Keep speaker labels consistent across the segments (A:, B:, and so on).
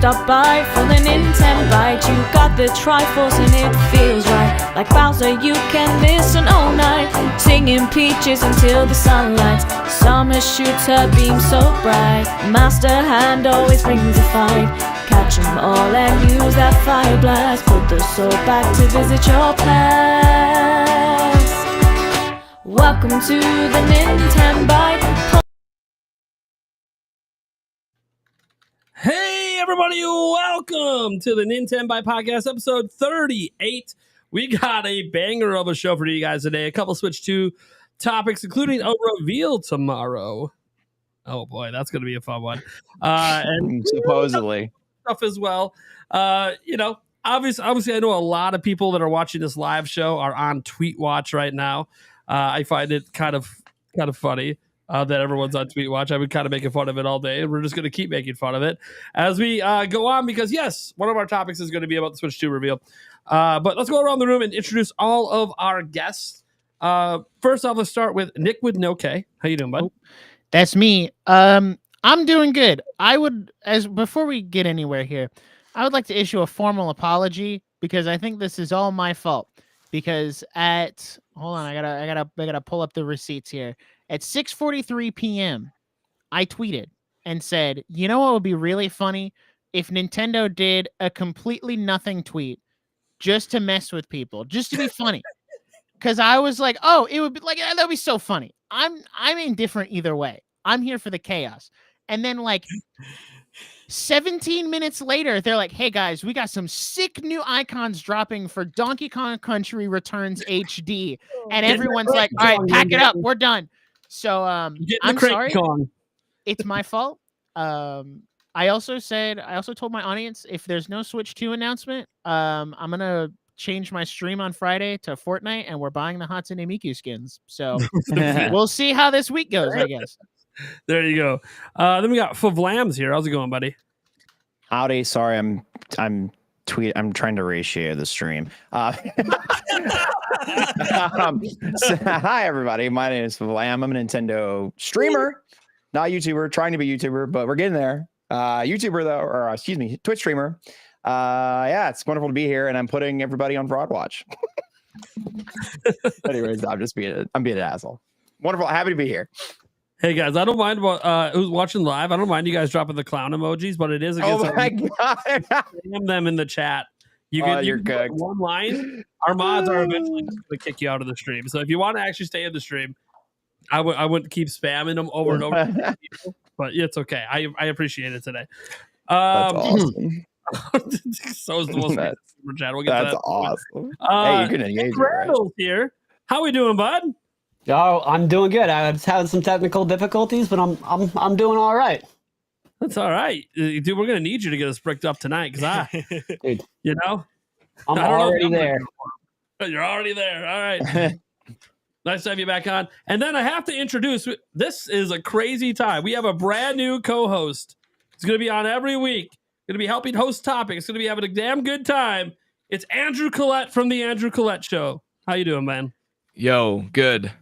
A: stop by for the Nintenbyte. You got the Triforce and it feels right. Like Bowser, you can listen all night, singing peaches until the sun lights. Summer shoots her beam so bright. Master Hand always brings a fight. Catch 'em all and use that fire blast. Put the soul back to visit your past. Welcome to the Nintenbyte.
B: Hey everybody, welcome to the Nintenbyte Podcast, episode 38. We got a banger of a show for you guys today. A couple Switch 2 topics, including a reveal tomorrow. Oh boy, that's going to be a fun one. And
C: supposedly
B: stuff as well. Obviously, I know a lot of people that are watching this live show are on Tweet Watch right now. I find it kind of funny that everyone's on Tweet Watch. I've been kind of making fun of it all day, and we're just going to keep making fun of it as we go on, because yes, one of our topics is going to be about the Switch 2 reveal. But let's go around the room and introduce all of our guests. First off, let's start with Nick with no K. How you doing, bud?
D: That's me. I'm doing good. Before we get anywhere here, I would like to issue a formal apology because I think this is all my fault. Because hold on, I gotta pull up the receipts here. At 6:43 p.m., I tweeted and said, you know what would be really funny? If Nintendo did a completely nothing tweet just to mess with people, just to be funny. Because I was like, oh, it would be like, that would be so funny. I'm indifferent either way. I'm here for the chaos. And then 17 minutes later, they're like, hey guys, we got some sick new icons dropping for Donkey Kong Country Returns HD. And everyone's like, all right, pack it up. We're done. So I'm sorry. It's my fault. I also told my audience, if there's no Switch 2 announcement, I'm going to change my stream on Friday to Fortnite, and we're buying the Hatsune Miku skins. So we'll see how this week goes, I guess.
B: There you go. Then we got Favlams here. How's it going, buddy?
C: Howdy. Sorry, I'm trying to ratio the stream. Hi everybody. My name is Favlam. I'm a Nintendo streamer, not YouTuber. Trying to be YouTuber, but we're getting there. YouTuber though, or excuse me, Twitch streamer. Yeah, it's wonderful to be here, and I'm putting everybody on Broad Watch. Anyways, I'm being an asshole. Wonderful, happy to be here.
B: Hey guys, I don't mind about who's watching live. I don't mind you guys dropping the clown emojis, but it is against them in the chat. You're good. One line. Our mods are eventually going to kick you out of the stream. So if you want to actually stay in the stream, I wouldn't keep spamming them over and over. But it's okay. I appreciate it today.
C: That's awesome.
B: So is the most super chat. We'll get
C: That's
B: that.
C: Awesome. Hey, you can engage it, right?
B: Here. How we doing, bud?
E: Oh, I'm doing good. I was having some technical difficulties, but I'm doing all right.
B: That's all right, dude. We're gonna need you to get us bricked up tonight, because
E: Dude,
B: I'm
E: already there.
B: You're already there. All right. Nice to have you back on. And then I have to introduce. This is a crazy time. We have a brand new co-host. It's gonna be on every week. Going to be helping host topics. It's going to be having a damn good time. It's Andrew Collette from the Andrew Collette Show. How you doing, man?
F: Yo, good.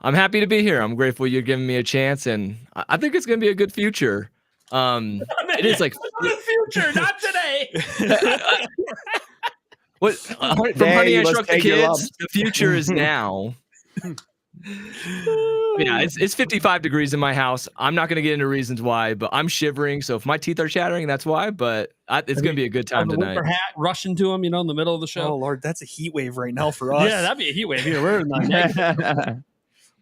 F: I'm happy to be here. I'm grateful you're giving me a chance, and I think it's going to be a good future. It is like
B: the future, not today.
F: What from Honey I Shrunk the Kids? The future is now. Yeah, it's 55 degrees in my house. I'm not going to get into reasons why, but I'm shivering. So if my teeth are chattering, that's why. But it's going to be a good time tonight.
B: Hat rushing to him, in the middle of the show.
G: Oh Lord, that's a heat wave right now for us.
B: Yeah, that'd be a heat wave here. We're in the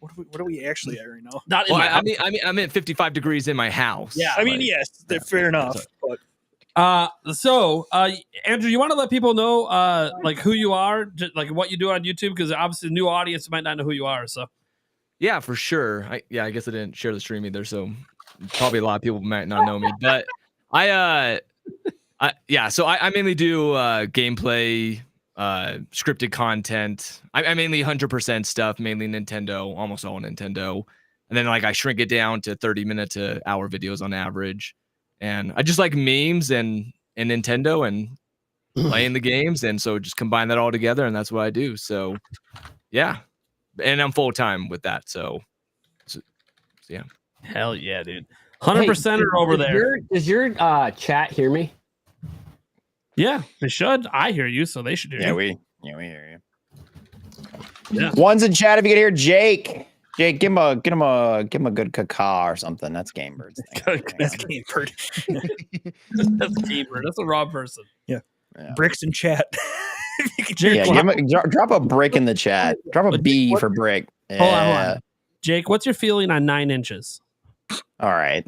G: What are we actually at right now?
B: Not in my house.
F: I'm at 55 degrees in my house.
B: Yeah,
G: I mean, yes, fair enough. But
B: Andrew, you want to let people know who you are, just, what you do on YouTube, because obviously the new audience might not know who you are. So
F: yeah, for sure. I guess I didn't share the stream either, so probably a lot of people might not know me. But I mainly do gameplay, scripted content. I mainly 100% stuff, mainly Nintendo, almost all Nintendo. And then I shrink it down to 30-minute to hour videos on average. And I just like memes and Nintendo and playing the games. And so just combine that all together, and that's what I do. So yeah. And I'm full time with that. So yeah.
B: Hell yeah, dude. 100% are over there.
E: Does your chat hear me?
B: Yeah, they should. I hear you, so they should hear
C: Yeah,
B: you.
C: we hear you.
B: Yeah.
C: One's in chat if you can hear Jake. Jake, give him a good caca or something. That's Gamebird's thing.
G: That's Game Bird.
B: That's Gamer. That's the wrong person.
C: Yeah.
G: Bricks in chat.
C: Yeah, drop a brick in the chat. Drop a B for brick. Yeah.
B: Hold on. Jake, what's your feeling on 9 inches?
C: All right.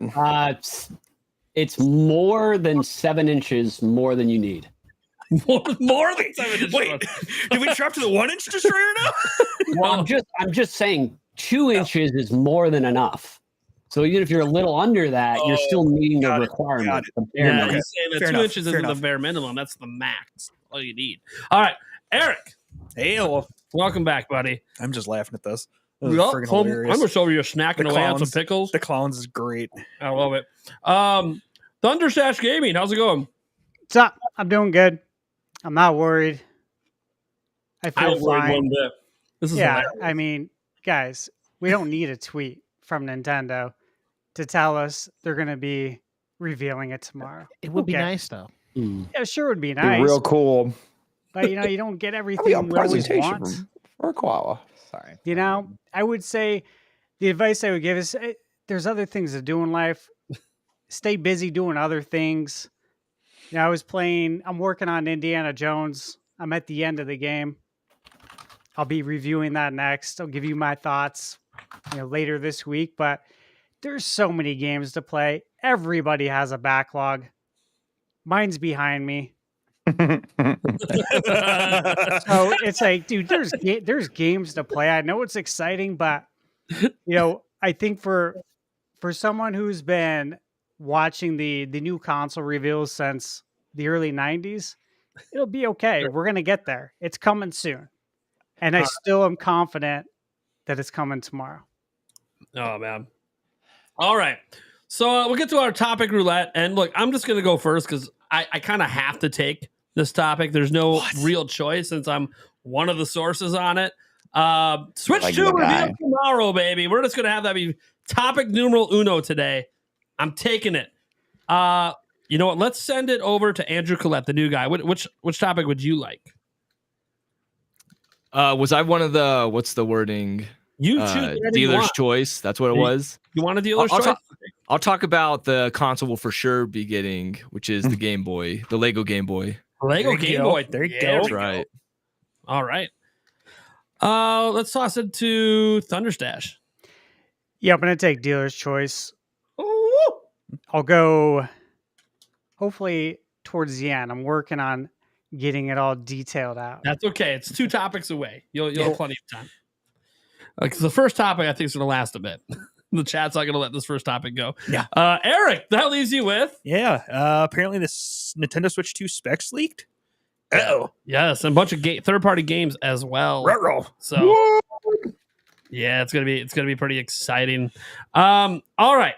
E: It's more than 7 inches more than you need.
B: More than 7 inches.
G: Wait, did we drop to the 1 inch destroyer now?
E: Well, I'm just saying 2 inches is more than enough. So even if you're a little under that, you're still meeting the requirement. The bare
B: Yeah,
E: minimum.
B: he's saying that
G: Fair
B: 2
G: enough,
B: inches
G: fair
B: isn't the
G: enough.
B: bare minimum. That's the max. All you need. All right, Eric,
G: Hey, well,
B: welcome back, buddy.
G: I'm just laughing at this. This is
B: Yup,
G: friggin'
B: I'm
G: hilarious.
B: just over here snacking
G: The
B: away on some
G: clowns.
B: pickles.
G: The clowns is great.
B: I love it. Thunderstash Gaming, how's it going?
H: What's up? I'm doing good. I'm not worried. I
B: I
H: feel
B: was worried
H: fine.
B: one bit. This is
H: Yeah,
B: hilarious.
H: I mean, guys, we don't need a tweet from Nintendo to tell us they're going to be revealing it tomorrow.
D: It would be
H: Okay.
D: nice though.
H: Yeah, sure would be
C: Be
H: nice,
C: real cool.
H: but you don't get
C: That'd be
H: everything
C: a
H: we always
C: presentation
H: want.
C: for Koala. Sorry.
H: I would say the advice I would give is there's other things to do in life. Stay busy doing other things. I'm working on Indiana Jones. I'm at the end of the game. I'll be reviewing that next. I'll give you my thoughts, later this week, but there's so many games to play. Everybody has a backlog. Mine's behind me. So it's like, dude, there's games to play. I know it's exciting, but I think for someone who's been watching the new console reveals since the early 90s, it'll be okay. We're gonna get there. It's coming soon. And I still am confident that it's coming tomorrow.
B: Oh, man. All right. So we'll get to our topic roulette. And look, I'm just going to go first because I kind of have to take this topic. There's no real choice since I'm one of the sources on it. Switch
C: Like
B: to
C: the guy.
B: review tomorrow, baby. We're just going to have that be topic numeral uno today. I'm taking it. You know what? Let's send it over to Andrew Collette, the new guy. Which topic would you like?
F: Was I one of the what's the wording?
B: You choose whatever you
F: Dealer's
B: want.
F: choice. That's what it was.
B: You want a dealer's
F: I'll
B: choice?
F: I'll talk about the console we'll for sure be getting, which is the Game Boy, the Lego Game Boy.
B: Lego
G: There you
B: Game
G: go.
B: Boy.
G: There you
B: Yeah,
G: go.
B: we
F: That's right.
B: All right. Let's toss it to Thunderstash.
H: Yeah, I'm gonna take dealer's choice.
B: Ooh.
H: I'll go hopefully towards the end. I'm working on getting it all detailed out.
B: That's okay. It's 2 topics away. You'll have plenty of time. Because the first topic I think is going to last a bit. The chat's not going to let this first topic go.
G: Yeah.
B: Eric, that leaves you with.
G: Yeah. Apparently, this Nintendo Switch 2 specs leaked. Uh-oh.
B: Yes, and a bunch of third-party games as well.
G: Ruh-roh.
B: So yeah, it's gonna be pretty exciting. All right.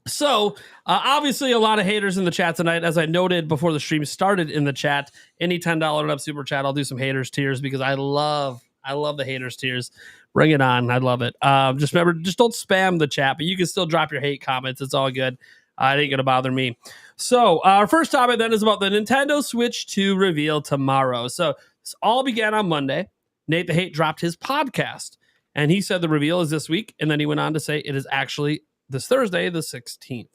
B: So obviously a lot of haters in the chat tonight. As I noted before the stream started in the chat, any $10 and up super chat, I'll do some haters tiers because I love the haters tiers. Bring it on. I love it. Just remember, just don't spam the chat, but you can still drop your hate comments. It's all good. It ain't gonna bother me. So our first topic then is about the Nintendo Switch 2 reveal tomorrow. So this all began on Monday. Nate the Hate dropped his podcast, and he said the reveal is this week, and then he went on to say it is actually this Thursday, the 16th.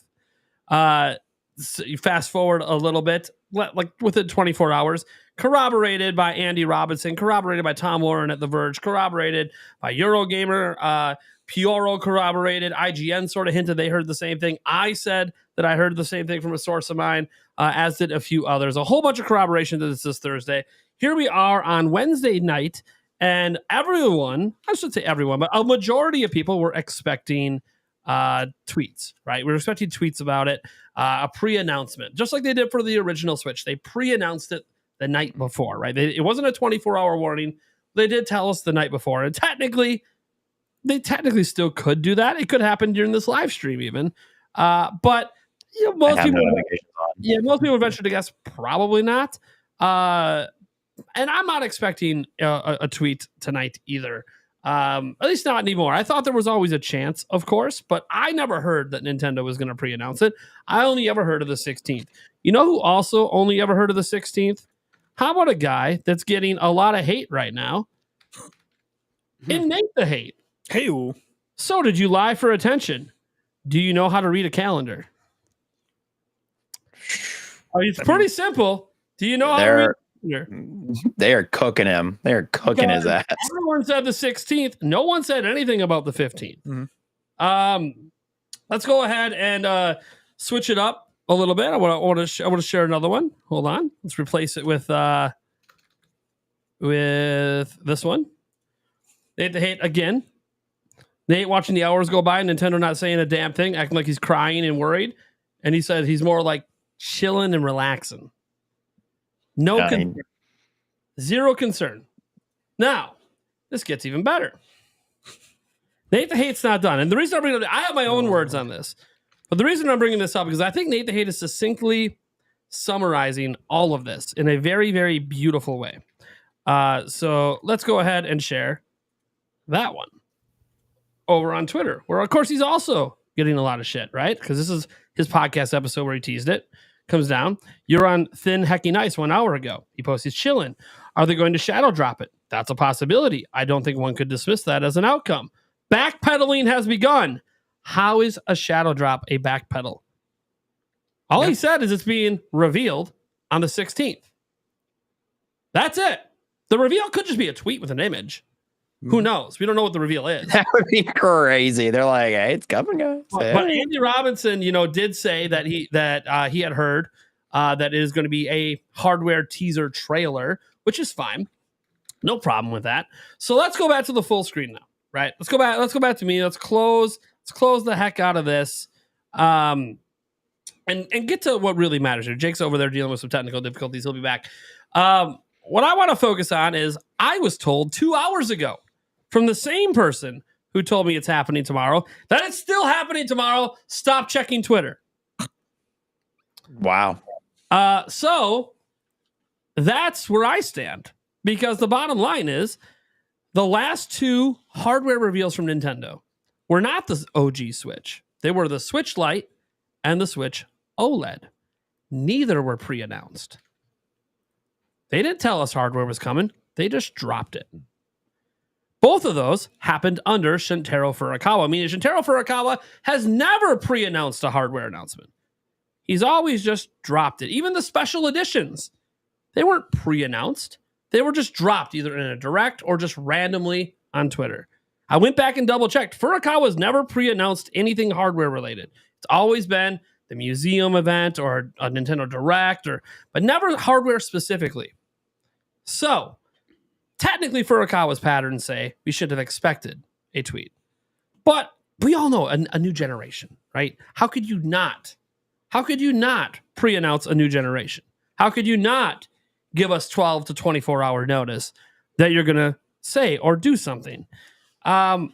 B: So you fast forward a little bit, like within 24 hours, corroborated by Andy Robinson, corroborated by Tom Warren at The Verge, corroborated by Eurogamer, Pioro corroborated, IGN sort of hinted they heard the same thing. I said that I heard the same thing from a source of mine, as did a few others. A whole bunch of corroboration that it's this Thursday. Here we are on Wednesday night, and everyone, I should say everyone, but a majority of people were expecting tweets, right? We were expecting tweets about it, a pre-announcement, just like they did for the original Switch. They pre-announced it the night before, right? It wasn't a 24-hour warning. They did tell us the night before, and they technically still could do that. It could happen during this live stream even, but most people would venture to guess probably not. And I'm not expecting a tweet tonight either. At least not anymore. I thought there was always a chance, of course, but I never heard that Nintendo was going to pre-announce it. I only ever heard of the 16th. You know who also only ever heard of the 16th? How about a guy that's getting a lot of hate right now? Innate the hate.
G: Hey,
B: So did you lie for attention? Do you know how to read a calendar? It's pretty simple. Do you know how to read a calendar?
C: They are cooking him. They are cooking his ass.
B: Everyone said the 16th. No one said anything about the 15th. Let's go ahead and switch it up a little bit. I want to share another one. Hold on. Let's replace it with this one. Nate the hate again. Nate watching the hours go by, Nintendo not saying a damn thing, acting like he's crying and worried. And he said he's more like chilling and relaxing. Zero concern. Now, this gets even better. Nate the hate's not done. And the reason I'm bringing it up, I have my own words on this. But the reason I'm bringing this up because I think Nate the hate is succinctly summarizing all of this in a very, very beautiful way. So let's go ahead and share that one over on Twitter, where, of course, he's also getting a lot of shit, right? Because this is his podcast episode where he teased it. Comes down. You're on thin hecking ice 1 hour ago. He posts he's chilling. Are they going to shadow drop it? That's a possibility. I don't think one could dismiss that as an outcome. Backpedaling has begun. How is a shadow drop a backpedal? All he said is it's being revealed on the 16th. That's it. The reveal could just be a tweet with an image. Who knows? We don't know what the reveal is.
C: That would be crazy. They're like, hey, it's coming, guys.
B: But Andy Robinson, did say that he had heard that it is going to be a hardware teaser trailer, which is fine. No problem with that. So let's go back to the full screen now, right? Let's go back to me. Let's close the heck out of this. And get to what really matters here. Jake's over there dealing with some technical difficulties. He'll be back. What I want to focus on is I was told 2 hours ago from the same person who told me it's happening tomorrow that it's still happening tomorrow. Stop checking Twitter.
C: Wow.
B: So that's where I stand, because the bottom line is the last two hardware reveals from Nintendo were not the OG Switch. They were the Switch Lite and the Switch OLED. Neither were pre-announced. They didn't tell us hardware was coming. They just dropped it. Both of those happened under Shintaro Furukawa, meaning Shintaro Furukawa has never pre-announced a hardware announcement. He's always just dropped it. Even the special editions, they weren't pre-announced. They were just dropped either in a direct or just randomly on Twitter. I went back and double-checked. Furukawa's never pre-announced anything hardware-related. It's always been the museum event or a Nintendo Direct, but never hardware specifically. So, technically, Furukawa's patterns say we should have expected a tweet. But we all know a new generation, right? How could you not pre-announce a new generation? How could you not give us 12 to 24-hour notice that you're going to say or do something? And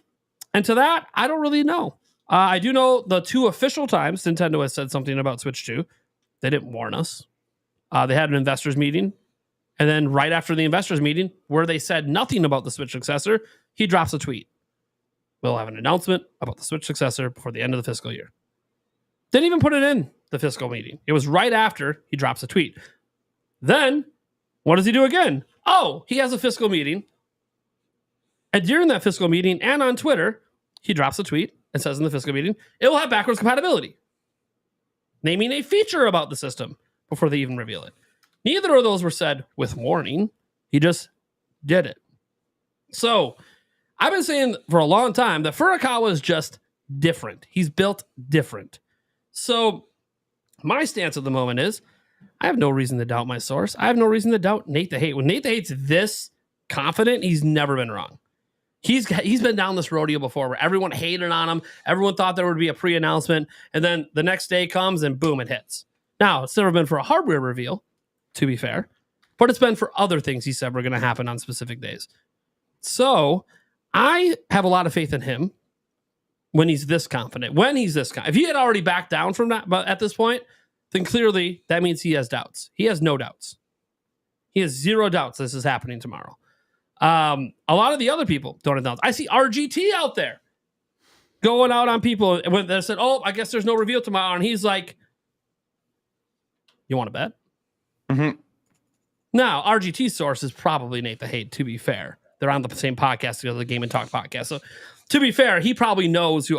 B: to that, I don't really know. I do know the two official times Nintendo has said something about Switch 2. They didn't warn us. They had an investors meeting. And then right after the investors meeting, where they said nothing about the Switch successor, he drops a tweet. We'll have an announcement about the Switch successor before the end of the fiscal year. Didn't even put it in the fiscal meeting. It was right after he drops a tweet. Then, what does he do again? Oh, he has a fiscal meeting. And during that fiscal meeting and on Twitter, he drops a tweet and says in the fiscal meeting, it will have backwards compatibility, naming a feature about the system before they even reveal it. Neither of those were said with warning. He just did it. So I've been saying for a long time that Furukawa is just different. He's built different. So my stance at the moment is I have no reason to doubt my source. I have no reason to doubt Nate the Hate. When Nate the Hate's this confident, he's never been wrong. He's been down this rodeo before where everyone hated on him. Everyone thought there would be a pre-announcement. And then the next day comes and boom, it hits. Now, it's never been for a hardware reveal, to be fair, but it's been for other things he said were going to happen on specific days. So I have a lot of faith in him when he's this confident. If he had already backed down from that, but at this point, then clearly that means he has doubts. He has no doubts. He has zero doubts this is happening tomorrow. A lot of the other people don't have doubts. I see RGT out there going out on people when they said, oh, I guess there's no reveal tomorrow. And he's like, You want to bet?
C: Mhm.
B: Now, RGT source is probably Nate the Hate, to be fair. They're on the same podcast together, the Game and Talk podcast. So, to be fair, he probably knows who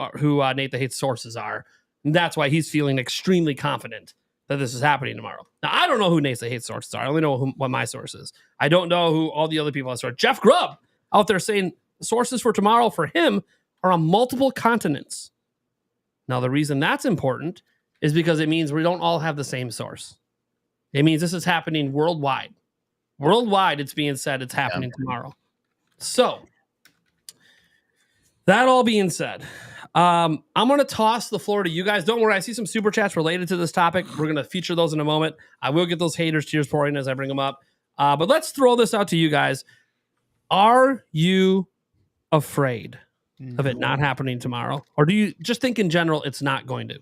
B: Nate the Hate's sources are. And that's why he's feeling extremely confident that this is happening tomorrow. Now, I don't know who Nate the Hate's sources are. I only know what my source is. I don't know who all the other people are. Jeff Grubb out there saying the sources for tomorrow for him are on multiple continents. Now, the reason that's important is because it means we don't all have the same source. It means this is happening worldwide. Worldwide, it's being said it's happening tomorrow. So, that all being said, I'm going to toss the floor to you guys. Don't worry, I see some super chats related to this topic. We're going to feature those in a moment. I will get those haters' tears pouring as I bring them up. But let's throw this out to you guys. Are you afraid of it not happening tomorrow? Or do you just think in general it's not going to?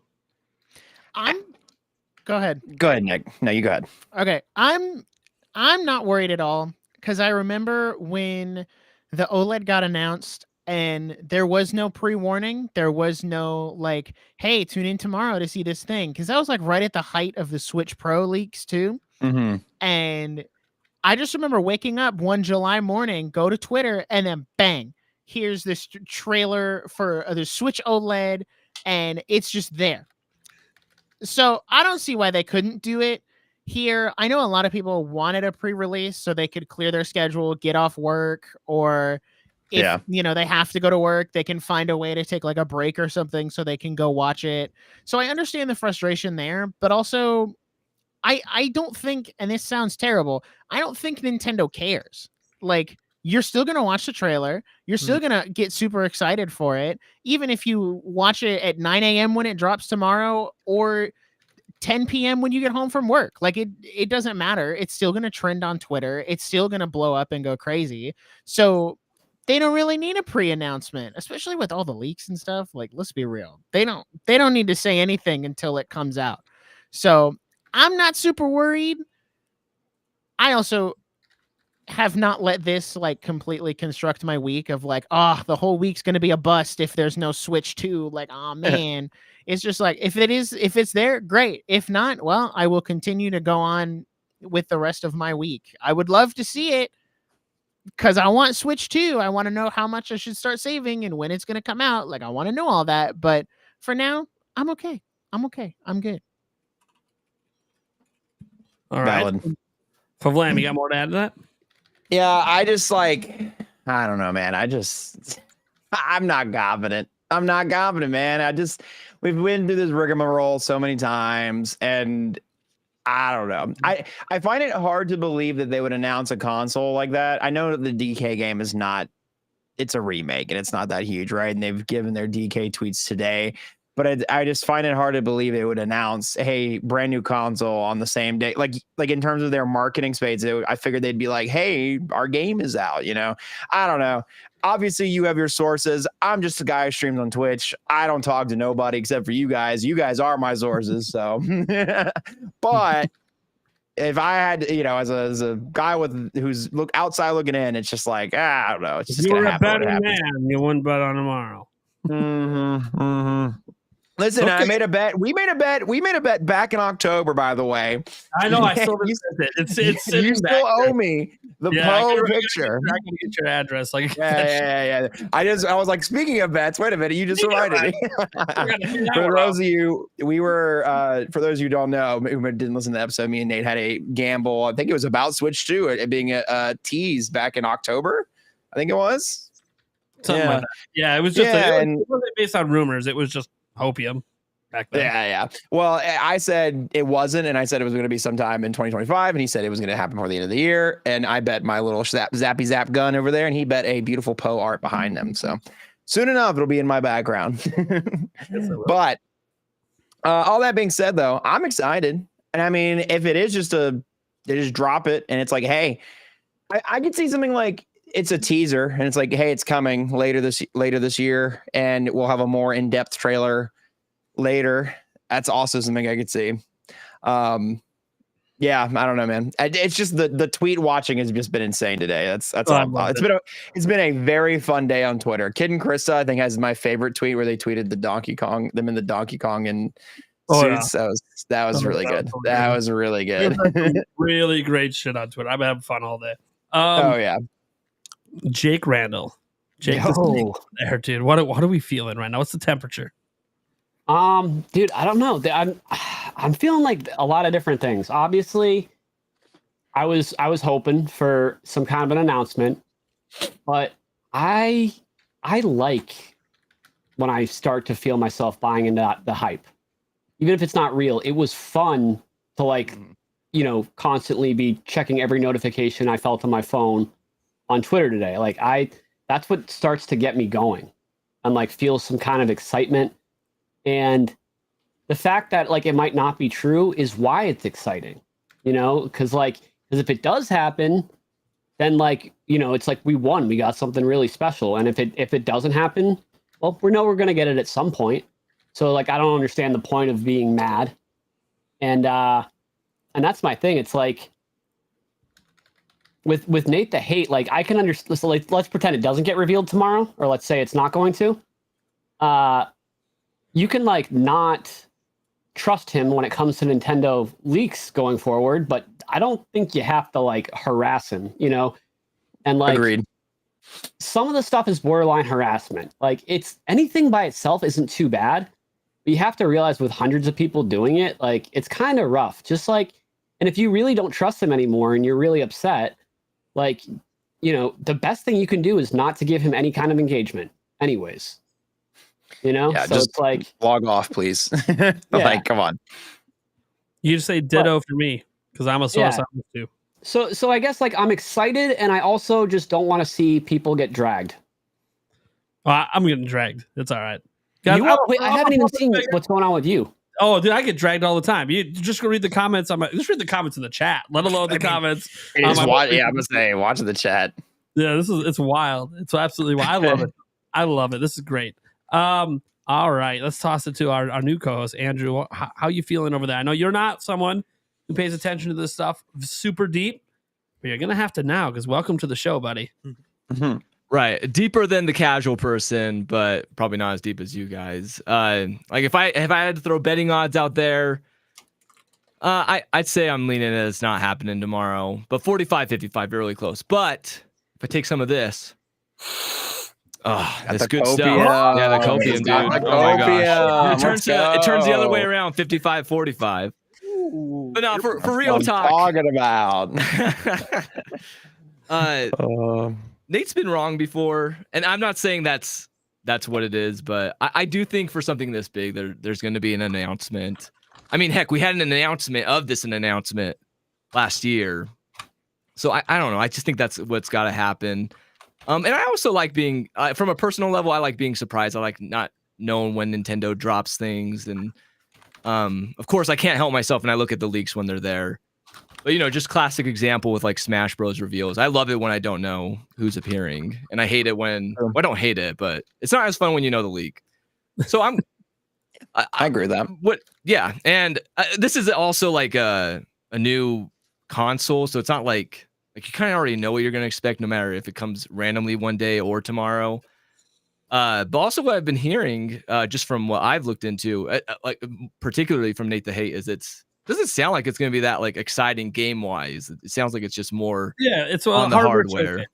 D: Go ahead.
C: Go ahead, Nick. No, you go ahead.
D: Okay. I'm not worried at all because I remember when the OLED got announced and there was no pre-warning. There was no like, hey, tune in tomorrow to see this thing. Because that was like right at the height of the Switch Pro leaks too.
C: Mm-hmm.
D: And I just remember waking up one July morning, go to Twitter, and then bang, here's this trailer for the Switch OLED, and it's just there. So I don't see why they couldn't do it here. I know a lot of people wanted a pre-release so they could clear their schedule, get off work, or if they have to go to work, they can find a way to take like a break or something so they can go watch it. So I understand the frustration there, but also I don't think, and this sounds terrible, I don't think Nintendo cares. Like, you're still going to watch the trailer. You're still going to get super excited for it. Even if you watch it at 9 a.m. when it drops tomorrow or 10 p.m. when you get home from work. Like, it doesn't matter. It's still going to trend on Twitter. It's still going to blow up and go crazy. So they don't really need a pre-announcement, especially with all the leaks and stuff. Like, let's be real. They don't need to say anything until it comes out. So I'm not super worried. I also have not let this like completely construct my week of like, the whole week's going to be a bust if there's no Switch 2. Like, man, it's just like, if it's there, great. If not, well, I will continue to go on with the rest of my week. I would love to see it because I want Switch 2. I want to know how much I should start saving and when it's going to come out. Like, I want to know all that. But for now, I'm okay. I'm good.
B: All right.
C: Valid.
B: Favlam, you got more to add to that?
C: Yeah, I just like, I don't know, man. I'm not confident. I'm not confident, man. We've been through this rigmarole so many times, and I don't know. I find it hard to believe that they would announce a console like that. I know that the DK game is not, it's a remake, and it's not that huge, right? And they've given their DK tweets today. But I just find it hard to believe they would announce, hey, brand new console on the same day. Like in terms of their marketing space, I figured they'd be like, hey, our game is out, I don't know. Obviously, you have your sources. I'm just a guy who streams on Twitch. I don't talk to nobody except for you guys. You guys are my sources. So, but if I had, as a guy who's outside looking in, it's just like, I don't know. It's just
B: You're
C: gonna
B: a
C: happen.
B: betting man. You wouldn't bet on tomorrow.
C: Listen,
B: Okay.
C: I made a bet. We made a bet back in October, by the way.
B: I know. I still it. It's
C: You still owe me the Poe picture.
B: I can get your address. Like,
C: Yeah. I was like, speaking of bets, wait a minute. You just reminded me. For those of you, for those of you who don't know, who didn't listen to the episode, me and Nate had a gamble. I think it was about Switch 2, it being a tease back in October. I think it was.
B: Something like that. Yeah, it was just it wasn't based on rumors. It was just opium back then.
C: Yeah. Well, I said it wasn't, and I said it was going to be sometime in 2025, and he said it was going to happen before the end of the year. And I bet my little zappy zap gun over there, and he bet a beautiful Poe art behind them. So soon enough, it'll be in my background. But all that being said, though, I'm excited. And I mean, if it is they just drop it, and it's like, hey, I could see something like it's a teaser, and it's like, hey, it's coming later this year, and we'll have a more in-depth trailer later. That's also something I could see. Yeah, I don't know, man. It's just the tweet watching has just been insane today. That's all. It's been a very fun day on Twitter. Kid and Krista, I think, has my favorite tweet where they tweeted them in the Donkey Kong and suits. That was
B: Oh,
C: really
B: that
C: good.
B: was
C: That
B: hilarious.
C: was really
B: We've
C: good.
B: had some really great shit on Twitter. I'm having fun all day.
C: Oh yeah.
B: Jake Randall. Jake is
E: Yo.
B: there, dude. What are we feeling right now? What's the temperature?
E: Dude, I don't know. I'm feeling like a lot of different things. Obviously, I was hoping for some kind of an announcement, but I like when I start to feel myself buying into the hype. Even if it's not real, it was fun to like, constantly be checking every notification I felt on my phone on Twitter today. Like that's what starts to get me going and like feel some kind of excitement. And the fact that like it might not be true is why it's exciting, because if it does happen, then like, it's like we won, we got something really special. And if it doesn't happen, well, we know we're going to get it at some point. So like, I don't understand the point of being mad. And that's my thing. It's like with Nate the Hate, like I can understand. So like, let's pretend it doesn't get revealed tomorrow, or let's say it's not going to. You can like not trust him when it comes to Nintendo leaks going forward, but I don't think you have to like harass him, and like
C: Agreed.
E: Some of the stuff is borderline harassment. Like it's anything by itself isn't too bad, but you have to realize with hundreds of people doing it, like it's kind of rough. Just like, and if you really don't trust him anymore and you're really upset, like, the best thing you can do is not to give him any kind of engagement anyways.
C: Yeah,
E: so
C: just
E: it's like
C: log off, please. Like, come on.
B: You just say ditto for me because I'm a source on this too.
E: So I guess like I'm excited, and I also just don't want to see people get dragged.
B: I'm getting dragged. It's all right. Guys,
E: Wait, I haven't even seen what's going on with you.
B: Oh, dude, I get dragged all the time. You just go read the comments. Just read the comments in the chat, let alone the comments.
C: I'm gonna say, watch the chat.
B: Yeah, it's wild. It's absolutely wild. I love it. I love it. This is great. All right, let's toss it to our new co-host, Andrew. How you feeling over there? I know you're not someone who pays attention to this stuff super deep, but you're gonna have to now because welcome to the show, buddy.
C: Mm-hmm.
F: Right, deeper than the casual person, but probably not as deep as you guys. Like if I had to throw betting odds out there, I'd say I'm leaning that it's not happening tomorrow, but 45-55, really close. But if I take some of this. Oh, that's good stuff. Yeah, the copium, dude. Oh my gosh. It turns the other way around, 55-45. But no, for real talk.
C: Talking about.
F: Nate's been wrong before, and I'm not saying that's what it is, but I do think for something this big, there's going to be an announcement. I mean, heck, we had an announcement last year. So I don't know. I just think that's what's got to happen. And I also like being, from a personal level, I like being surprised. I like not knowing when Nintendo drops things. And of course, I can't help myself and I look at the leaks when they're there. But, just classic example with like Smash Bros. Reveals. I love it when I don't know who's appearing. And I hate it when, well, I don't hate it, but it's not as fun when you know the leak. So I
C: agree with that.
F: Yeah. And this is also like a new console. So it's not like you kind of already know what you're going to expect, no matter if it comes randomly one day or tomorrow. But also what I've been hearing, just from what I've looked into, like particularly from Nate the Hate, is doesn't sound like it's going to be that like exciting game wise. It sounds like it's just more
B: it's
F: on the hardware.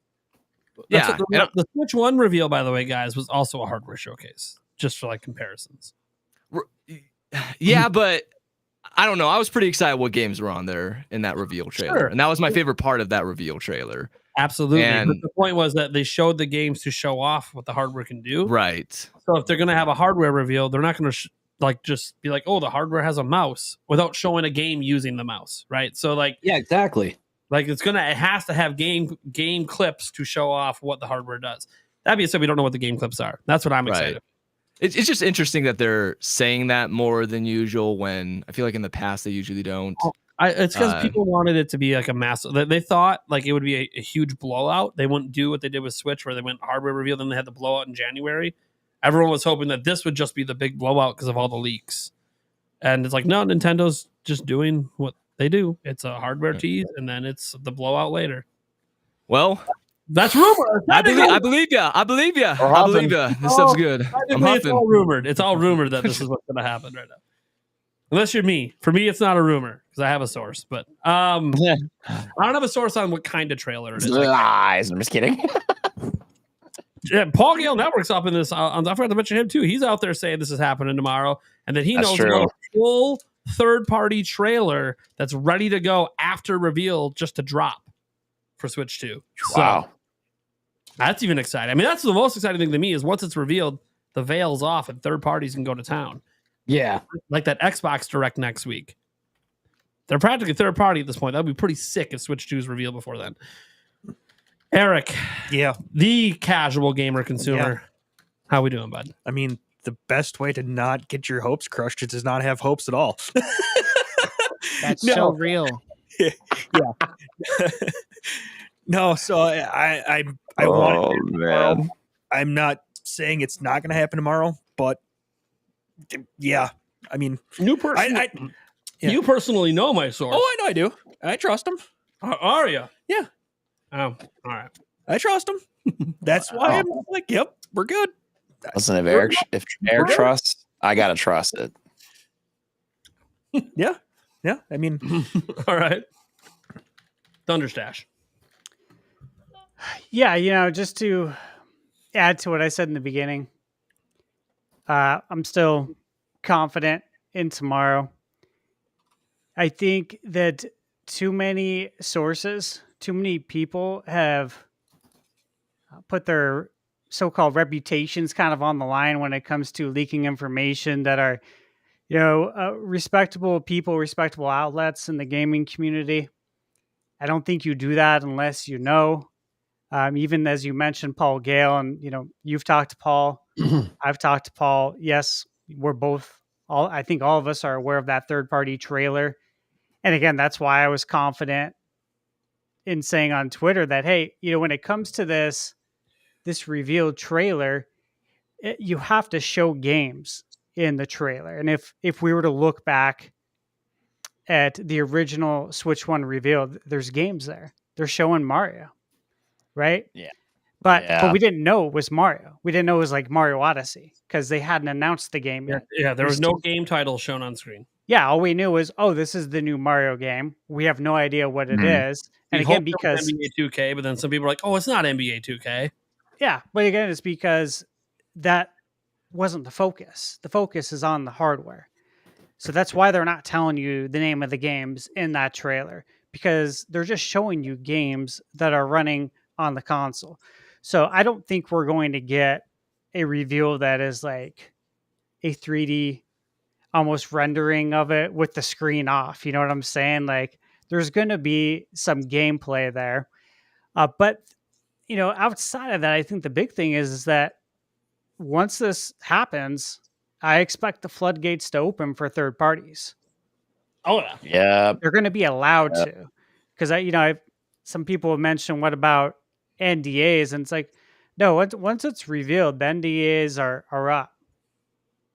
B: Yeah, the Switch 1 reveal, by the way, guys, was also a hardware showcase, just for like comparisons.
F: Yeah, but I don't know. I was pretty excited what games were on there in that reveal trailer. And that was my favorite part of that reveal trailer.
B: Absolutely.
F: And
B: but the point was that they showed the games to show off what the hardware can do.
F: Right.
B: So if they're going to have a hardware reveal, they're not going to just be like, oh, the hardware has a mouse without showing a game using the mouse. Right. So like,
E: yeah, exactly.
B: Like it has to have game clips to show off what the hardware does. That being said, we don't know what the game clips are. That's what I'm excited about.
F: It's just interesting that they're saying that more than usual when I feel like in the past they usually don't.
B: It's because people wanted it to be like a massive. They thought like it would be a huge blowout. They wouldn't do what they did with Switch, where they went hardware reveal, then they had the blowout in January. Everyone was hoping that this would just be the big blowout because of all the leaks. And it's like, no, Nintendo's just doing what they do. It's a hardware tease, and then it's the blowout later.
F: Well,
B: that's rumor.
F: I believe you. This stuff's good. I'm huffing.
B: It's all rumored. It's all rumored that this is what's going to happen right now. Unless you're me. For me, it's not a rumor because I have a source. But I don't have a source on what kind of trailer it is.
C: Lies. I'm just kidding.
B: Yeah, Paul Gale Network's up in this. I forgot to mention him too. He's out there saying this is happening tomorrow, and that he
C: That's
B: knows
C: true.
B: about a full third-party trailer that's ready to go after reveal, just to drop for Switch 2.
C: Wow.
B: So that's even exciting. I mean, that's the most exciting thing to me is once it's revealed, the veil's off and third parties can go to town.
E: Yeah.
B: Like that Xbox Direct next week. They're practically third party at this point. That would be pretty sick if Switch 2 is revealed before then. Eric,
G: Yeah.
B: the casual gamer consumer. How we doing, bud?
G: I mean, the best way to not get your hopes crushed is to not have hopes at all.
D: That's
G: No.
D: so real.
G: No, so I
C: Oh,
G: want it tomorrow.
C: man.
G: I'm not saying it's not going to happen tomorrow, but yeah, I mean,
B: You personally,
G: yeah.
B: you personally know my source.
G: oh, I know I do. I trust him.
B: Are you?
G: Yeah.
B: Oh, all right.
G: I trust him. That's why I'm like, yep, we're good.
C: Listen, if Eric trusts, I gotta trust it.
G: Yeah. I mean,
B: All right. Thunderstash.
H: Yeah, just to add to what I said in the beginning, I'm still confident in tomorrow. I think that too many sources, too many people have put their so-called reputations kind of on the line when it comes to leaking information that are, respectable people, respectable outlets in the gaming community. I don't think you do that unless you know. Even as you mentioned, Paul Gale, and you've talked to Paul. I've talked to Paul. Yes, we're both. I think all of us are aware of that third-party trailer. And again, that's why I was confident in saying on Twitter that, hey, when it comes to this revealed trailer, you have to show games in the trailer. And if we were to look back at the original Switch 1 reveal, there's games there. They're showing Mario, right?
C: Yeah.
H: But we didn't know it was Mario. We didn't know it was like Mario Odyssey because they hadn't announced the game yet.
B: Yeah, there was no game title shown on screen.
H: Yeah, all we knew was, this is the new Mario game. We have no idea what it is. And
B: We
H: again,
B: hoped it was
H: because
B: NBA 2K, but then some people are like, "Oh, it's not NBA 2K."
H: yeah, but again, it's because that wasn't the focus. The focus is on the hardware. So that's why they're not telling you the name of the games in that trailer, because they're just showing you games that are running on the console. So I don't think we're going to get a reveal that is like a 3D almost rendering of it with the screen off. You know what I'm saying? Like there's going to be some gameplay there. But outside of that, I think the big thing is that once this happens, I expect the floodgates to open for third parties.
B: Oh yeah.
C: Yeah.
H: They're going to be allowed to, because some people have mentioned, what about NDAs? And it's like, no, once it's revealed, the NDAs are up.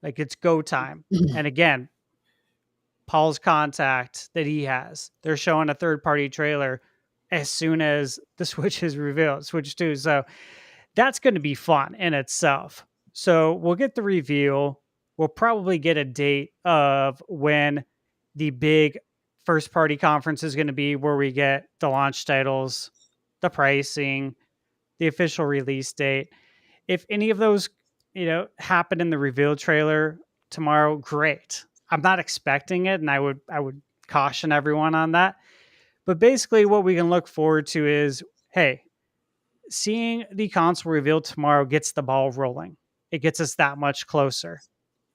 H: Like it's go time. And again, Paul's contact that he has, they're showing a third party trailer as soon as the Switch is revealed, Switch 2. So that's going to be fun in itself. So we'll get the reveal. We'll probably get a date of when the big first party conference is going to be, where we get the launch titles, the pricing, the official release date. If any of those, happen in the reveal trailer tomorrow, great. I'm not expecting it, and I would caution everyone on that. But basically what we can look forward to is, hey, seeing the console reveal tomorrow gets the ball rolling. It gets us that much closer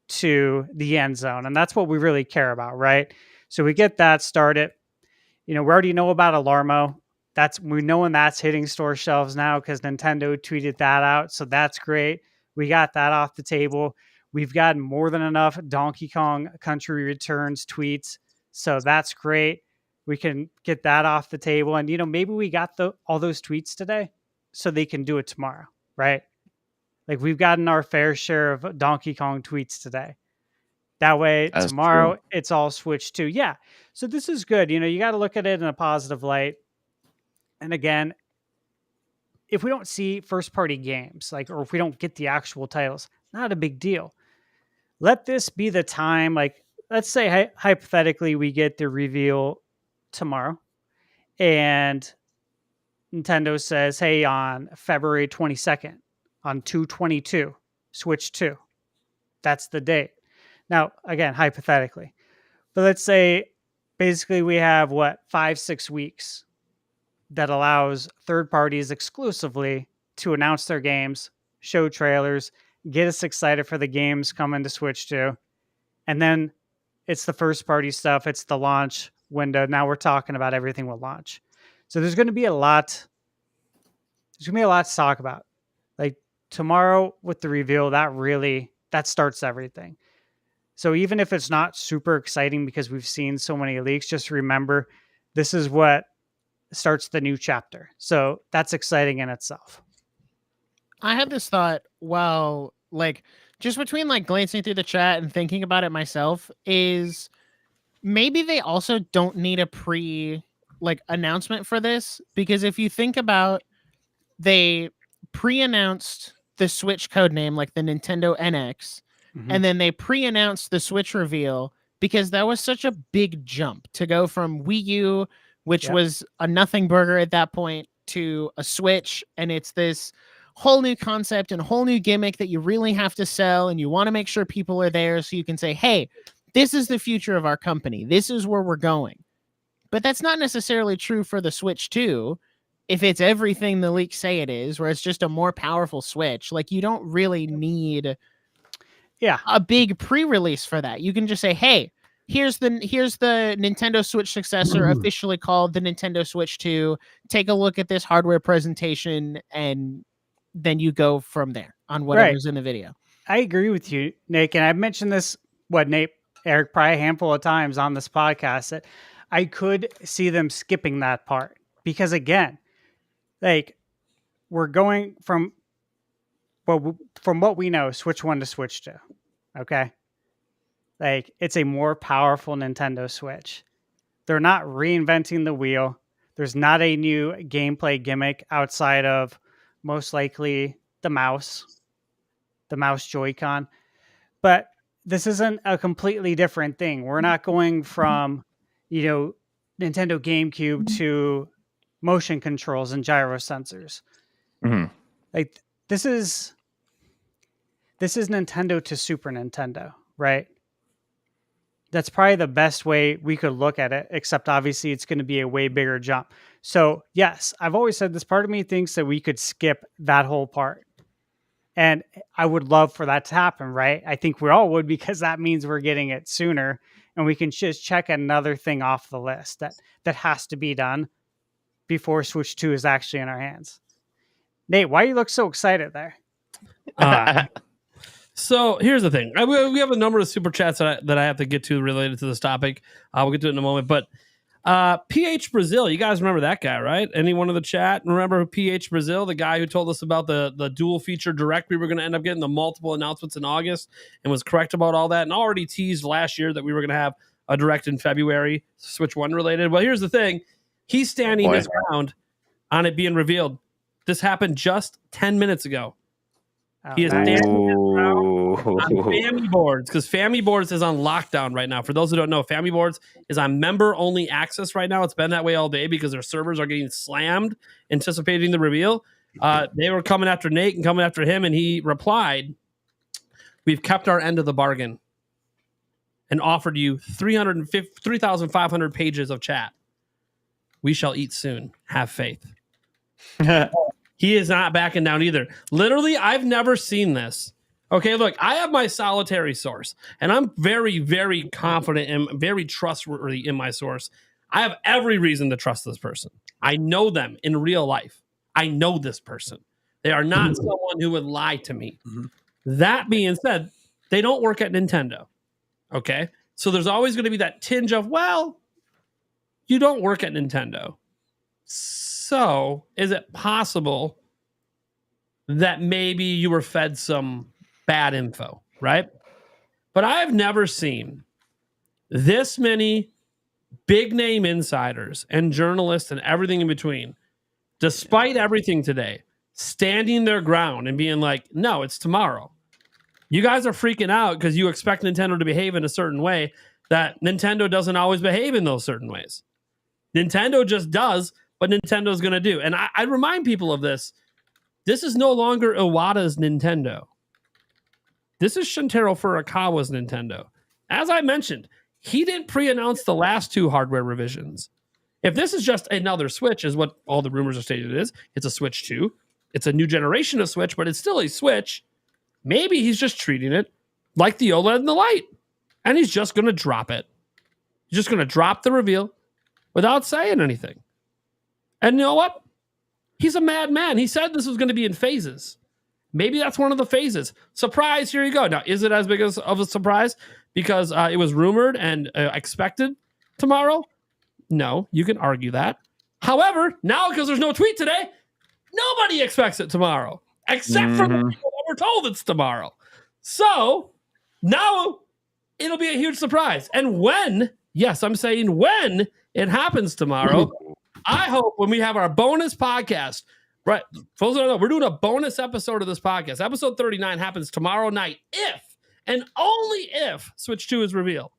H: to the end zone. And that's what we really care about, right? So we get that started. We already know about Alarmo. We know when that's hitting store shelves now because Nintendo tweeted that out. So that's great. We got that off the table. We've gotten more than enough Donkey Kong Country Returns tweets. So that's great. We can get that off the table. And, maybe we got all those tweets today so they can do it tomorrow, right? Like we've gotten our fair share of Donkey Kong tweets today. That way,
C: That's
H: tomorrow,
C: true.
H: it's all switched to. Yeah. So this is good. You got to look at it in a positive light. And again, if we don't see first party games, or if we don't get the actual titles, not a big deal. Let this be the time, let's say hypothetically we get the reveal tomorrow, and Nintendo says, "Hey, on February 22nd, on 2/22, Switch 2." That's the date. Now, again, hypothetically, but let's say basically we have 5-6 weeks that allows third parties exclusively to announce their games, show trailers, get us excited for the games coming to Switch 2. And then it's the first party stuff. It's the launch window. Now we're talking about everything will launch. So there's going to be a lot. There's going to be a lot to talk about. Like tomorrow with the reveal, that starts everything. So even if it's not super exciting because we've seen so many leaks, just remember this is what starts the new chapter. So that's exciting in itself.
D: I had this thought while just between glancing through the chat and thinking about it myself, is maybe they also don't need a announcement for this, because if you think about, they pre-announced the Switch codename, like the Nintendo NX, and then they pre-announced the Switch reveal because that was such a big jump to go from Wii U, which was a nothing burger at that point, to a Switch, and it's this whole new concept and whole new gimmick that you really have to sell, and you want to make sure people are there so you can say, hey, this is the future of our company. This is where we're going. But that's not necessarily true for the Switch 2. If it's everything the leaks say it is, where it's just a more powerful Switch, you don't really need a big pre-release for that. You can just say, hey, here's the Nintendo Switch successor, officially called the Nintendo Switch 2. Take a look at this hardware presentation, and then you go from there on whatever's in the video.
H: I agree with you, Nick. And I've mentioned this, Eric, probably a handful of times on this podcast, that I could see them skipping that part. Because again, we're going from what we know, Switch 1 to Switch 2. Okay? It's a more powerful Nintendo Switch. They're not reinventing the wheel. There's not a new gameplay gimmick outside of most likely the mouse Joy-Con. But this isn't a completely different thing. We're not going from, Nintendo GameCube to motion controls and gyro sensors. This is Nintendo to Super Nintendo, right? That's probably the best way we could look at it, except obviously it's going to be a way bigger jump. So yes, I've always said this, part of me thinks that we could skip that whole part. And I would love for that to happen, right? I think we all would, because that means we're getting it sooner, and we can just check another thing off the list that has to be done before Switch 2 is actually in our hands. Nate, why do you look so excited there?
B: So here's the thing. We have a number of super chats that I have to get to related to this topic. We'll get to it in a moment. But PH Brazil, you guys remember that guy, right? Anyone in the chat remember PH Brazil, the guy who told us about the dual feature direct we were going to end up getting, the multiple announcements in August, and was correct about all that, and already teased last year that we were going to have a direct in February, Switch 1 related. Well, here's the thing. He's standing his ground on it being revealed. This happened just 10 minutes ago. He is standing his ground on Family Boards, because Family Boards is on lockdown right now. For those who don't know, Family Boards is on member-only access right now. It's been that way all day because their servers are getting slammed, anticipating the reveal. They were coming after Nate and coming after him, and he replied, "We've kept our end of the bargain and offered you 3,500 pages of chat. We shall eat soon. Have faith." He is not backing down either. Literally, I've never seen this. Okay, look, I have my solitary source, and I'm very, very confident and very trustworthy in my source. I have every reason to trust this person. I know them in real life. I know this person. They are not someone who would lie to me. That being said, they don't work at Nintendo. Okay? So there's always going to be that tinge of, well, you don't work at Nintendo. So, is it possible that maybe you were fed some bad info, right? But I've never seen this many big name insiders and journalists and everything in between, despite everything today, standing their ground and being like, no, it's tomorrow. You guys are freaking out because you expect Nintendo to behave in a certain way. that Nintendo doesn't always behave in those certain ways. Nintendo just does what Nintendo's going to do. And I remind people of this. This is no longer Iwata's Nintendo. This is Shintaro Furukawa's Nintendo. As I mentioned, he didn't pre-announce the last 2 hardware revisions. If this is just another Switch, is what all the rumors are stated it is, it's a Switch 2. It's a new generation of Switch, but it's still a Switch. Maybe he's just treating it like the OLED and the Lite. And he's just going to drop it. He's just going to drop the reveal without saying anything. And you know what? He's a madman. He said this was going to be in phases. Maybe that's one of the phases. Surprise, here you go. Now, is it as big of a surprise because it was rumored and expected tomorrow? No, you can argue that. However, now because there's no tweet today, nobody expects it tomorrow, except for the people that were told it's tomorrow. So now it'll be a huge surprise. And when, yes, I'm saying when it happens tomorrow, I hope when we have our bonus podcast, right? Folks, we're doing a bonus episode of this podcast. Episode 39 happens tomorrow night if and only if Switch 2 is revealed.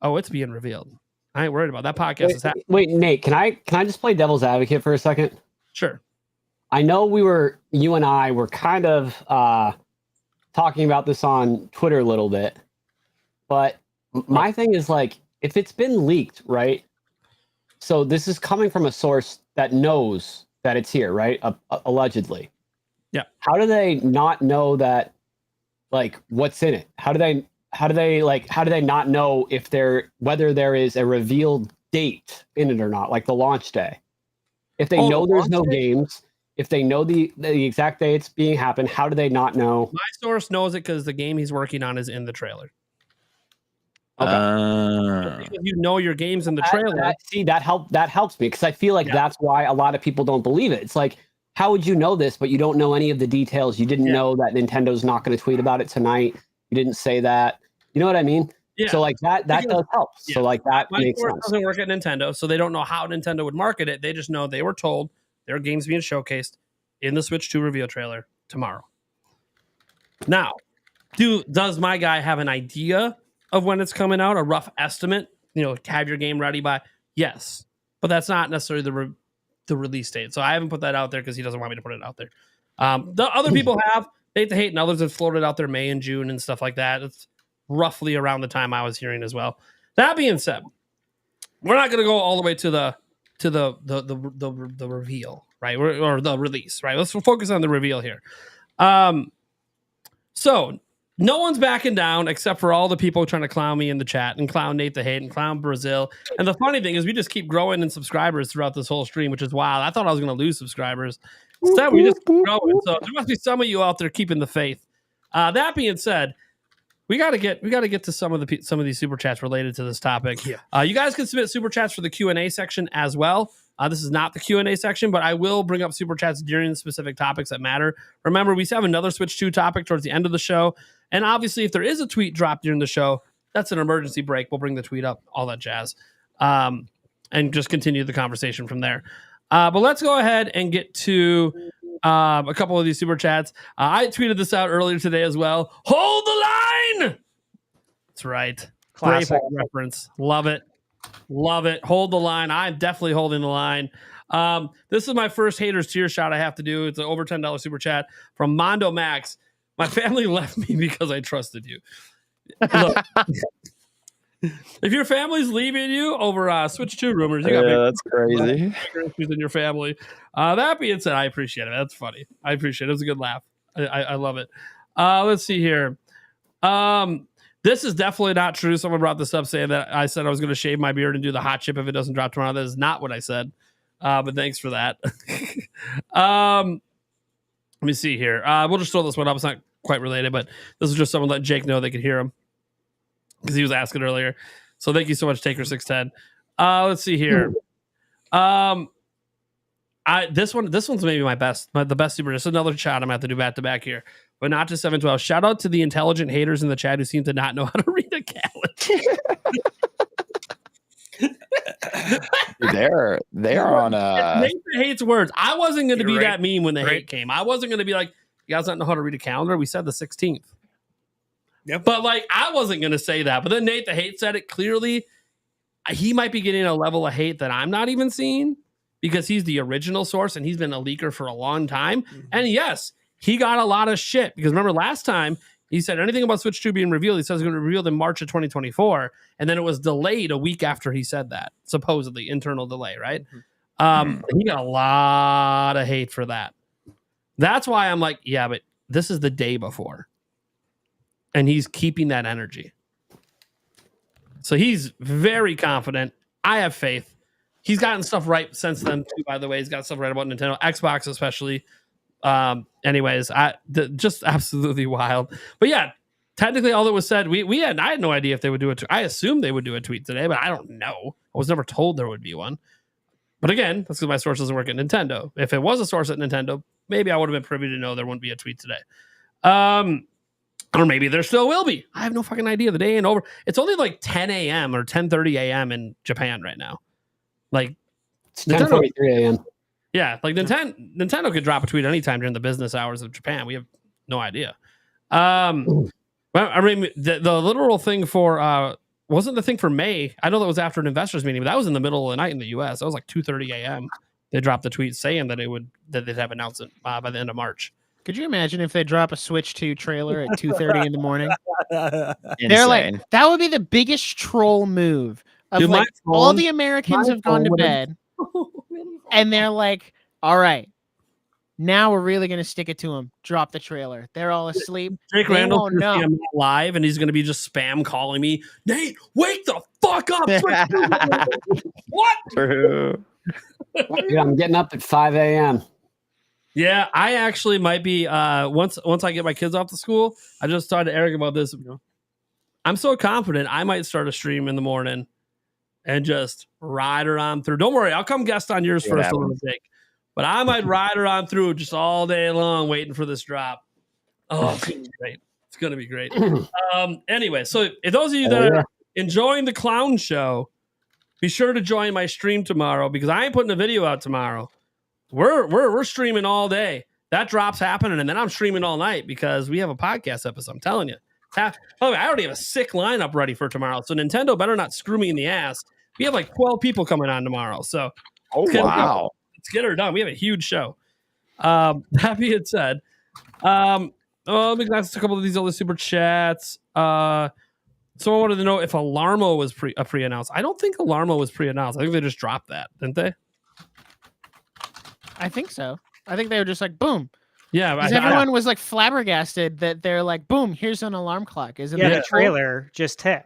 B: Oh, it's being revealed. I ain't worried about that. Podcast is happening.
E: Wait, Nate, can I just play devil's advocate for a second?
B: Sure.
E: I know you and I were kind of talking about this on Twitter a little bit, but my thing is like, if it's been leaked, right? So this is coming from a source that knows that it's here, right? Allegedly.
B: Yeah.
E: How do they not know that, like, what's in it? How do they not know whether there is a revealed date in it or not, like the launch day? If they know there's no games, if they know the exact day it's being happened, how do they not know?
B: My source knows it because the game he's working on is in the trailer.
E: Okay.
B: Because you know your game's in the trailer.
E: That helps me because I feel like that's why a lot of people don't believe it. It's like, how would you know this, but you don't know any of the details? You didn't know that Nintendo's not going to tweet about it tonight. You didn't say that. You know what I mean? Yeah. So like that does help. Yeah. So like that makes sense.
B: Doesn't work at Nintendo, so they don't know how Nintendo would market it. They just know they were told their game's being showcased in the Switch 2 reveal trailer tomorrow. Now, does my guy have an idea of when it's coming out, a rough estimate, have your game ready by? Yes, but that's not necessarily the release date. So I haven't put that out there because he doesn't want me to put it out there. The other people have, Hate to Hate and others have floated out there May and June and stuff like that. It's roughly around the time I was hearing as well. That being said, we're not going to go all the way to the reveal, right? Or the release, right? Let's focus on the reveal here. So no one's backing down except for all the people trying to clown me in the chat and clown Nate the Hate and clown Brazil. And the funny thing is we just keep growing in subscribers throughout this whole stream, which is wild. I thought I was going to lose subscribers. Instead, we just keep growing. So there must be some of you out there keeping the faith. That being said, we got to get to some of these super chats related to this topic. Yeah. You guys can submit super chats for the Q&A section as well. This is not the Q&A section, but I will bring up super chats during the specific topics that matter. Remember, we have another Switch 2 topic towards the end of the show. And obviously, if there is a tweet drop during the show, that's an emergency break. We'll bring the tweet up, all that jazz, and just continue the conversation from there. But let's go ahead and get to a couple of these super chats. I tweeted this out earlier today as well. Hold the line! That's right. Classic reference. Love it. Hold the line. I'm definitely holding the line. This is my first Haters Tear shot I have to do. It's an over $10 super chat from Mondo Max. My family left me because I trusted you. Look, if your family's leaving you over Switch 2 rumors, you got
C: that's crazy.
B: Issues in your family. That being said, I appreciate it. That's funny. I appreciate it. It was a good laugh. I love it. Let's see here. This is definitely not true. Someone brought this up saying that I said I was going to shave my beard and do the hot chip if it doesn't drop tomorrow. That is not what I said. But thanks for that. Let me see here. We'll just throw this one up. It's not quite related, but this is just someone letting Jake know they could hear him because he was asking earlier. So thank you so much, Taker610. Let's see here. This one's maybe the best super. Just another chat I'm gonna have to do back to back here, but not to 712. Shout out to the intelligent haters in the chat who seem to not know how to read a calendar.
C: They are on
B: Nathan hates words. I wasn't going to be that mean when the hate came. I wasn't going to be like, you guys don't know how to read a calendar. We said the 16th.
G: Yep.
B: But like, I wasn't gonna say that. But then Nate the Hate said it clearly. He might be getting a level of hate that I'm not even seeing because he's the original source and he's been a leaker for a long time. And yes, he got a lot of shit because remember last time he said anything about Switch 2 being revealed. He says it's going to be revealed in March of 2024, and then it was delayed a week after he said that. Supposedly internal delay, right? He got a lot of hate for that. That's why I'm like, yeah, but this is the day before, and he's keeping that energy. So he's very confident. I have faith. He's gotten stuff right since then, too, by the way. Had stuff right about Nintendo, Xbox especially. Anyways, just absolutely wild. But yeah, technically all that was said, I had no idea if they would do it. I assumed they would do a tweet today, but I don't know. I was never told there would be one. But again, that's because my source doesn't work at Nintendo. If it was a source at Nintendo, maybe I would have been privy to know there wouldn't be a tweet today. Or maybe there still will be. I have no fucking idea. The day ain't over. It's only like 10 a.m. or 10:30 a.m. in Japan right now. Like
E: it's 10:43 a.m.
B: Yeah, like Nintendo could drop a tweet anytime during the business hours of Japan. We have no idea. I mean, the literal thing for wasn't the thing for May. I know that was after an investors meeting, but that was in the middle of the night in the U.S. That was like 2:30 a.m. They dropped the tweet saying that they'd have announcement by the end of March.
D: Could you imagine if they drop a Switch 2 trailer at 2:30 in the morning?
C: Insane.
D: They're like, that would be the biggest troll move. Of
B: Dude,
D: like, all the Americans have gone to bed, and they're like, all right, now we're really going to stick it to them. Drop the trailer. They're all asleep.
B: Jake
D: They
B: Randall
D: won't know.
B: I'm live, and he's going to be just spam calling me. Nate, wake the fuck up! What?
C: True.
E: Dude, I'm getting up at 5 a.m.
B: Yeah, I actually might be. Once I get my kids off to school, I just started to Eric about this. I'm so confident I might start a stream in the morning and just ride her on through. Don't worry, I'll come guest on yours first, a little Jake. But I might ride her on through just all day long, waiting for this drop. Oh, it's gonna be great. It's gonna be great. Anyway, so if those of you that are enjoying the clown show, be sure to join my stream tomorrow because I ain't putting a video out tomorrow. We're streaming all day. That drop's happening, and then I'm streaming all night because we have a podcast episode. I'm telling you. I already have a sick lineup ready for tomorrow. So Nintendo better not screw me in the ass. We have like 12 people coming on tomorrow. So
C: Wow.
B: let's get her done. We have a huge show. That being said, let me glance at a couple of these other super chats. Someone wanted to know if Alarmo was pre-announced. I don't think Alarmo was pre-announced. I think they just dropped that, didn't they?
D: I think so. I think they were just like, boom.
B: Yeah.
D: Because everyone was like flabbergasted that they're like, boom, here's an alarm clock. Isn't
H: Yeah,
D: that
H: the trailer just hit.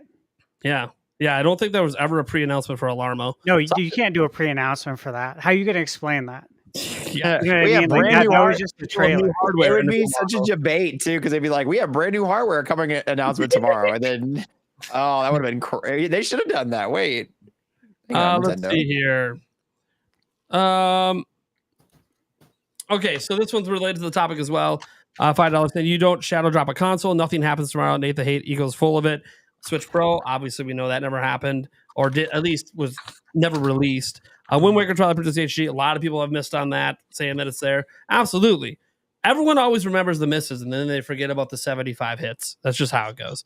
B: Yeah. Yeah. I don't think there was ever a pre-announcement for Alarmo.
H: No, you can't do a pre-announcement for that. How are you going to explain that?
B: Yeah.
H: You know what
C: We
H: I
C: have
H: mean? Like
C: brand
H: that,
C: new
H: that
C: art-
H: was just the trailer.
C: It would be such a debate too, because they'd be like, "We have brand new hardware coming announcement tomorrow," and then, oh, that would have been crazy. They should have done that. Wait, hang on,
B: Let's
C: Nintendo.
B: see here. Okay, so this one's related to the topic as well. $5 thing. You don't shadow drop a console. Nothing happens tomorrow. Nate the Hate equals full of it. Switch Pro. Obviously, we know that never happened, or did at least was never released. Wind Waker Trial Princess HD. A lot of people have missed on that, saying that it's there. Absolutely. Everyone always remembers the misses, and then they forget about the 75 hits. That's just how it goes.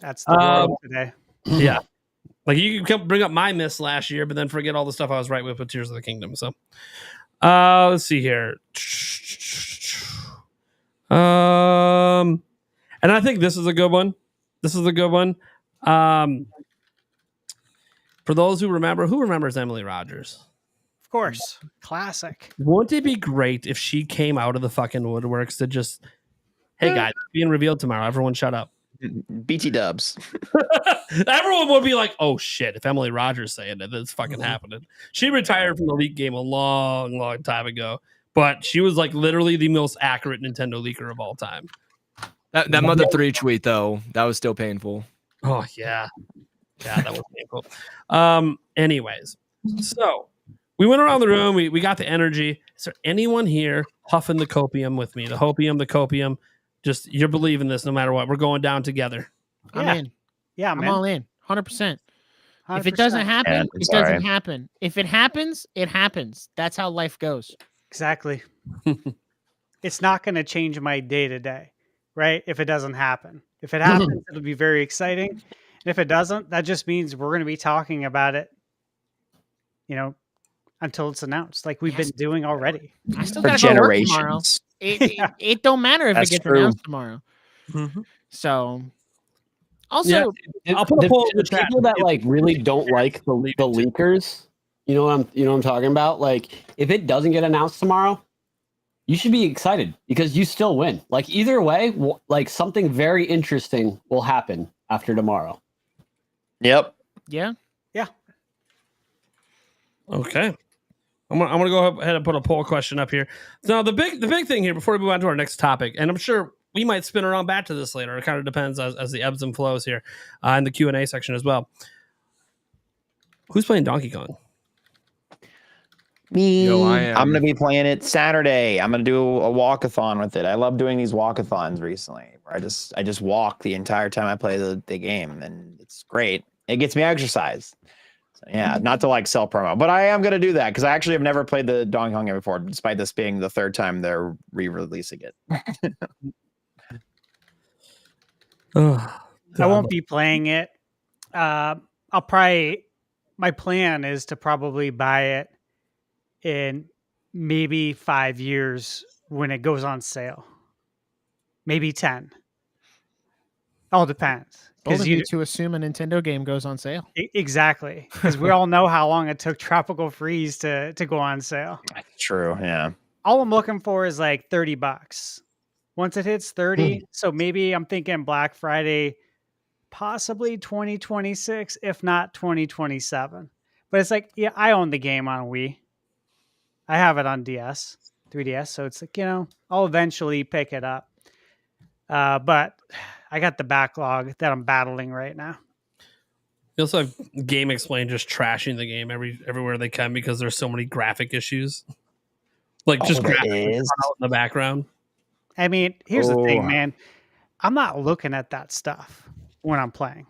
H: That's the world today.
B: Yeah. Like you can bring up my miss last year, but then forget all the stuff I was right with Tears of the Kingdom. So let's see here. And I think this is a good one. For those who remembers Emily Rogers?
H: Of course. Classic.
B: Wouldn't it be great if she came out of the fucking woodworks to just, hey guys, it's being revealed tomorrow. Everyone shut up.
C: BT dubs.
B: Everyone would be like, oh shit, if Emily Rogers saying it, it's fucking happening. She retired from the leak game a long, long time ago, but she was like literally the most accurate Nintendo leaker of all time.
F: That Mother 3 tweet though, that was still painful.
B: Oh yeah. Yeah, that was painful. Anyways, so we went around the room, we got the energy. Is there anyone here huffing the copium with me? The hopium, the copium. Just you're believing this no matter what. We're going down together.
D: I'm
H: Yeah.
D: in.
H: Yeah,
D: I'm
H: man.
D: all in. 100%. If it
H: 100%.
D: doesn't happen,
C: Yeah,
D: it
C: it's
D: doesn't
C: alright.
D: happen. If it happens, it happens. That's how life goes.
H: Exactly. It's not going to change my day to day, right? If it doesn't happen. If it happens, it'll be very exciting. And if it doesn't, that just means we're going to be talking about it, until it's announced, like we've been doing already.
D: I still
C: For
D: gotta go to work tomorrow.
C: generations.
D: It don't matter if
C: That's
D: it gets
C: true.
D: announced tomorrow.
B: Mhm.
D: So, also,
B: I'll put a poll in the chat.
E: People that like really don't like the leakers, you know what I'm talking about? Like, if it doesn't get announced tomorrow, you should be excited because you still win. Like, either way, like something very interesting will happen after tomorrow.
C: Yep.
D: yeah.
B: Okay. I'm gonna go ahead and put a poll question up here. Now the big thing here before we move on to our next topic, and I'm sure we might spin around back to this later. It kind of depends as the ebbs and flows here in the Q&A section as well. Who's playing Donkey Kong?
C: Me.
F: Yo, I am.
C: I'm gonna be playing it Saturday. I'm gonna do a walkathon with it. I love doing these walkathons recently. Where I just walk the entire time I play the game, and it's great. It gets me exercise. So, yeah, not to like self promo, but I am gonna do that because I actually have never played the Donkey Kong game before, despite this being the third time they're re-releasing it.
B: Oh,
H: I won't be playing it. My plan is to probably buy it in maybe 5 years when it goes on sale. Maybe 10. All depends.
D: Bold of you to assume a Nintendo game goes on sale.
H: Exactly. Because we all know how long it took Tropical Freeze to go on sale.
C: True. Yeah.
H: All I'm looking for is like $30. Once it hits 30, so maybe I'm thinking Black Friday, possibly 2026, if not 2027. But it's like, yeah, I own the game on Wii. I have it on 3DS. So it's like, I'll eventually pick it up. But I got the backlog that I'm battling right now.
B: You also have Game Explain just trashing the game everywhere they can because there's so many graphic issues. Like just graphics in the background.
H: I mean, here's the thing, man. I'm not looking at that stuff when I'm playing.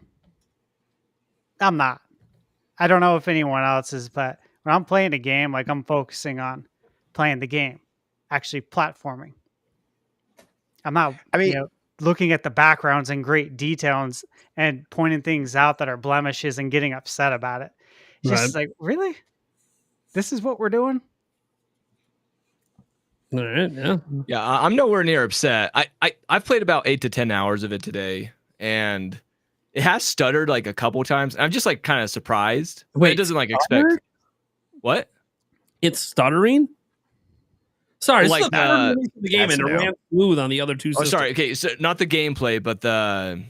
H: I'm not. I don't know if anyone else is, but when I'm playing a game, like I'm focusing on playing the game, actually platforming. I'm not, looking at the backgrounds in great detail and pointing things out that are blemishes and getting upset about it. It's just like, really? This is what we're doing?
B: All right, yeah.
F: Yeah, I'm nowhere near upset. I've played about 8 to 10 hours of it today, and it has stuttered like a couple times. I'm just like kind of surprised.
B: Wait,
F: it doesn't like expect what?
B: It's stuttering? Sorry,
F: Like
B: the game and it ran smooth on the other two systems.
F: Oh, sorry. Okay, so not the gameplay, but the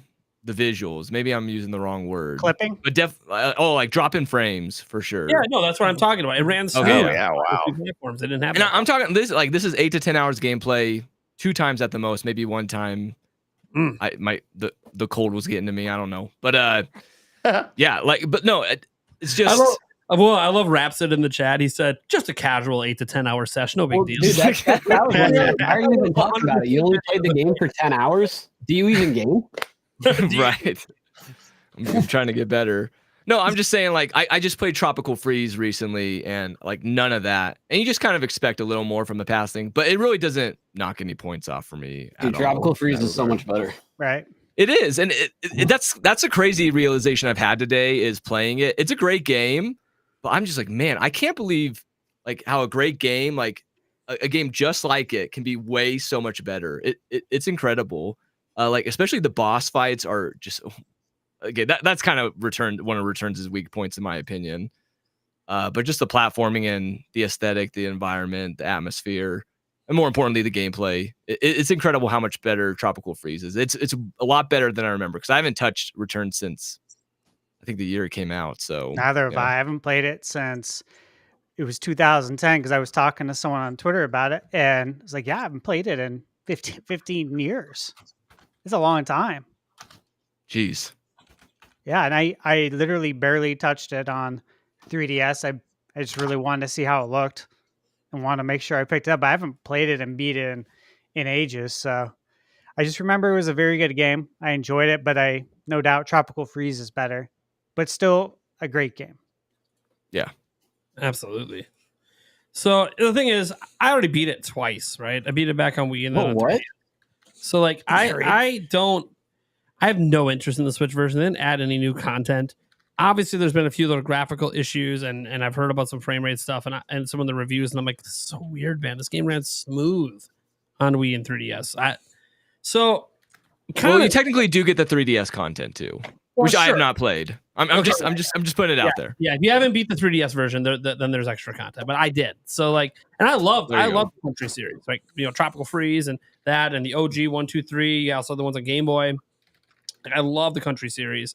F: visuals. Maybe I'm using the wrong word.
H: Clipping?
F: But like drop in frames for sure.
B: Yeah, no, that's what I'm talking about. It ran smooth.
F: Okay.
C: Oh, yeah, wow.
B: Platforms. It didn't have.
F: And I'm talking this is 8 to 10 hours gameplay, 2 times at the most, maybe 1 time. The cold was getting to me. I don't know, but yeah, but no, it's just.
B: I love Rapsid in the chat. He said, just a casual 8 to 10 hour session. No big deal.
E: Dude, that was why are you even talking about it? You only played the game for 10 hours? Do you even game?
F: Right. I'm trying to get better. No, I'm just saying, like, I just played Tropical Freeze recently, and like none of that. And you just kind of expect a little more from the passing, but it really doesn't knock any points off for me.
E: Dude, Tropical Freeze is so much better.
H: Right.
F: It is, and that's a crazy realization I've had today is playing it. It's a great game. But I'm just like, man, I can't believe like how a great game, like a game just like it, can be way so much better. It's incredible. Like especially the boss fights are just okay. That's kind of one of Return's weak points in my opinion. But just the platforming and the aesthetic, the environment, the atmosphere, and more importantly, the gameplay. It's incredible how much better Tropical Freeze is. It's a lot better than I remember because I haven't touched Return since. I think the year it came out. So
H: neither have I. I haven't played it since it was 2010 because I was talking to someone on Twitter about it, and I was like, "Yeah, I haven't played it in 15 years. It's a long time."
F: Jeez.
H: Yeah, and I literally barely touched it on 3DS. I just really wanted to see how it looked and wanted to make sure I picked it up. I haven't played it and beat it in ages, so I just remember it was a very good game. I enjoyed it, but no doubt Tropical Freeze is better. But still a great game.
F: Yeah,
B: absolutely. So the thing is, I already beat it twice, right? I beat it back on Wii. And then
E: what?
B: So like, I I have no interest in the Switch version. They didn't add any new content. Obviously, there's been a few little graphical issues, and I've heard about some frame rate stuff and some of the reviews, and I'm like, this is so weird, man. This game ran smooth on Wii and 3DS.
F: Well, you technically do get the 3DS content too, which I have not played. I'm just putting it out there.
B: Yeah, if you haven't beat the 3DS version, then there's extra content. But I did. So like, and I love the Country series, like Tropical Freeze and that, and the OG 1, 2, 3. Yeah, also the ones on Game Boy. Like, I love the Country series,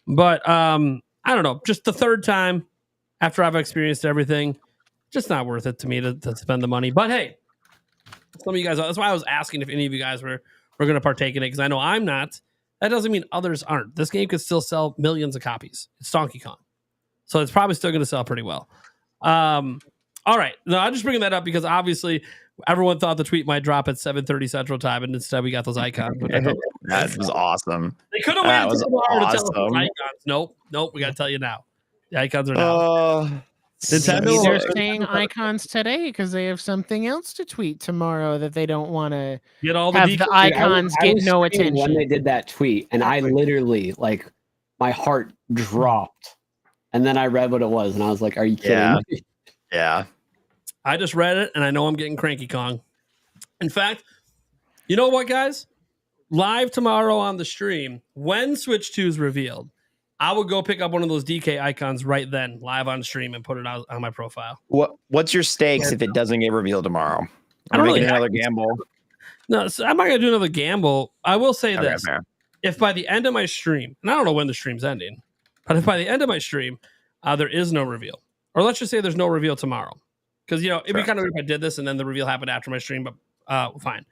B: but I don't know. Just the third time after I've experienced everything, just not worth it to me to spend the money. But hey, some of you guys. That's why I was asking if any of you guys were going to partake in it, because I know I'm not. That doesn't mean others aren't. This game could still sell millions of copies. It's Donkey Kong, so it's probably still going to sell pretty well. All right, no, I'm just bringing that up because obviously everyone thought the tweet might drop at 7:30 Central Time, and instead we got those icons.
C: That was awesome.
B: They could have waited until tomorrow to tell us those icons. Nope. We got to tell you now. The icons are now.
D: Nintendo, they're saying icons today because they have something else to tweet tomorrow that they don't want to
B: get all
D: have the icons get no attention.
E: When they did that tweet, and I literally my heart dropped, and then I read what it was, and I was like, "Are you kidding me?"
C: Yeah.
B: I just read it, and I know I'm getting Cranky Kong. In fact, you know what, guys? Live tomorrow on the stream, when Switch 2 is revealed, I will go pick up one of those DK icons right then, live on stream, and put it out on my profile.
C: What's your stakes if it doesn't get revealed tomorrow?
B: I don't
C: making another gamble.
B: No, so I'm not going to do another gamble. I will say this.
C: Fair.
B: If by the end of my stream, and I don't know when the stream's ending, but if by the end of my stream, there is no reveal, or let's just say there's no reveal tomorrow, because it'd be kind of weird if I did this and then the reveal happened after my stream, but fine.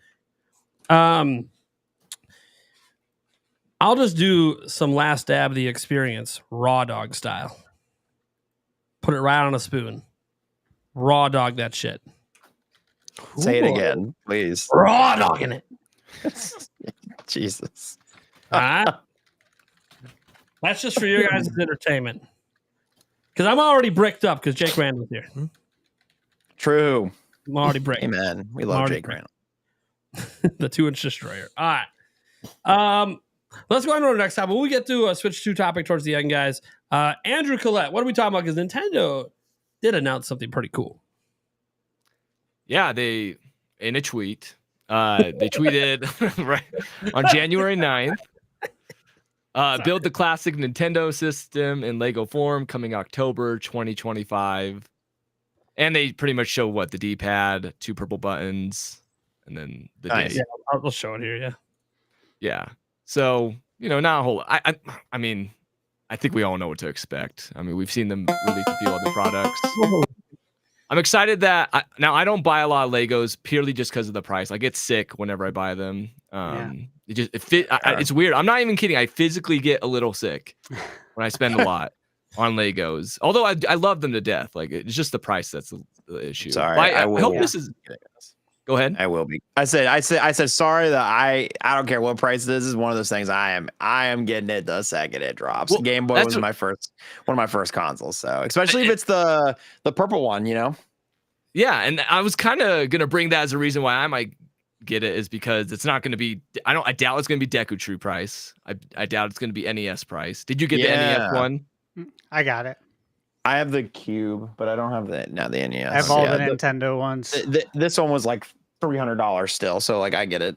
B: I'll just do some last dab of the experience, raw dog style. Put it right on a spoon. Raw dog that shit.
C: Say it again, please.
B: Raw dogging it.
C: Jesus.
B: All right. That's just for your guys' entertainment. Because I'm already bricked up because Jake Randall's here.
C: True.
B: I'm already bricked.
C: Amen. We love Jake Randall.
B: The 2-inch destroyer. All right. Let's go on to our next topic. We'll get to a Switch 2 topic towards the end, guys. Andrew Collette, what are we talking about? Because Nintendo did announce something pretty cool.
F: Yeah, they, in a tweet, they tweeted right on January 9th, build the classic Nintendo system in Lego form coming October 2025. And they pretty much show the D-pad, 2 purple buttons, and then the date.
B: Yeah, I'll show it here, yeah.
F: Yeah. So, not a whole I mean, I think we all know what to expect. I mean, we've seen them release a few other products. I'm excited that now I don't buy a lot of Legos purely just because of the price. I get sick whenever I buy them. It's weird. I'm not even kidding. I physically get a little sick when I spend a lot on Legos. Although I love them to death. Like, it's just the price that's the issue.
C: Sorry,
F: I hope this is. Go ahead.
C: I will be. I said sorry that I don't care what price this is. One of those things I am getting it the second it drops.
F: Well,
C: Game Boy was one of my first consoles. So especially if it's the purple one,
F: Yeah, and I was kind of gonna bring that as a reason why I might get it, is because it's not gonna be. I doubt it's gonna be Deku True price. I doubt it's gonna be NES price. Did you get the NES one?
H: I got it.
C: I have the Cube, but I don't have the NES.
H: I have all the Nintendo ones.
C: This one was like $300 still, so like I get it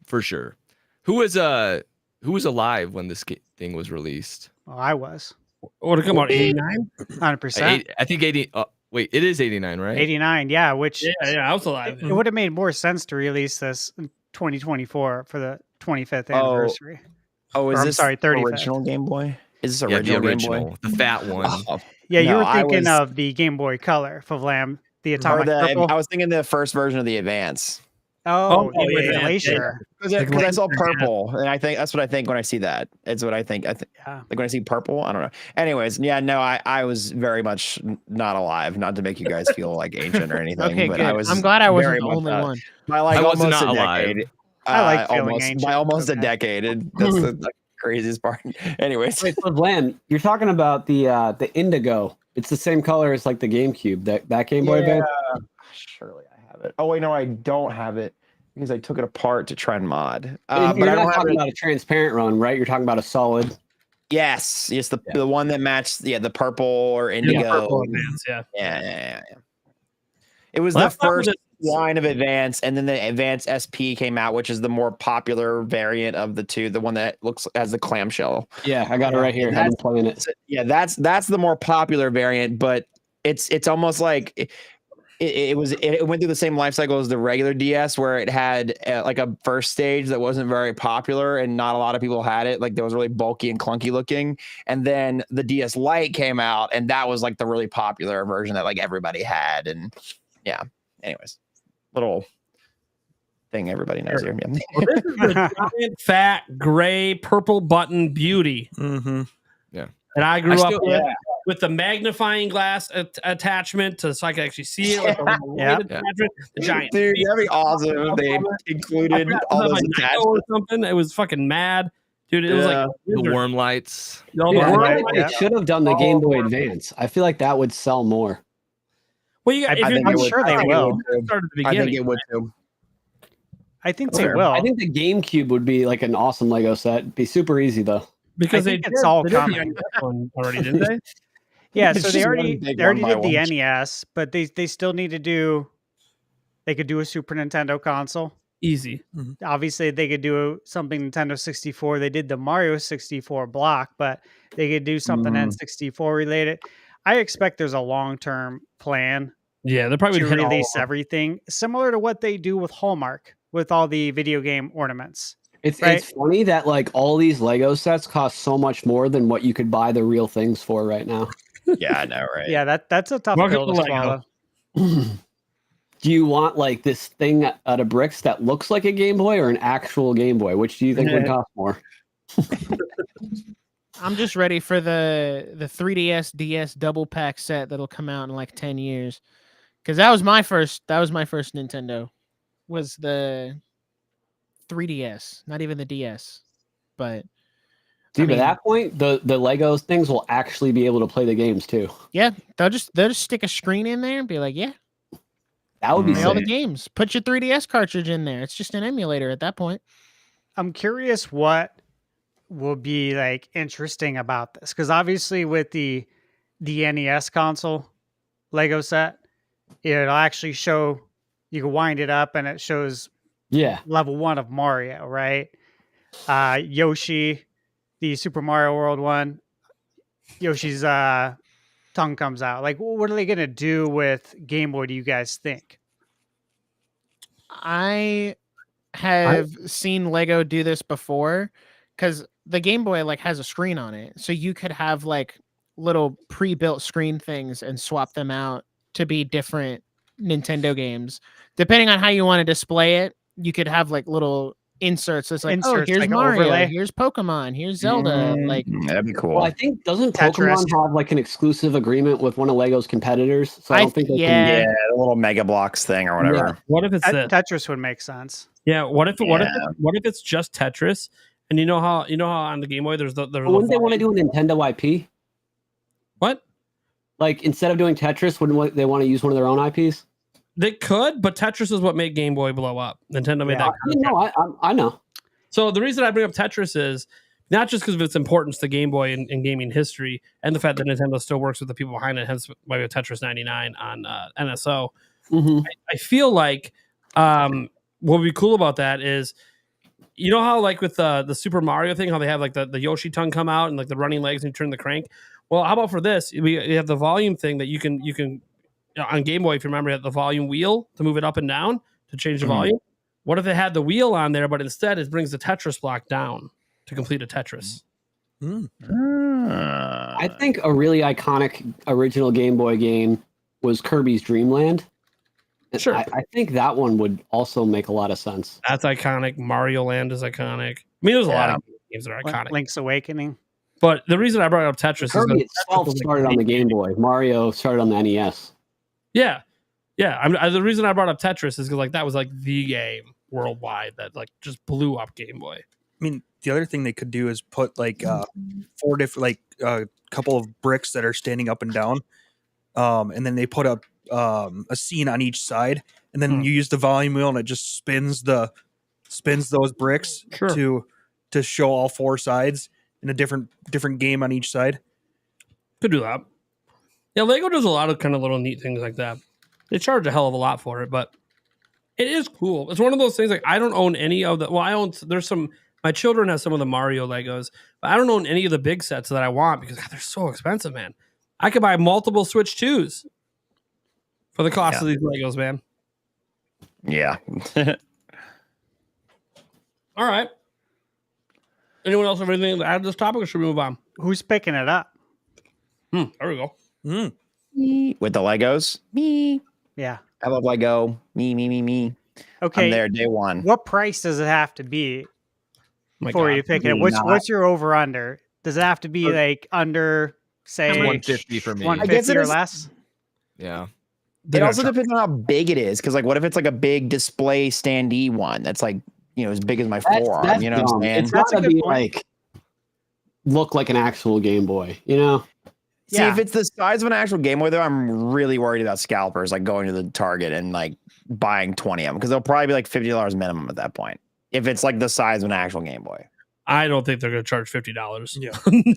F: for sure. Who was alive when this thing was released?
H: Well, I was.
B: What did it come out? 89?
H: 100%.
F: I think 80. Wait, it is 89, right?
H: 89, yeah. Which
B: I was alive.
H: It would have made more sense to release this in 2024 for the 25th anniversary.
C: This
H: 35th.
C: original Game Boy? Is this original Game Boy?
F: The fat one.
H: Yeah, you were thinking of the Game Boy Color for Flam, the Atomic Purple.
C: I was thinking the first version of the Advance.
H: With Glacier.
C: Because I saw purple, and I think that's what I think when I see that. It's what I think. Like when I see purple, I don't know. Anyways, I was very much not alive. Not to make you guys feel like ancient or anything.
D: Okay,
C: but
D: good.
C: I'm
D: glad I wasn't the only one.
C: By like
F: I was
C: almost
F: not
C: a
F: alive.
C: decade.
H: I like feeling ancient.
C: By almost a decade. That's the craziest part. Anyways,
E: wait, so Bland, you're talking about the Indigo. It's the same color as like the GameCube. That Game Boy Advance.
C: Surely I have it. Oh wait, no, I don't have it. because I took it apart to try and mod.
E: You're
C: But I
E: not
C: don't have
E: talking
C: it.
E: about a transparent run, right? You're talking about a solid.
C: Yes, the one that matched the purple or indigo.
B: Purple Advance, yeah.
C: Yeah. It was
B: Well,
C: the
B: that's not
C: first
B: what
C: line of Advance, and then the Advance SP came out, which is the more popular variant of the two, the one that has the clamshell.
E: Yeah, I got it right here.
C: And
E: I've been playing it.
C: Yeah, that's the more popular variant, but it's almost like it went through the same life cycle as the regular DS, where it had like a first stage that wasn't very popular and not a lot of people had it. Like, that was really bulky and clunky looking. And then the DS Lite came out, and that was like the really popular version that like everybody had. And yeah, anyways, little thing everybody knows here.
B: Well, this is the giant, fat, gray, purple button beauty.
G: Mm-hmm.
B: And I grew up with the magnifying glass attachment so I could actually see it. With the light attachment, the giant.
C: Dude, that'd be awesome if they included all those
B: like
C: attachments.
B: or something. It was fucking mad, dude. It was like
F: The worm lights.
B: all the
E: Yeah,
B: worm
E: I
B: lights.
E: think they should have done the Game Boy Advance. I feel like that would sell more.
B: Well, you got, if
C: I
B: you're
C: think it would.
H: sure they
C: I think it
H: will.
C: would too.
B: start at the
C: I
B: beginning.
C: think it would too.
H: I think they
C: Fair.
H: will.
E: I think the GameCube would be like an awesome Lego set. Be super easy though.
B: because
H: I
B: they
H: think it's all
B: they did the
H: coming.
B: NES one already, didn't they?
H: Yeah,
C: It's
H: so they
C: just one
H: already
C: big
H: they already
C: one by
H: did the
C: one.
H: NES, but they still need to do. They could do a Super Nintendo console.
B: Easy.
H: Obviously, they could do something Nintendo 64. They did the Mario 64 block, but they could do something N64 related. I expect there's a long-term plan
B: Yeah, they're probably
H: to
B: hit all
H: release
B: of them.
H: everything, similar to what they do with Hallmark with all the video game ornaments.
E: It's
H: Right.
E: it's funny that like all these Lego sets cost so much more than what you could buy the real things for right now.
C: Yeah, I know, right?
H: Yeah, that's a tough
B: Welcome
H: pill to
B: to Lego.
H: swallow.
E: Do you want like this thing out of bricks that looks like a Game Boy or an actual Game Boy? Which do you think would cost more?
D: I'm just ready for the 3DS DS double pack set that'll come out in like 10 years. Cuz that was my first Nintendo. Was the 3DS, not even the DS. But
E: Dude,
D: mean-
E: at that point, the Lego things will actually be able to play the games too.
D: yeah, they'll just stick a screen in there and be like, yeah,
E: That would be
D: play all the
E: sick.
D: games. Put your 3DS cartridge in there. It's just an emulator at that point.
H: I'm curious what will be like interesting about this, because obviously with the NES console Lego set, it'll actually show, you can wind it up and it shows
E: Yeah.
H: level 1 of Mario, right? Yoshi, the Super Mario World one, Yoshi's tongue comes out. Like, what are they gonna do with Game Boy, do you guys think?
D: I have seen Lego do this before because the Game Boy like has a screen on it, so you could have like little pre-built screen things and swap them out to be different Nintendo games. Depending on how you want to display it, you could have like little inserts. It's like, oh,
H: Inserts,
D: here's
H: like an
D: Mario,
H: overlay.
D: here's Pokemon, here's Zelda. Like,
C: That'd be cool.
E: Well, I think doesn't
H: Tetris.
E: Pokemon have like an exclusive agreement with one of Lego's competitors? So I
D: I
E: don't think they
D: yeah.
E: can.
C: Yeah, the little Mega Blocks thing or whatever.
B: What if it's this?
H: Tetris would make sense.
B: Yeah. What if it's just Tetris? And you know how on the Game Boy there's the
E: But wouldn't they want to do a Nintendo IP?
B: what?
E: Like instead of doing Tetris, wouldn't they want to use one of their own IPs?
B: They could, but Tetris is what made Game Boy blow up. Nintendo made that.
E: I know.
B: So the reason I bring up Tetris is not just because of its importance to Game Boy in gaming history, and the fact that Nintendo still works with the people behind it. Hence, why we have Tetris 99 on NSO.
E: Mhm.
B: I feel like what would be cool about that is, you know how like with the Super Mario thing, how they have like the Yoshi tongue come out and like the running legs and you turn the crank. Well, how about for this? We have the volume thing that you can on Game Boy, if you remember, you have the volume wheel to move it up and down to change the volume. What if they had the wheel on there, but instead it brings the Tetris block down to complete a Tetris?
E: I think a really iconic original Game Boy game was Kirby's Dream Land. And
B: Sure.
E: I think that one would also make a lot of sense.
B: That's iconic. Mario Land is iconic. I mean, there's a lot of games that are iconic.
H: Link's Awakening.
B: But the reason I brought up Tetris is
E: Kirby
B: that
E: itself started on the Game Boy. Mario started on the NES.
B: Yeah. The reason I brought up Tetris is because like that was like the game worldwide that like just blew up Game Boy.
G: I mean, the other thing they could do is put like 4 different, like a couple of bricks that are standing up and down, and then they put a a scene on each side, and then you use the volume wheel, and it just spins those bricks to show all 4 sides in a different game on each side.
B: Could do that. Yeah, Lego does a lot of kind of little neat things like that. They charge a hell of a lot for it, but it is cool. It's one of those things like I don't own any of the. Well, my children have some of the Mario Legos, but I don't own any of the big sets that I want because God, they're so expensive, man. I could buy multiple Switch 2s for the cost of these Legos, man.
C: Yeah.
B: All right. Anyone else have anything to add to this topic, or should we move on?
H: Who's picking it up?
B: There we go.
C: With the Legos, me.
H: Yeah.
C: I love Lego. Me.
H: Okay.
C: I'm there day one.
H: What price does it have to be
B: My
H: before
B: God.
H: you pick it? What's your over under? Does it have to be like under, say,
F: 150 for me.
H: 150 or less?
F: Yeah.
C: It also depends on how big it is, because like, what if it's like a big display standee one that's like, as big as my forearm?
E: That's
C: You know what I'm
E: dumb.
C: saying?
E: It's got
H: That's a
E: to
H: good
E: be
H: point.
E: like look like an actual Game Boy,
C: See,
H: Yeah.
C: if it's the size of an actual Game Boy, though, I'm really worried about scalpers like going to the Target and like buying 20 of them, because they'll probably be like $50 minimum at that point. If it's like the size of an actual Game Boy.
B: I don't think they're going to charge $50.
G: Yeah.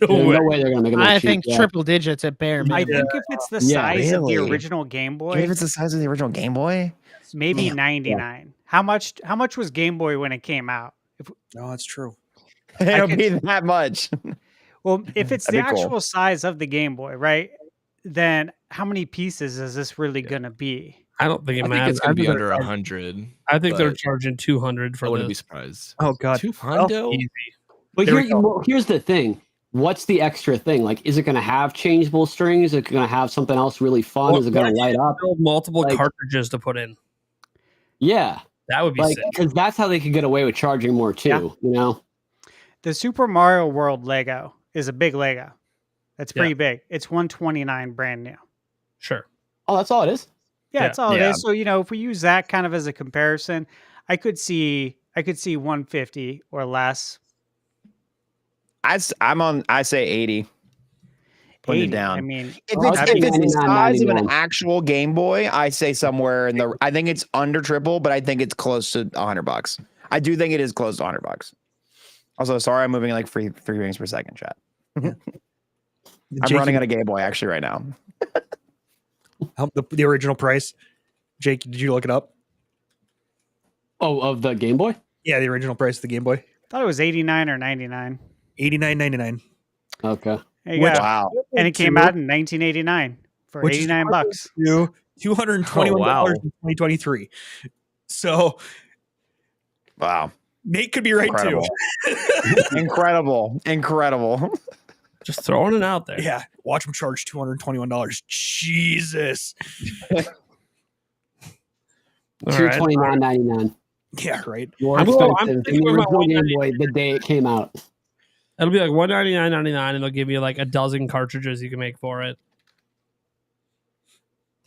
B: No way.
E: No way they're gonna make it.
D: I think triple digits at bare
H: I
D: minimum.
H: think if it's the
E: Yeah,
H: size of the
C: really?
H: original Game
C: Even
H: Boy,
C: if it's the size of the original Game Boy.
H: maybe
C: Damn.
H: 99. How much was Game Boy when it came out?
G: No, that's true.
C: It'll
H: could-
C: be that much.
H: Well, if it's the
C: That'd be cool.
H: actual size of the Game Boy, right? Then how many pieces is this really gonna be?
B: I don't think it
F: I think
B: matters.
F: it's gonna be
B: they're
F: under
B: charging-
F: 100.
B: I think they're
F: but
B: charging 200 for
F: I wouldn't be
B: this.
F: surprised.
G: Oh God.
F: 200?
B: Easy.
E: But
B: There we go.
E: here's the thing. What's the extra thing? Like, is it going to have changeable strings? Is it going to have something else really fun?
B: Well,
E: is it going to light up?
B: Build multiple
E: Like-
B: cartridges to put in.
E: Yeah,
B: That would be
E: like
B: sick.
E: because that's how they could get away with charging more too.
H: Yeah. The Super Mario World Lego is a big Lego. That's
B: Yeah.
H: pretty big. It's 129 brand new.
B: Sure.
E: Oh, that's all it is.
H: Yeah,
B: Yeah.
H: that's all
C: Yeah.
H: it is. So if we use that kind of as a comparison, I could see 150 or less.
C: I say 80. Putting
H: 80.
C: it down.
H: I mean,
C: If
E: Well,
C: it's,
E: I'd
C: if
E: say
C: it's the size of an
E: 99.99.
C: actual Game Boy, I say somewhere in the. I think it's under triple, but I think it's close to $100. I do think it is close to $100. Also, sorry, I'm moving like three frames per second, chat. I'm
G: Jake,
C: running on a Game Boy actually right now.
G: the original price. Jake, did you look it up?
E: Oh, of the Game Boy.
G: Yeah, the original price of the Game Boy.
H: I thought it was 89 or 99.
G: $89.99.
E: Okay.
H: There you go.
C: Wow.
H: And it came out in 1989 for
G: Which is
H: $89.
G: To $221
F: Oh, wow.
G: in 2023. So
C: Wow.
G: Nate could be right
C: Incredible.
G: too.
C: Incredible.
B: Just throwing it out there.
G: Yeah, watch him charge $221. Jesus.
B: All right.
E: $229.99.
G: Yeah, right.
E: More
B: I'm
E: expensive
B: thinking
E: than the
B: about
E: original Game Boy the day it came out.
B: It'll be like $199.99, and they'll give you like a dozen cartridges you can make for it.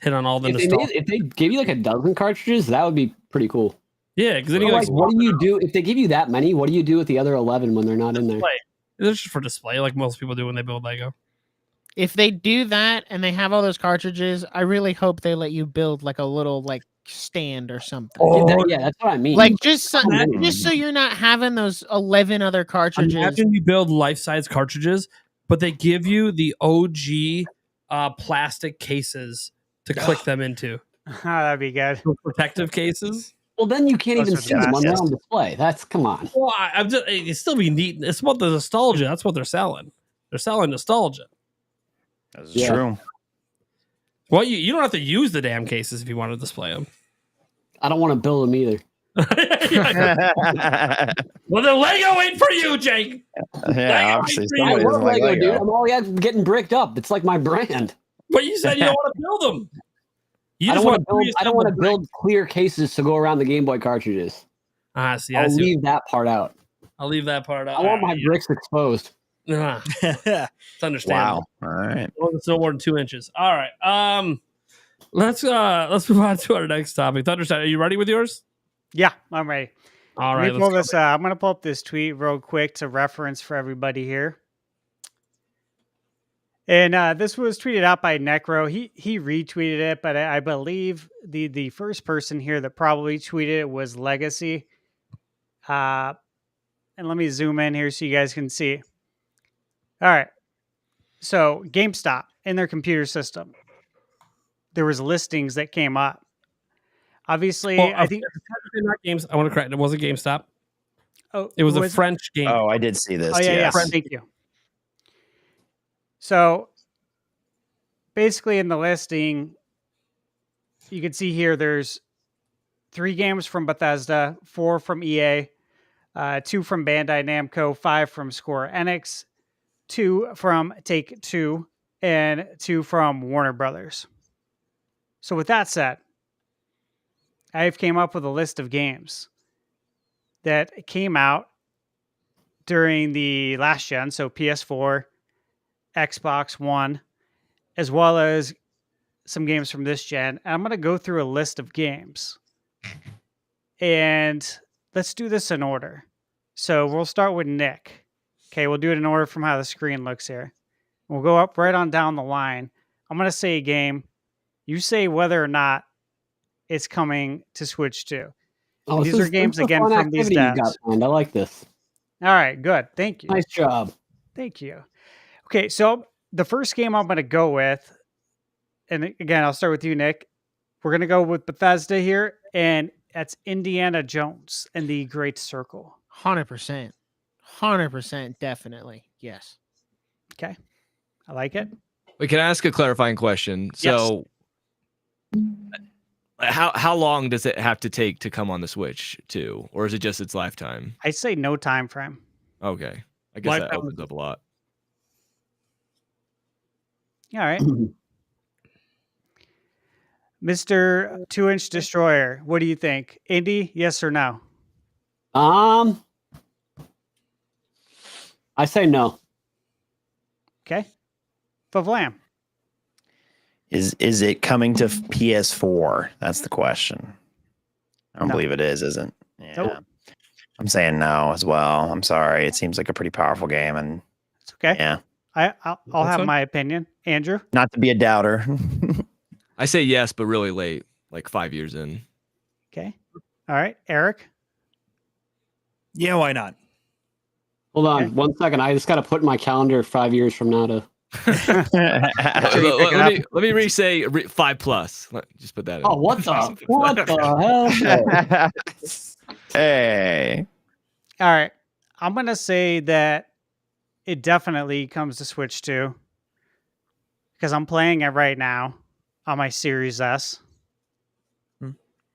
B: Hit on all the nostalgia.
E: If they gave you like a dozen cartridges, that would be pretty cool.
B: Yeah, because then you
E: But,
B: can
E: like, what do you do if they give you that many? What do you do with the other 11 when they're not in there?
B: It's just for display, like most people do when they build Lego.
D: If they do that and they have all those cartridges, I really hope they let you build like a little like stand or something.
E: Yeah, that's what I mean.
D: Like just
E: Imagine.
D: just so you're not having those 11 other cartridges.
B: Imagine you build life-size cartridges, but they give you the OG plastic cases to click them into.
H: Oh, that'd be good.
B: Protective cases.
E: well, then you can't
H: Those
E: even
H: are
E: see them when they're
C: fastest.
E: on display. That's come on.
B: Well, I'm just, it'd still be neat. It's about the nostalgia. That's what they're selling. They're selling nostalgia.
C: That's
E: Yeah.
C: true.
B: Well, you don't have to use the damn cases if you want to display them.
E: I don't want to build them either.
B: Well, the Lego ain't for you, Jake.
C: Yeah, obviously.
B: I
E: I
C: somebody
E: love
C: doesn't like
E: Lego, dude.
C: Lego.
E: I'm all getting bricked up. It's like my brand.
B: But you said you don't want to build them. You
E: I
B: just
E: don't want to
B: want
E: build. I don't want to build clear cases to go around the Game Boy cartridges.
B: See,
E: I'll
B: I see.
E: leave that part out.
B: I'll leave that part out.
E: I want my bricks exposed.
B: It's understandable.
C: Wow. All right.
B: Well, it's no more than 2 inches. All right. Let's move on to our next topic. Thunderstein, are you ready with yours?
H: Yeah, I'm ready.
B: All
H: Let
B: right.
H: me pull
B: Let's
H: this. I'm going to pull up this tweet real quick to reference for everybody here. And this was tweeted out by Necro. He retweeted it, but I believe the first person here that probably tweeted it was Legacy. And let me zoom in here so you guys can see. All right. So GameStop in their computer system, there was listings that came up. Obviously,
B: Well,
H: I think
B: not games. I want to correct. It wasn't GameStop.
H: oh,
B: It was a
H: was
B: French game.
C: Oh, I did see this.
H: Oh yeah,
C: yes.
H: yeah. Thank you. So basically, in the listing, you can see here there's 3 games from Bethesda, 4 from EA, 2 from Bandai Namco, 5 from Square Enix, 2 from Take-Two, and 2 from Warner Brothers. So with that said, I've came up with a list of games that came out during the last gen, so PS4, Xbox One, as well as some games from this gen. And I'm going to go through a list of games. And let's do this in order. So we'll start with Nick. Okay, we'll do it in order from how the screen looks here. We'll go up right on down the line. I'm going to say a game. You say whether or not it's coming to Switch 2.
E: Oh,
H: These are games,
E: this is a
H: again,
E: fun
H: from these
E: activity you
H: devs.
E: got planned. I like this.
H: All right, good. Thank you.
E: Nice job.
H: Thank you. Okay, so the first game I'm going to go with, and again, I'll start with you, Nick. We're going to go with Bethesda here, and that's Indiana Jones and the Great Circle.
D: 100%. 100%, definitely. Yes.
H: Okay, I like it.
F: Wait, can I ask a clarifying question? So, how long does it have to take to come on the Switch too, or is it just its lifetime?
H: I say no time frame.
F: Okay, I guess that
B: Lifetime.
F: opens up a lot.
H: All right. Mr. 2-inch Destroyer, what do you think? Indy, yes or no?
E: I say no.
H: Okay. Favlam.
C: Is it coming to PS4? That's the question. I don't
H: No.
C: believe it isn't? Yeah.
H: Nope.
C: I'm saying no as well. I'm sorry. It seems like a pretty powerful game, and
H: It's okay.
C: yeah,
H: I'll
B: That's
H: have
B: fine.
H: my opinion. Andrew?
C: not to be a doubter.
F: I say yes, but really late, like 5 years in.
H: Okay. All right. Eric?
G: Yeah, why not?
E: Hold on
H: Okay.
E: 1 second. I just got to put in my calendar 5 years from now to.
F: Let me re-say 5+. Just put that in.
E: Oh, what the hell?
C: Hey.
H: All right. I'm going to say that it definitely comes to Switch 2 because I'm playing it right now on my Series S.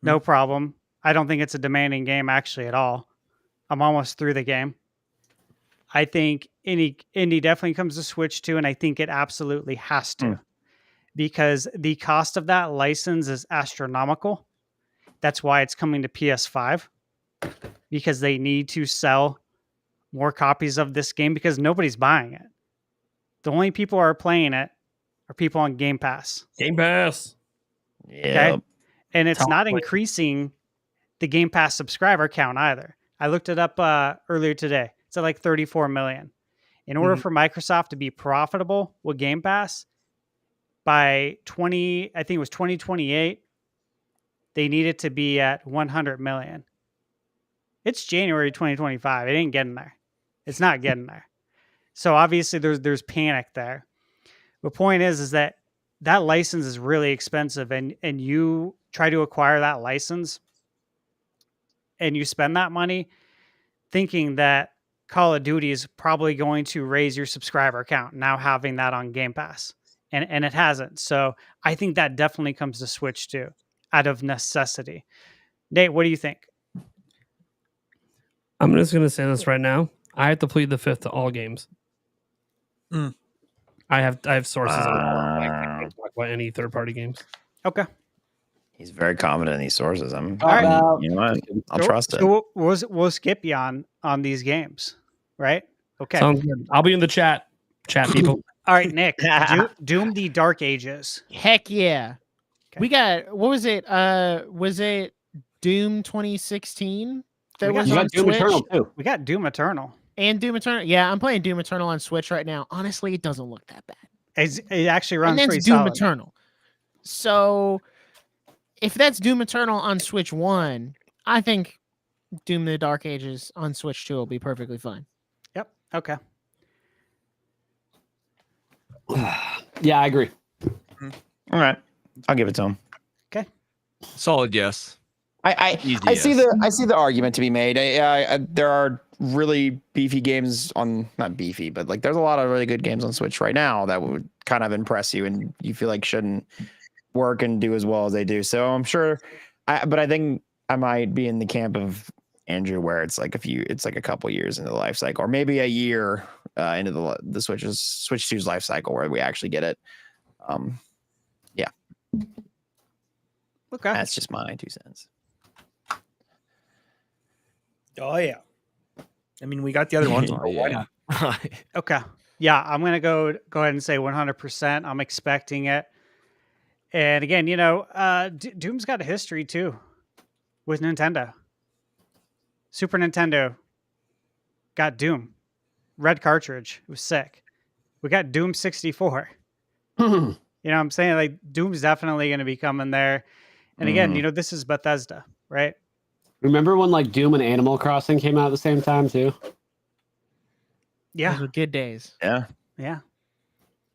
H: No problem. I don't think it's a demanding game actually at all. I'm almost through the game. I think Indy definitely comes to Switch 2, and I think it absolutely has to because the cost of that license is astronomical. That's why it's coming to PS5 because they need to sell more copies of this game because nobody's buying it. The only people who are playing it are people on Game Pass.
B: Game Pass.
C: Yeah.
H: And it's
B: Top
H: not
B: play.
H: increasing the Game Pass subscriber count either. I looked it up earlier today. It's at like 34 million. In order for Microsoft to be profitable with Game Pass by 2028, they needed to be at 100 million. It's January 2025. It ain't getting there. It's not getting there. So obviously there's panic there. The point is that license is really expensive, and you try to acquire that license and you spend that money thinking that Call of Duty is probably going to raise your subscriber count now having that on Game Pass. And it hasn't. So I think that definitely comes to Switch too, out of necessity. Nate, what do you think?
B: I'm just going to say this right now. I have to plead the fifth to all games. I have sources on all. I can't talk about any third-party games.
H: Okay.
C: He's very confident in these sources.
H: All right.
C: You know what? I'll trust it.
H: So we'll skip you on these games, right? Okay.
B: Sounds good. I'll be in the chat people.
H: All right, Nick. Doom the Dark Ages.
D: Heck yeah.
H: Okay.
D: We got, what was it? Was it Doom 2016 that
H: We
D: was
E: You
D: on
E: got Doom
D: Switch?
E: Eternal too.
H: We got Doom Eternal.
D: And Doom Eternal. Yeah, I'm playing Doom Eternal on Switch right now. Honestly, it doesn't look that bad.
H: It actually runs
D: and that's
H: pretty
D: Doom
H: solid.
D: Eternal. So if that's Doom Eternal on Switch 1, I think Doom the Dark Ages on Switch 2 will be perfectly fine.
H: Yep. Okay.
E: Yeah, I agree.
C: All right, I'll give it to him.
F: Solid yes. Easy
C: I see
F: yes.
C: the argument to be made. There are really beefy games on, not beefy, but like there's a lot of really good games on Switch right now that would kind of impress you and you feel like shouldn't work and do as well as they do. So I'm sure, but I think I might be in the camp of Andrew where it's like a couple years into the life cycle, or maybe a year into the Switch 2's life cycle where we actually get it. Yeah.
H: Okay.
C: That's just my 2 cents.
G: Oh yeah. I mean, we got the other ones.
F: Oh,
G: Why not?
H: Okay. Yeah, I'm gonna go ahead and say 100%. I'm expecting it. And again, Doom's got a history too with Nintendo. Super Nintendo got Doom, red cartridge. It was sick. We got Doom 64. You know what I'm saying? Like Doom's definitely going to be coming there. And again, this is Bethesda, right?
E: Remember when like Doom and Animal Crossing came out at the same time too?
H: Yeah.
D: Those were good days.
C: Yeah.
H: Yeah.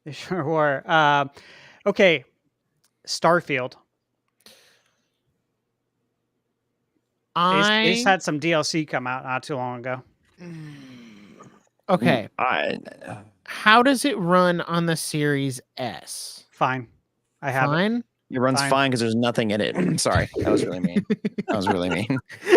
H: They sure were. Okay. Starfield. They just had some DLC come out not too long ago.
D: Okay. How does it run on the Series S?
H: Fine. I have it.
D: Fine.
C: It runs
H: Fine.
C: fine because there's nothing in it. Sorry, that was really mean.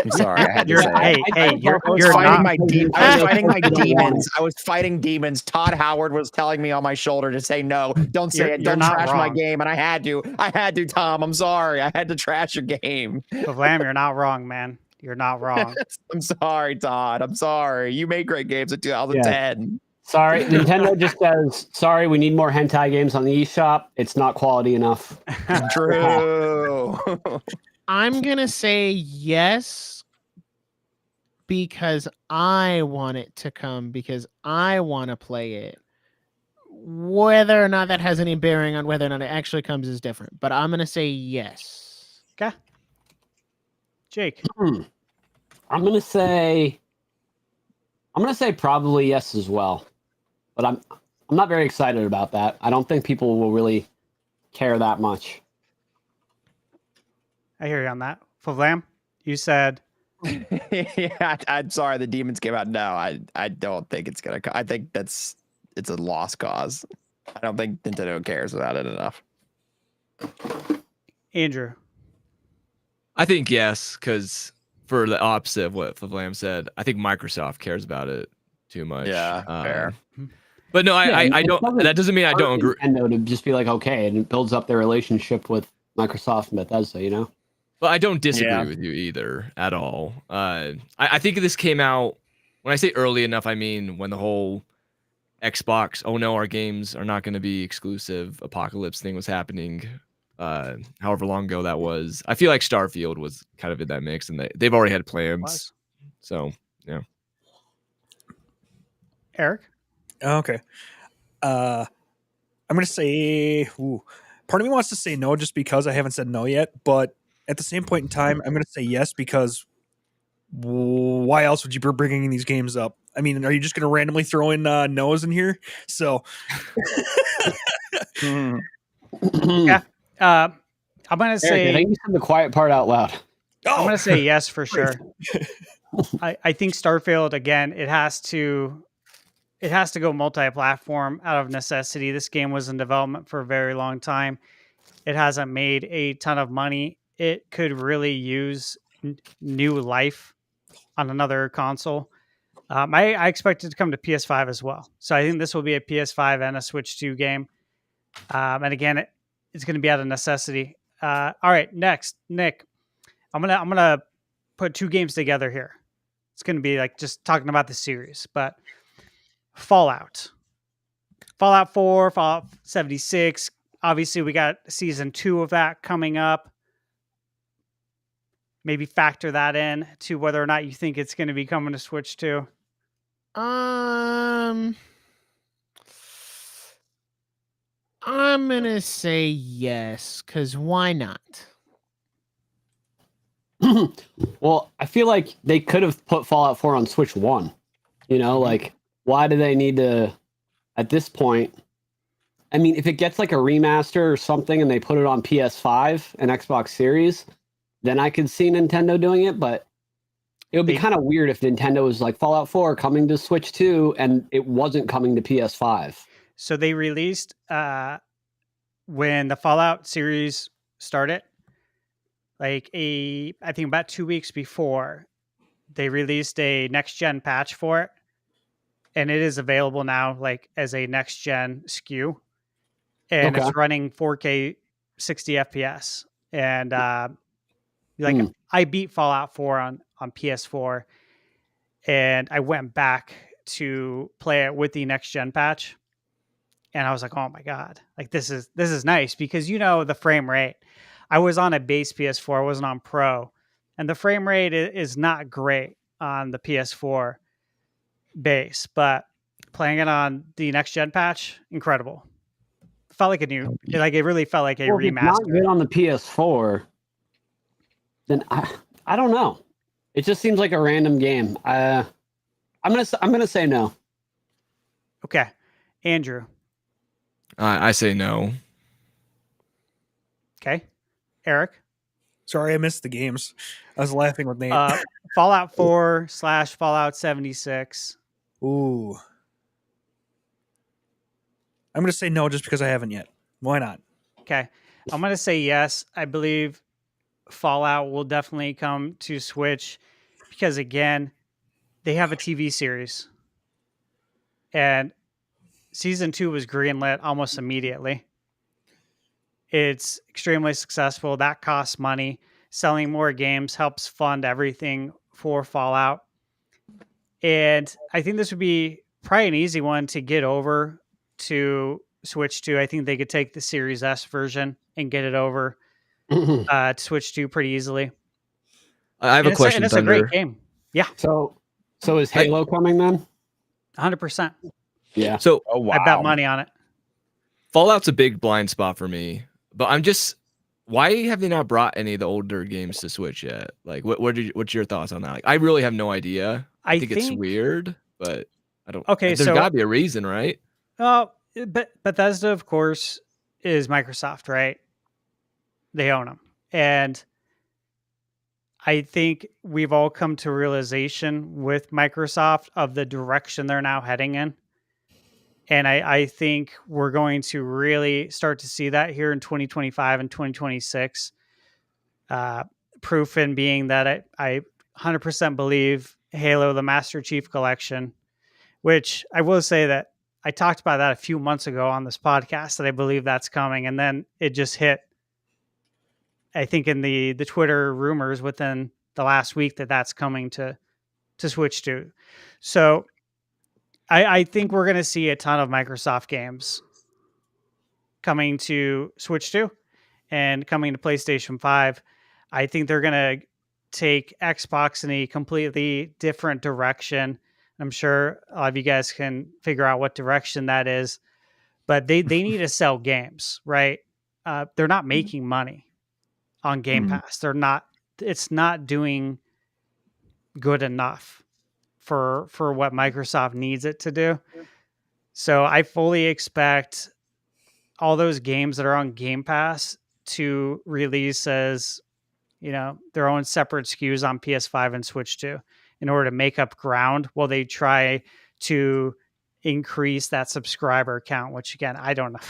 C: I'm sorry. I had to say it.
H: Hey,
C: I was
H: you're
C: fighting
H: not.
C: my demons. I was fighting demons. Todd Howard was telling me on my shoulder to say no. Don't say it.
H: You're
C: Don't
H: not
C: trash my
H: wrong.
C: game. And I had to, Tom. I'm sorry. I had to trash your game.
H: But Vlam, you're not wrong, man. You're not wrong.
C: I'm sorry, Todd. I'm sorry. You made great games in 2010.
E: Sorry, Nintendo just says, sorry, we need more hentai games on the eShop. It's not quality enough.
C: True.
D: I'm going to say yes because I want it to come, because I want to play it. Whether or not that has any bearing on whether or not it actually comes is different, but I'm going to say yes.
H: Okay. Jake.
E: I'm gonna say probably yes as well, but I'm not very excited about that. I don't think people will really care that much.
H: I hear you on that. Vlam, you said.
C: Yeah, I'm sorry. The demons came out. No, I don't think it's gonna. I think it's a lost cause. I don't think Nintendo cares about it enough.
H: Andrew.
F: I think yes, because for the opposite of what Flavlam said, I think Microsoft cares about it too much.
C: Yeah, fair.
F: But no, I don't. That doesn't mean I don't agree.
E: Nintendo to just be like, okay, and it builds up their relationship with Microsoft and Bethesda, you know.
F: But I don't disagree with you either at all. I think this came out, when I say early enough, I mean when the whole Xbox, oh no, our games are not going to be exclusive apocalypse thing was happening. However long ago that was. I feel like Starfield was kind of in that mix, and they've already had plans. So yeah.
H: Eric.
G: Okay. I'm gonna say. Part of me wants to say no, just because I haven't said no yet. But at the same point in time, I'm gonna say yes because why else would you be bringing these games up? I mean, are you just gonna randomly throw in no's in here? So.
H: Yeah. I'm gonna say.
E: Eric, I think you said the quiet part out loud.
H: I'm gonna say yes for sure. I think Starfield, again, it has to go multi-platform out of necessity. This game was in development for a very long time. It hasn't made a ton of money. It could really use new life on another console. I expect it to come to PS5 as well. So I think this will be a PS5 and a Switch 2 game. And again, it's going to be out of necessity. All right, next, Nick. I'm gonna put two games together here. It's going to be like just talking about the series, but Fallout 4, Fallout 76. Obviously, we got season 2 of that coming up. Maybe factor that in to whether or not you think it's going to be coming to Switch 2.
D: I'm gonna say yes, because why not?
E: Well, I feel like they could have put Fallout 4 on Switch 1. You know, like, why do they need to, at this point? I mean, if it gets like a remaster or something and they put it on PS5 and Xbox Series, then I could see Nintendo doing it, but it would be kind of weird if Nintendo was like Fallout 4 coming to Switch 2 and it wasn't coming to PS5.
H: So they released when the Fallout series started, I think about 2 weeks before, they released a next gen patch for it, and it is available now like as a next gen SKU, and
E: Okay.
H: it's running 4K 60 FPS. And I beat Fallout 4 on PS4, and I went back to play it with the next gen patch, and I was like, oh my god, like this is nice, because the frame rate. I was on a base PS4, I wasn't on Pro, and the frame rate is not great on the PS4 base, but playing it on the next gen patch, incredible. Felt like a new, like it really felt like a
E: Well, if it's not
H: remaster.
E: good on the PS4, then I don't know. It just seems like a random game. I'm gonna say no.
H: Okay, Andrew.
F: I say no.
H: Okay, Eric.
G: Sorry, I missed the games. I was laughing with Nate.
H: Fallout 4 / Fallout 76.
G: Ooh. I'm going to say no just because I haven't yet. Why not?
H: Okay, I'm going to say yes. I believe Fallout will definitely come to Switch because, again, they have a TV series. And season 2 was greenlit almost immediately. It's extremely successful. That costs money. Selling more games helps fund everything for Fallout. And I think this would be probably an easy one to get over to Switch to. I think they could take the Series S version and get it over to Switch 2 pretty easily.
F: I have a question,
H: it's
F: Thunder.
H: a great game. Yeah.
E: So is Halo coming then?
H: 100%.
E: Yeah.
F: So
H: I bet money on it.
F: Fallout's a big blind spot for me, but I'm just, why have they not brought any of the older games to Switch yet? Like, what's your thoughts on that? Like, I really have no idea. I think it's weird, but I don't.
H: Okay,
F: there's got to be a reason, right?
H: Oh, but Bethesda, of course, is Microsoft, right? They own them, and I think we've all come to realization with Microsoft of the direction they're now heading in. And I think we're going to really start to see that here in 2025 and 2026. Proof in being that I 100% believe Halo, the Master Chief Collection, which I will say that I talked about that a few months ago on this podcast, that I believe that's coming. And then it just hit, I think, in the Twitter rumors within the last week that's coming to Switch 2. So I think we're going to see a ton of Microsoft games coming to Switch 2 and coming to PlayStation 5. I think they're going to take Xbox in a completely different direction. I'm sure a lot of you guys can figure out what direction that is, but they need to sell games, right? They're not making money on Game Pass. It's not doing good enough for what Microsoft needs it to do. So I fully expect all those games that are on Game Pass to release as, their own separate SKUs on PS5 and Switch 2 in order to make up ground while they try to increase that subscriber count, which again, I don't know.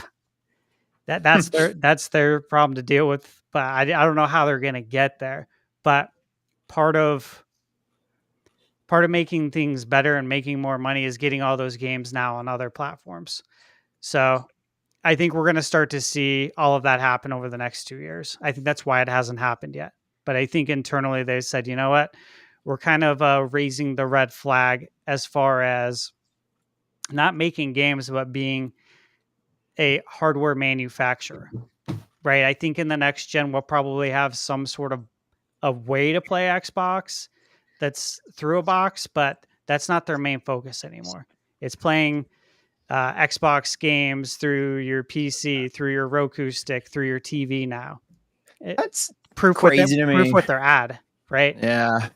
H: That's their problem to deal with, but I don't know how they're going to get there. But part of making things better and making more money is getting all those games now on other platforms. So I think we're going to start to see all of that happen over the next 2 years. I think that's why it hasn't happened yet. But I think internally they said, you know what, we're kind of raising the red flag as far as not making games, but being a hardware manufacturer, right? I think in the next gen, we'll probably have some sort of a way to play Xbox that's through a box, but that's not their main focus anymore. It's playing Xbox games through your PC, through your Roku stick, through your TV now.
C: That's
H: Proof
C: crazy to
H: Proof
C: me.
H: with their ad, right?
C: Yeah.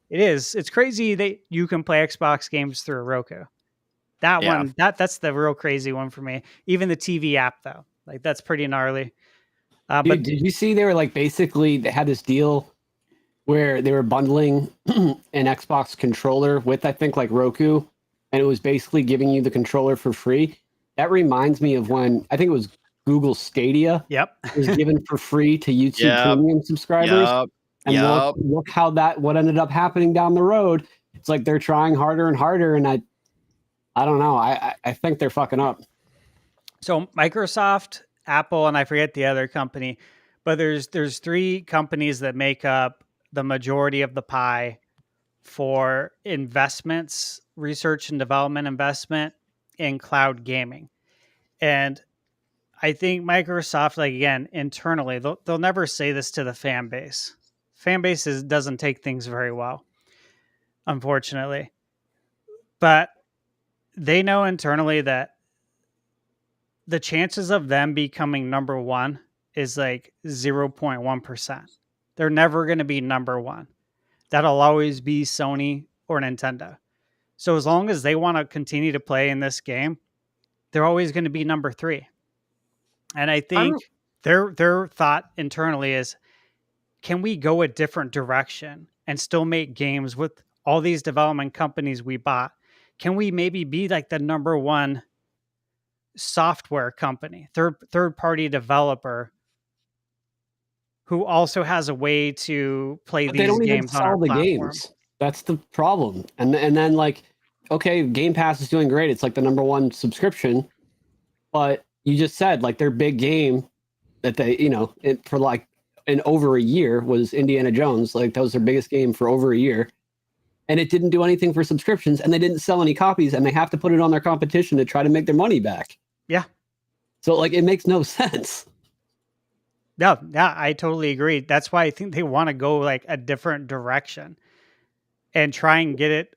H: It is. It's crazy that you can play Xbox games through a Roku. That
C: Yeah.
H: one, that's the real crazy one for me. Even the TV app, though, like that's pretty gnarly.
E: Dude,
H: But
E: did you see they were like basically they had this deal where they were bundling an Xbox controller with I think like Roku, and it was basically giving you the controller for free. That reminds me of when I think it was Google Stadia
H: yep,
E: was given for free to YouTube
C: Yep.
E: Premium subscribers.
C: Yep.
E: And
C: Yep.
E: look how what ended up happening down the road. It's like they're trying harder and harder, and I don't know. I think they're fucking up.
H: so Microsoft, Apple, and I forget the other company, but there's 3 companies that make up the majority of the pie for investments, research and development investment in cloud gaming. And I think Microsoft, like again, internally, they'll never say this to the fan base. Fan base doesn't take things very well, unfortunately. But they know internally that the chances of them becoming number one is like 0.1%. They're never going to be number one. That'll always be Sony or Nintendo. So as long as they want to continue to play in this game, they're always going to be number 3. And I think their thought internally is, can we go a different direction and still make games with all these development companies we bought? Can we maybe be like the number 1 software company, third party developer who also has a way to play
E: But
H: these
E: they don't even
H: games on our
E: sell the
H: platform?
E: games. That's the problem. And then like, okay, Game Pass is doing great. It's like the number 1 subscription, but you just said like their big game that they, for like in over a year was Indiana Jones. Like that was their biggest game for over a year. And it didn't do anything for subscriptions, and they didn't sell any copies, and they have to put it on their competition to try to make their money back.
H: Yeah.
E: So like it makes no sense.
H: No, yeah, I totally agree. That's why I think they want to go like a different direction and try and get it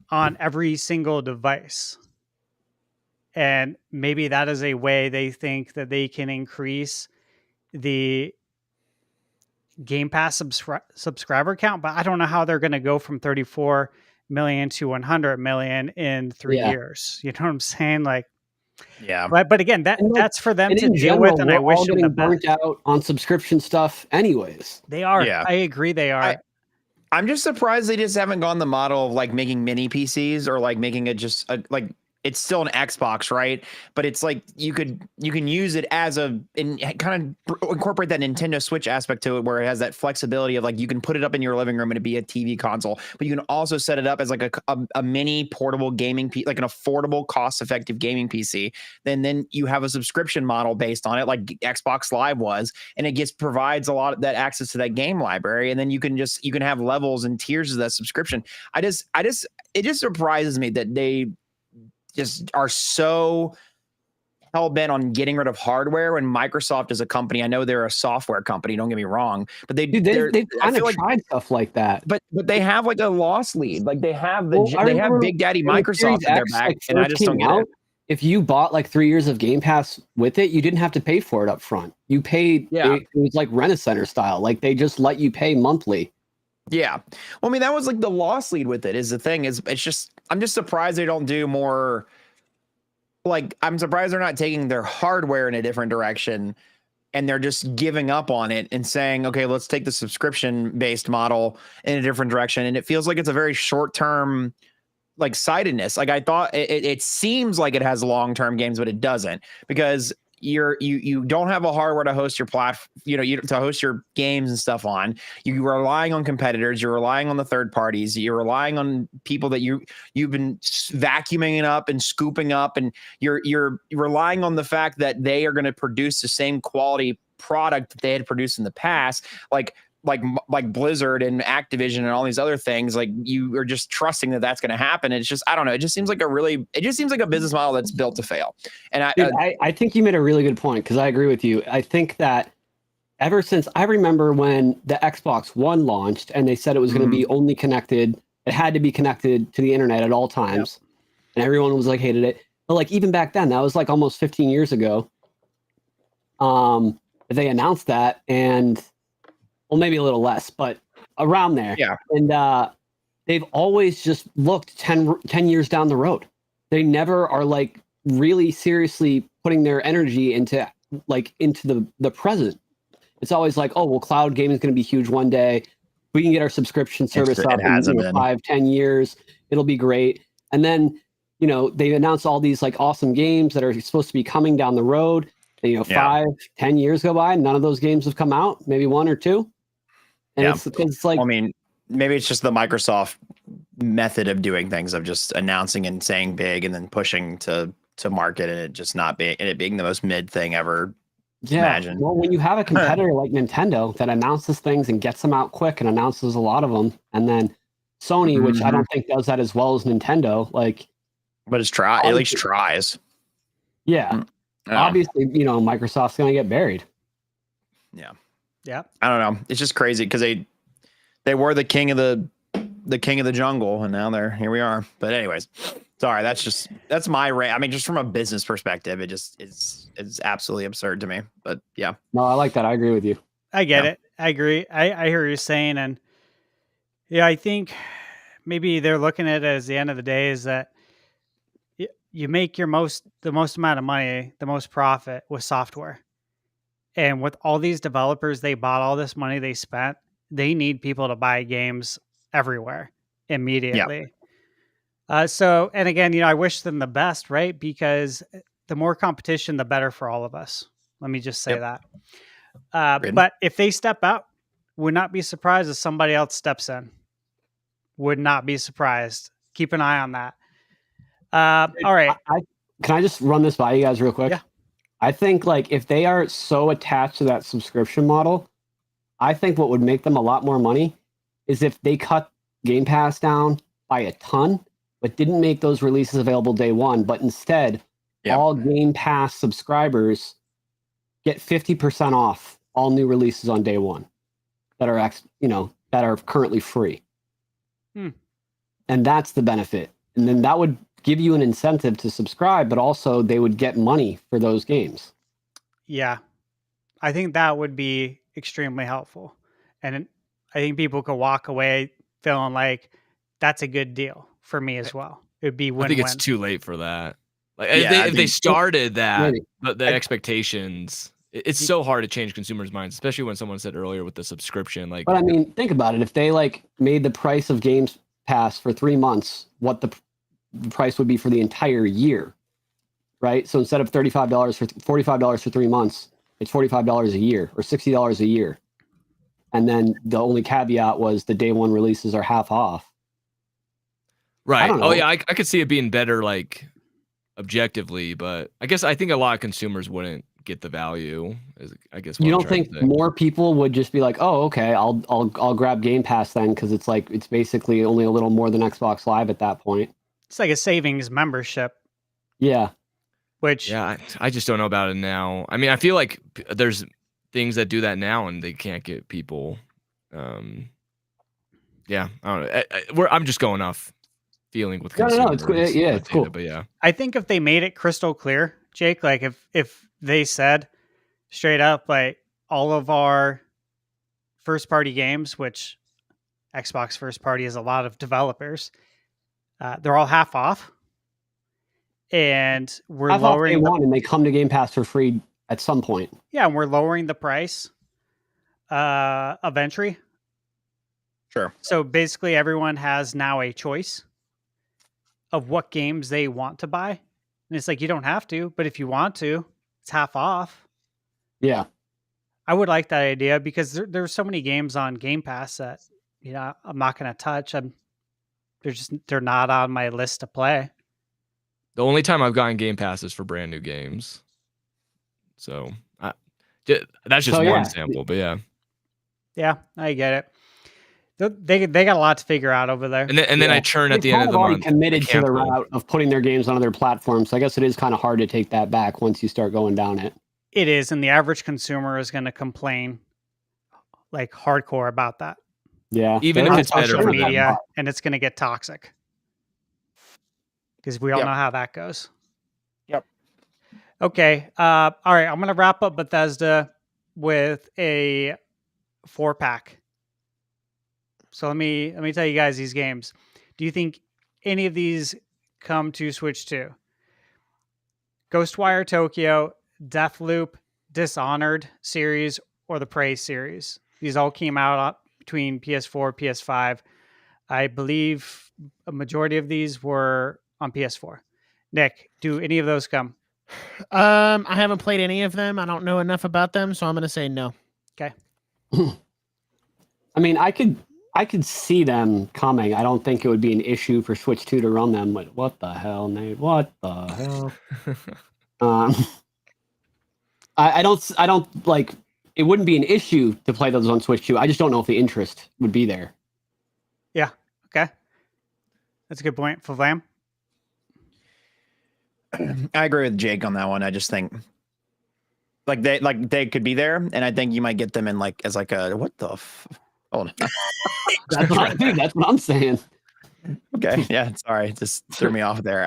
H: on every single device. And maybe that is a way they think that they can increase the Game Pass subscriber count, but I don't know how they're going to go from 34 million to 100 million in 3 years. You know what I'm saying? Like,
C: Yeah.
H: but again, that's for them
E: And
H: to
E: in
H: deal
E: general,
H: with, and I
E: we're all
H: wish them the
E: getting burnt
H: best.
E: out on subscription stuff anyways.
H: They are.
C: Yeah.
H: I agree. They are.
C: I'm just surprised they just haven't gone the model of like making mini PCs or like making it just like it's still an Xbox, right? But it's like you can use it as and kind of incorporate that Nintendo Switch aspect to it, where it has that flexibility of like you can put it up in your living room and it'd be a TV console, but you can also set it up as like a mini portable gaming PC, like an affordable, cost-effective gaming PC. Then you have a subscription model based on it, like Xbox Live was, and it provides a lot of that access to that game library, and then you can have levels and tiers of that subscription. It just surprises me that they just are so hell-bent on getting rid of hardware when Microsoft is a company. I know they're a software company, don't get me wrong, but they've
E: kind of tried stuff like that.
C: But they have like a loss lead. Like they have
E: I remember
C: Big Daddy
E: when the
C: Microsoft
E: Series
C: at their
E: X,
C: back,
E: like,
C: and I
E: first
C: just don't
E: came
C: get
E: out,
C: it.
E: If you bought like 3 years of Game Pass with it, you didn't have to pay for it up front. You paid, it was like Rent-A-Center style. Like they just let you pay monthly.
C: Yeah. Well, I mean, that was like the loss lead with it is the thing is I'm just surprised they don't do more. Like, I'm surprised they're not taking their hardware in a different direction and they're just giving up on it and saying, okay, let's take the subscription based model in a different direction. And it feels like it's a very short term like sightedness. Like I thought it seems like it has long-term games, but it doesn't, because you don't have a hardware to host your platform, to host your games and stuff on. You're relying on competitors. You're relying on the third parties. You're relying on people that you've been vacuuming up and scooping up, and you're relying on the fact that they are going to produce the same quality product that they had produced in the past, like Blizzard and Activision and all these other things. Like you are just trusting that that's going to happen. It's just, I don't know. It just seems like a business model that's built to fail. And
E: I think you made a really good point, because I agree with you. I think that ever since I remember when the Xbox One launched and they said it was going to be only connected, it had to be connected to the internet at all times. And everyone was like, hated it. But like even back then, that was like almost 15 years ago. They announced that, and well, maybe a little less, but around there.
C: Yeah.
E: And they've always just looked 10 years down the road. They never are like really seriously putting their energy into the present. It's always like, oh, well, cloud gaming is going to be huge one day. We can get our subscription service up in 5-10 years. It'll be great. And then, they announced all these like awesome games that are supposed to be coming down the road. And, 5-10 years go by, none of those games have come out, maybe one or two. And it's like,
C: I mean, maybe it's just the Microsoft method of doing things, of just announcing and saying big and then pushing to market, and it just not being, and it being the most mid thing ever. Imagine.
E: Well, when you have a competitor like Nintendo that announces things and gets them out quick and announces a lot of them, and then Sony, which I don't think does that as well as Nintendo,
C: but at least tries.
E: Yeah. Obviously, Microsoft's going to get buried.
C: Yeah.
H: Yeah.
C: I don't know. It's just crazy because they were the king of the jungle, and now here we are. But anyways, sorry, that's my rant. I mean, just from a business perspective, it's absolutely absurd to me. But yeah.
E: No, I like that. I agree with you.
H: I get it. I agree. I hear what you're saying. And yeah, I think maybe they're looking at it as the end of the day is that you make the most amount of money, the most profit with software. And with all these developers, they bought all this money they spent. They need people to buy games everywhere immediately. So, and again, I wish them the best, right? Because the more competition, the better for all of us. Let me just say that. But if they step out, would not be surprised if somebody else steps in. Would not be surprised. Keep an eye on that. All right.
E: Can I just run this by you guys real quick?
H: Yeah.
E: I think if they are so attached to that subscription model, I think what would make them a lot more money is if they cut Game Pass down by a ton, but didn't make those releases available day one, but instead all Game Pass subscribers get 50% off all new releases on day one that are that are currently free. And that's the benefit. And then that would give you an incentive to subscribe, but also they would get money for those games.
H: Yeah. I think that would be extremely helpful. And I think people could walk away feeling like that's a good deal for me as well. It would be win-win.
F: I think it's too late for that. If they started that, the expectations, it's so hard to change consumers' minds, especially when someone said earlier with the subscription.
E: But I mean, think about it. If they made the price of Games Pass for 3 months, what the price would be for the entire year, right? So instead of $45 for 3 months, it's $45 a year or $60 a year. And then the only caveat was the day one releases are half off.
F: Right. Oh yeah, I could see it being better objectively, but I think a lot of consumers wouldn't get the value. I guess
E: you don't think more people would just be like, oh, okay, I'll grab Game Pass then, because it's basically only a little more than Xbox Live at that point.
H: It's like a savings membership.
E: Yeah.
H: Which
F: I just don't know about it now. I mean, I feel like there's things that do that now and they can't get people. Yeah, I don't know. I'm just going off feeling with consumers.
E: No, it's cool. Yeah, it's cool.
F: But yeah,
H: I think if they made it crystal clear, Jake, if they said straight up, all of our first party games, which Xbox first party is a lot of developers, they're all half off. And we're lowering
E: and they come to Game Pass for free at some point.
H: Yeah, and we're lowering the price of entry.
C: Sure.
H: So basically everyone has now a choice of what games they want to buy. And it's you don't have to, but if you want to, it's half off.
E: Yeah.
H: I would like that idea because there's so many games on Game Pass that, I'm not going to touch. They're not on my list to play.
F: The only time I've gotten Game Pass is for brand new games. So that's just one sample, but yeah.
H: Yeah, I get it. They got a lot to figure out over there.
F: And then I churn at the end of the month.
E: Committed to the route of putting their games on other platforms. So I guess it is kind of hard to take that back once you start going down it.
H: It is, and the average consumer is going to complain hardcore about that.
E: Yeah,
F: even if it's better for
H: media,
F: them.
H: and it's going to get toxic because we all know how that goes. Okay. All right. I'm gonna wrap up Bethesda with a 4-pack. So let me tell you guys these games. Do you think any of these come to Switch 2? Ghostwire Tokyo, Deathloop, Dishonored series, or the Prey series. These all came out between PS4, PS5. I believe a majority of these were on PS4. Nick, do any of those come?
D: I haven't played any of them. I don't know enough about them, so I'm going to say no.
H: Okay.
E: I mean, I could see them coming. I don't think it would be an issue for Switch 2 to run them. But what the hell, Nate? What the hell? I don't like. It wouldn't be an issue to play those on Switch 2. I just don't know if the interest would be there.
H: Yeah. Okay. That's a good point. For Vlam?
C: I agree with Jake on that one. I just think they could be there, and I think you might get them in as a what the hold on.
E: That's what I'm saying.
C: Okay, yeah, sorry, just threw me off there.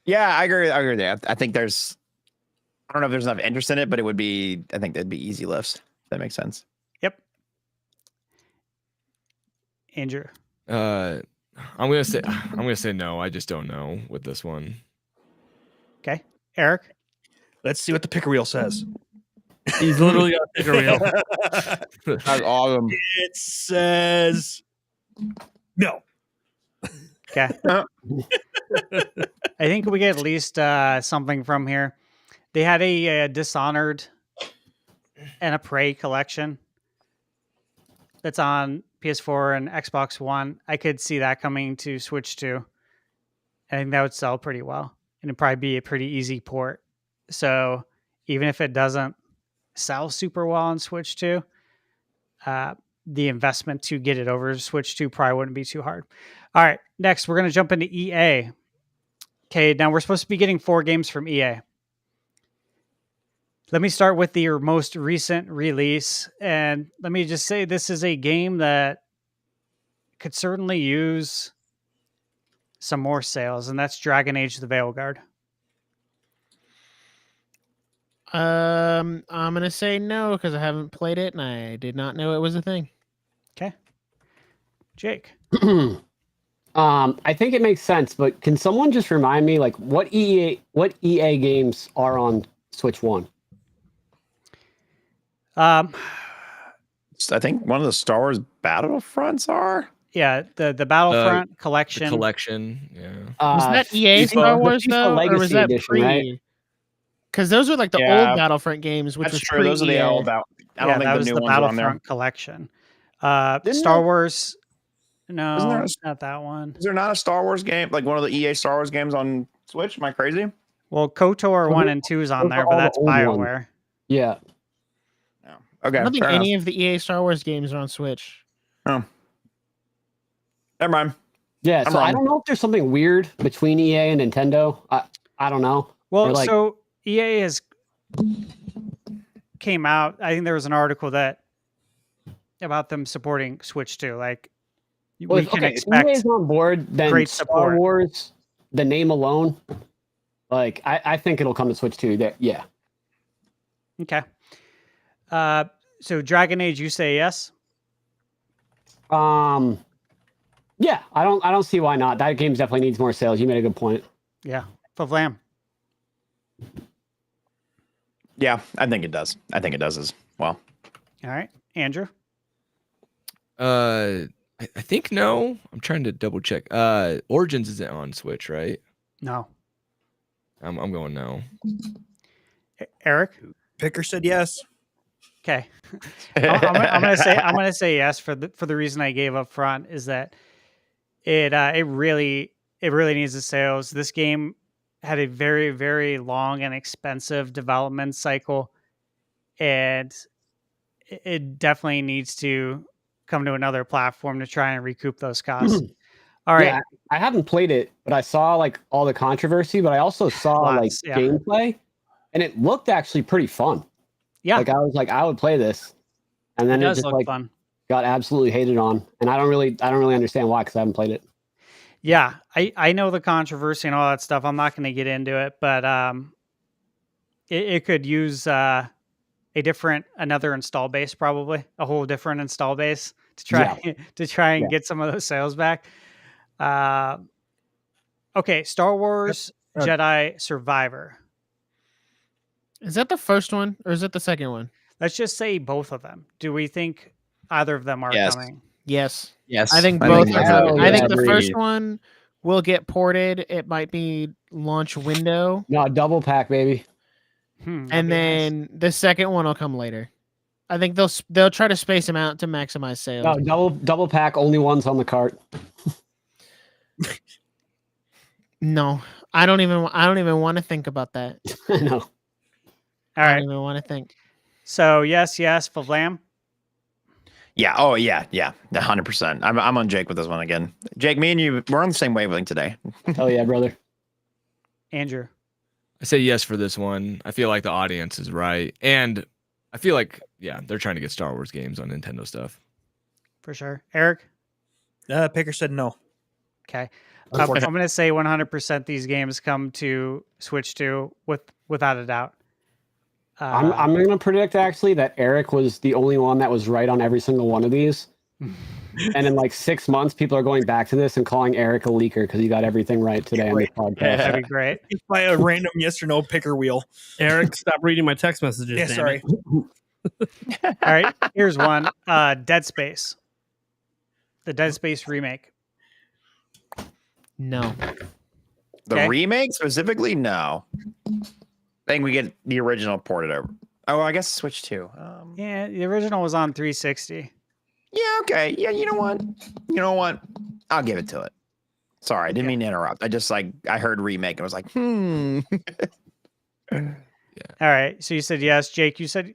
C: Yeah, I agree with that. I think I don't know if there's enough interest in it, but I think that'd be easy lifts. If that makes sense.
H: Yep. Andrew.
F: I'm gonna say no. I just don't know with this one.
H: Okay. Eric.
G: Let's see what the picker wheel says.
B: He's literally got a picker wheel.
C: That's awesome.
G: It says no.
H: Okay. I think we get at least something from here. They had a Dishonored and a Prey collection that's on PS4 and Xbox One. I could see that coming to Switch 2. I think that would sell pretty well. And it'd probably be a pretty easy port. So even if it doesn't sell super well on Switch 2, the investment to get it over to Switch 2 probably wouldn't be too hard. All right, next we're going to jump into EA. Okay, now we're supposed to be getting 4 games from EA. Let me start with your most recent release. And let me just say this is a game that could certainly use some more sales, and that's Dragon Age the Veilguard.
D: I'm going to say no because I haven't played it and I did not know it was a thing.
H: Okay. Jake.
E: I think it makes sense, but can someone just remind me what EA games are on Switch 1?
C: I think one of the Star Wars Battlefronts are.
H: Yeah, the Battlefront collection.
F: The collection, yeah.
D: Was that EA Star Wars though, or was that
E: edition,
D: pre?
E: right?
D: Because those are like the
C: Yeah,
D: old Battlefront games, which
C: That's
D: was
C: true. Those are the
D: pre-EA.
C: old I don't think
H: that
C: the
H: was
C: new
H: the
C: ones are on there.
H: Battlefront collection.
C: Didn't
H: Star
C: there-
H: Wars. No,
C: Isn't there
H: not that one.
C: Is there not a Star Wars game, like one of the EA Star Wars games on Switch? Am I crazy?
H: Well, KOTOR
E: Those
H: 1
E: are-
H: and 2 is on
E: those
H: there,
E: are
H: but
E: all the
H: that's
E: old ones.
H: BioWare.
E: Yeah.
C: No. Okay.
D: I don't think
C: fair
D: any
C: enough.
D: of the EA Star Wars games are on Switch.
C: Oh. Never mind.
E: Yeah,
C: I'm
E: so I
C: wrong.
E: don't know if there's something weird between EA and Nintendo. I don't know.
H: Well,
E: Or,
H: so EA has came out. I think there was an article about them supporting Switch 2. Like we can
E: if
H: expect.
E: EA is on board, then
H: great
E: Star
H: support.
E: Wars, the name alone, I think it'll come to Switch 2. Yeah.
H: Okay. So Dragon Age, you say yes?
E: Yeah, I don't see why not. That game definitely needs more sales. You made a good point.
H: Yeah. For Vlam.
C: Yeah, I think it does. I think it does as well.
H: All right. Andrew.
F: I think no. I'm trying to double check. Origins isn't on Switch, right?
H: No.
F: I'm going no.
H: Eric.
G: Picker said yes.
H: Okay. I'm gonna say yes for the reason I gave up front is that it really needs the sales. This game had a very, very long and expensive development cycle, and it definitely needs to come to another platform to try and recoup those costs. All right.
E: Yeah, I haven't played it, but I saw all the controversy, but I also saw
H: Lots, yeah.
E: gameplay, and it looked actually pretty fun.
H: Yeah.
E: I was I would play this, and
H: It
E: then it
H: does
E: just
H: look fun.
E: got absolutely hated on, and I don't really understand why because I haven't played it.
H: Yeah, I know the controversy and all that stuff. I'm not going to get into it, but it could use another install base, probably a whole different install base to try and get some of those sales back. Okay, Star Wars Jedi Survivor.
D: Is that the first one or is it the second one?
H: Let's just say both of them. Do we think either of them are coming?
D: Yes.
C: Yes.
D: I think both are coming. I think the
C: agreed.
D: first one will get ported. It might be launch window.
E: No, double pack, baby.
D: And then the second one will come later. I think they'll try to space them out to maximize sales.
E: No, double pack, only one's on the cart.
D: No, I don't even want to think about that.
E: No.
H: All
D: I
H: right.
D: don't even want to think.
H: So yes, for Vlam.
C: Yeah. Oh, yeah. 100%. I'm on Jake with this one again. Jake, me and you, we're on the same wavelength today.
E: Hell yeah, brother.
H: Andrew.
F: I say yes for this one. I feel like the audience is right, and I feel like they're trying to get Star Wars games on Nintendo stuff.
H: For sure. Eric.
G: Picker said no.
H: Okay. I'm going to say 100% these games come to Switch 2 without a doubt.
E: I'm going to predict actually that Eric was the only one that was right on every single one of these. And in like 6 months, people are going back to this and calling Eric a leaker because he got everything right today on this podcast.
H: That'd be great.
G: By a random yes or no picker wheel.
B: Eric, stop reading my text messages.
G: Yeah,
B: damn
G: sorry.
B: it.
H: All right. Here's one. Dead Space. The Dead Space remake.
D: No.
C: The remake specifically? No. I think we get the original ported over. Oh, I guess Switch 2.
H: Yeah, the original was on 360.
C: Yeah, okay. Yeah, you know what? I'll give it to it. Sorry, I didn't mean to interrupt. I just I heard remake and I was like,
H: All right. So you said yes. Jake, you said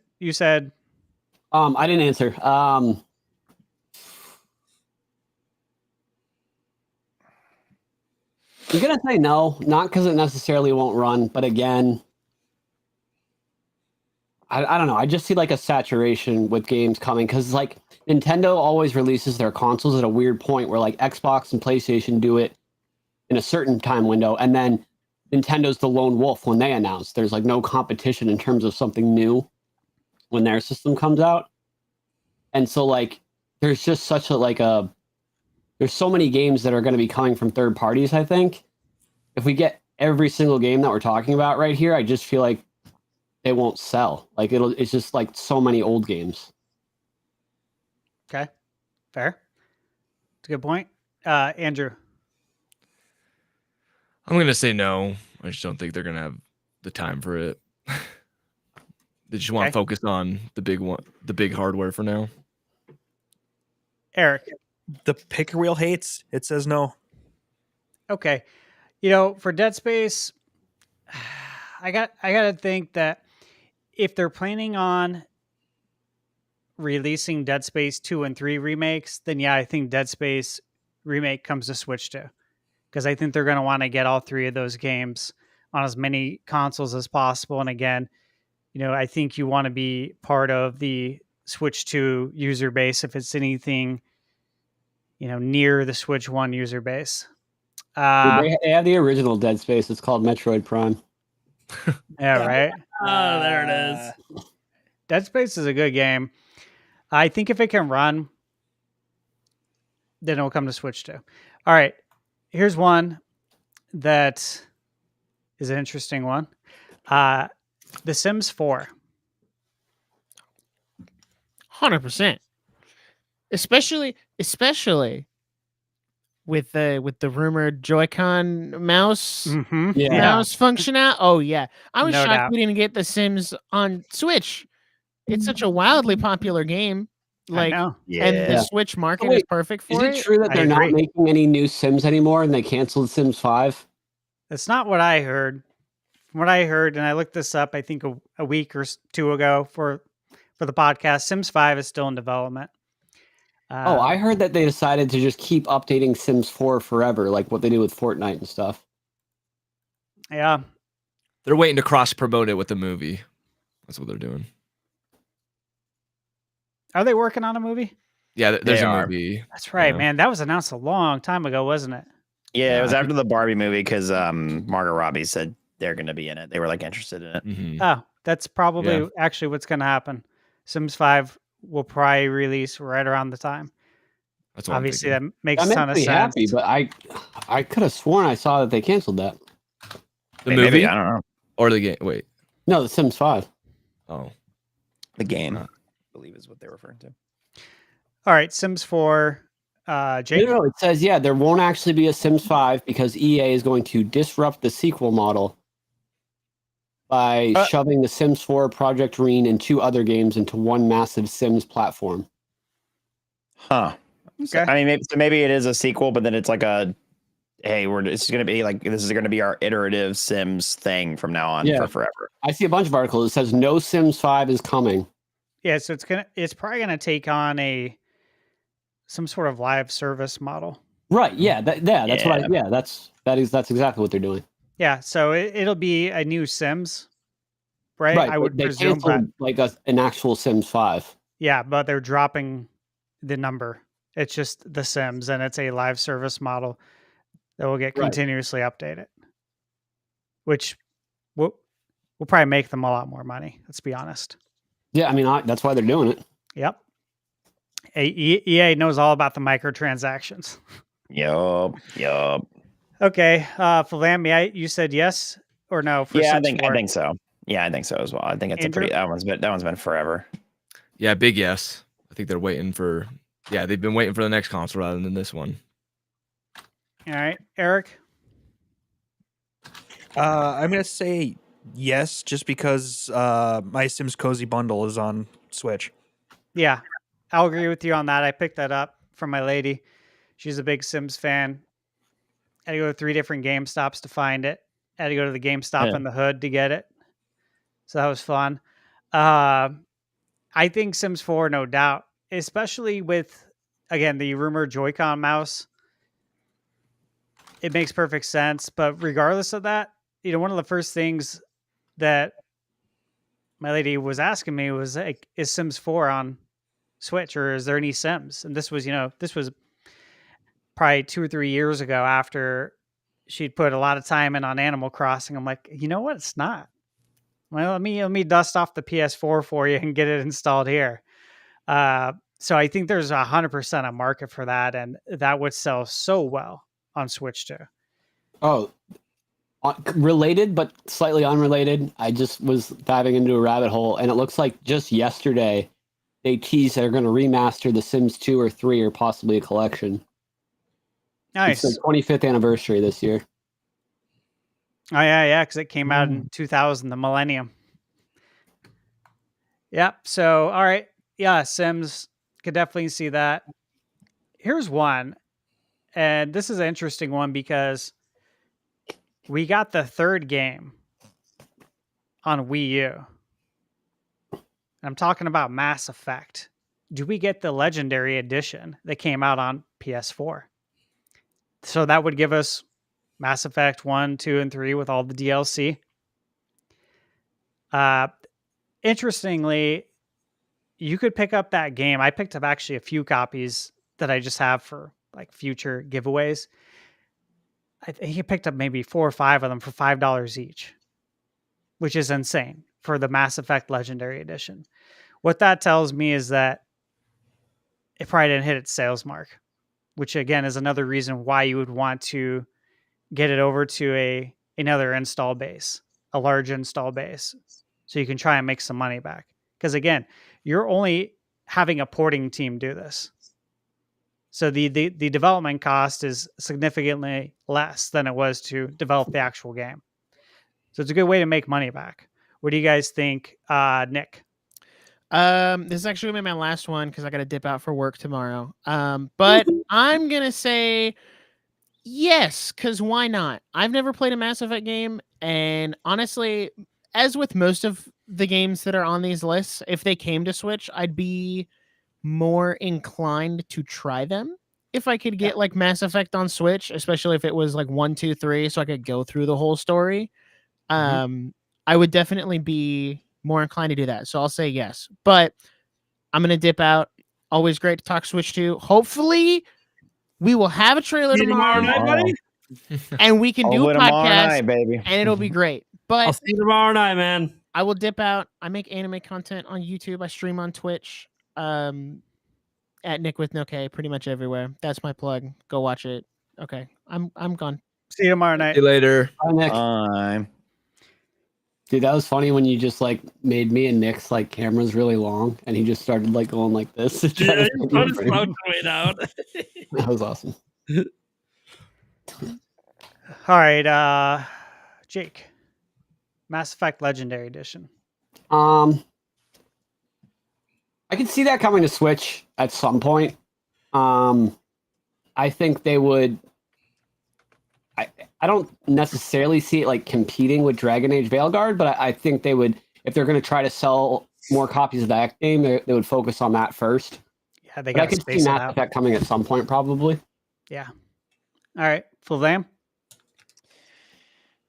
E: I didn't answer. I'm gonna say no, not because it necessarily won't run, but again, I don't know. I just see like a saturation with games coming because like Nintendo always releases their consoles at a weird point where like Xbox and PlayStation do it in a certain time window, and then Nintendo's the lone wolf when they announce. There's like no competition in terms of something new when their system comes out, and so like there's just such there's so many games that are going to be coming from third parties. I think if we get every single game that we're talking about right here, I just feel like it won't sell. Like it's just like so many old games.
H: okay. Fair. It's a good point. Andrew.
F: I'm gonna say no. I just don't think they're gonna have the time for it. They just want to focus on the big hardware for now.
H: Eric.
G: The picker wheel hates. It says no.
H: Okay. For Dead Space, I got to think that if they're planning on releasing Dead Space 2 and 3 remakes, then I think Dead Space remake comes to Switch 2. Because I think they're going to want to get all three of those games on as many consoles as possible. And again, I think you want to be part of the Switch 2 user base if it's anything, near the Switch 1 user base.
E: They have the original Dead Space. It's called Metroid Prime.
H: Yeah, right?
B: Oh, there it is.
H: Dead Space is a good game. I think if it can run, then it'll come to Switch 2. All right. Here's one that is an interesting one. The Sims 4.
D: 100%. Especially with the rumored Joy-Con mouse mouse function out. Oh yeah, I was shocked we didn't get The Sims on Switch. It's such a wildly popular game. Like, and the Switch market is perfect for it.
E: Is it true that they're not making any new Sims anymore and they canceled Sims 5?
H: That's not what I heard. From what I heard, and I looked this up, I think a week or two ago for the podcast, Sims 5 is still in development.
E: I heard that they decided to just keep updating Sims 4 forever, like what they do with Fortnite and stuff.
H: Yeah.
F: They're waiting to cross-promote it with the movie. That's what they're doing.
H: Are they working on a movie?
F: Yeah, there's a movie.
H: That's right, man. That was announced a long time ago, wasn't it?
C: Yeah, it was after the Barbie movie because Margot Robbie said they're going to be in it. They were like interested in it.
F: Mhm.
H: Oh, that's probably
F: Yeah.
H: actually what's going to happen. Sims 5 will probably release right around the time.
F: That's what
H: Obviously,
F: I'm thinking.
H: that makes
E: That
H: a
E: makes
H: ton of
E: me
H: sense.
E: happy, but I could have sworn I saw that they canceled that.
F: The
C: Hey,
F: movie
C: maybe, I don't know.
F: or the game? Wait.
E: No, The Sims 5.
F: Oh.
C: The game,
F: Huh.
C: I believe, is what they're referring to.
H: All right, Sims 4. Jake?
E: No, it says, yeah, there won't actually be a Sims 5 because EA is going to disrupt the sequel model by shoving the Sims 4, Project Reen, and 2 other games into one massive Sims platform.
C: Huh.
H: Okay.
C: I mean, maybe it is a sequel, but then it's like hey, it's going to be like, this is going to be our iterative Sims thing from now on for forever.
E: I see a bunch of articles. It says no Sims 5 is coming.
H: Yeah, so it's probably gonna take on some sort of live service model.
E: Right. Yeah. That's exactly what they're doing.
H: Yeah, so it'll be a new Sims, right? I would
E: they
H: presume, but
E: canceled like an actual Sims 5.
H: yeah, but they're dropping the number. It's just the Sims, and it's a live service model that will get
E: Right.
H: continuously updated, which will probably make them a lot more money. Let's be honest.
E: Yeah, I mean that's why they're doing it.
H: Yep. EA knows all about the microtransactions.
C: Yup.
H: Okay, Flavia, you said yes or no for
C: Yeah,
H: Sims 4?
C: I think so. Yeah, I think so as well. I think it's
H: Andrew?
C: that one's been forever.
F: Yeah, big yes. I think they're waiting for. Yeah, they've been waiting for the next console rather than this one.
H: All right, Eric.
G: I'm gonna say yes, just because my Sims Cozy bundle is on Switch.
H: Yeah, I'll agree with you on that. I picked that up from my lady. She's a big Sims fan. I had to go to 3 different GameStops to find it. I had to go to the GameStop in the hood to get it. So that was fun. I think Sims 4, no doubt, especially with, again, the rumored Joy-Con mouse. It makes perfect sense. But regardless of that, one of the first things that my lady was asking me was, like, is Sims 4 on Switch, or is there any Sims? And this was probably 2 or 3 years ago after she'd put a lot of time in on Animal Crossing. I'm like, you know what? It's not. Well, let me dust off the PS4 for you and get it installed here. So I think there's 100% a market for that, and that would sell so well on Switch too.
E: Oh, related but slightly unrelated. I just was diving into a rabbit hole, and it looks like just yesterday they teased they're going to remaster The Sims 2 or 3 or possibly a collection.
H: Nice.
E: It's the 25th anniversary this year.
H: Oh yeah, because it came out in 2000, the millennium. Yep. So all right, yeah, Sims, could definitely see that. Here's one, and this is an interesting one because we got the 3rd game on Wii U. I'm talking about Mass Effect. Do we get the Legendary Edition that came out on PS4? So that would give us Mass Effect 1, 2, and 3 with all the DLC. Interestingly, you could pick up that game. I picked up actually a few copies that I just have for like future giveaways. I think you picked up maybe 4 or 5 of them for $5 each, which is insane for the Mass Effect Legendary Edition. What that tells me is that it probably didn't hit its sales mark, which again is another reason why you would want to get it over to another install base, a large install base, so you can try and make some money back. Because again, you're only having a porting team do this. So the development cost is significantly less than it was to develop the actual game. So it's a good way to make money back. What do you guys think, Nick?
D: This is actually gonna be my last one because I gotta dip out for work tomorrow. But I'm gonna say yes, because why not? I've never played a Mass Effect game, and honestly, as with most of the games that are on these lists, if they came to Switch, I'd be more inclined to try them if I could get like Mass Effect on Switch, especially if it was like 1, 2, 3, so I could go through the whole story. I would definitely be more inclined to do that. So I'll say yes, but I'm going to dip out. Always great to talk Switch 2. Hopefully we will have a trailer tomorrow
B: night, buddy.
D: and we can do a
C: Hopefully tomorrow
D: podcast,
C: night, baby.
D: and it'll be great.
B: I'll
D: But
B: see you tomorrow night, man.
D: I will dip out. I make anime content on YouTube. I stream on Twitch. At Nick with No K, pretty much everywhere. That's my plug. Go watch it. Okay, I'm gone.
H: See you tomorrow night.
F: See you later.
E: Bye, Nick. Dude, that was funny when you just like made me and Nick's like cameras really long, and he just started like going like this. to try to
B: Yeah,
E: take me frame.
B: out.
E: That was awesome.
H: All right, Jake. Mass Effect Legendary Edition.
E: I can see that coming to Switch at some point. I think they would. I don't necessarily see it like competing with Dragon Age Veilguard, but I think they would, if they're going to try to sell more copies of that game, they would focus on that first.
H: Yeah, they
E: But I
H: got to
E: could see
H: space it
E: Mass
H: out.
E: Effect coming at some point, probably.
H: Yeah. All right, Full Lamb.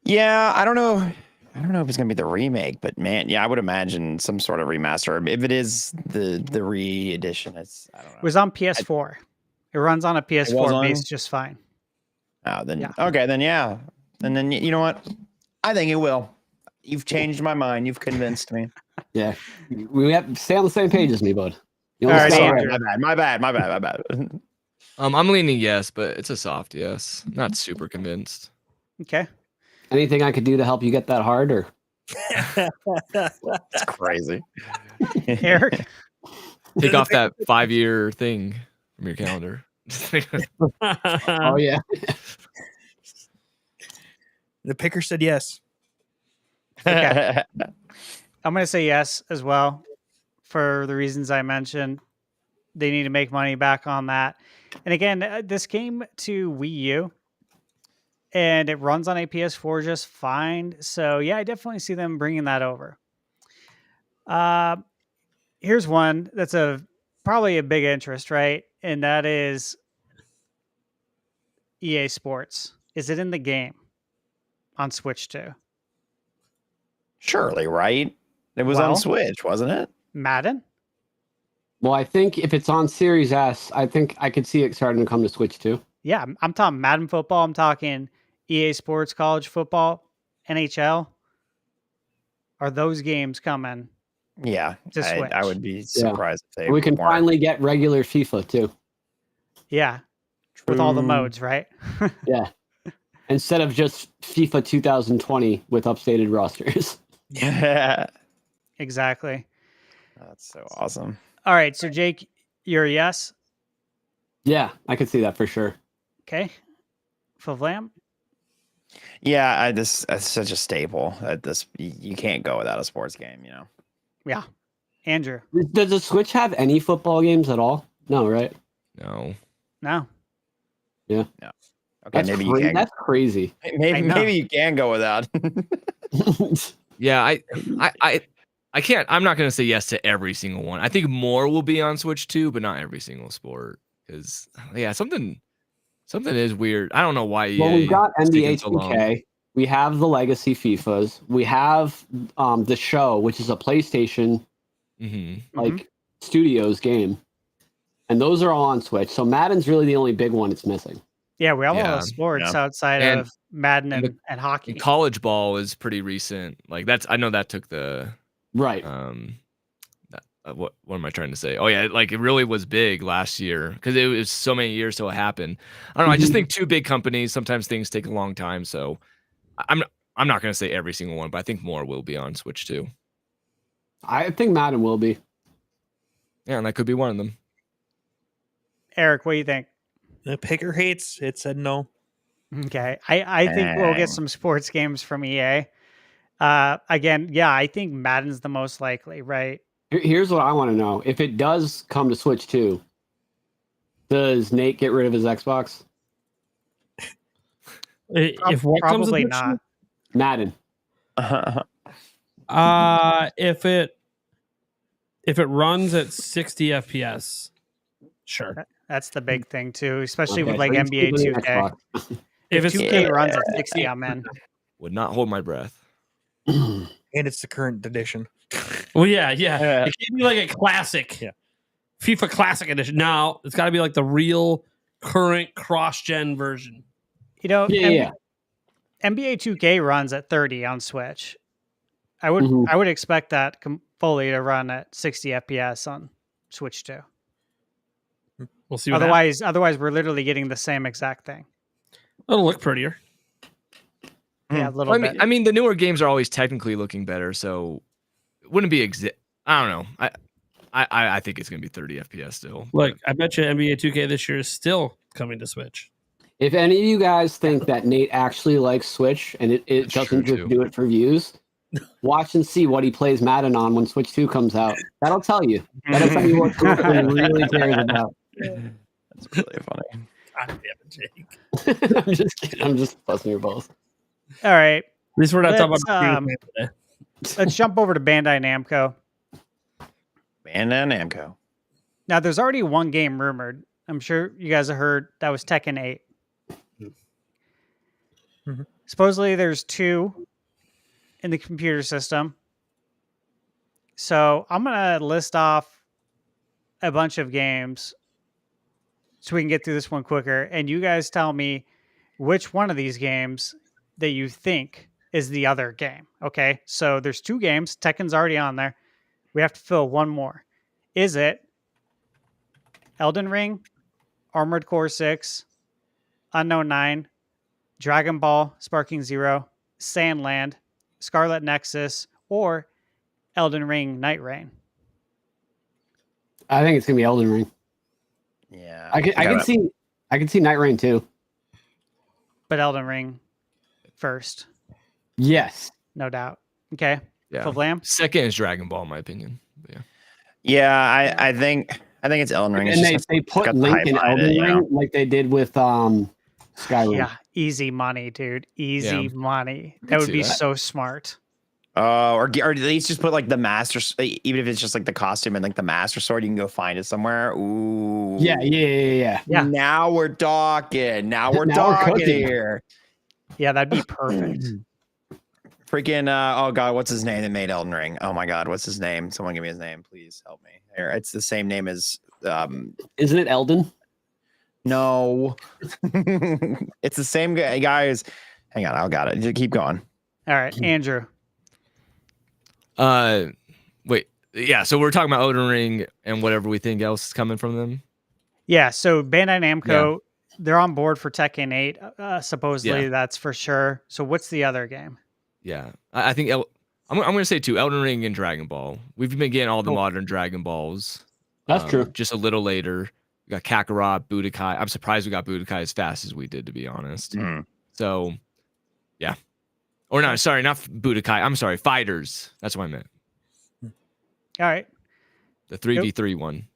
C: Yeah, I don't know. I don't know if it's gonna be the remake, but man, yeah, I would imagine some sort of remaster. If it is the re-edition, it's I don't know.
H: It was on PS4. It runs on a
C: was
H: PS4
C: on?
H: base just fine.
C: Oh, then
H: Yeah.
C: okay, then yeah, and then you know what? I think it will. You've changed my mind. You've convinced me.
E: Yeah, we have to stay on the same page as me, bud. You
H: All right,
E: understand?
H: Andrew.
C: My bad.
F: I'm leaning yes, but it's a soft yes. Not super convinced.
H: Okay.
E: Anything I could do to help you get that hard, or
C: It's crazy.
H: Eric.
F: Take off that 5-year thing from your calendar.
E: oh yeah,
G: The picker said yes.
H: Okay. I'm going to say yes as well for the reasons I mentioned. They need to make money back on that. And again, this came to Wii U and it runs on a PS4 just fine. So yeah, I definitely see them bringing that over. Here's one that's probably a big interest, right? And that is EA Sports. Is it in the game on Switch too?
C: Surely, right? It was
H: Well-
C: on Switch, wasn't it?
H: Madden?
E: well, I think if it's on Series S, I think I could see it starting to come to Switch too.
H: Yeah, I'm talking Madden football. I'm talking EA Sports college football, NHL. Are those games coming?
C: Yeah,
H: To Switch.
C: I would be surprised if they.
E: We can
C: weren't.
E: finally get regular FIFA too.
H: Yeah, with all the
C: True.
H: modes, right?
E: Yeah, instead of just FIFA 2020 with updated rosters.
C: Yeah,
H: Exactly.
C: that's so awesome.
H: All right, so Jake, you're a yes.
E: Yeah, I could see that for sure.
H: Okay. Favlam?
C: Yeah, that's such a staple. You can't go without a sports game. You know.
H: Yeah. Andrew?
E: Does the Switch have any football games at all? No, right?
F: No.
H: No.
C: Okay,
E: That's
C: maybe
E: cra-
C: you can.
E: That's crazy.
H: I know.
C: Maybe you can go without.
F: Yeah, I can't. I'm not gonna say yes to every single one. I think more will be on Switch too, but not every single sport. Because yeah, something is weird. I don't know why.
E: Well, we've got
F: is taking
E: NBA
F: so long.
E: 2K. We have the legacy FIFAs. We have the show, which is a PlayStation
F: Mhm.
E: like studios game, and those are all on Switch. So Madden's really the only big one it's missing.
H: Yeah, we have a lot
F: Yeah,
H: of sports
C: yeah.
H: outside
F: And-
H: of Madden
F: and
H: and hockey.
F: And college ball is pretty recent. Like I know that took the
E: Right.
F: what am I trying to say? Oh yeah, like it really was big last year because it was so many years till it happened. I don't know. I just think two big companies, sometimes things take a long time. So I'm not gonna say every single one, but I think more will be on Switch too.
E: I think Madden will be.
F: Yeah, and that could be one of them.
H: Eric, what do you think?
G: The picker hates. It said no.
H: Okay. I think we'll
C: Dang.
H: get some sports games from EA. Again, yeah, I think Madden's the most likely, right?
E: Here's what I want to know: if it does come to Switch too, does Nate get rid of his Xbox?
B: If what comes
H: Probably
B: to
H: not.
E: Madden.
B: if it runs at 60 FPS, sure.
H: That's the big thing too, especially
E: Okay,
H: with like
E: so he's
H: NBA
E: keeping an
H: 2K.
E: Xbox.
B: If it's
H: 2K runs at 60, I'm in.
F: Would not hold my breath.
G: And it's the current edition.
B: well, yeah,
C: Yeah.
B: it can't be like a classic,
G: Yeah.
B: FIFA Classic Edition. No, it's got to be like the real current cross-gen version.
H: You know,
E: Yeah.
H: NBA 2K runs at 30 on Switch. I would
E: Mhm.
H: I would expect that fully to run at 60 FPS on Switch too.
B: We'll see what happens.
H: Otherwise, we're literally getting the same exact thing.
B: It'll look prettier.
H: Yeah, a little
F: I
H: bit.
F: mean, the newer games are always technically looking better, so it wouldn't be I don't know. I think it's gonna be 30 FPS still.
B: Look, I bet you NBA 2K this year is still coming to Switch.
E: If any of you guys think that Nate actually likes Switch and it
F: That's
E: doesn't
F: true,
E: just
F: too.
E: do it for views, watch and see what he plays Madden on when Switch 2 comes out. That'll tell you. That'll tell you what Cooper really cares about.
C: That's really funny.
B: God damn it, Jake.
E: I'm just kidding. I'm just busting your balls.
H: All right,
B: At least we're not talking
H: Let's,
B: about today.
H: let's jump over to Bandai Namco.
C: Bandai Namco.
H: Now, there's already one game rumored. I'm sure you guys have heard that was Tekken 8.
G: Mhm.
H: Supposedly, there's 2 in the computer system. So I'm gonna list off a bunch of games so we can get through this one quicker. And you guys tell me which one of these games that you think is the other game. Okay. So there's 2 games. Tekken's already on there. We have to fill one more. Is it Elden Ring, Armored Core 6, Unknown 9, Dragon Ball, Sparking Zero, Sandland, Scarlet Nexus, or Elden Ring Night Rain?
E: I think it's gonna be Elden Ring.
C: Yeah.
E: I can see Night Rain too.
H: But Elden Ring first,
E: Yes.
H: no doubt. Okay.
F: Yeah.
H: Flam?
F: Second is Dragon Ball, in my opinion. But yeah.
C: Yeah, I think it's Elden Ring. It's
E: And
C: just
E: they
C: got
E: put
C: the
E: Link
C: hype
E: in
C: behind
E: Elden
C: it, you
E: Ring
C: know?
E: like they did with Skyrim.
H: Yeah. Easy money, dude. Easy
F: Yeah.
H: money.
F: could
H: That would
F: see
H: be
F: that.
H: so smart.
C: Or at least just put like the master, even if it's just like the costume and like the master sword, you can go find it somewhere. Ooh.
E: Yeah.
H: Yeah.
C: Now we're talking. Now we're
E: Now we're
C: talking
E: cooking.
C: here.
H: Yeah, that'd be perfect.
C: Freaking oh god, what's his name that made Elden Ring? Oh my god, what's his name? Someone give me his name, please help me. Here, it's the same name as
E: Isn't it Elden?
C: no. It's the same guy as hang on, I got it. Just keep going.
H: All right, Andrew.
F: Wait. Yeah, so we're talking about Elden Ring and whatever we think else is coming from them.
H: Yeah, so Bandai Namco, they're on board for Tekken 8. Supposedly,
F: Yeah.
H: that's for sure. So what's the other game?
F: Yeah, I think I'm going to say 2, Elden Ring and Dragon Ball. We've been getting all the modern Dragon Balls.
E: That's true.
F: Just a little later. We got Kakarot, Budokai. I'm surprised we got Budokai as fast as we did, to be honest.
C: Mhm.
F: So, yeah. Or no, sorry, not Budokai. I'm sorry, Fighters. That's what I meant.
H: All right,
F: The 3v3 one.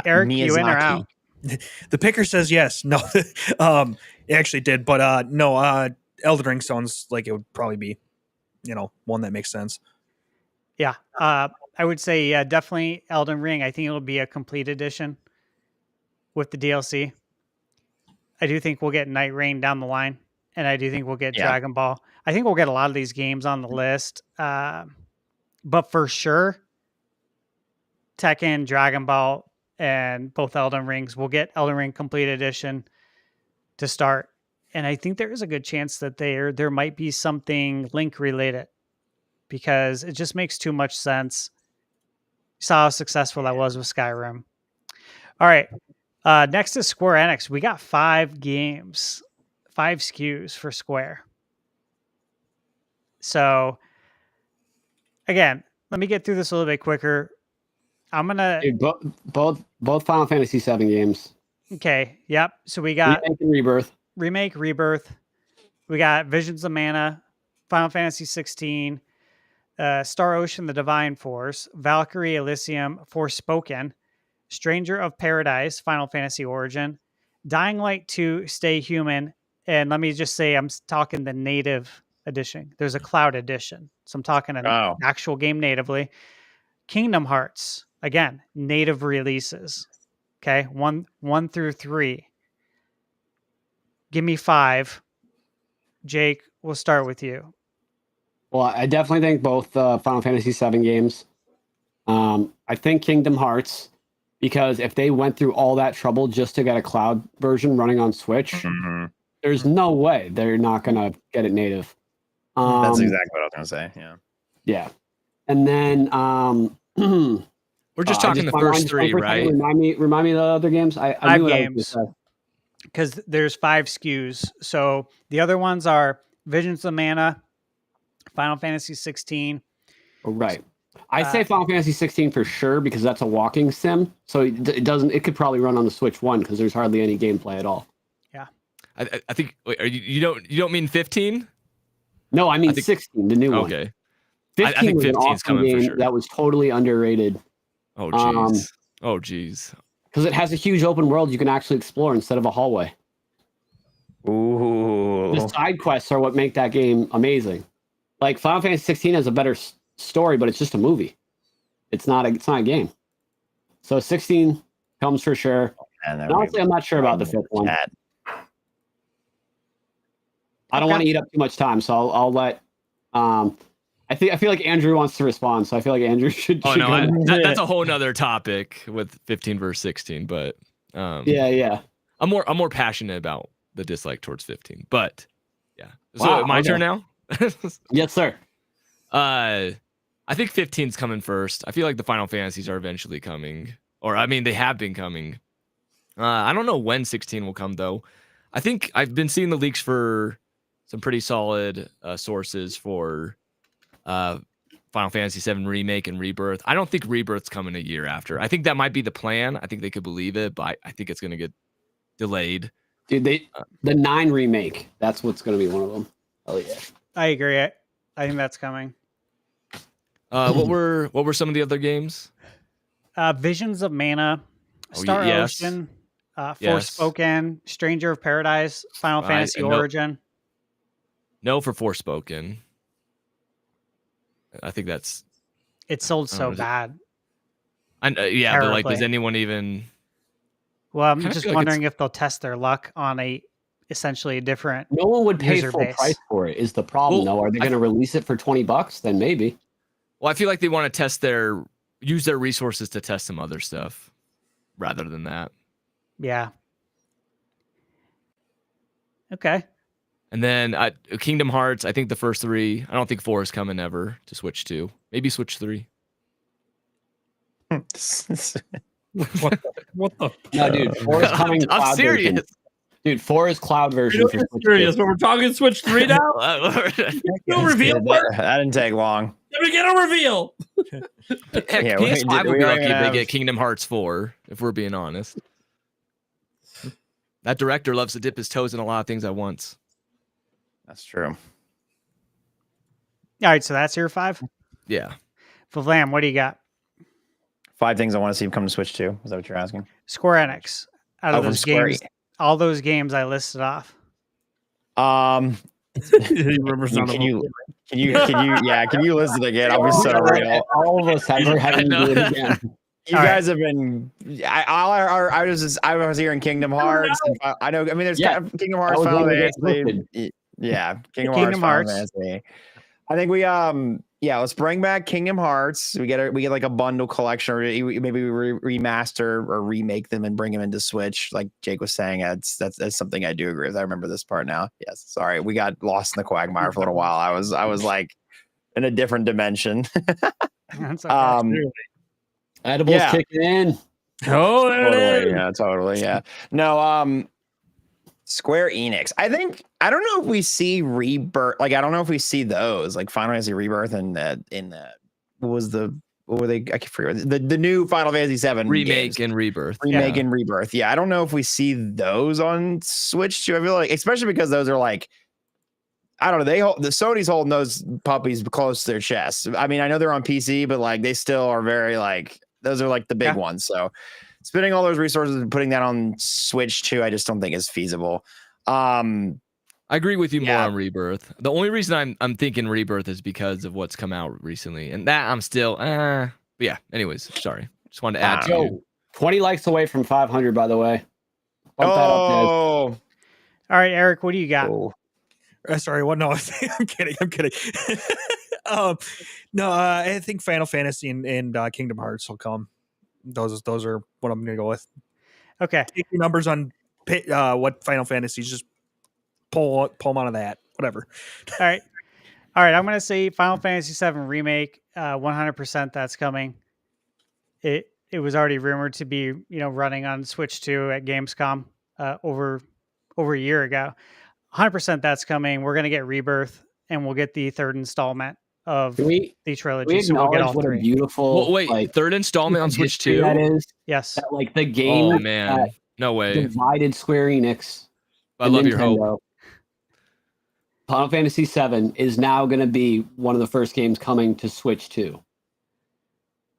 H: Eric, you in or out?
G: The picker says yes. No, it actually did, but no. Elden Ring sounds like it would probably be, one that makes sense.
H: Yeah, I would say definitely Elden Ring. I think it'll be a complete edition with the DLC. I do think we'll get Night Rain down the line, and I do think we'll get Dragon Ball. I think we'll get a lot of these games on the list, but for sure, Tekken, Dragon Ball, and both Elden Rings. We'll get Elden Ring Complete Edition to start, and I think there is a good chance that there might be something Link related, because it just makes too much sense. You saw how successful that was with Skyrim. All right. Next is Square Enix. We got 5 games, 5 SKUs for Square. So, again, let me get through this a little bit quicker. I'm going to...
E: Dude, both Final Fantasy 7 games.
H: Okay. Yep. So we got...
E: Remake and Rebirth.
H: Remake, Rebirth. We got Visions of Mana, Final Fantasy 16, Star Ocean, The Divine Force, Valkyrie Elysium, Forspoken, Stranger of Paradise, Final Fantasy Origin, Dying Light 2, Stay Human, and let me just say I'm talking the native edition. There's a cloud edition, so I'm talking an actual game natively. Kingdom Hearts, again, native releases. Okay, 1 through 3. Give me 5. Jake, we'll start with you.
E: Well, I definitely think both Final Fantasy 7 games. I think Kingdom Hearts, because if they went through all that trouble just to get a cloud version running on Switch, There's no way they're not gonna get it native.
C: That's exactly what I was gonna say. Yeah.
E: Yeah. And then
F: We're just talking the first three, right?
E: Remind me of the other games. I
H: 5
E: knew what I was
H: games.
E: gonna say.
H: Because there's 5 SKUs. So the other ones are Visions of Mana, Final Fantasy 16.
E: Oh, right. I say Final Fantasy 16 for sure because that's a walking sim. So it doesn't. It could probably run on the Switch 1 because there's hardly any gameplay at all.
H: Yeah.
F: I think. Wait, you don't mean 15?
E: No, I mean 16, the new one.
F: Okay.
E: 15
F: I think
E: was an
F: 15's
E: awesome
F: coming for
E: game
F: sure.
E: that was totally underrated.
F: Oh jeez. Oh jeez.
E: Because it has a huge open world you can actually explore instead of a hallway.
C: Ooh.
E: The side quests are what make that game amazing. Like Final Fantasy 16 has a better story, but it's just a movie. It's not a game. So 16 comes for sure.
C: And
E: And honestly, I'm not sure about the 5th one.
C: Chat.
E: I don't want to eat up too much time, so I'll let. I feel like Andrew wants to respond, so I feel like Andrew should.
F: Oh
E: should
F: no,
E: go.
F: that's a whole nother topic with 15 versus 16. But
E: Yeah.
F: I'm more passionate about the dislike towards 15. But yeah. So
E: Wow,
F: my
E: okay.
F: turn now.
E: Yes, sir.
F: I think 15's coming first. I feel like the Final Fantasies are eventually coming, or I mean, they have been coming. I don't know when 16 will come though. I think I've been seeing the leaks for some pretty solid sources for Final Fantasy 7 Remake and Rebirth. I don't think Rebirth's coming a year after. I think that might be the plan. I think they could believe it, but I think it's going to get delayed.
E: Dude, the 9 remake. That's what's going to be one of them. Oh yeah.
H: I agree. I think that's coming.
F: What were some of the other games?
H: Visions of Mana,
F: Oh,
H: Star
F: yes.
H: Ocean,
F: Yes.
H: Forspoken, Stranger of Paradise, Final Fantasy
F: no.
H: Origin.
F: No for Forspoken. I think that's
H: It sold so
F: is it-
H: bad.
F: yeah, but like, does
H: Terribly.
F: anyone even?
H: Well, I'm
F: Kinda
H: just
F: feel like
H: wondering if they'll test their luck on essentially a different.
E: No one would pay
H: User
E: full
H: base.
E: price for it. Is the problem
F: Well,
E: though? Are they
F: I-
E: going to release it for $20? Then maybe.
F: Well, I feel like they want to use their resources to test some other stuff, rather than that.
H: Yeah. Okay.
F: And then Kingdom Hearts. I think the first 3. I don't think 4 is coming ever to Switch 2. Maybe Switch 3.
B: What the?
E: No, dude. 4 is coming.
F: I'm
E: cloud
F: serious.
E: version. Dude, 4 is cloud version.
B: You're
E: for Switch
B: serious,
E: 2.
B: but we're talking Switch 3 now. No reveal.
C: That didn't take long.
B: Let me get a reveal.
F: Heck,
C: Yeah, we
F: PS5
C: did-
F: would
C: we
F: be
C: don't
F: lucky
C: even
F: if they
C: have-
F: get Kingdom Hearts 4, if we're being honest. That director loves to dip his toes in a lot of things at once.
C: That's true.
H: All right. So that's your 5.
F: Yeah.
H: Vlam, what do you got?
C: 5 things I want to see come to Switch 2. Is that what you're asking?
H: Square Enix. Out of
C: from
H: those
C: Square
H: games, all those games I listed off.
B: He remembers none of
C: Can
B: them.
C: can you listen again? I'll be so real.
E: All of us have
F: I
E: to
F: know.
E: do it again.
C: You
H: All
C: guys have been. I was hearing Kingdom Hearts. And I know. I mean, there's
E: Yeah.
C: Kingdom Hearts,
E: was
C: Final
E: one of the games
C: Fantasy. Yeah, Kingdom
H: Kingdom
C: Hearts.
H: Hearts.
C: Final Fantasy. I think we let's bring back Kingdom Hearts. We get like a bundle collection, or maybe we remaster or remake them and bring them into Switch. Like Jake was saying, that's something I do agree with. I remember this part now. Yes, sorry, we got lost in the quagmire for a little while. I was like in a different dimension.
H: That's okay.
E: Edibles
C: Yeah.
E: kicking in.
B: Oh, there it is.
C: Totally. Yeah. No, Square Enix. I don't know if we see Rebirth. Like, I don't know if we see those, like Final Fantasy Rebirth and what were they? I can forget the new Final Fantasy 7
F: Remake and Rebirth.
C: remake
F: Yeah.
C: and Rebirth. Yeah, I don't know if we see those on Switch too. I feel like, especially because those are like, I don't know. The Sony's holding those puppies close to their chest. I mean, I know they're on PC, but like they still are very like, those are like the big ones. So spending all those resources and putting that on Switch too, I just don't think is feasible.
F: I agree with you more
C: Yeah.
F: on Rebirth. The only reason I'm thinking Rebirth is because of what's come out recently, and that I'm still. But yeah. Anyways, sorry. Just wanted to add to you.
E: Yo, 20 likes away from 500, by the way. Bump that up, guys.
C: Oh,
H: All right, Eric, what do you got?
C: oh.
G: Sorry, what? No, I'm kidding. No, I think Final Fantasy and Kingdom Hearts will come. Those are what I'm gonna go with.
H: Okay.
G: Take your numbers on what Final Fantasy is. Just pull them out of that. Whatever.
H: All right. I'm gonna say Final Fantasy VII Remake. 100% that's coming. It was already rumored to be running on Switch 2 at Gamescom over a year ago. 100% that's coming. We're gonna get Rebirth, and we'll get the third installment of the trilogy.
E: We
H: So we'll get
E: acknowledge
H: all
E: what a
H: three.
E: beautiful
F: Well, wait, third installment on Switch
E: history that
F: 2?
E: is.
H: Yes.
E: That, like the game
F: Oh man,
E: that
F: no way.
E: divided Square Enix.
F: I
E: and
F: love your hope.
E: Nintendo. Final Fantasy VII is now going to be one of the first games coming to Switch 2.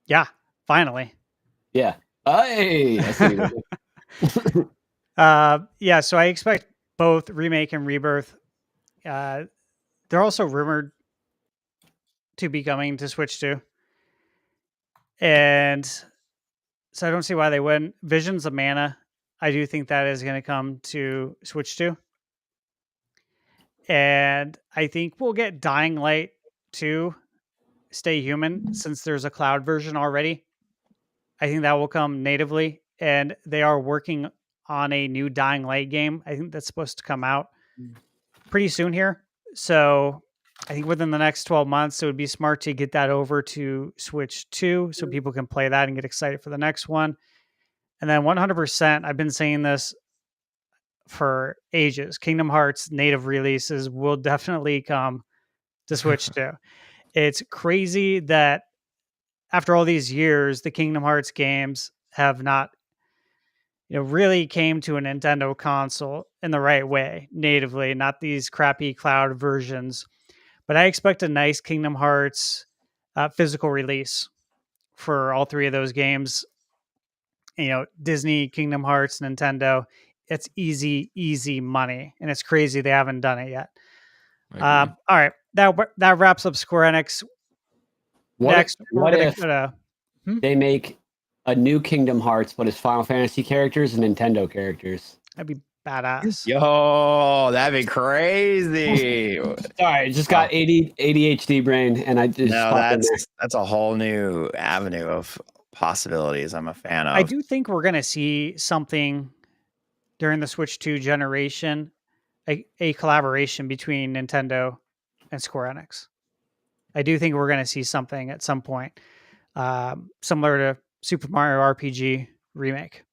H: Yeah, finally.
E: Yeah. Hey, I see what you did.
H: Yeah, so I expect both Remake and Rebirth. They're also rumored to be coming to Switch 2. And so I don't see why they wouldn't. Visions of Mana, I do think that is going to come to Switch 2. And I think we'll get Dying Light 2, Stay Human, since there's a cloud version already. I think that will come natively. And they are working on a new Dying Light game. I think that's supposed to come out pretty soon here. So I think within the next 12 months, it would be smart to get that over to Switch 2 so people can play that and get excited for the next one. And then 100%, I've been saying this for ages, Kingdom Hearts native releases will definitely come to Switch 2. It's crazy that after all these years, the Kingdom Hearts games have not really came to a Nintendo console in the right way, natively, not these crappy cloud versions. But I expect a nice Kingdom Hearts physical release for all three of those games. Disney, Kingdom Hearts, Nintendo. It's easy money, and it's crazy they haven't done it yet. All right, that wraps up Square Enix.
E: What if they make a new Kingdom Hearts, but it's Final Fantasy characters and Nintendo characters?
H: That'd be badass.
C: Yo, that'd be crazy.
E: Sorry, just got ADHD brain, and I just
C: that's a whole new avenue of possibilities. I'm a fan of.
H: I do think we're gonna see something during the Switch 2 generation, a collaboration between Nintendo and Square Enix. I do think we're going to see something at some point, similar to Super Mario RPG Remake.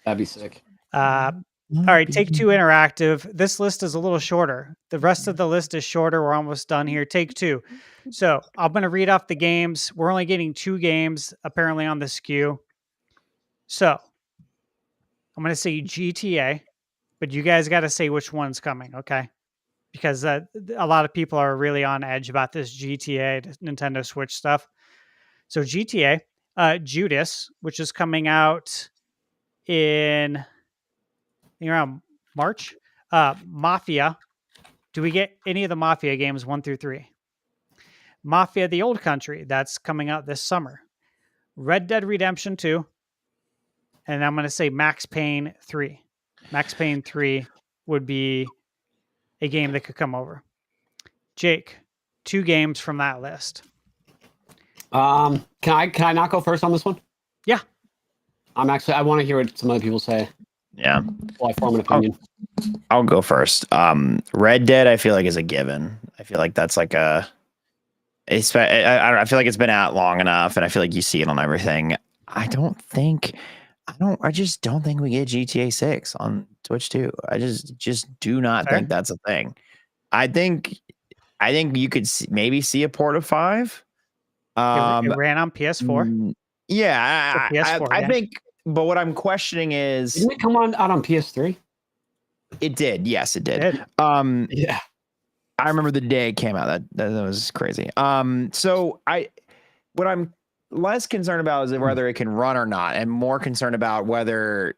E: That'd be sick.
H: All right, Take-Two Interactive. This list is a little shorter. The rest of the list is shorter. We're almost done here. Take-Two. So I'm going to read off the games. We're only getting 2 games, apparently, on the SKU. So I'm going to say GTA, but you guys got to say which one's coming, okay? Because a lot of people are really on edge about this GTA Nintendo Switch stuff. So GTA, Judas, which is coming out in around March. Mafia. Do we get any of the Mafia games 1 through 3? Mafia: The Old Country, that's coming out this summer. Red Dead Redemption 2. And I'm going to say Max Payne 3. Max Payne 3 would be a game that could come over. Jake, 2 games from that list.
E: Can I not go first on this one?
H: Yeah.
E: I want to hear what some other people say.
C: Yeah.
E: Well, I form an opinion.
C: I'll go first. Red Dead, I feel like, is a given. I feel like that's like I feel like it's been out long enough, and I feel like you see it on everything. I just don't think we get GTA 6 on Switch 2. I just do not think that's a thing. I think you could maybe see a port of 5.
H: It ran on PS4.
C: Yeah,
H: PS4,
C: I think. But what I'm questioning is,
E: Didn't it come out on PS3?
C: It did. Yes, it did.
E: Yeah.
C: I remember the day it came out. That was crazy. So what I'm less concerned about is whether it can run or not, and more concerned about whether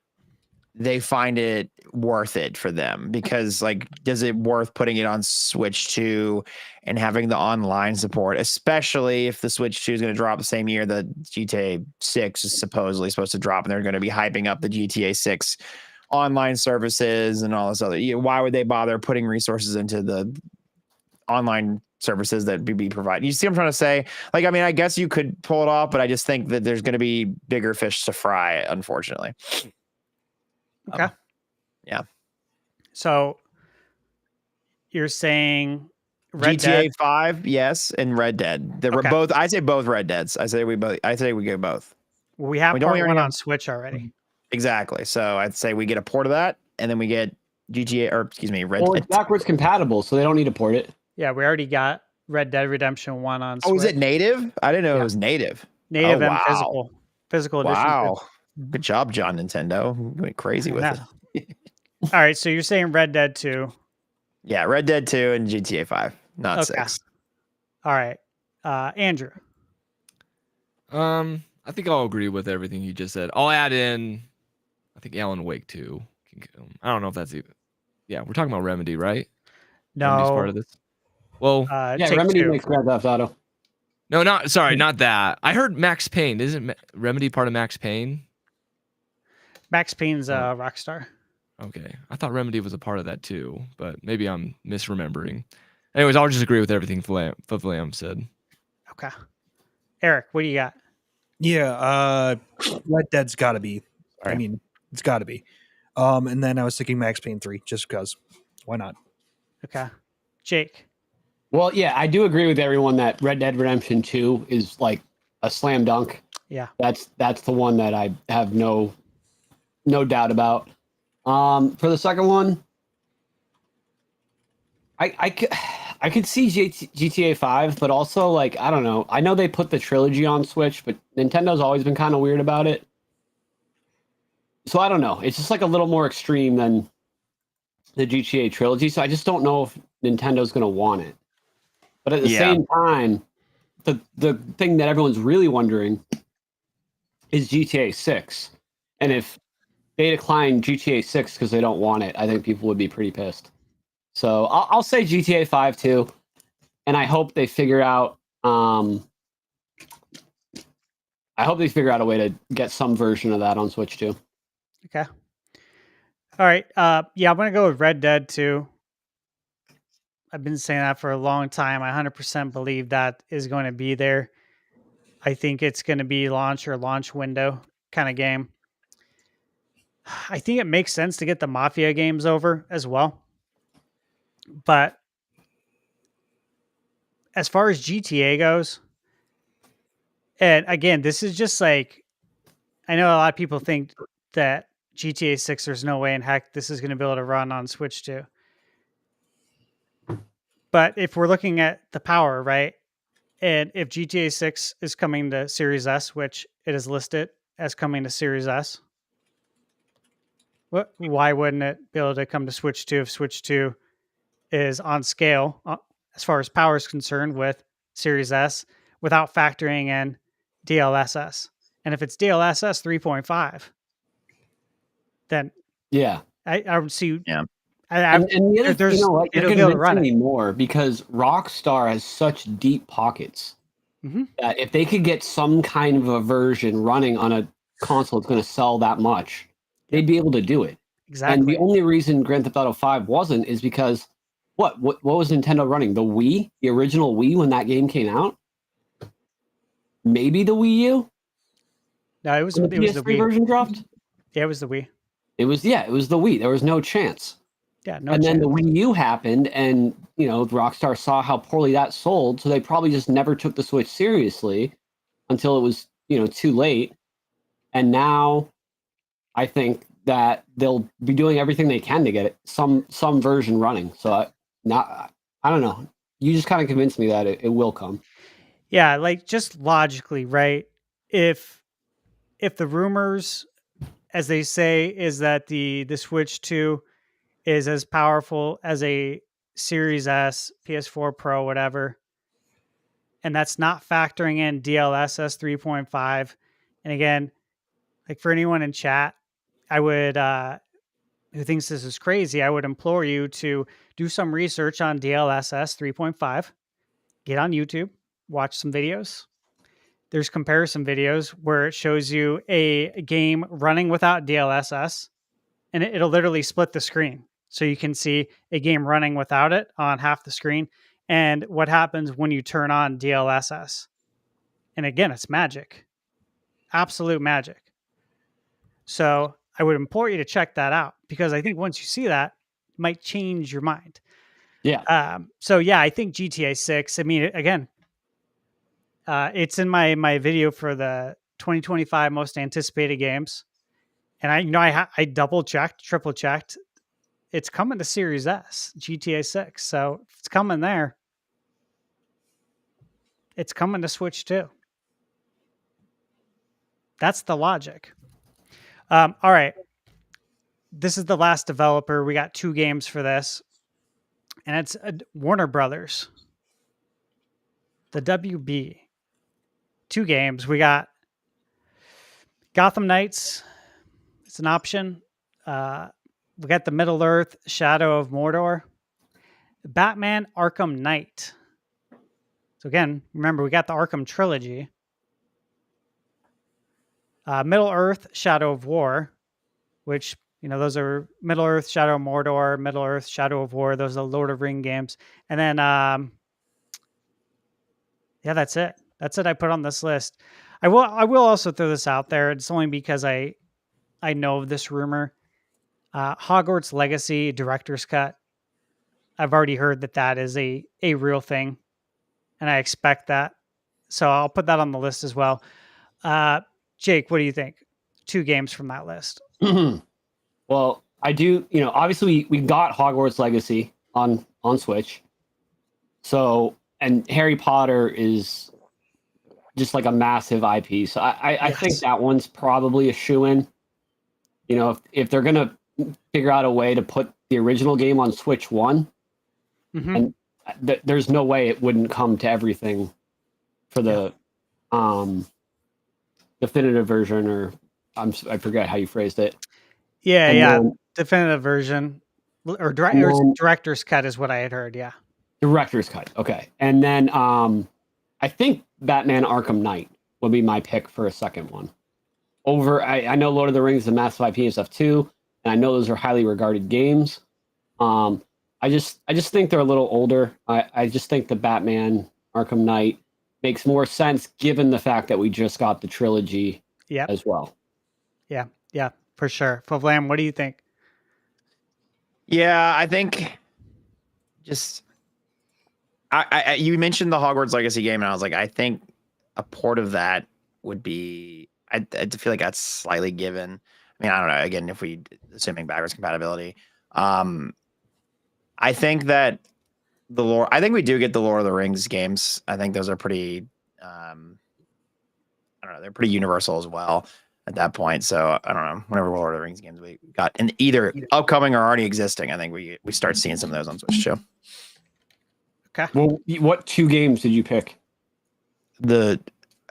C: they find it worth it for them, because does it worth putting it on Switch 2 and having the online support, especially if the Switch 2 is going to drop the same year that GTA 6 is supposedly supposed to drop, and they're going to be hyping up the GTA 6 online services and all this other. Why would they bother putting resources into the online services that be provided? You see what I'm trying to say? I guess you could pull it off, but I just think that there's going to be bigger fish to fry, unfortunately.
H: Okay.
C: Yeah.
H: So you're saying Red
C: GTA
H: Dead.
C: 5, yes, and Red Dead. They're
H: Okay.
C: both. I say both Red Deads. I say we get both.
H: Well, we have
C: We don't
H: part
C: already
H: one
C: have-
H: on Switch already.
C: Exactly. So I'd say we get a port of that, and then we get GTA, or excuse me, Red
E: Well,
C: Dead.
E: it's backwards compatible, so they don't need to port it.
H: Yeah, we already got Red Dead Redemption 1 on Switch.
C: Oh, is it native? I didn't know
H: Yeah.
C: it was native.
H: Native
C: Oh,
H: and
C: wow.
H: physical edition. too.
C: Wow. Good job, John Nintendo. You went crazy with
H: Yeah.
C: it.
H: All right, so you're saying Red Dead 2.
C: Yeah, Red Dead 2 and GTA 5, not
H: Okay.
C: 6.
H: All right. Andrew.
F: I think I'll agree with everything you just said. I'll add in, I think Alan Wake 2. I don't know if that's even. Yeah, we're talking about Remedy, right? Remedy's part
H: No.
F: of this. Well,
E: Yeah,
H: Take
E: Remedy
H: Two.
E: makes Grand Theft Auto.
F: no, not that. I heard Max Payne. Isn't Remedy part of Max Payne?
H: Max Payne's Rockstar.
F: Okay, I thought Remedy was a part of that too, but maybe I'm misremembering. Anyways, I'll just agree with everything Flam said.
H: Okay. Eric, what do you got?
G: Yeah, Red Dead's got to be. I
C: Alright.
G: mean, it's got to be. And then I was thinking Max Payne 3, just because. Why not?
H: Okay. Jake.
E: Well, yeah, I do agree with everyone that Red Dead Redemption 2 is like a slam dunk.
H: Yeah.
E: That's the one that I have no doubt about. For the second one, I could see GTA 5, but also like I don't know. I know they put the trilogy on Switch, but Nintendo's always been kind of weird about it. So I don't know. It's just like a little more extreme than the GTA trilogy. So I just don't know if Nintendo's going to want it. But at the
C: Yeah.
E: same time, the thing that everyone's really wondering is GTA 6. And if they decline GTA 6 because they don't want it, I think people would be pretty pissed. So I'll say GTA 5 too. And I hope they figure out a way to get some version of that on Switch too.
H: Okay. All right. Yeah, I'm going to go with Red Dead 2. I've been saying that for a long time. I 100% believe that is going to be there. I think it's going to be launch or launch window kind of game. I think it makes sense to get the Mafia games over as well. But as far as GTA goes, and again, this is just like, I know a lot of people think that GTA 6, there's no way in heck this is going to be able to run on Switch 2. But if we're looking at the power, right? And if GTA 6 is coming to Series S, which it is listed as coming to Series S, why wouldn't it be able to come to Switch 2 if Switch 2 is on scale as far as power is concerned with Series S without factoring in DLSS? And if it's DLSS 3.5, then
E: Yeah.
H: I would see.
C: Yeah.
E: And the other,
H: there's-
E: you know what, you're
H: it'll be able to run
E: convincing me more because Rockstar has such deep pockets
H: Mhm.
E: that if they could get some kind of a version running on a console that's going to sell that much, they'd be able to do it.
H: Exactly.
E: And the only reason Grand Theft Auto 5 wasn't is because what was Nintendo running? The Wii, the original Wii when that game came out? Maybe the Wii U?
H: No, it was
E: When
H: the
E: the PS3
H: Wii.
E: version dropped?
H: Yeah, it was the Wii.
E: It was the Wii. There was no chance.
H: Yeah, no
E: And then
H: chance.
E: the Wii U happened, and Rockstar saw how poorly that sold, so they probably just never took the Switch seriously until it was too late. And now, I think that they'll be doing everything they can to get it some version running. So I don't know. You just kind of convinced me that it will come.
H: Yeah, like just logically, right? If the rumors, as they say, is that the Switch 2 is as powerful as a Series S, PS4 Pro, whatever, and that's not factoring in DLSS 3.5. And again, like for anyone in chat, I would who thinks this is crazy, I would implore you to do some research on DLSS 3.5. Get on YouTube, watch some videos. There's comparison videos where it shows you a game running without DLSS, and it'll literally split the screen. So you can see a game running without it on half the screen, and what happens when you turn on DLSS. And again, it's magic. Absolute magic. So I would implore you to check that out because I think once you see that, it might change your mind.
E: Yeah.
H: So yeah, I think GTA 6. I mean, again, it's in my video for the 2025 most anticipated games, and I double checked, triple checked. It's coming to Series S, GTA 6. So if it's coming there, it's coming to Switch too. That's the logic. All right. This is the last developer. We got 2 games for this, and it's Warner Brothers, the WB. 2 games. We got Gotham Knights. It's an option. We got the Middle Earth Shadow of Mordor. Batman Arkham Knight. So again, remember, we got the Arkham trilogy. Middle Earth Shadow of War, which, those are Middle Earth Shadow of Mordor, Middle Earth Shadow of War. Those are the Lord of Ring games. And then, yeah, that's it. That's it I put on this list. I will also throw this out there. It's only because I know of this rumor. Hogwarts Legacy Director's Cut. I've already heard that is a real thing, and I expect that. So I'll put that on the list as well. Jake, what do you think? 2 games from that list.
E: Well, I do, obviously we got Hogwarts Legacy on Switch. So, and Harry Potter is just like a massive IP. So I think that one's probably a shoo-in. If they're going to figure out a way to put the original game on Switch 1, and there's no way it wouldn't come to everything for the definitive version, or I forget how you phrased it.
H: Then, definitive version or director's cut is what I had heard. Yeah,
E: director's cut. Okay, and then I think Batman Arkham Knight would be my pick for a second one. I know Lord of the Rings is a massive IP and stuff too, and I know those are highly regarded games. I just think they're a little older. I just think the Batman Arkham Knight makes more sense given the fact that we just got the trilogy as well.
H: Yeah, for sure. Flavlam, what do you think?
C: Yeah, I think just you mentioned the Hogwarts Legacy game, and I was like, I think a port of that would be. I feel like that's slightly given. I mean, I don't know. Again, if we assuming backwards compatibility, I think that I think we do get the Lord of the Rings games. I think those are pretty. I don't know. They're pretty universal as well at that point. So I don't know. Whenever Lord of the Rings games we got in either upcoming or already existing, I think we start seeing some of those on Switch too.
H: Okay.
E: Well, what 2 games did you pick?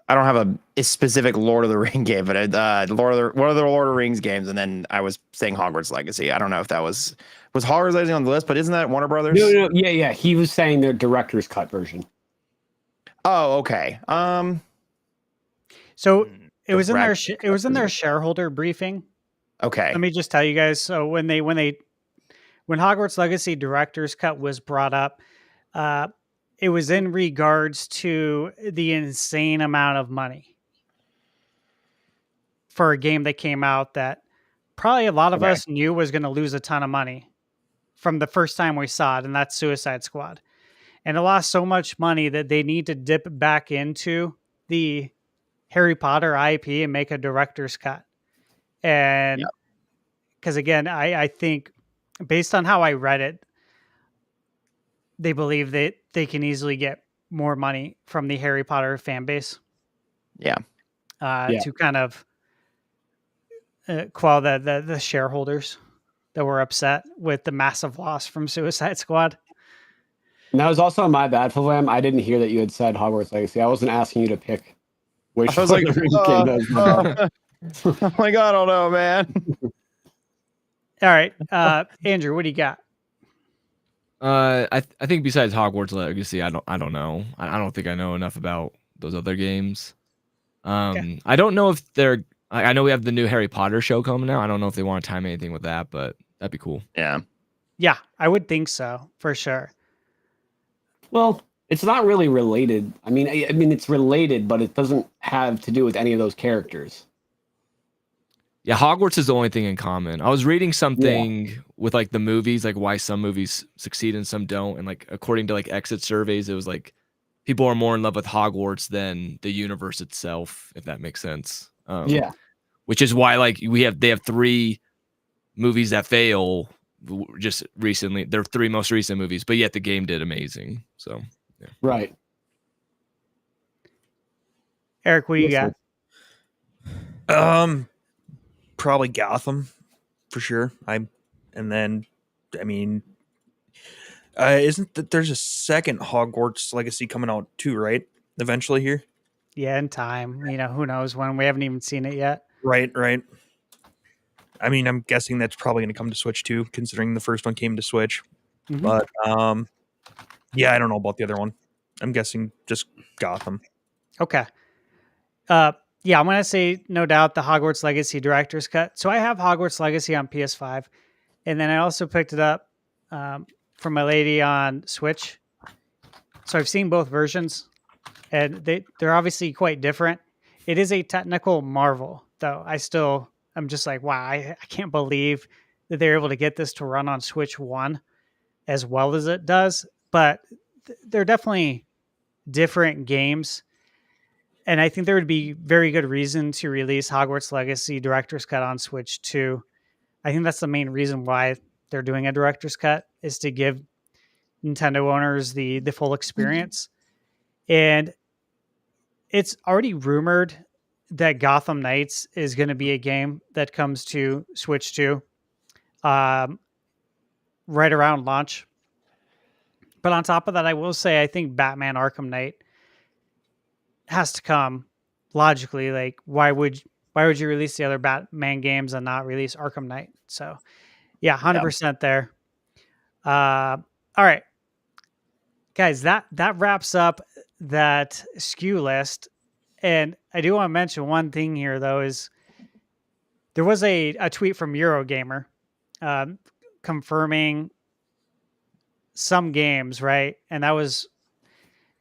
C: I don't have a specific Lord of the Ring game, but one of the Lord of the Rings games, and then I was saying Hogwarts Legacy. I don't know if that was Hogwarts Legacy on the list, but isn't that Warner Brothers?
E: No, yeah. He was saying their director's cut version.
C: Oh, okay.
H: So it was in their shareholder briefing.
C: Okay.
H: Let me just tell you guys. So when Hogwarts Legacy director's cut was brought up, it was in regards to the insane amount of money for a game that came out that probably a lot of us knew was going to lose a ton of money from the first time we saw it, and that's Suicide Squad. And it lost so much money that they need to dip back into the Harry Potter IP and make a director's cut. And because again, I think based on how I read it, they believe that they can easily get more money from the Harry Potter fan base.
C: Yeah.
H: To kind of quell the shareholders that were upset with the massive loss from Suicide Squad.
E: And that was also my bad, Flavlam. I didn't hear that you had said Hogwarts Legacy. I wasn't asking you to pick which.
C: I was like, I'm like, I don't know, man.
H: All right, Andrew, what do you got?
F: I think besides Hogwarts Legacy, I don't know. I don't think I know enough about those other games. I don't know if they're. I know we have the new Harry Potter show coming out. I don't know if they want to time anything with that, but that'd be cool.
H: Yeah, I would think so for sure.
E: Well, it's not really related. I mean, it's related, but it doesn't have to do with any of those characters.
F: Yeah, Hogwarts is the only thing in common. I was reading something with like the movies, like why some movies succeed and some don't, and like according to like exit surveys, it was like people are more in love with Hogwarts than the universe itself, if that makes sense.
E: Yeah.
F: Which is why like they have 3 movies that fail just recently. They're 3 most recent movies, but yet the game did amazing. So yeah.
E: Right.
H: Eric, what you got?
G: Probably Gotham for sure. Isn't that there's a second Hogwarts Legacy coming out too, right? Eventually here.
H: Yeah, in time. Who knows when? We haven't even seen it yet.
G: Right. I mean, I'm guessing that's probably going to come to Switch too, considering the first one came to Switch.
H: Mhm.
G: But yeah, I don't know about the other one. I'm guessing just Gotham.
H: Okay. Yeah, I'm gonna say no doubt the Hogwarts Legacy Director's Cut. So I have Hogwarts Legacy on PS5, and then I also picked it up from my lady on Switch. So I've seen both versions, and they're obviously quite different. It is a technical marvel, though. I'm just like, wow, I can't believe that they're able to get this to run on Switch 1 as well as it does. But they're definitely different games. And I think there would be very good reason to release Hogwarts Legacy Director's Cut on Switch 2. I think that's the main reason why they're doing a Director's Cut, is to give Nintendo owners the full experience. And it's already rumored that Gotham Knights is going to be a game that comes to Switch 2 right around launch. But on top of that, I will say I think Batman Arkham Knight has to come logically. Like, why would you release the other Batman games and not release Arkham Knight? So yeah, 100% there. All right, guys, that wraps up that SKU list. And I do want to mention one thing here, though, is there was a tweet from Eurogamer confirming some games, right? And that was,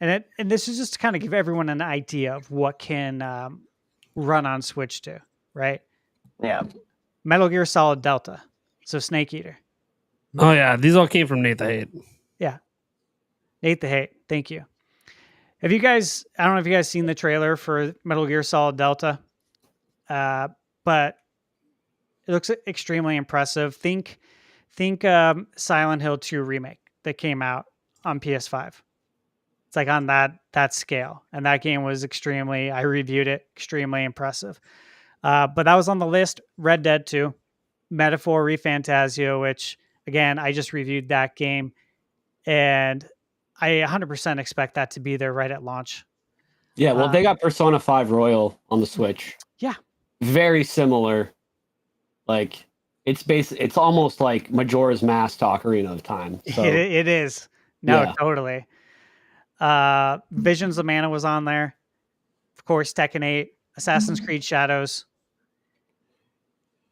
H: and this is just to kind of give everyone an idea of what can run on Switch 2, right?
C: Yeah.
H: Metal Gear Solid Delta, so Snake Eater.
B: Oh yeah, these all came from Nate the Hate.
H: Yeah, Nate the Hate. Thank you. I don't know if you guys seen the trailer for Metal Gear Solid Delta, but it looks extremely impressive. Think Silent Hill 2 remake that came out on PS5. It's like on that scale, and that game was I reviewed it, extremely impressive. But that was on the list. Red Dead 2, Metaphor ReFantazio, which again I just reviewed that game, and I 100% expect that to be there right at launch.
E: Yeah, well, they got Persona 5 Royal on the Switch.
H: Yeah.
E: Very similar. Like, it's almost like Majora's Mask to Ocarina of Time. So,
H: It is. No,
E: Yeah.
H: totally. Visions of Mana was on there. Of course, Tekken 8, Assassin's Creed Shadows,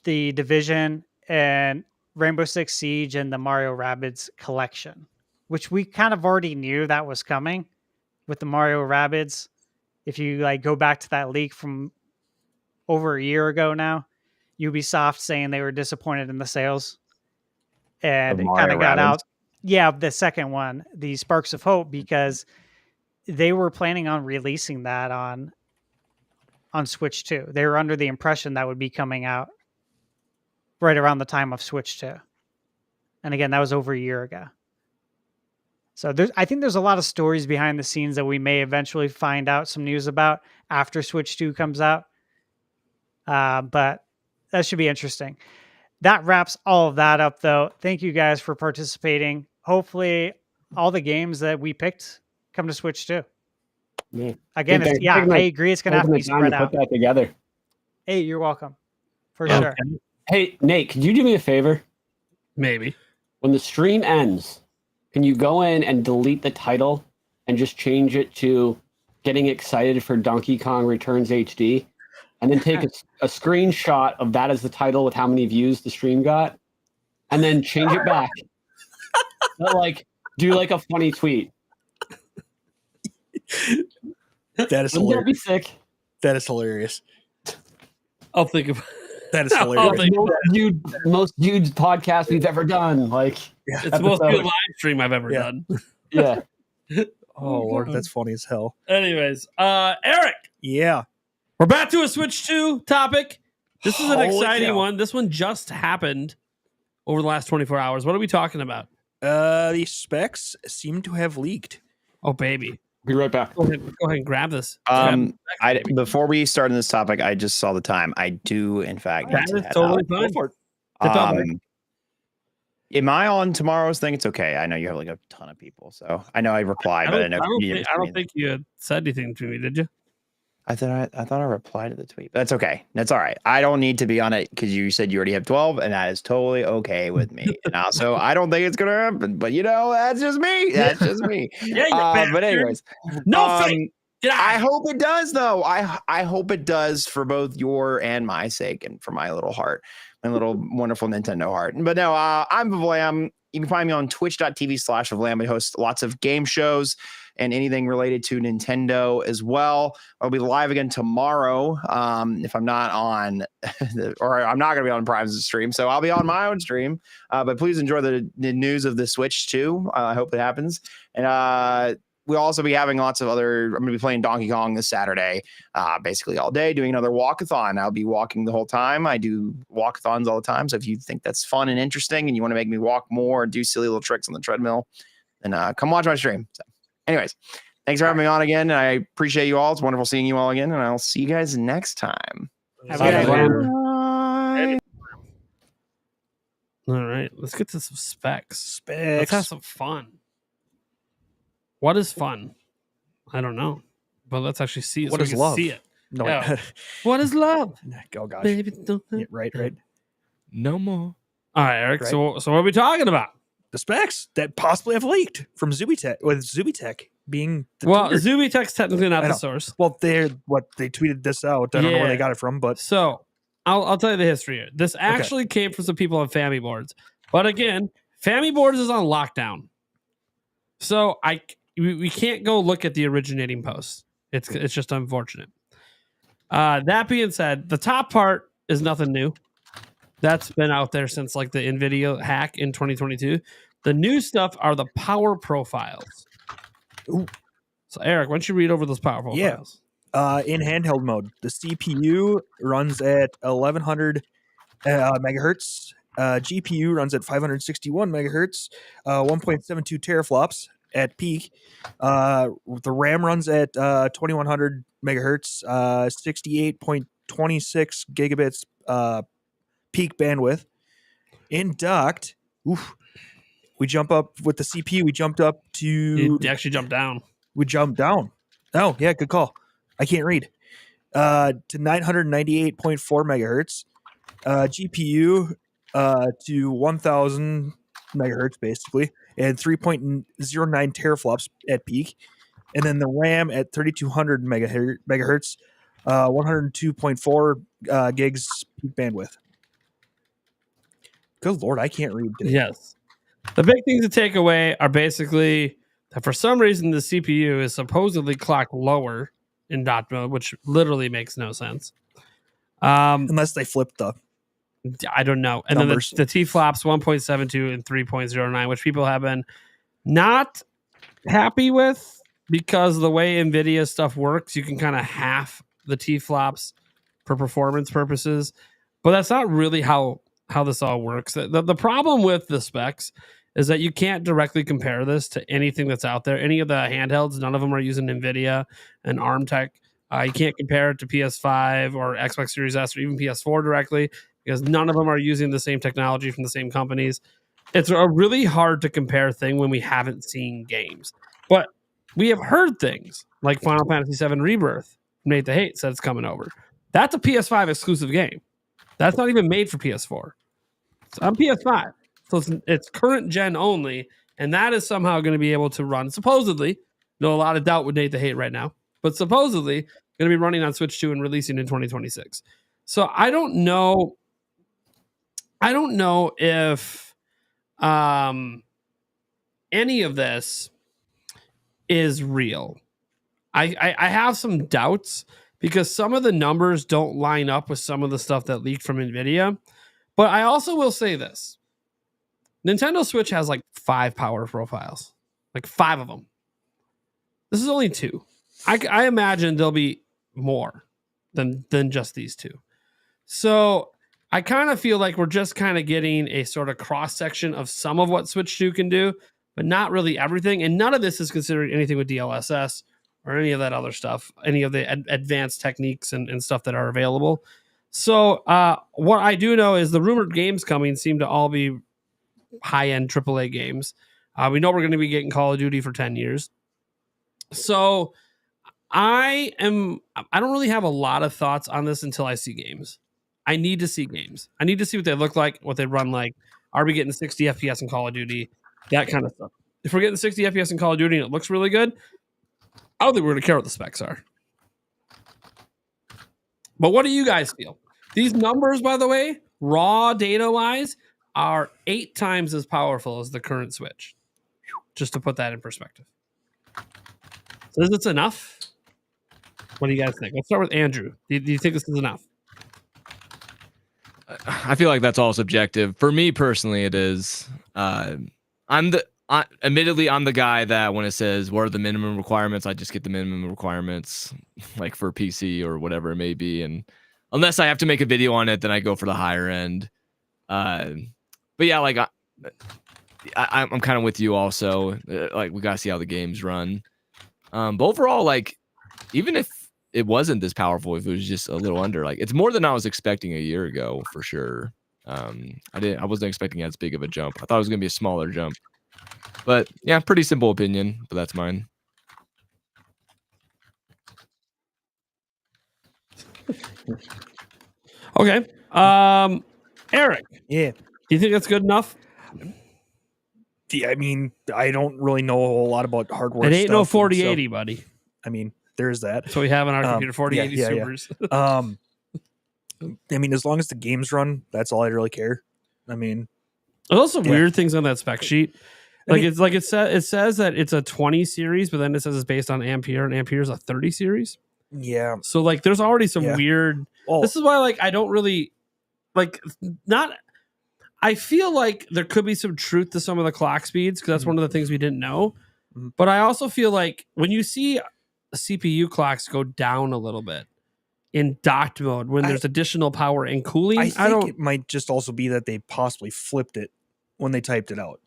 H: The Division, and Rainbow Six Siege, and the Mario Rabbids collection, which we kind of already knew that was coming with the Mario Rabbids. If you go back to that leak from over a year ago now, Ubisoft saying they were disappointed in the sales, and it kind of got out. Yeah, the second one, the Sparks of Hope, because they were planning on releasing that on Switch 2. They were under the impression that would be coming out right around the time of Switch 2. And again, that was over a year ago. So I think there's a lot of stories behind the scenes that we may eventually find out some news about after Switch 2 comes out. But that should be interesting. That wraps all of that up, though. Thank you guys for participating. Hopefully, all the games that we picked come to Switch 2.
E: Yeah.
H: Again, I agree. It's going to have to be spread out.
E: Put that together.
H: Hey, you're welcome. For sure.
E: Hey, Nate, could you do me a favor?
B: Maybe.
E: When the stream ends, can you go in and delete the title and just change it to Getting Excited for Donkey Kong Returns HD? And then take a screenshot of that as the title with how many views the stream got, and then change it back. But do a funny tweet.
G: That is
E: Wouldn't that be
G: hilarious.
E: sick?
G: That is hilarious.
B: I'll think of
G: That is
B: No,
G: hilarious.
B: they-
E: Most huge podcast we've ever done. Like,
B: It's the most
E: episode.
B: good live stream I've ever
G: Yeah.
B: done.
E: yeah.
G: Oh Lord, that's funny as hell.
B: Anyways, Eric,
G: Yeah.
B: we're back to a Switch 2 topic. This is an
G: Holy
B: exciting
G: cow.
B: one. This one just happened over the last 24 hours. What are we talking about?
G: The specs seem to have leaked.
B: Oh, baby.
E: Be right back.
B: Go ahead and grab this. Grab
C: Before we start on this topic, I just saw the time. I do, in fact, need
B: That
C: to
B: is
C: head
B: totally
C: out.
B: fine.
G: Go for it.
B: Tip out, Mike.
C: Am I on tomorrow's thing? It's okay. I know you have like a ton of people, so I know I replied, but I know
B: I don't think you had said anything to me, did you?
C: I thought I replied to the tweet. But that's okay. That's all right. I don't need to be on it because you said you already have 12, and that is totally okay with me. And also, I don't think it's gonna happen. But that's just me. That's just me.
B: Yeah,
C: but anyways,
B: no fake. Get out.
C: I hope it does, though. I hope it does for both your and my sake, and for my little heart, my little wonderful Nintendo heart. But no, I'm Vlam. You can find me on twitch.tv/Vlam. I host lots of game shows and anything related to Nintendo as well. I'll be live again tomorrow. If I'm not on, or I'm not going to be on Prime's stream, so I'll be on my own stream. But please enjoy the news of the Switch too. I hope it happens. And we'll also be having lots of other. I'm going to be playing Donkey Kong this Saturday, basically all day, doing another walkathon. I'll be walking the whole time. I do walkathons all the time. So if you think that's fun and interesting, and you want to make me walk more and do silly little tricks on the treadmill, then come watch my stream. So, anyways, thanks for having me on again. And I appreciate you all. It's wonderful seeing you all again. And I'll see you guys next time.
H: Have
E: Bye,
H: a good one.
E: Vlam.
B: All right, let's get to some specs. Let's
G: Specs.
B: have some fun. What is fun? I don't know, but let's actually see it.
G: What
B: so we
G: is
B: can
G: love?
B: See it.
G: No.
B: Yeah. What is love?
G: Oh gosh.
B: Baby, don't.
G: Yeah, right.
F: No more.
B: All right, Eric.
G: Right.
B: So what are we talking about?
G: The specs that possibly have leaked from Zubitech, with Zubitech being the
B: Well,
G: tweeter.
B: Zubitech's technically not
G: I
B: the
G: know.
B: source.
G: Well, they tweeted this out. I don't know where
B: Yeah.
G: they got it from, but
B: So I'll tell you the history here. This actually came from some people on Family Boards, but again, Family Boards is on lockdown, so we can't go look at the originating post. It's just unfortunate. That being said, the top part is nothing new. That's been out there since like the NVIDIA hack in 2022. The new stuff are the power profiles.
G: Ooh.
B: So Eric, why don't you read over those power profiles?
G: Yeah. In handheld mode, the CPU runs at 1100 megahertz. GPU runs at 561 megahertz, 1.72 teraflops at peak. The RAM runs at 2100 megahertz, 68.26 gigabits peak bandwidth. In docked, we jump up with the CPU. We jumped up to.
B: You actually jumped down.
G: We jumped down. Oh, yeah, good call. I can't read. To 998.4 megahertz. GPU to 1000 megahertz, basically, and 3.09 teraflops at peak. And then the RAM at 3200 megahertz, 102.4 gigs peak bandwidth. Good Lord, I can't read today.
B: Yes. The big things to take away are basically that for some reason the CPU is supposedly clocked lower in dot mode, which literally makes no sense.
G: Unless they flipped the
B: I don't know. And
G: numbers.
B: then the T-flops 1.72 and 3.09, which people have been not happy with because the way NVIDIA stuff works, you can kind of half the T-flops for performance purposes. But that's not really how this all works. The problem with the specs is that you can't directly compare this to anything that's out there. Any of the handhelds, none of them are using NVIDIA and ARM tech. You can't compare it to PS5 or Xbox Series S or even PS4 directly because none of them are using the same technology from the same companies. It's a really hard to compare thing when we haven't seen games. But we have heard things like Final Fantasy VII Rebirth. Nate the Hate said it's coming over. That's a PS5 exclusive game. That's not even made for PS4. It's on PS5. So it's current gen only, and that is somehow going to be able to run, supposedly, no, a lot of doubt with Nate the Hate right now, but supposedly going to be running on Switch 2 and releasing in 2026. So I don't know if any of this is real. I have some doubts because some of the numbers don't line up with some of the stuff that leaked from NVIDIA. But I also will say this. Nintendo Switch has like 5 power profiles, like 5 of them. This is only 2. I imagine there'll be more than just these 2. So I kind of feel like we're just kind of getting a sort of cross section of some of what Switch 2 can do, but not really everything. And none of this is considering anything with DLSS or any of that other stuff, any of the advanced techniques and stuff that are available. So what I do know is the rumored games coming seem to all be high-end AAA games. We know we're going to be getting Call of Duty for 10 years. So I don't really have a lot of thoughts on this until I see games. I need to see games. I need to see what they look like, what they run like. Are we getting 60 FPS in Call of Duty? That kind of stuff. If we're getting 60 FPS in Call of Duty and it looks really good, I don't think we're going to care what the specs are. But what do you guys feel? These numbers, by the way, raw data-wise, are 8 times as powerful as the current Switch. Just to put that in perspective. So is this enough? What do you guys think? Let's start with Andrew. Do you think this is enough?
F: I feel like that's all subjective. For me personally, it is. Admittedly, I'm the guy that when it says what are the minimum requirements, I just get the minimum requirements, like for PC or whatever it may be. And unless I have to make a video on it, then I go for the higher end. But yeah, like I'm kind of with you also. Like we gotta see how the games run. But overall, like even if it wasn't this powerful, if it was just a little under, like it's more than I was expecting a year ago for sure. I wasn't expecting as big of a jump. I thought it was gonna be a smaller jump. But yeah, pretty simple opinion, but that's mine.
B: Okay. Eric.
G: Yeah.
B: Do you think that's good enough?
G: I mean, I don't really know a whole lot about hardware.
B: It ain't no
G: stuff, and
B: 4080, buddy.
G: I mean, there's that.
B: That's what we have in our computer, 4080
G: yeah.
B: Supers.
G: I mean, as long as the games run, that's all I really care. I mean,
B: There's also weird things on that spec sheet. Like
G: mean-
B: it's like it says that it's a 20 series, but then it says it's based on Ampere, and Ampere is a 30 series.
G: yeah.
B: So like, there's already some weird.
G: Oh,
B: This is why like I don't really like not. I feel like there could be some truth to some of the clock speeds because that's one of the things we didn't know.
G: Mhm.
B: But I also feel like when you see CPU clocks go down a little bit in docked mode when there's additional power and cooling,
G: I think it might just also be that they possibly flipped it when they typed it out.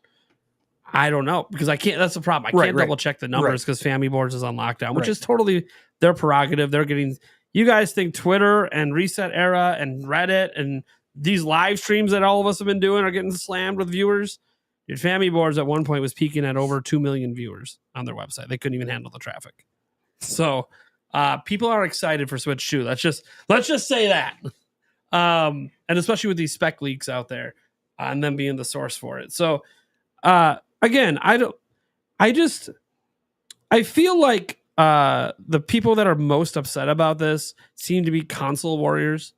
B: I don't know because I can't. That's the problem. I can't double check the numbers because Family Boards is on lockdown, which is totally their prerogative. They're getting. You guys think Twitter and Reset Era and Reddit and these live streams that all of us have been doing are getting slammed with viewers? Dude, Family Boards at one point was peaking at over 2 million viewers on their website. They couldn't even handle the traffic. So people are excited for Switch 2. Let's just say that. And especially with these spec leaks out there and them being the source for it. So again, I feel like the people that are most upset about this seem to be console warriors.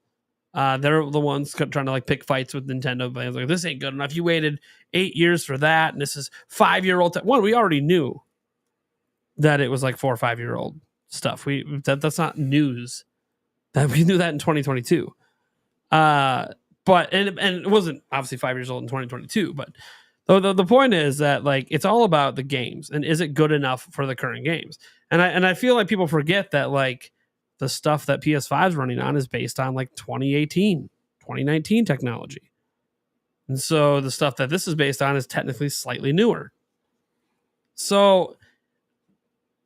B: They're the ones trying to like pick fights with Nintendo. But like, this ain't good enough. You waited 8 years for that, and this is 5-year-old. One, we already knew that it was like 4 or 5-year-old stuff. That's not news. That we knew that in 2022. But it wasn't obviously 5 years old in 2022. But the point is that like it's all about the games and is it good enough for the current games? And I feel like people forget that like the stuff that PS5 is running on is based on like 2018, 2019 technology. And so the stuff that this is based on is technically slightly newer. So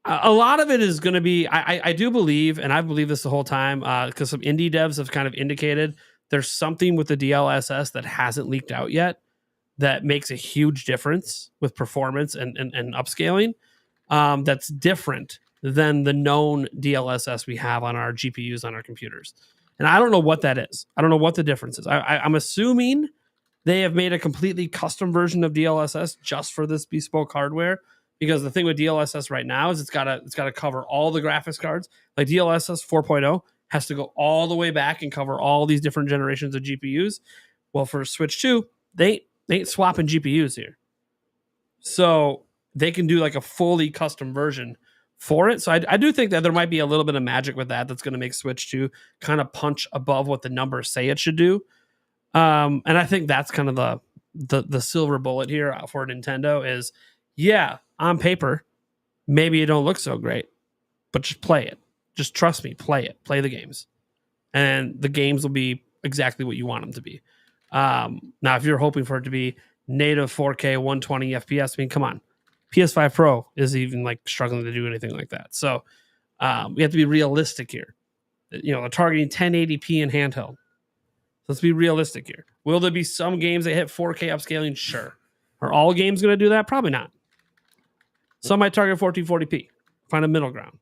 B: a lot of it is going to be, I do believe, and I've believed this the whole time, because some indie devs have kind of indicated there's something with the DLSS that hasn't leaked out yet that makes a huge difference with performance and upscaling. That's different than the known DLSS we have on our GPUs on our computers. And I don't know what that is. I don't know what the difference is. I'm assuming they have made a completely custom version of DLSS just for this bespoke hardware, because the thing with DLSS right now is it's got to cover all the graphics cards. Like DLSS 4.0 has to go all the way back and cover all these different generations of GPUs. Well, for Switch 2, they ain't swapping GPUs here. So they can do like a fully custom version for it. So I do think that there might be a little bit of magic with that's going to make Switch 2 kind of punch above what the numbers say it should do. And I think that's kind of the silver bullet here for Nintendo is, yeah, on paper, maybe it don't look so great, but just play it. Just trust me, play it. Play the games. And the games will be exactly what you want them to be. Now, if you're hoping for it to be native 4K 120 FPS, I mean, come on. PS5 Pro is even like struggling to do anything like that. So we have to be realistic here. They're targeting 1080p in handheld. Let's be realistic here. Will there be some games that hit 4K upscaling? Sure. Are all games going to do that? Probably not. Some might target 1440p. Find a middle ground.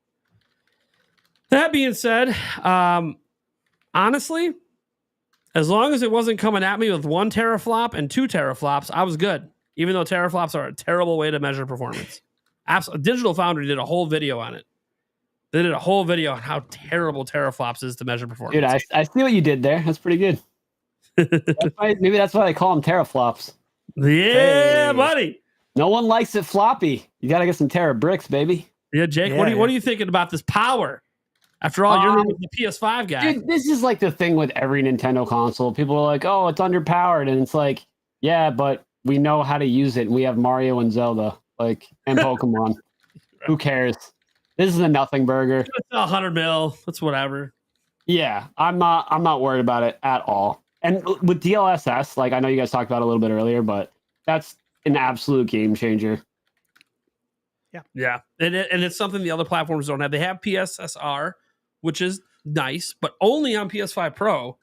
B: That being said, honestly, as long as it wasn't coming at me with 1 teraflop and 2 teraflops, I was good. Even though teraflops are a terrible way to measure performance. Digital Foundry did a whole video on it. They did a whole video on how terrible teraflops is to measure performance.
E: Dude, I see what you did there. That's pretty good. Maybe that's why they call them teraflops.
B: Yeah, buddy.
E: No one likes it floppy. You got to get some tera bricks, baby.
B: Yeah, Jake, what are you thinking about this power? After all, you're the PS5 guy.
E: Dude, this is like the thing with every Nintendo console. People are like, oh, it's underpowered. And it's like, yeah, but we know how to use it. And we have Mario and Zelda, and Pokemon. Who cares? This is a nothing burger.
B: It's 100 mil. That's whatever.
E: Yeah, I'm not worried about it at all. And with DLSS, I know you guys talked about it a little bit earlier, but that's an absolute game changer.
B: Yeah. And it's something the other platforms don't have. They have PSSR, which is nice, but only on PS5 Pro,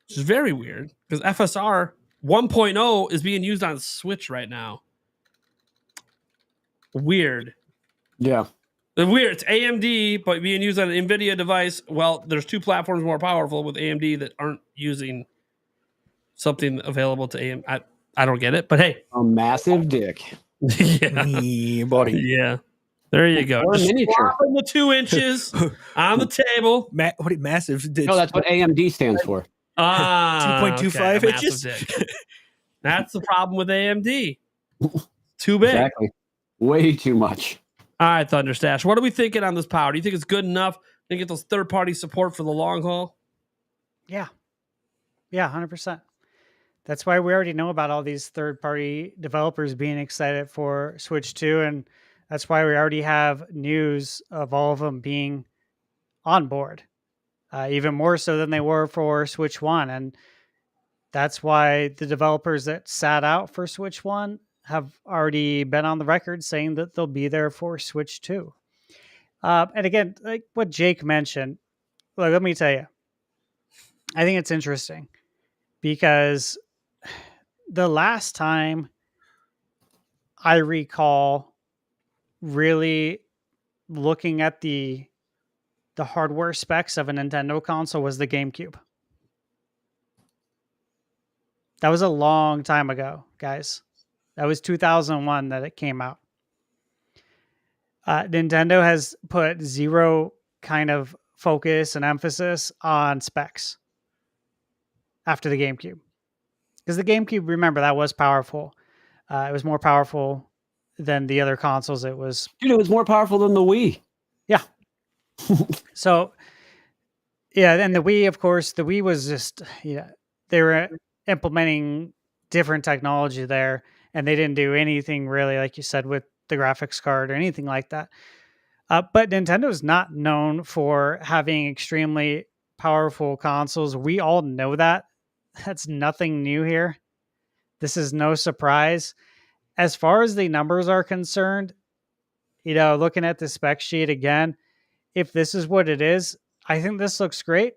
B: which is very weird because FSR 1.0 is being used on Switch right now. Weird.
E: Yeah.
B: Weird. It's AMD, but being used on an NVIDIA device. Well, there's 2 platforms more powerful with AMD that aren't using something available to AMD. I don't get it, but hey.
E: A massive dick.
B: Yeah.
G: Buddy.
B: Yeah. There you go.
E: Or a miniature.
B: The 2 inches on the table.
G: What massive?
E: No, that's what AMD stands for.
G: 2.25 inches.
B: That's the problem with AMD. Too big.
E: Exactly. Way too much.
B: All right, Thunderstash. What are we thinking on this power? Do you think it's good enough to get those third-party support for the long haul?
H: Yeah. Yeah, 100%. That's why we already know about all these third-party developers being excited for Switch 2, and that's why we already have news of all of them being on board, even more so than they were for Switch 1. And that's why the developers that sat out for Switch 1 have already been on the record saying that they'll be there for Switch 2. And again, like what Jake mentioned, let me tell you, I think it's interesting because the last time I recall really looking at the hardware specs of a Nintendo console was the GameCube. That was a long time ago, guys. That was 2001 that it came out. Nintendo has put zero kind of focus and emphasis on specs after the GameCube. Because the GameCube, remember, that was powerful. It was more powerful than the other consoles. It was
E: more powerful than the Wii.
H: Yeah. So, yeah, and the Wii, of course, the Wii was just, they were implementing different technology there, and they didn't do anything really, like you said, with the graphics card or anything like that. But Nintendo is not known for having extremely powerful consoles. We all know that. That's nothing new here. This is no surprise. As far as the numbers are concerned, looking at the spec sheet again, if this is what it is, I think this looks great.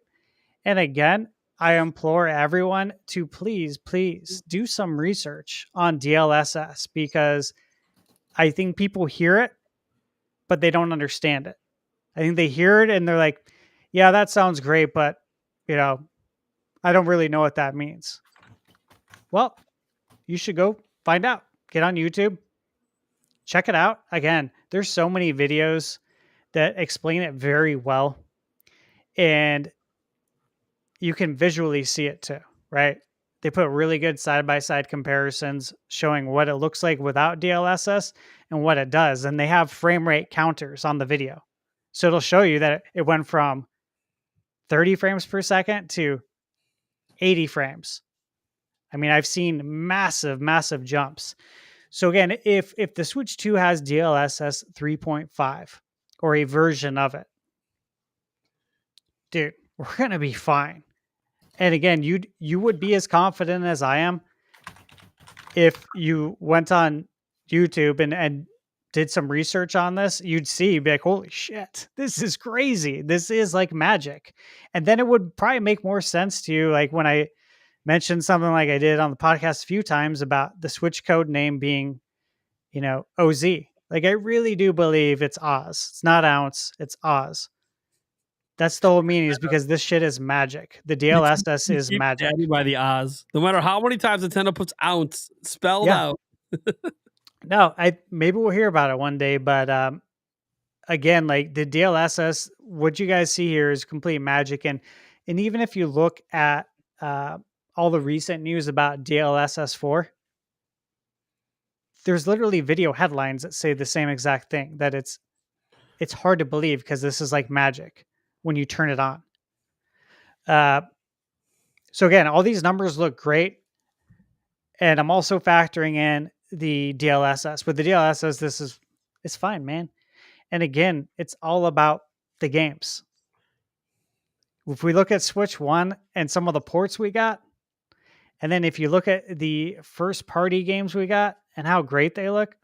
H: And again, I implore everyone to please do some research on DLSS because I think people hear it, but they don't understand it. I think they hear it and they're like, yeah, that sounds great, but, I don't really know what that means. Well, you should go find out. Get on YouTube. Check it out. Again, there's so many videos that explain it very well. And you can visually see it too, right? They put really good side-by-side comparisons showing what it looks like without DLSS and what it does. And they have frame rate counters on the video. So it'll show you that it went from 30 frames per second to 80 frames. I mean, I've seen massive, massive jumps. So again, if the Switch 2 has DLSS 3.5 or a version of it, dude, we're gonna be fine. And again, you would be as confident as I am if you went on YouTube and did some research on this. You'd see, be like, holy shit, this is crazy. This is like magic. And then it would probably make more sense to you, like when I mentioned something like I did on the podcast a few times about the Switch code name being, OZ. Like I really do believe it's Oz. It's not ounce, it's Oz. That's the whole meaning, is because this shit is magic. The DLSS is
B: Keep
H: magic.
B: standing by the Oz. No matter how many times Nintendo puts ounce spelled out.
H: No, maybe we'll hear about it one day, but again, like the DLSS, what you guys see here is complete magic. And even if you look at all the recent news about DLSS 4, there's literally video headlines that say the same exact thing, that it's hard to believe because this is like magic when you turn it on. So again, all these numbers look great. And I'm also factoring in the DLSS. With the DLSS, it's fine, man. And again, it's all about the games. If we look at Switch 1 and some of the ports we got, and then if you look at the first party games we got and how great they look,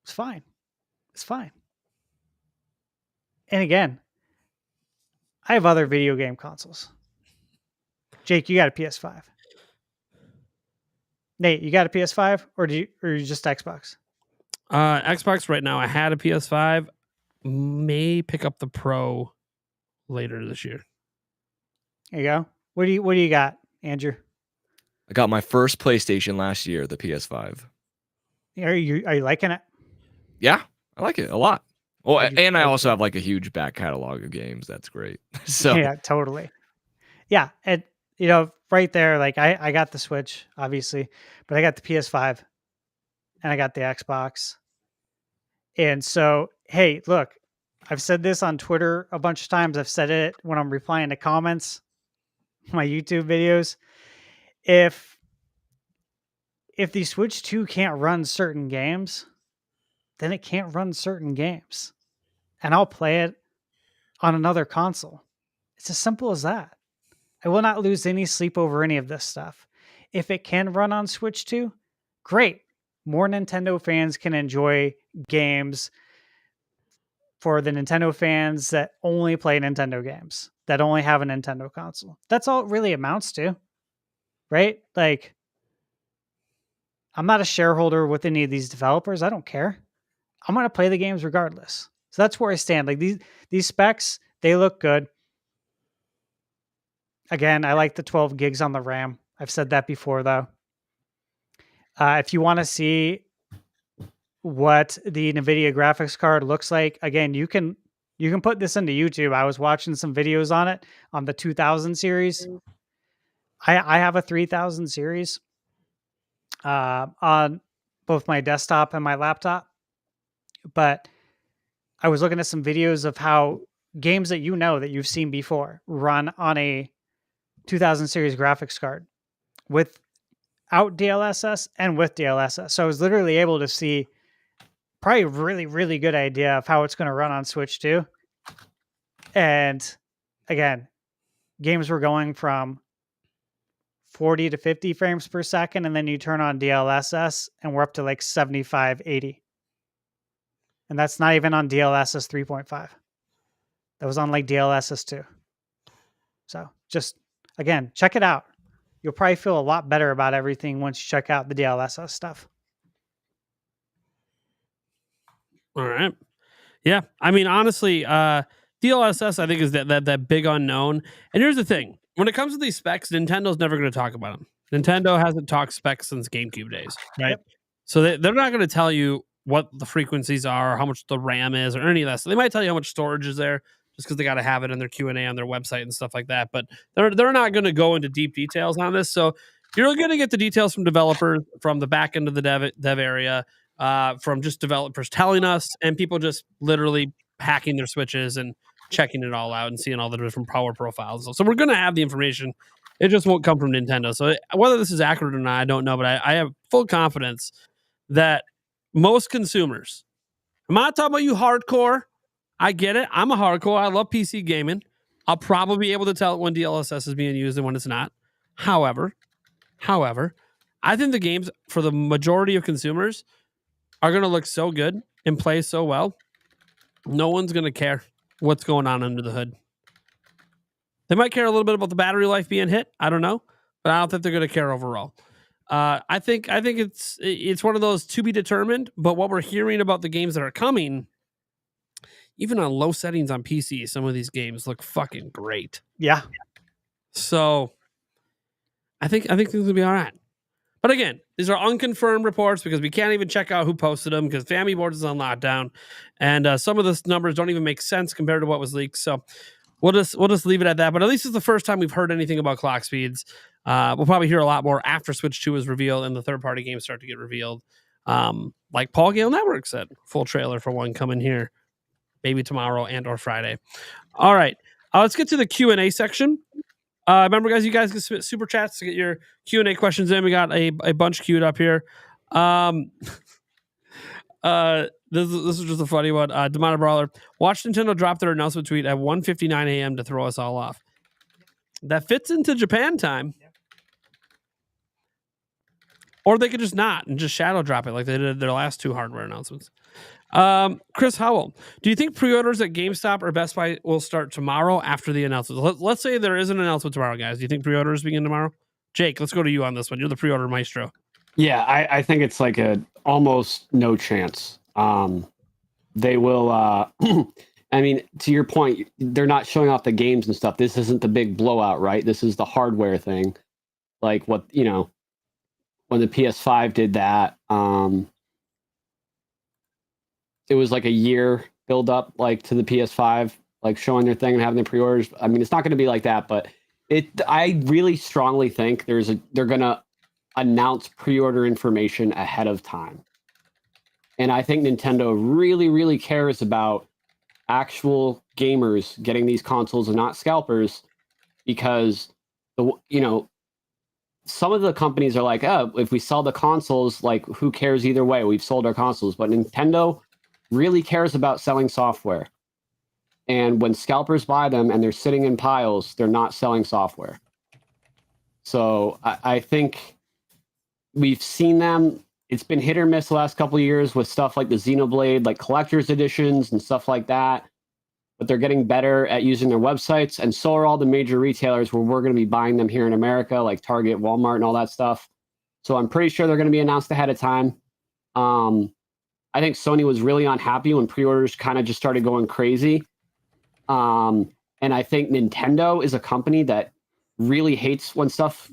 H: it's fine. It's fine. And again, I have other video game consoles. Jake, you got a PS5. Nate, you got a PS5 or you just Xbox?
B: Xbox right now. I had a PS5. May pick up the Pro later this year.
H: There you go. What do you got, Andrew?
F: I got my first PlayStation last year, the PS5.
H: Are you liking it?
F: Yeah, I like it a lot. Well, and I also have like a huge back catalog of games. That's great. So
H: yeah, totally. Yeah, and right there, like I got the Switch, obviously, but I got the PS5 and I got the Xbox. And so, hey, look, I've said this on Twitter a bunch of times. I've said it when I'm replying to comments, my YouTube videos. If the Switch 2 can't run certain games, then it can't run certain games. And I'll play it on another console. It's as simple as that. I will not lose any sleep over any of this stuff. If it can run on Switch 2, great. More Nintendo fans can enjoy games for the Nintendo fans that only play Nintendo games, that only have a Nintendo console. That's all it really amounts to, right? Like, I'm not a shareholder with any of these developers. I don't care. I'm going to play the games regardless. So that's where I stand. Like these specs, they look good. Again, I like the 12 gigs on the RAM. I've said that before, though. If you want to see what the NVIDIA graphics card looks like, again, you can put this into YouTube. I was watching some videos on it on the 2000 series. I have a 3000 series on both my desktop and my laptop. But I was looking at some videos of how games that that you've seen before run on a 2000 series graphics card without DLSS and with DLSS. So I was literally able to see probably a really, really good idea of how it's going to run on Switch 2. And again, games were going from 40 to 50 frames per second, and then you turn on DLSS and we're up to like 75, 80. And that's not even on DLSS 3.5. That was on like DLSS 2. So just, again, check it out. You'll probably feel a lot better about everything once you check out the DLSS stuff.
B: All right. Yeah. I mean, honestly, DLSS, I think, is that big unknown. And here's the thing. When it comes to these specs, Nintendo's never going to talk about them. Nintendo hasn't talked specs since GameCube days, right? Yep. So they're not going to tell you what the frequencies are, or how much the RAM is, or any of that. So they might tell you how much storage is there, just because they got to have it in their Q&A on their website and stuff like that. But they're not going to go into deep details on this. So you're going to get the details from developers, from the back end of the dev area, from just developers telling us, and people just literally hacking their switches and checking it all out and seeing all the different power profiles. So we're going to have the information. It just won't come from Nintendo. So whether this is accurate or not, I don't know. But I have full confidence that most consumers, I'm not talking about you hardcore. I get it. I'm a hardcore. I love PC gaming. I'll probably be able to tell when DLSS is being used and when it's not. However, I think the games for the majority of consumers are going to look so good and play so well. No one's going to care what's going on under the hood. They might care a little bit about the battery life being hit. I don't know, but I don't think they're going to care overall. I think it's one of those to be determined. But what we're hearing about the games that are coming, even on low settings on PC, some of these games look fucking great.
H: Yeah.
B: So I think things will be all right. But again, these are unconfirmed reports because we can't even check out who posted them because Family Boards is on lockdown, and some of the numbers don't even make sense compared to what was leaked. So we'll just leave it at that. But at least it's the first time we've heard anything about clock speeds. We'll probably hear a lot more after Switch 2 is revealed and the third-party games start to get revealed. Like Paul Gale Network said, full trailer for one coming here, maybe tomorrow and or Friday. All right, let's get to the Q&A section. Remember, guys, you guys can submit super chats to get your Q&A questions in. We got a bunch queued up here. This is just a funny one. Demona Brawler, watch Nintendo drop their announcement tweet at 1:59 a.m. to throw us all off. That fits into Japan time. Or they could just not and just shadow drop it like they did their last two hardware announcements. Chris Howell, do you think pre-orders at GameStop or Best Buy will start tomorrow after the announcement? Let's say there is an announcement tomorrow, guys. Do you think pre-orders begin tomorrow? Jake, let's go to you on this one. You're the pre-order maestro.
E: Yeah, I think it's like a almost no chance. They will. I mean, to your point, they're not showing off the games and stuff. This isn't the big blowout, right? This is the hardware thing, like what when the PS5 did that. It was like a year build up, like to the PS5, like showing their thing and having the pre-orders. I mean, it's not going to be like that, but I really strongly think they're going to announce pre-order information ahead of time. And I think Nintendo really, really cares about actual gamers getting these consoles and not scalpers, because some of the companies are like, oh, if we sell the consoles, like who cares either way? We've sold our consoles. But Nintendo really cares about selling software. And when scalpers buy them and they're sitting in piles, they're not selling software. So I think we've seen them. It's been hit or miss the last couple of years with stuff like the Xenoblade, like collector's editions and stuff like that. But they're getting better at using their websites. And so are all the major retailers where we're going to be buying them here in America, like Target, Walmart, and all that stuff. So I'm pretty sure they're going to be announced ahead of time. I think Sony was really unhappy when pre-orders kind of just started going crazy. And I think Nintendo is a company that really hates when stuff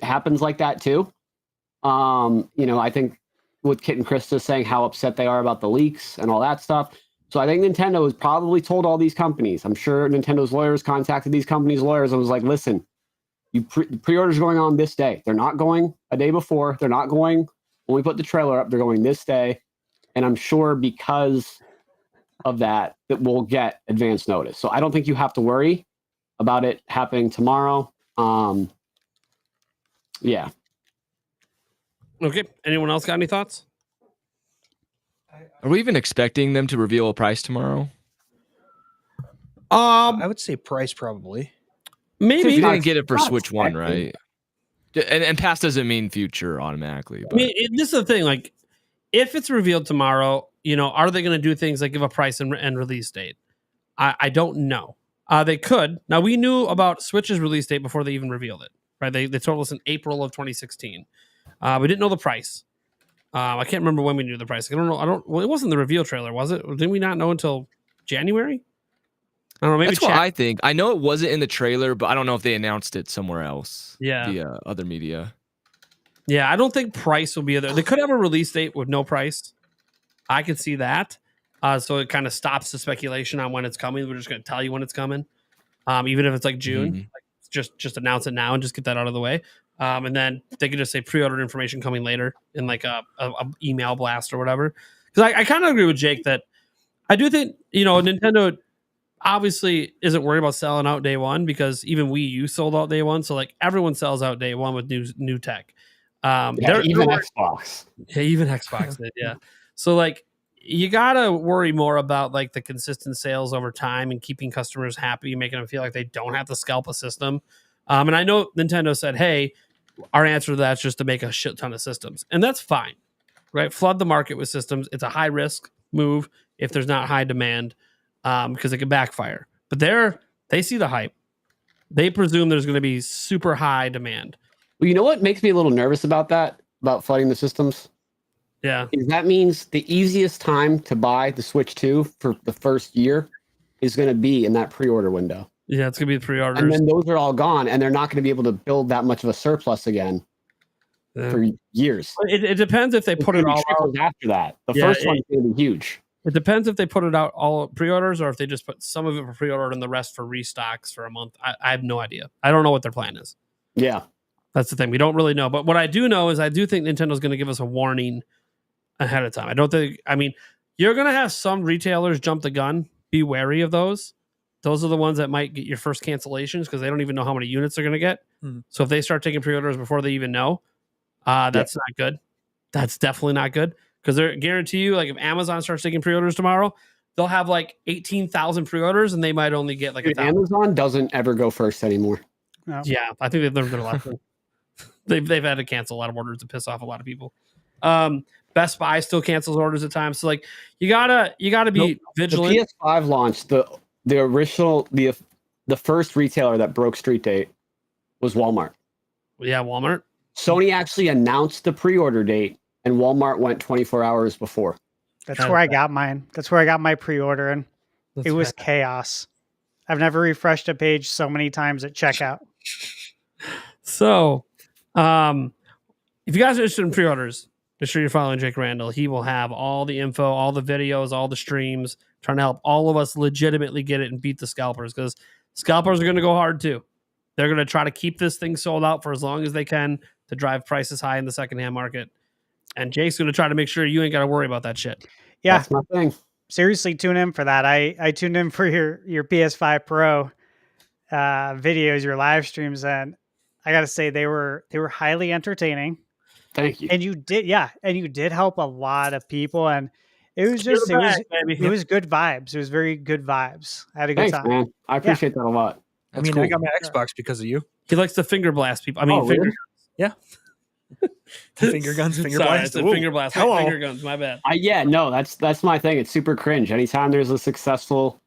E: happens like that too. I think with Kit and Krista saying how upset they are about the leaks and all that stuff. So I think Nintendo has probably told all these companies. I'm sure Nintendo's lawyers contacted these companies' lawyers and was like, listen, pre-orders going on this day. They're not going a day before. They're not going when we put the trailer up. They're going this day. And I'm sure because of that we'll get advance notice. So I don't think you have to worry about it happening tomorrow. Yeah.
B: Okay. Anyone else got any thoughts?
F: Are we even expecting them to reveal a price tomorrow?
G: I would say price probably.
B: Maybe.
F: You didn't get it for Switch 1, right? And past doesn't mean future automatically. But.
B: I mean, this is the thing. Like, if it's revealed tomorrow, are they going to do things like give a price and release date? I don't know. They could. Now, we knew about Switch's release date before they even revealed it, right? They told us in April of 2016. We didn't know the price. I can't remember when we knew the price. I don't know. Well, it wasn't the reveal trailer, was it? Or didn't we not know until January? I don't know. Maybe
F: that's what I think. I know it wasn't in the trailer, but I don't know if they announced it somewhere else.
B: Yeah.
F: Via other media.
B: Yeah, I don't think price will be there. They could have a release date with no price. I could see that. So it kind of stops the speculation on when it's coming. We're just going to tell you when it's coming. Even if it's like June, just announce it now and just get that out of the way. And then they could just say pre-order information coming later in like a email blast or whatever. Because I kind of agree with Jake that I do think, Nintendo obviously isn't worried about selling out day one because even Wii U sold out day one. So like everyone sells out day one with new tech.
E: Even Xbox.
B: Yeah, even Xbox did, yeah. So like you gotta worry more about like the consistent sales over time and keeping customers happy, making them feel like they don't have to scalp a system. And I know Nintendo said, hey, our answer to that is just to make a shit ton of systems. And that's fine, right? Flood the market with systems. It's a high risk move if there's not high demand, because it can backfire. But they see the hype. They presume there's going to be super high demand.
E: Well, you know what makes me a little nervous about that, about flooding the systems?
B: Yeah.
E: Is that means the easiest time to buy the Switch 2 for the first year is going to be in that pre-order window.
B: Yeah, it's going to be the pre-orders.
E: And then those are all gone, and they're not going to be able to build that much of a surplus again for years.
B: It depends if they put it all out
E: after that. The first one's going to be huge.
B: It depends if they put it out all pre-orders or if they just put some of it for pre-order and the rest for restocks for a month. I have no idea. I don't know what their plan is.
E: Yeah.
B: That's the thing. We don't really know. But what I do know is I do think Nintendo's going to give us a warning ahead of time. You're going to have some retailers jump the gun. Be wary of those. Those are the ones that might get your first cancellations because they don't even know how many units they're going to get. Mm-hmm. So if they start taking pre-orders before they even know, that's not good. That's definitely not good because they're guarantee you, like if Amazon starts taking pre-orders tomorrow, they'll have like 18,000 pre-orders and they might only get like 1,000.
E: Amazon doesn't ever go first anymore.
B: No. Yeah, I think they've learned their lesson. They've had to cancel a lot of orders to piss off a lot of people. Best Buy still cancels orders at times. So like you gotta be vigilant.
E: The PS5 launch, the original, the first retailer that broke street date was Walmart.
B: Yeah, Walmart.
E: Sony actually announced the pre-order date, and Walmart went 24 hours before.
H: That's where I got mine. That's where I got my pre-order, and it was chaos. I've never refreshed a page so many times at checkout.
B: So, if you guys are interested in pre-orders, make sure you're following Jake Randall. He will have all the info, all the videos, all the streams, trying to help all of us legitimately get it and beat the scalpers because scalpers are going to go hard too. They're going to try to keep this thing sold out for as long as they can to drive prices high in the secondhand market. And Jake's going to try to make sure you ain't got to worry about that shit.
H: Yeah.
E: That's my thing.
H: Seriously, tune in for that. I tuned in for your PS5 Pro videos, your live streams, and I got to say they were highly entertaining.
E: Thank you.
H: And you did help a lot of people, and it was just it was good vibes. It was very good vibes. I had a good time.
E: Man. I appreciate that a lot.
G: I mean, cool. I got my Xbox because of you.
B: He likes to finger blast people. I mean,
G: really? Yeah. Finger guns, finger blast.
B: Finger blast.
G: Hello.
B: Finger guns. My bad.
E: That's my thing. It's super cringe. Anytime there's a successful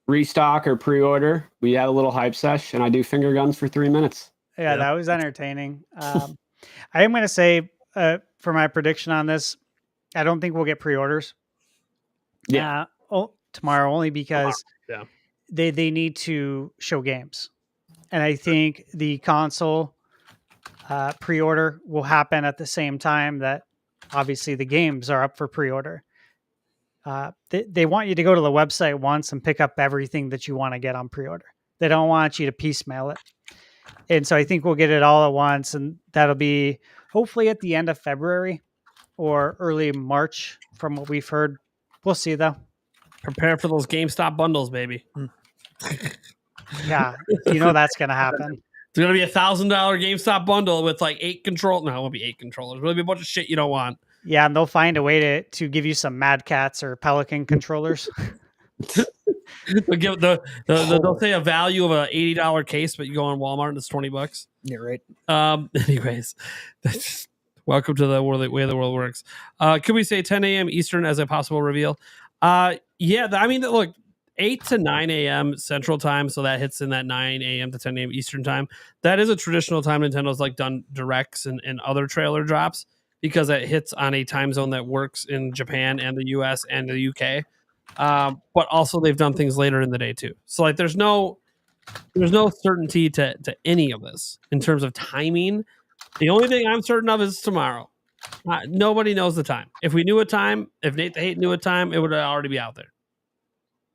E: restock or pre-order, we have a little hype sesh, and I do finger guns for 3 minutes.
H: Yeah, that was entertaining. I am going to say for my prediction on this, I don't think we'll get pre-orders.
E: Yeah.
H: Tomorrow only because they need to show games, and I think the console pre-order will happen at the same time that obviously the games are up for pre-order. They want you to go to the website once and pick up everything that you want to get on pre-order. They don't want you to piecemeal it. And so I think we'll get it all at once, and that'll be hopefully at the end of February or early March from what we've heard. We'll see though.
B: Prepare for those GameStop bundles, baby.
H: Yeah, you know that's going to happen.
B: It's going to be $1,000 GameStop bundle with like 8 controllers. No, it won't be 8 controllers. It'll be a bunch of shit you don't want.
H: Yeah, and they'll find a way to give you some Mad Cats or Pelican controllers.
B: They'll say a value of an $80 case, but you go on Walmart and it's $20.
G: Yeah, right.
B: Anyways, that's welcome to the way the world works. Could we say 10 a.m. Eastern as a possible reveal? Yeah. I mean, look, 8 to 9 a.m. Central Time, so that hits in that 9 a.m. to 10 a.m. Eastern Time. That is a traditional time Nintendo's like done directs and other trailer drops because it hits on a time zone that works in Japan and the U.S. and the U.K. But also they've done things later in the day too. So like there's no certainty to any of this in terms of timing. The only thing I'm certain of is tomorrow. Nobody knows the time. If we knew a time, if Nate the Hate knew a time, it would already be out there.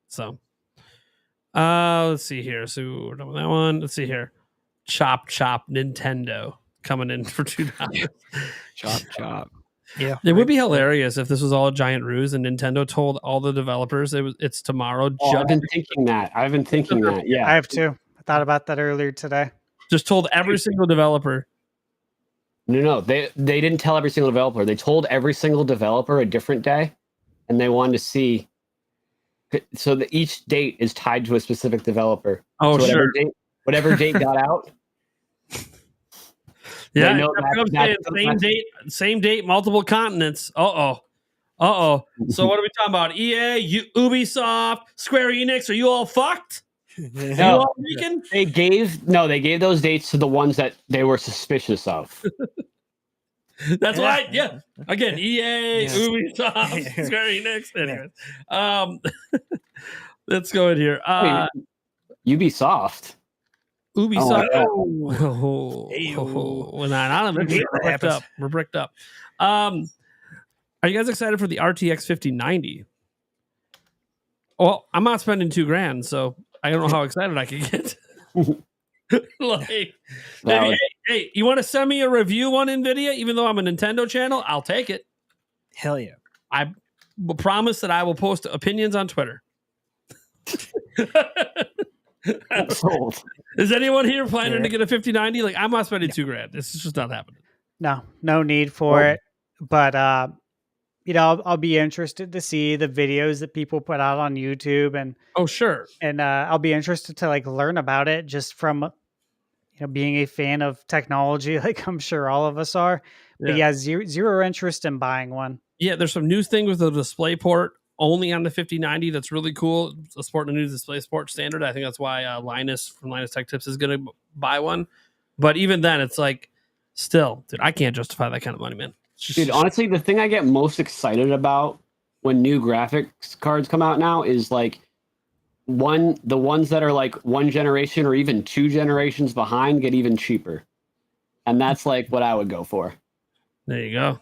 B: So, let's see here. So we're done with that one. Let's see here. Chop Nintendo coming in for $2.
F: Chop.
G: Yeah,
B: It would be hilarious if this was all a giant ruse and Nintendo told all the developers it's tomorrow.
E: Oh, I've been thinking that. Yeah.
H: I have too. I thought about that earlier today.
B: Just told every single developer.
E: No, they didn't tell every single developer. They told every single developer a different day, and they wanted to see. So that each date is tied to a specific developer.
B: Oh,
E: so
B: sure.
E: Whatever date got out.
B: Yeah,
E: know
B: same date, multiple continents. So what are we talking about? EA, Ubisoft, Square Enix? Are you all fucked?
E: No, they gave those dates to the ones that they were suspicious of.
B: That's why, yeah. Again, EA, Ubisoft, Square Enix. Anyways, let's go in here.
E: Ubisoft.
B: We're bricked up. Are you guys excited for the RTX 5090? Well, I'm not spending $2,000, so I don't know how excited I can get. Hey, you want to send me a review on NVIDIA, even though I'm a Nintendo channel? I'll take it.
G: Hell yeah.
B: I will promise that I will post opinions on Twitter. Is anyone here planning to get a 5090? Like, I'm not spending $2,000. This is just not happening.
H: No need for it. But I'll be interested to see the videos that people put out on YouTube, and
B: sure,
H: and I'll be interested to like learn about it just from being a fan of technology, like I'm sure all of us are. But zero interest in buying one. Yeah,
B: there's some new thing with the display port only on the 5090 that's really cool. It's supporting a new display port standard. I think that's why Linus from Linus Tech Tips is going to buy one. But even then, it's like, still, dude, I can't justify that kind of money, man.
E: Dude, honestly, the thing I get most excited about when new graphics cards come out now is like the ones that are like one generation or even two generations behind get even cheaper. And that's like what I would go for.
B: There you go.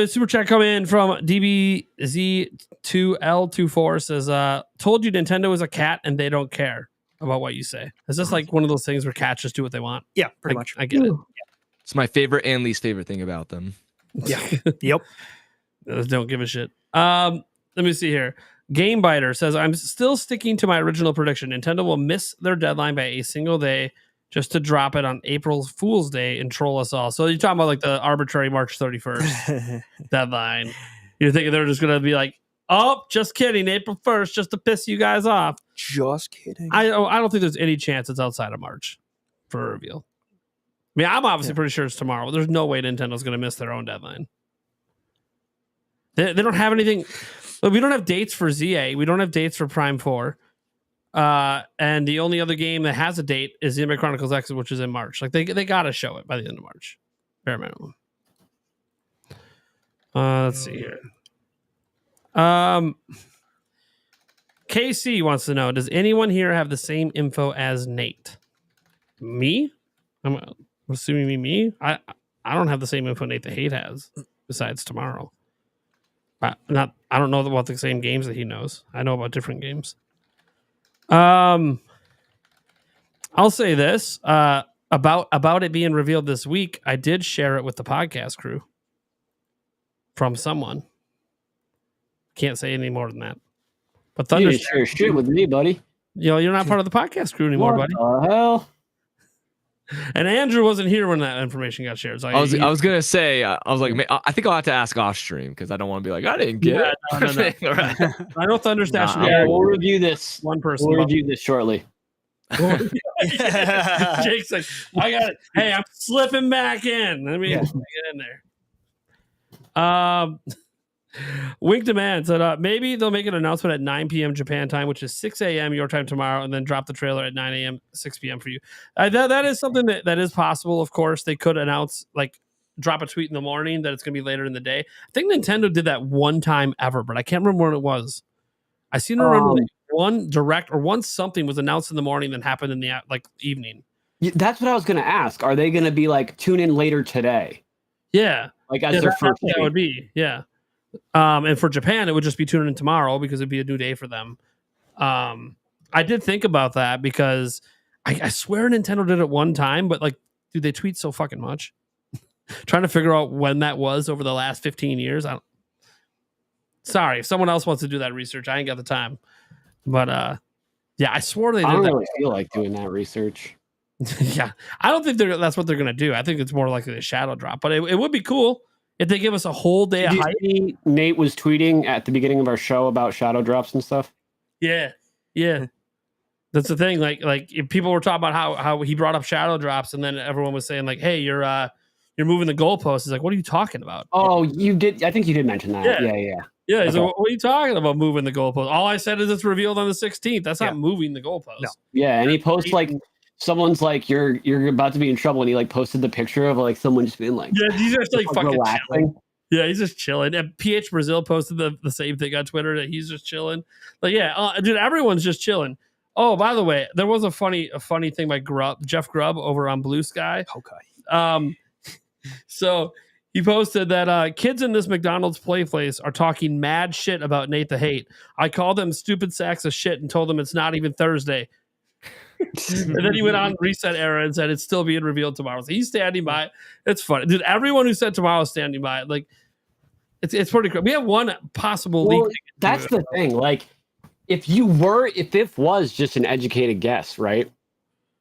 B: Super chat come in from DBZ2L24 says, told you Nintendo is a cat and they don't care about what you say. Is this like one of those things where cats just do what they want?
G: Yeah, pretty much.
B: I get it.
F: It's my favorite and least favorite thing about them.
G: Yeah. Yep.
B: Don't give a shit. Let me see here. Gamebiter says, I'm still sticking to my original prediction. Nintendo will miss their deadline by a single day just to drop it on April Fool's Day and troll us all. So you're talking about like the arbitrary March 31st deadline. You're thinking they're just going to be like, oh, just kidding, April 1st, just to piss you guys off.
G: Just kidding.
B: I don't think there's any chance it's outside of March for a reveal. I mean, I'm obviously pretty sure it's tomorrow. There's no way Nintendo's going to miss their own deadline. They don't have anything. Look, we don't have dates for ZA. We don't have dates for Prime 4. And the only other game that has a date is Xenoblade Chronicles X, which is in March. Like they got to show it by the end of March. Bare minimum. Let's see here. KC wants to know, does anyone here have the same info as Nate? Me? I'm assuming me. I don't have the same info Nate the Hate has, besides tomorrow. I don't know about the same games that he knows. I know about different games. I'll say this about it being revealed this week. I did share it with the podcast crew from someone. Can't say any more than that. But
E: Thunder, you share shit with me, buddy.
B: You're not part of the podcast crew anymore, buddy.
E: What the hell?
B: And Andrew wasn't here when that information got shared. So
F: I was gonna say, I was like, I think I'll have to ask off stream because I don't want to be like, I didn't get it.
B: No. Right. I know Thunderstash.
E: Yeah, we'll review this.
B: One person.
E: We'll review this shortly.
B: Jake's like, I got it. Hey, I'm slipping back in. Let me get in there. Wink Demand said, maybe they'll make an announcement at 9 p.m. Japan time, which is 6 a.m. your time tomorrow, and then drop the trailer at 9 a.m., 6 p.m. for you. That is something that is possible, of course. They could announce, like, drop a tweet in the morning that it's going to be later in the day. I think Nintendo did that one time ever, but I can't remember when it was. I seem to remember one direct or one something was announced in the morning that happened in the evening.
E: That's what I was going to ask. Are they going to be like, tune in later today?
B: Yeah.
E: Like as their first
B: that would be, yeah. And for Japan, it would just be tuning in tomorrow because it'd be a new day for them. I did think about that because I swear Nintendo did it one time, but like, dude, they tweet so fucking much. Trying to figure out when that was over the last 15 years. Sorry, if someone else wants to do that research, I ain't got the time. But yeah, I swore they did.
E: I don't
B: that.
E: really feel like doing that research.
B: Yeah, I don't think that's what they're gonna do. I think it's more likely a shadow drop, but it would be cool if they give us a whole day of hype.
E: Nate was tweeting at the beginning of our show about shadow drops and stuff.
B: Yeah. That's the thing. Like if people were talking about how he brought up shadow drops, and then everyone was saying like, "Hey, you're moving the goalposts." He's like, "What are you talking about?"
E: Oh, you did. I think you did mention that. Yeah.
B: He's like, "What are you talking about moving the goalposts?" All I said is it's revealed on the 16th. That's not moving the goalposts. No.
E: Yeah, and he posts like someone's like, "You're about to be in trouble," and he like posted the picture of like someone just being like,
B: "Yeah, he's just like fucking
E: relaxing."
B: Chilling. Yeah, he's just chilling. And PH Brazil posted the same thing on Twitter that he's just chilling. Like, yeah, dude, everyone's just chilling. Oh, by the way, there was a funny thing by Jeff Grubb over on Blue Sky.
G: Okay.
B: So he posted that kids in this McDonald's play place are talking mad shit about Nate the Hate. I called them stupid sacks of shit and told them it's not even Thursday. And then he went on Reset Era and said it's still being revealed tomorrow. So he's standing by. It's funny, dude. Everyone who said tomorrow is standing by. Like, it's pretty cool. We have one possible leak.
E: That's the thing. Like, if it was just an educated guess, right?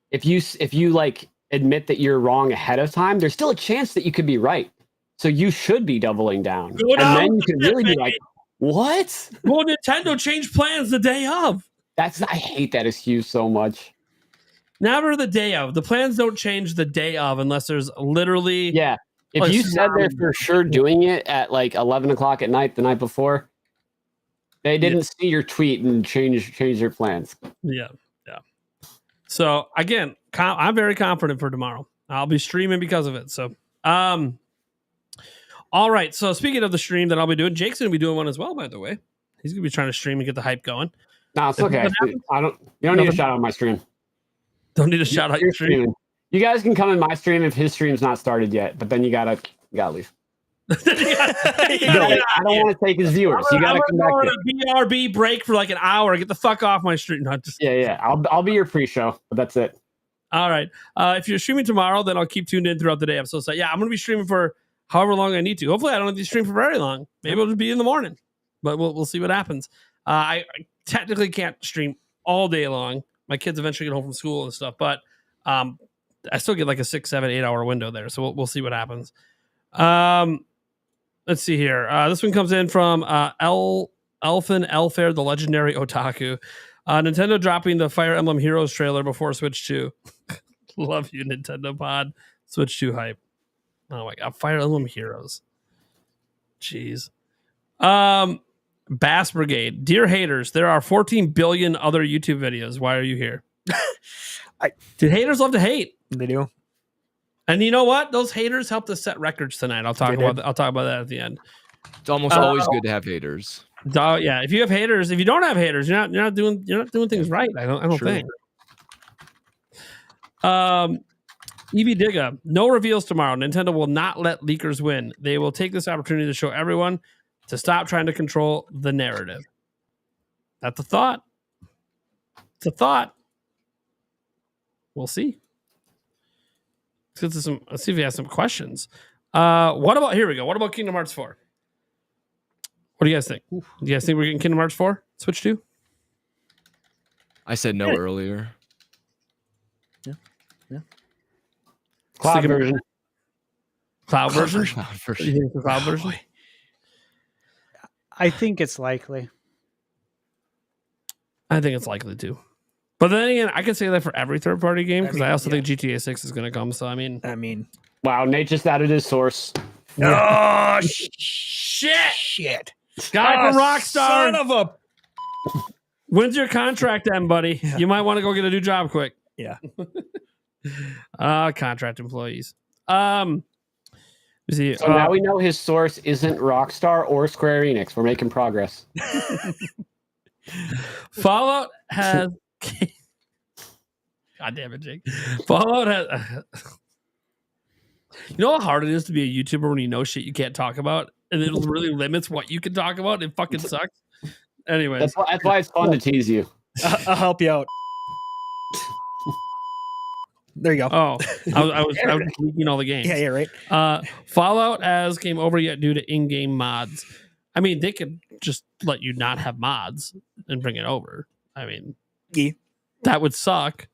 E: If you like admit that you're wrong ahead of time, there's still a chance that you could be right. So you should be doubling down, then you can really be like, "What?
B: Well, Nintendo changed plans the day of."
E: I hate that excuse so much.
B: Never the day of. The plans don't change the day of unless there's literally.
E: Yeah. If you said they're for sure doing it at like 11 o'clock at night the night before, they didn't see your tweet and change your plans.
B: Yeah. So again, I'm very confident for tomorrow. I'll be streaming because of it. So, all right. So speaking of the stream that I'll be doing, Jake's gonna be doing one as well. By the way, he's gonna be trying to stream and get the hype going.
E: No, it's okay. You don't need a shout out my stream.
B: Don't need a shout out your stream.
E: You guys can come in my stream if his stream's not started yet, but then you gotta leave. I don't want to take his viewers. You gotta come back.
B: A BRB break for like an hour. Get the fuck off my stream. No,
E: yeah. I'll be your pre-show, but that's it.
B: All right. If you're streaming tomorrow, then I'll keep tuned in throughout the day. I'm so excited. Yeah, I'm gonna be streaming for however long I need to. Hopefully, I don't have to stream for very long. Maybe it'll be in the morning, but we'll see what happens. I technically can't stream all day long. My kids eventually get home from school and stuff, but I still get like a 6, 7, 8 hour window there. So we'll see what happens. Let's see here. This one comes in from Elfin Elfair, the legendary otaku. Nintendo dropping the Fire Emblem Heroes trailer before Switch 2. Love you, Nintendo Pod. Switch 2 hype. Oh my god, Fire Emblem Heroes. Jeez. Bass Brigade. Dear haters, there are 14 billion other YouTube videos. Why are you here? Dude, haters love to hate.
G: They do.
B: And you know what? Those haters helped us set records tonight. I'll talk about that at the end.
F: It's almost always good to have haters.
B: Yeah, if you have haters, if you don't have haters, you're not doing things right. I don't think. EV Digga, no reveals tomorrow. Nintendo will not let leakers win. They will take this opportunity to show everyone to stop trying to control the narrative. That's a thought. It's a thought. We'll see. Let's see if he has some questions. What about, here we go. What about Kingdom Hearts 4? What do you guys think? Do you guys think we're getting Kingdom Hearts 4? Switch 2?
F: I said no earlier.
G: Yeah.
E: Cloud version.
B: Cloud version? You think the cloud version?
H: I think it's likely.
B: I think it's likely too. But then again, I can say that for every third-party game because I also think GTA 6 is going to come. So I mean,
E: wow, Nate just added his source.
B: Oh shit! Guy from Rockstar,
G: son of a.
B: When's your contract end, buddy? Yeah. You might want to go get a new job quick.
G: Yeah.
B: Contract employees. See,
E: so now we know his source isn't Rockstar or Square Enix. We're making progress.
B: Fallout has. God damn it, Jake. Fallout has. You know how hard it is to be a YouTuber when you know shit you can't talk about, and it really limits what you can talk about. It fucking sucks. Anyways,
E: that's why it's fun to tease you.
G: I'll help you out. There you go.
B: Oh, I was leaking all the games.
G: Yeah, right.
B: Fallout as came over yet due to in-game mods. I mean, they could just let you not have mods and bring it over. I mean,
G: Yeah.
B: that would suck.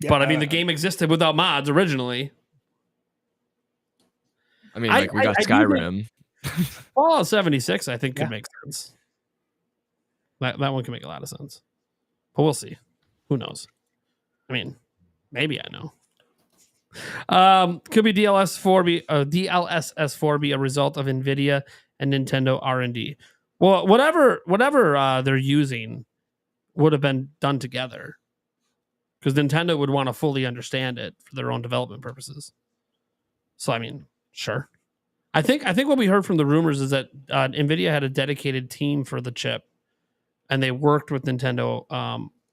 G: Yeah,
B: But I mean, the game existed without mods originally.
F: I mean, like we got
B: I do
F: Skyrim.
B: Fallout 76, I think, could
G: Yeah.
B: make sense. That one can make a lot of sense. But we'll see. Who knows? I mean, maybe I know. Could be DLSS4 be a result of NVIDIA and Nintendo R&D. Well, whatever they're using would have been done together, because Nintendo would want to fully understand it for their own development purposes. So I mean, sure. I think what we heard from the rumors is that NVIDIA had a dedicated team for the chip, and they worked with Nintendo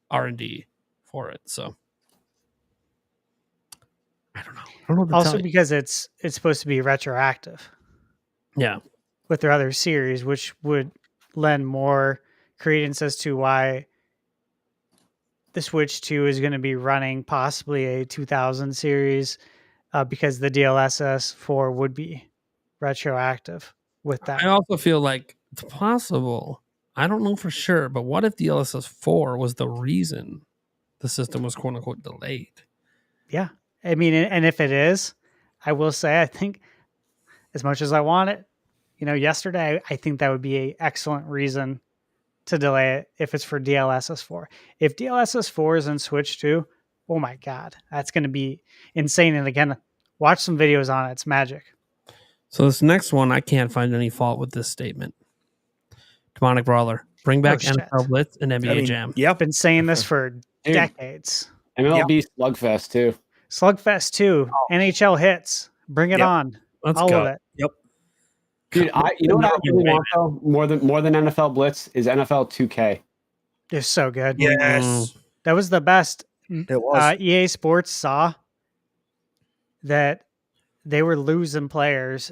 B: R&D for it. So I don't know. What to
H: Also,
B: tell you.
H: because it's supposed to be retroactive
B: Yeah.
H: with their other series, which would lend more credence as to why the Switch 2 is going to be running possibly a 2000 series, because the DLSS 4 would be retroactive with that.
B: I also feel like it's possible. I don't know for sure, but what if DLSS 4 was the reason the system was quote unquote delayed?
H: Yeah. I mean, and if it is, I will say, I think as much as I want it, yesterday, I think that would be an excellent reason to delay it if it's for DLSS 4. If DLSS 4 is in Switch 2, oh my God, that's going to be insane. And again, watch some videos on it. It's magic.
B: So this next one, I can't find any fault with this statement. Demonic Brawler. Bring back
H: shit.
B: NFL Blitz and NBA Jam.
H: I've
G: Yep.
H: been saying this for decades.
E: MLB Slugfest too.
H: Slugfest 2, NHL hits. Bring it
G: Yep.
H: on.
B: Let's
H: All
B: go.
H: of it.
G: Yep.
E: Dude, you know what I really want though, more than NFL Blitz is NFL 2K.
H: It's so good.
G: Yes.
H: That was the best.
G: It was.
H: EA Sports saw that they were losing players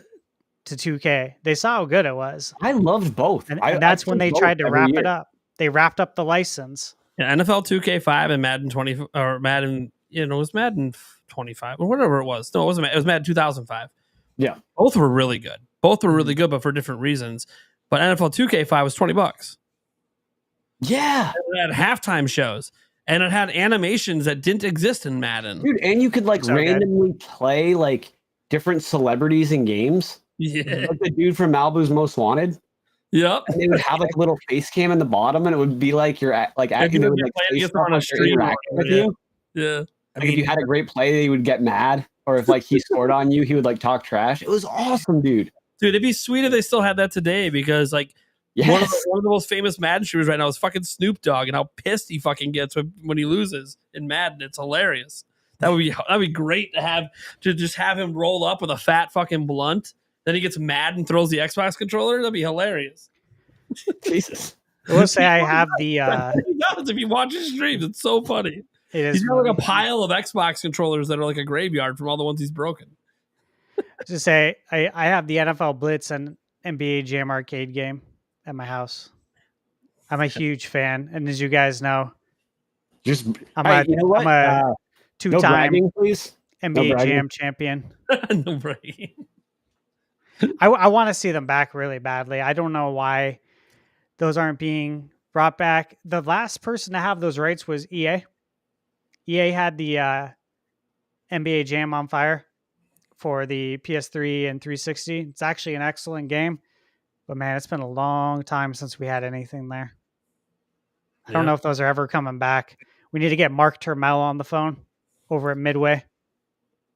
H: to 2K. They saw how good it was.
E: I loved both.
H: And
E: I
H: that's when
E: play
H: they
E: both
H: tried to
E: every
H: wrap
E: year.
H: it up. They wrapped up the license.
B: Yeah, NFL 2K5 and Madden 20 or Madden, it was Madden 25 or whatever it was. No, it wasn't. It was Madden 2005.
E: Yeah.
B: Both were really good. Both were really good, but for different reasons. But NFL 2K5 was $20.
E: Yeah.
B: It had halftime shows, and it had animations that didn't exist in Madden.
E: Dude, and you could like
H: So good.
E: randomly play like different celebrities in games.
B: Yeah.
E: Like the dude from Malibu's Most Wanted.
B: Yep.
E: And they would have like a little face cam in the bottom, and it would be like you're at, like acting
B: you're
E: with like
B: playing
E: face
B: against them on a
E: stuff, like, they're
B: stream or
E: interacting with
B: whatever,
E: you.
B: Yeah.
E: Like if you had a great play, they would get mad, or if like he scored on you, he would like talk trash. It was awesome, dude.
B: Dude, it'd be sweet if they still had that today, because like
E: Yes.
B: one of the most famous Madden shooters right now is fucking Snoop Dogg, and how pissed he fucking gets when he loses in Madden. It's hilarious. That'd be great to just have him roll up with a fat fucking blunt. Then he gets mad and throws the Xbox controller. That'd be hilarious.
E: Jesus.
H: I will say I have the
B: He does. If you watch his streams, it's so funny.
H: it is
B: He's got like a
H: funny.
B: pile of Xbox controllers that are like a graveyard from all the ones he's broken.
H: to say I have the NFL Blitz and NBA Jam arcade game at my house. I'm a huge fan, and as you guys know,
E: Just
H: I'm
E: hey,
H: a,
E: you know what?
H: I'm a
E: No
H: two-time
E: bragging, please.
H: NBA
E: bragging.
H: Jam champion.
B: No bragging.
H: I want to see them back really badly. I don't know why those aren't being brought back. The last person to have those rights was EA. EA had the NBA Jam on Fire for the PS3 and 360. It's actually an excellent game, but man, it's been a long time since we had anything there. I don't know if those are ever coming back. We need to get Mark Turmel on the phone over at Midway.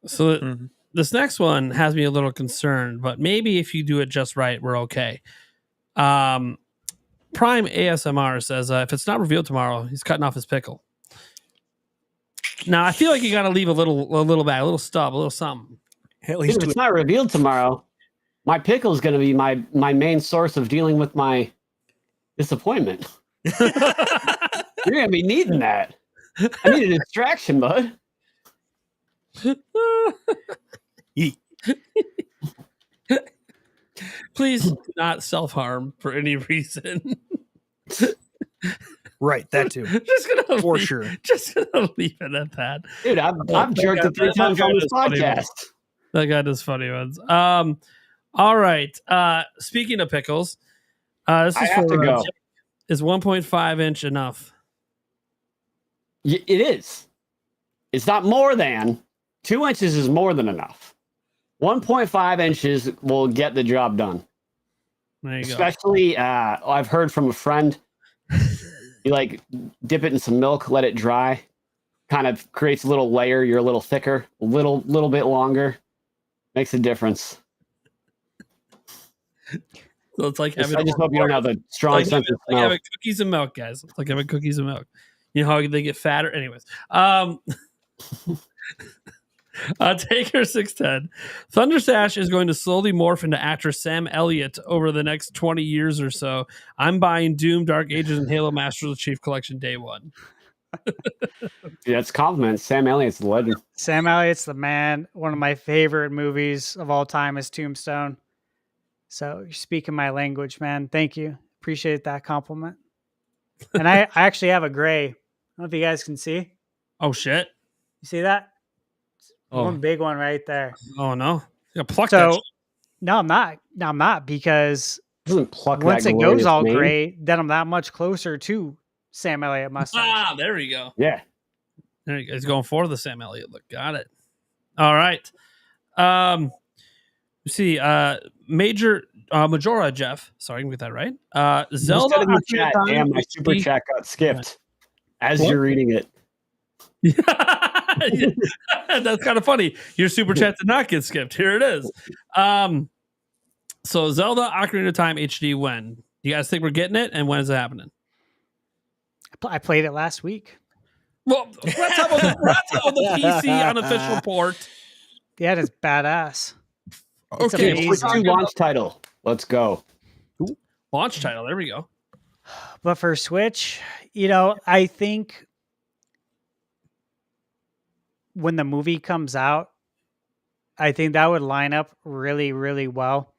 B: So this next one has me a little concerned, but maybe if you do it just right, we're okay. Prime ASMR says if it's not revealed tomorrow, he's cutting off his pickle. Now I feel like you got to leave a little back, a little stub, a little something.
G: At
E: Dude,
G: least
E: if it's not revealed tomorrow, my pickle is going to be my main source of dealing with my disappointment. You're going to be needing that. I need a distraction, bud.
B: Please do not self-harm for any reason.
G: Right, that too. For sure.
B: Just gonna leave it at that.
E: Dude, I've jerked it 3 times on this podcast.
B: That guy does funny ones. All right. Speaking of pickles, this is
E: I have to go.
B: Is 1.5 inch enough?
E: It is. It's not more than 2 inches is more than enough. 1.5 inches will get the job done.
B: There you
E: Especially, I've heard from a friend. You like dip it in some milk, let it dry. Kind of creates a little layer. You're a little thicker, a little bit longer. Makes a difference.
B: So it's like
E: I just hope you don't have a strong sense of smell.
B: having cookies and milk, guys. It's like having cookies and milk. You know how they get fatter? Anyways. Taker 610. Thundersash is going to slowly morph into actor Sam Elliott over the next 20 years or so. I'm buying Doom, Dark Ages, and Halo Master of the Chief Collection day one.
E: Yeah, that's compliments. Sam Elliott's the legend.
H: Sam Elliott's the man. One of my favorite movies of all time is Tombstone. So you're speaking my language, man. Thank you. Appreciate that compliment. And I actually have a gray. I don't know if you guys can see.
B: Oh, shit.
H: You see that?
F: Oh.
H: One big one right there.
B: Oh, no. You gotta pluck
H: So
B: that shit.
H: no, I'm not. No, I'm not, because
E: Doesn't pluck
H: once
E: that
H: it goes
E: glorious
H: all
E: mane.
H: gray, then I'm that much closer to Sam Elliott mustache.
B: There we go.
E: Yeah.
B: There you go. He's going for the Sam Elliott look. Got it. All right. See, Majora Jeff. Sorry, I can get that right. Zelda.
E: Instead of your chat, damn, my super chat got skipped as you're reading it.
B: That's kind of funny. Your super chat did not get skipped. Here it is. So Zelda Ocarina of Time HD, when? You guys think we're getting it? And when is it happening?
H: I played it last week.
B: Well, let's talk about the PC unofficial port.
H: Yeah, it is badass. It's
B: Okay,
H: amazing.
E: Switch 2 launch title. Let's go.
B: Launch title. There we go.
H: But for Switch, I think when the movie comes out, I think that would line up really, really well.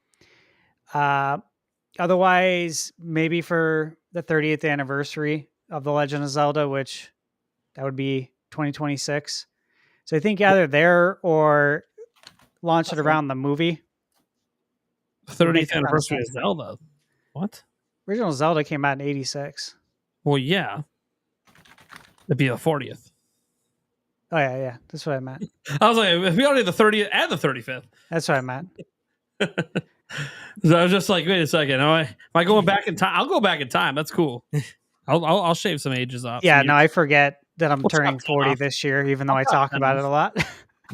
H: Otherwise, maybe for the 30th anniversary of The Legend of Zelda, which that would be 2026. So I think either there or launch it around the movie.
B: 30th anniversary of Zelda. What?
H: Original Zelda came out in 86.
B: Well, yeah. It'd be the 40th.
H: Oh, yeah. That's what I meant.
B: I was like, if we already had the 30th and the 35th.
H: That's what I meant.
B: So I was just like, wait a second. Am I going back in time? I'll go back in time. That's cool. I'll shave some ages off.
H: Yeah, no, I forget that I'm
B: We'll
H: turning
B: chop
H: 40
B: off.
H: this year, even though I talk about it a lot.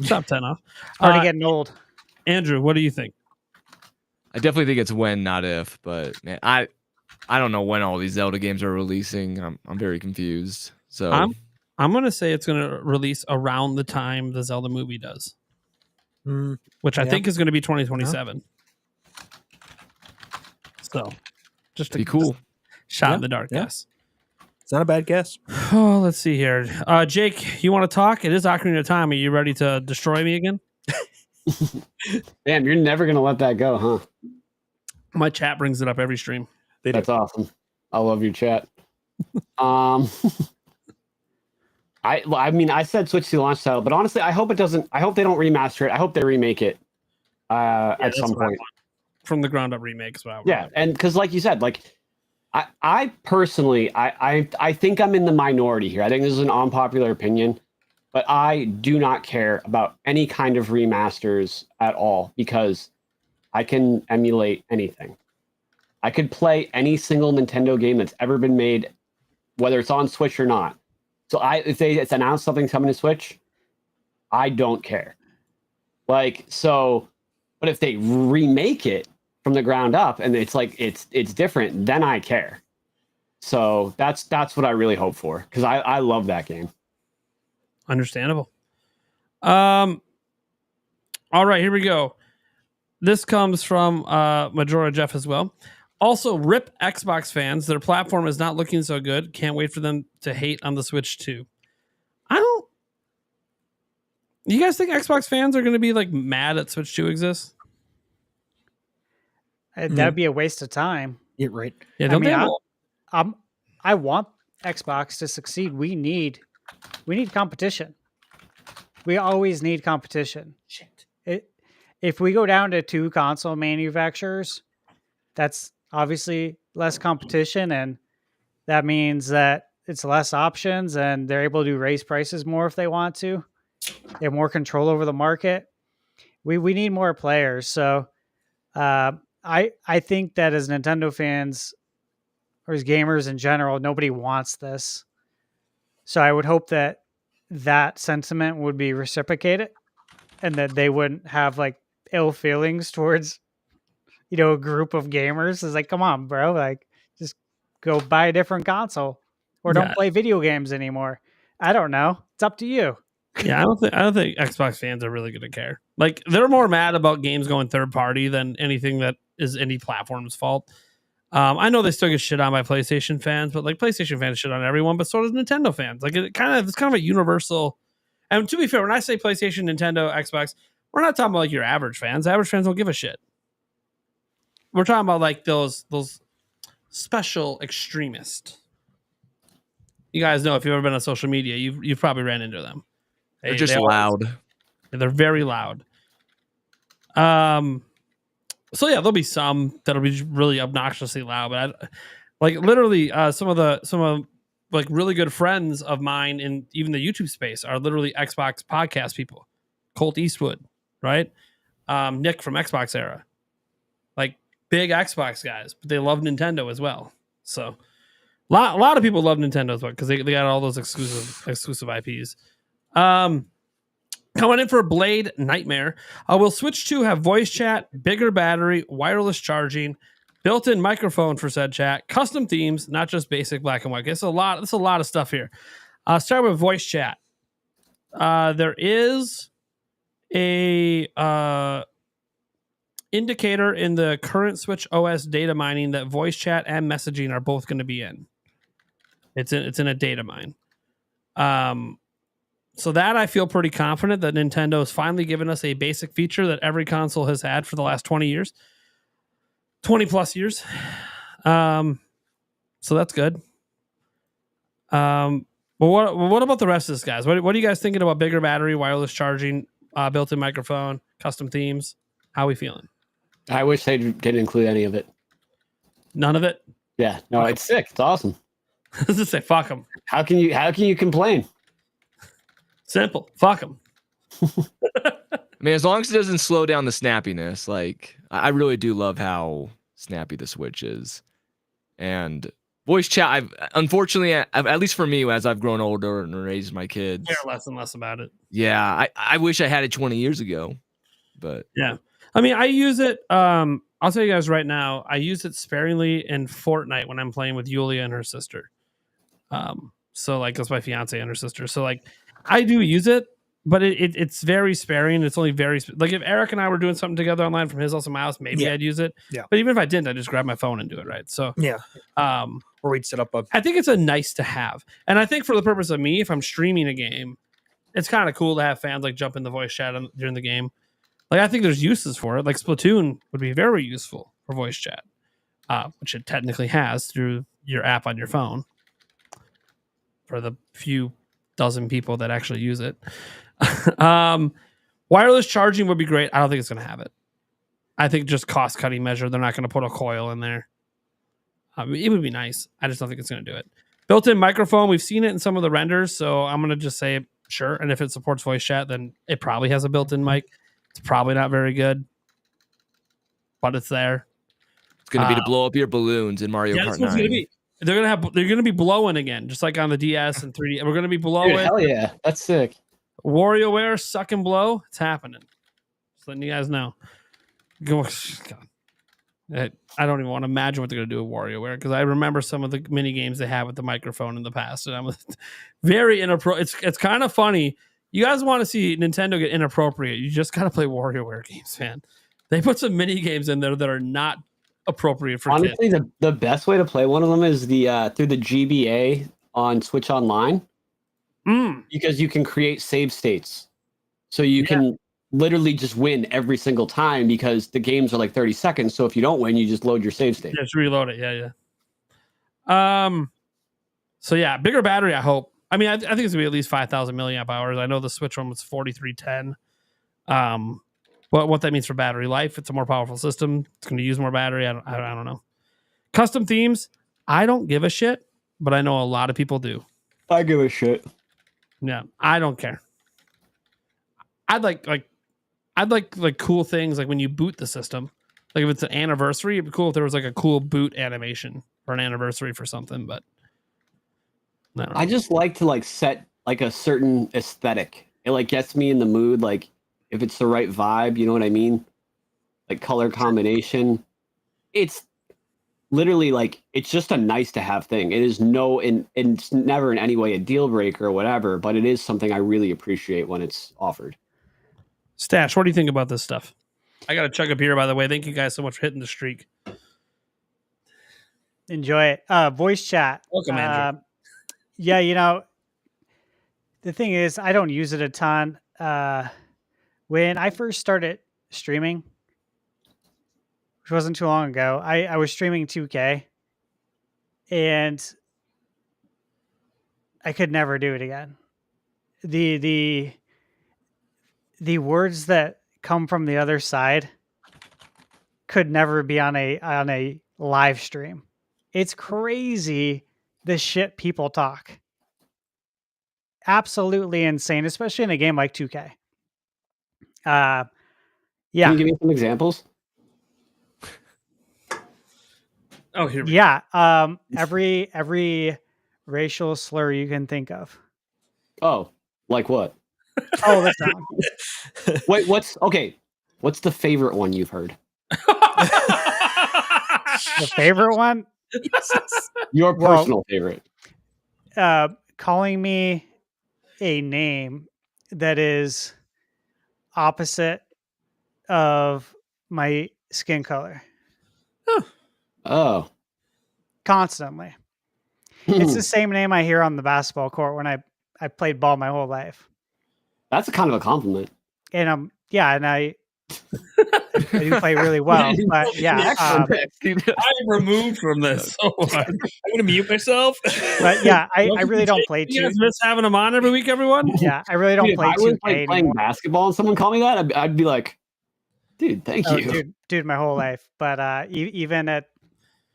B: Top 10 off.
H: Already getting old.
B: Andrew, what do you think?
F: I definitely think it's when, not if. But man, I don't know when all these Zelda games are releasing. I'm very confused. So
B: I'm gonna say it's gonna release around the time the Zelda movie does, which I think is gonna be 2027. So, just
F: be cool.
B: Shot in the dark guess.
G: It's not a bad guess.
B: Oh, let's see here. Jake, you want to talk? It is Ocarina of Time. Are you ready to destroy me again?
E: Damn, you're never going to let that go, huh?
B: My chat brings it up every stream.
E: That's awesome. I love your chat. I mean, I said Switch to launch title, but honestly, I hope it doesn't. I hope they don't remaster it. I hope they remake it at some point.
B: From the ground up remake is what I would
E: Yeah, and because like you said, like I personally, I think I'm in the minority here. I think this is an unpopular opinion, but I do not care about any kind of remasters at all because I can emulate anything. I could play any single Nintendo game that's ever been made, whether it's on Switch or not. So if they announce something coming to Switch, I don't care. But if they remake it from the ground up and it's like it's different, then I care. So that's what I really hope for because I love that game.
B: Understandable. All right, here we go. This comes from Majora Jeff as well. Also, rip Xbox fans. Their platform is not looking so good. Can't wait for them to hate on the Switch too. You guys think Xbox fans are going to be like mad at Switch 2 exists?
H: That'd be a waste of time.
G: Yeah, right.
B: Yeah,
H: I want Xbox to succeed, we need competition. We always need competition. If we go down to 2 console manufacturers, that's obviously less competition, and that means that it's less options, and they're able to raise prices more if they want to. They have more control over the market. We need more players. So I think that as Nintendo fans or as gamers in general, nobody wants this. So I would hope that sentiment would be reciprocated and that they wouldn't have like ill feelings towards, a group of gamers. It's like, come on, bro. Like, just go buy a different console or don't play video games anymore. I don't know. It's up to you.
B: Yeah, I don't think Xbox fans are really going to care. Like, they're more mad about games going third party than anything that is any platform's fault. I know they still get shit on by PlayStation fans, but like PlayStation fans shit on everyone, but so does Nintendo fans. Like, it's kind of a universal. And to be fair, when I say PlayStation, Nintendo, Xbox, we're not talking about like your average fans. Average fans don't give a shit. We're talking about like those special extremists. You guys know, if you've ever been on social media, you've probably ran into them.
F: They're just loud.
B: They're very loud. So yeah, there'll be some that'll be really obnoxiously loud, but literally some of like really good friends of mine in even the YouTube space are literally Xbox podcast people. Colt Eastwood, right? Nick from Xbox era, like big Xbox guys, but they love Nintendo as well. So a lot of people love Nintendo as well because they got all those exclusive IPs. Coming in for Blade Nightmare. Will Switch 2 have voice chat, bigger battery, wireless charging, built-in microphone for said chat, custom themes, not just basic black and white? It's a lot of stuff here. Start with voice chat. There is a indicator in the current Switch OS data mining that voice chat and messaging are both going to be in. It's in a data mine. So that I feel pretty confident that Nintendo has finally given us a basic feature that every console has had for the last 20 plus years. So that's good. But what about the rest of this, guys? What are you guys thinking about bigger battery, wireless charging, built-in microphone, custom themes? How are we feeling?
E: I wish they didn't include any of it.
B: None of it?
E: Yeah, no, it's sick. It's awesome.
B: Just say fuck them.
E: How can you complain?
B: Simple. Fuck them.
F: I mean, as long as it doesn't slow down the snappiness, like I really do love how snappy the Switch is. And voice chat, unfortunately, at least for me, as I've grown older and raised my kids,
B: care less and less about it.
F: Yeah, I wish I had it 20 years ago, but
B: yeah. I mean, I use it. I'll tell you guys right now, I use it sparingly in Fortnite when I'm playing with Yulia and her sister. So like that's my fiance and her sister. So like I do use it, but it's very sparing. It's only very like if Eric and I were doing something together online from his house to my house, maybe I'd use it.
G: Yeah.
B: But even if I didn't, I'd just grab my phone and do it, right? So
G: yeah. Or we'd set up
B: I think it's a nice to have. And I think for the purpose of me, if I'm streaming a game, it's kind of cool to have fans like jump in the voice chat during the game. Like I think there's uses for it. Like Splatoon would be very useful for voice chat, which it technically has through your app on your phone. For the few dozen people that actually use it. Wireless charging would be great. I don't think it's going to have it. I think just cost cutting measure. They're not going to put a coil in there. It would be nice. I just don't think it's going to do it. Built-in microphone. We've seen it in some of the renders, so I'm going to just say sure. And if it supports voice chat, then it probably has a built-in mic. It's probably not very good, but it's there.
F: It's going to be to blow up your balloons in Mario Kart 9.
B: They're gonna be blowing again, just like on the DS and 3D. We're gonna be blowing.
E: Dude, hell yeah, that's sick.
B: WarioWare suck and blow. It's happening. Just letting you guys know. God. I don't even want to imagine what they're gonna do with WarioWare because I remember some of the mini games they had with the microphone in the past, and I'm very inappropriate. It's kind of funny. You guys want to see Nintendo get inappropriate? You just gotta play WarioWare games, man. They put some mini games in there that are not appropriate for
E: honestly
B: kids.
E: the best way to play one of them is the through the GBA on Switch Online because you can create save states so you can literally just win every single time because the games are like 30 seconds, so if you don't win you just load your save state.
B: Just reload it. Yeah So yeah, bigger battery. I hope. I mean, I think it's gonna be at least 5,000 milliamp hours. I know the Switch one was 4310. But what that means for battery life, it's a more powerful system. It's going to use more battery. I don't know. Custom themes, I don't give a shit, but I know a lot of people do.
E: I give a shit.
B: Yeah, I don't care. I'd like cool things like when you boot the system. Like if it's an anniversary, it'd be cool if there was like a cool boot animation for an anniversary for something. But
E: I just like to like set like a certain aesthetic. It like gets me in the mood. Like if it's the right vibe, you know what I mean? Like color combination. It's literally like it's just a nice to have thing. It is it's never in any way a deal breaker or whatever, but it is something I really appreciate when it's offered.
B: Stash, what do you think about this stuff? I got a chug up here, by the way. Thank you guys so much for hitting the streak.
H: Enjoy it. Voice chat.
B: Welcome, Andrew.
H: Yeah, the thing is, I don't use it a ton. When I first started streaming, which wasn't too long ago, I was streaming 2K, and I could never do it again. The words that come from the other side could never be on a live stream. It's crazy the shit people talk. Absolutely insane, especially in a game like 2K. Yeah.
E: Can you give me some examples?
B: Oh, here we go.
H: Yeah. Every racial slur you can think of.
E: Oh, like what?
H: Oh, that's not.
E: Wait, what's the favorite one you've heard?
H: The favorite one?
E: Your personal favorite.
H: Calling me a name that is opposite of my skin color.
E: Oh.
H: Constantly. It's the same name I hear on the basketball court when I played ball my whole life.
E: That's a kind of a compliment.
H: And I do play really well. But yeah,
B: I'm removed from this. So hard.
G: I'm gonna mute myself.
H: but yeah, I really don't play
B: You
H: too.
B: guys miss having them on every week, everyone?
H: Yeah, I really don't
E: Dude,
H: play
E: if I was
H: 2K
E: like playing
H: anymore.
E: basketball and someone called me that, I'd be like, dude, thank
H: Oh,
E: you.
H: dude, my whole life. But even at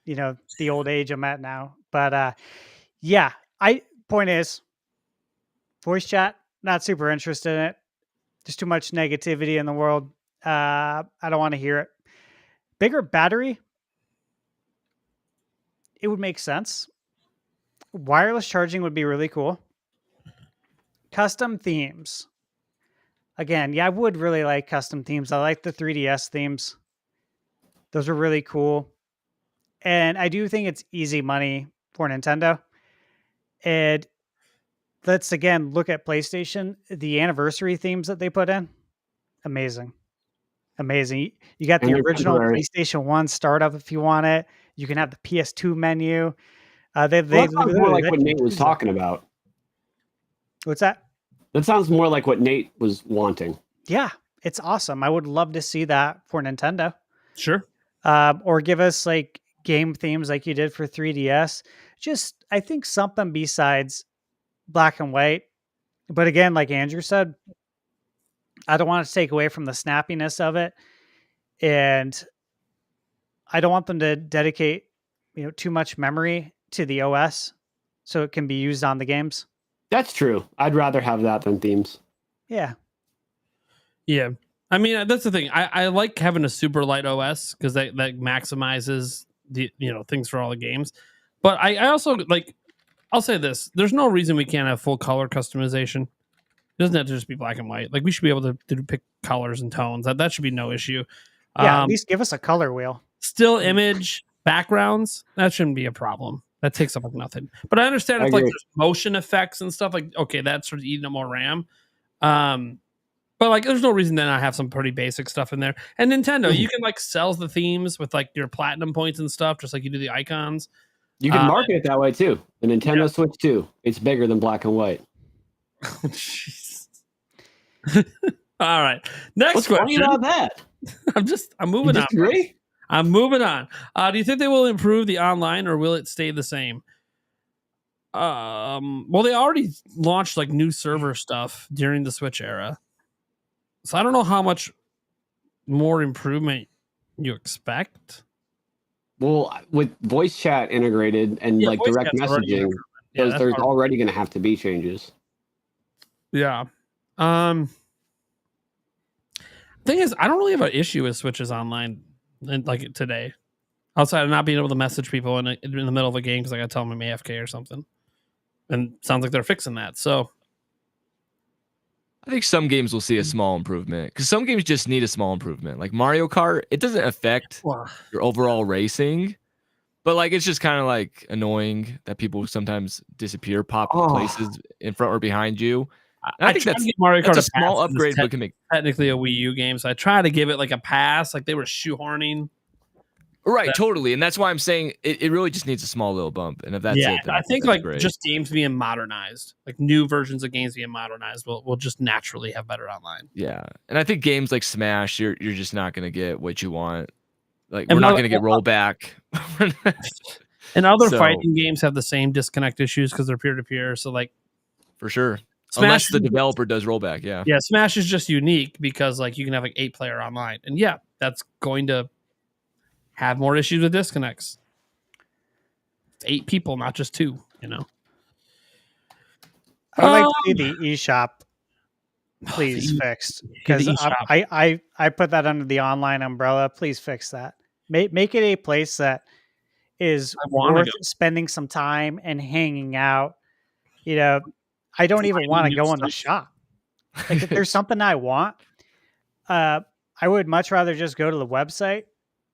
H: the old age I'm at now. But yeah, point is, voice chat, not super interested in it. There's too much negativity in the world. I don't want to hear it. Bigger battery, it would make sense. Wireless charging would be really cool. Custom themes. Again, yeah, I would really like custom themes. I like the 3DS themes. Those are really cool. And I do think it's easy money for Nintendo. And let's again look at PlayStation. The anniversary themes that they put in, amazing. Amazing. You got the
E: And they're
H: original
E: temporary.
H: PlayStation 1 startup if you want it. You can have the PS2 menu.
E: Well, that sounds more like what Nate was talking about.
H: What's that?
E: That sounds more like what Nate was wanting.
H: Yeah, it's awesome. I would love to see that for Nintendo.
B: Sure.
H: Or give us like game themes like you did for 3DS. Just, I think something besides black and white. But again, like Andrew said, I don't want to take away from the snappiness of it. And I don't want them to dedicate, too much memory to the OS so it can be used on the games.
E: That's true. I'd rather have that than themes.
H: Yeah.
B: Yeah. I mean, that's the thing. I like having a super light OS because that maximizes the things for all the games. But I also like, I'll say this: there's no reason we can't have full color customization. It doesn't have to just be black and white. Like we should be able to pick colors and tones. That should be no issue.
H: Yeah, at least give us a color wheel.
B: Still image backgrounds, that shouldn't be a problem. That takes up like nothing. But I understand if like there's motion effects and stuff, like okay, that's sort of eating up more RAM. But like there's no reason to not have some pretty basic stuff in there. And Nintendo, you can like sell the themes with like your platinum points and stuff, just like you do the icons.
E: You can market it that way too. The Nintendo Switch 2, it's bigger than black and white.
B: Oh, jeez. All right. Next
E: What's
B: question.
E: funny about that?
B: I'm moving on.
E: Disagree?
B: I'm moving on. Do you think they will improve the online or will it stay the same? Well, they already launched like new server stuff during the Switch era, so I don't know how much more improvement you expect.
E: Well, with voice chat integrated and like
B: voice
E: direct
B: chat's already an
E: messaging,
B: improvement. Yeah, that's
E: there's already going to have to be changes.
B: Yeah. Thing is, I don't really have an issue with Switches online and like today, outside of not being able to message people in the middle of a game because I got to tell them I'm AFK or something. And sounds like they're fixing that. So
F: I think some games will see a small improvement because some games just need a small improvement. Like Mario Kart, it doesn't affect your overall racing, but like it's just kind of like annoying that people sometimes disappear, pop places in front or behind you. And I think that's
B: Mario Kart
F: a small upgrade, but can make
B: technically a Wii U game. So I try to give it like a pass, like they were shoehorning.
F: Right, totally, and that's why I'm saying it really just needs a small little bump, and if that's it, then
B: I think
F: that's
B: like
F: great.
B: just games being modernized, like new versions of games being modernized, will just naturally have better online.
F: Yeah, and I think games like Smash, you're just not gonna get what you want. Like we're not gonna get rollback.
B: And other fighting games have the same disconnect issues because they're peer to peer. So like
F: for sure,
B: Smash
F: unless the developer does rollback, yeah.
B: Yeah, Smash is just unique because like you can have like 8-player online, and yeah, that's going to have more issues with disconnects. It's 8 people, not just 2, you know.
H: I'd like to see the eShop please fixed, because I put that under the online umbrella. Please fix that. Make it a place that is worth spending some time and hanging out. You know, I don't even want to go in the shop. Like if there's something I want, I would much rather just go to the website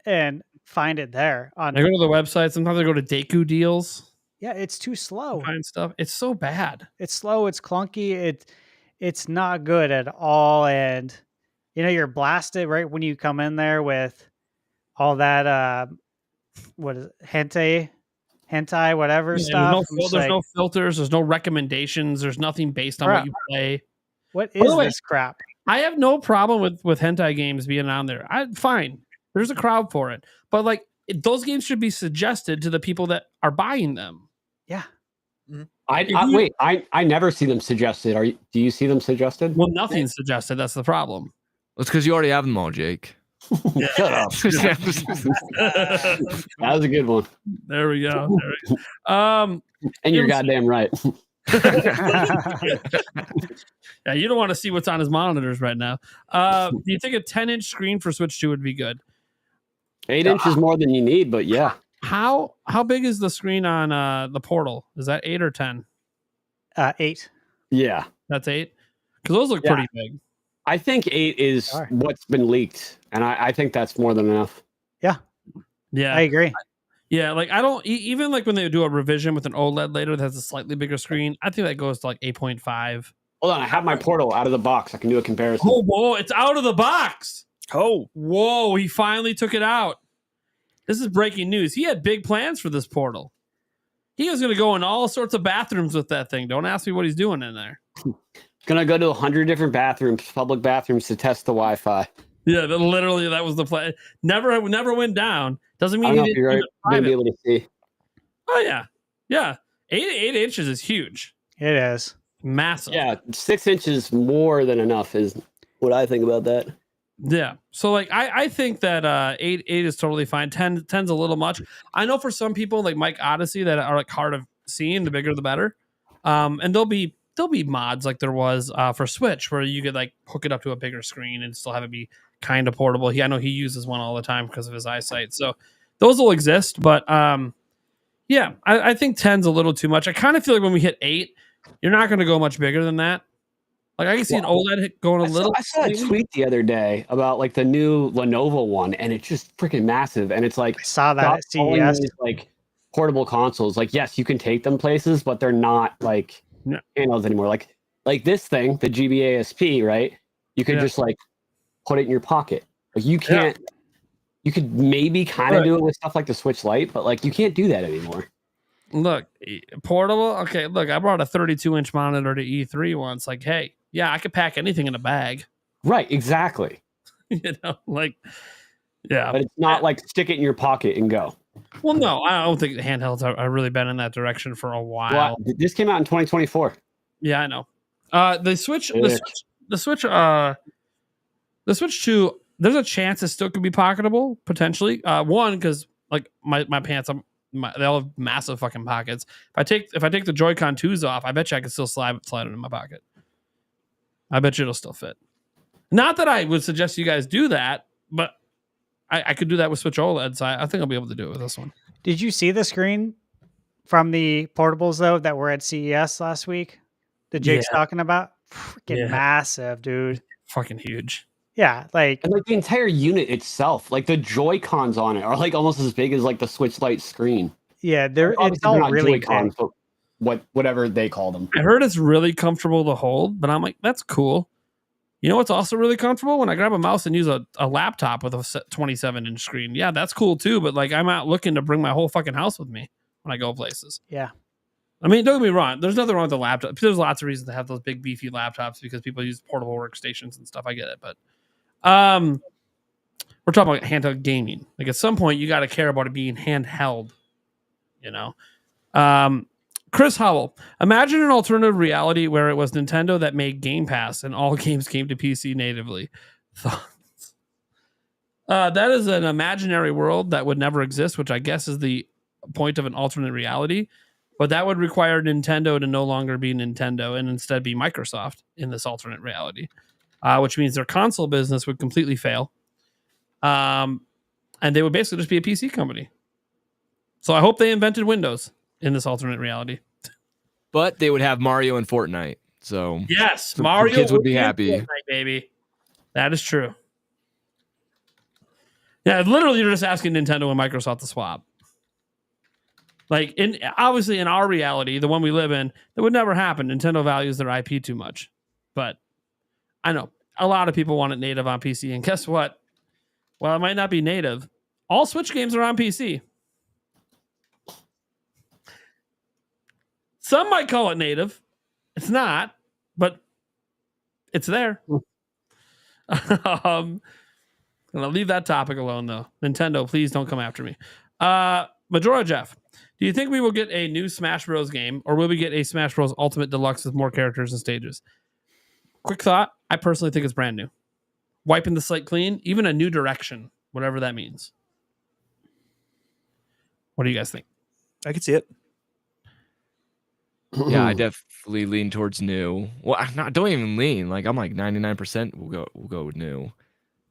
H: and find it there. I go
B: to the website. Sometimes I go to Deku Deals.
H: Yeah, it's too slow.
B: Find stuff. It's so bad.
H: It's slow. It's clunky. It's not good at all. And you know, you're blasted right when you come in there with all that what is it? hentai, whatever stuff.
B: There's no filters. There's no recommendations. There's nothing based on what you play.
H: What is this crap?
B: I have no problem with hentai games being on there. Fine. There's a crowd for it. But like those games should be suggested to the people that are buying them.
H: Yeah.
E: Mm-hmm. I never see them suggested. Do you see them suggested?
B: Well, nothing's suggested. That's the problem.
F: It's because you already have them all, Jake.
E: Shut up. That was a good one.
B: There we go. And
E: you're goddamn right.
B: Yeah, you don't want to see what's on his monitors right now. Do you think a 10-inch screen for Switch 2 would be good?
E: 8 inches more than you need, but yeah.
B: How big is the screen on the Portal? Is that 8 or 10?
H: 8.
E: Yeah.
B: That's 8? Because those look pretty big.
E: I think 8 is what's been leaked, and I think that's more than enough.
H: Yeah.
B: Yeah.
H: I agree.
B: Yeah, like I don't even like when they do a revision with an OLED later that has a slightly bigger screen, I think that goes to like 8.5.
E: Hold on, I have my Portal out of the box. I can do a comparison.
B: Oh, whoa, it's out of the box.
G: Oh.
B: Whoa, he finally took it out. This is breaking news. He had big plans for this Portal. He was going to go in all sorts of bathrooms with that thing. Don't ask me what he's doing in there.
E: Gonna go to 100 different bathrooms, public bathrooms, to test the Wi-Fi.
B: Yeah, literally that was the plan. Never went down. Doesn't mean
E: you didn't be able to see.
B: Oh yeah. 8 inches is huge.
H: It is
B: massive.
E: Yeah, 6 inches more than enough is what I think about that.
B: Yeah. So like I think that 8 is totally fine. 10's a little much. I know for some people like Mike Odyssey that are like hard of seeing, the bigger the better. And there'll be mods like there was for Switch where you could like hook it up to a bigger screen and still have it be kind of portable. I know he uses one all the time because of his eyesight. So those will exist, but yeah, I think 10's a little too much. I kind of feel like when we hit 8, you're not going to go much bigger than that. Like I can see an OLED going a little.
E: I saw a tweet the other day about like the new Lenovo one, and it's just freaking massive. And it's like
H: I saw that at CES.
E: Like portable consoles. Like yes, you can take them places, but they're not like handhelds anymore. Like this thing, the GBASP, right? You could just like put it in your pocket. Like you can't. You could maybe kind of do it with stuff like the Switch Lite, but like you can't do that anymore.
B: Look, portable. Okay, look, I brought a 32-inch monitor to E3 once. Like, hey, yeah, I could pack anything in a bag.
E: Right, exactly.
B: You know, like, yeah.
E: But it's not like stick it in your pocket and go.
B: Well, no, I don't think the handhelds are really been in that direction for a while.
E: Well, this came out in 2024.
B: Yeah, I know. The Switch 2, there's a chance it still could be pocketable potentially. One, because like my pants, they all have massive fucking pockets. If I take the Joy-Con 2s off, I bet you I could still slide it in my pocket. I bet you it'll still fit. Not that I would suggest you guys do that, but I could do that with Switch OLED, so I think I'll be able to do it with this one.
H: Did you see the screen from the portables though that were at CES last week? That Jake's talking about? Freaking massive, dude.
B: Fucking huge.
H: Yeah,
E: and like the entire unit itself, like the Joy-Cons on it are like almost as big as like the Switch Lite screen.
H: Yeah, it's
E: Obviously,
H: all
E: not
H: really
E: Joy-Cons,
H: big.
E: but whatever they call them.
B: I heard it's really comfortable to hold, but I'm like, that's cool. You know what's also really comfortable? When I grab a mouse and use a laptop with a 27-inch screen. Yeah, that's cool too, but like I'm not looking to bring my whole fucking house with me when I go places.
H: Yeah.
B: I mean, don't get me wrong. There's nothing wrong with the laptop. There's lots of reasons to have those big beefy laptops because people use portable workstations and stuff. I get it, but we're talking about handheld gaming. Like at some point, you got to care about it being handheld. You know. Chris Howell, imagine an alternative reality where it was Nintendo that made Game Pass and all games came to PC natively. Thoughts? That is an imaginary world that would never exist, which I guess is the point of an alternate reality. But that would require Nintendo to no longer be Nintendo and instead be Microsoft in this alternate reality, which means their console business would completely fail. And they would basically just be a PC company. So I hope they invented Windows in this alternate reality.
F: But they would have Mario and Fortnite. So
B: yes,
F: the
B: Mario
F: kids would be happy.
B: Fortnite, baby. That is true. Yeah, literally you're just asking Nintendo and Microsoft to swap. Like obviously in our reality, the one we live in, that would never happen. Nintendo values their IP too much. But I know a lot of people want it native on PC. And guess what? Well, it might not be native. All Switch games are on PC. Some might call it native. It's not, but it's there. I'm gonna leave that topic alone, though. Nintendo, please don't come after me. Majora Jeff, do you think we will get a new Smash Bros. Game, or will we get a Smash Bros. Ultimate Deluxe with more characters and stages? Quick thought. I personally think it's brand new. Wiping the slate clean, even a new direction, whatever that means. What do you guys think?
G: I could see it.
F: Yeah, I definitely lean towards new. Well, don't even lean. Like I'm like 99% we'll go with new.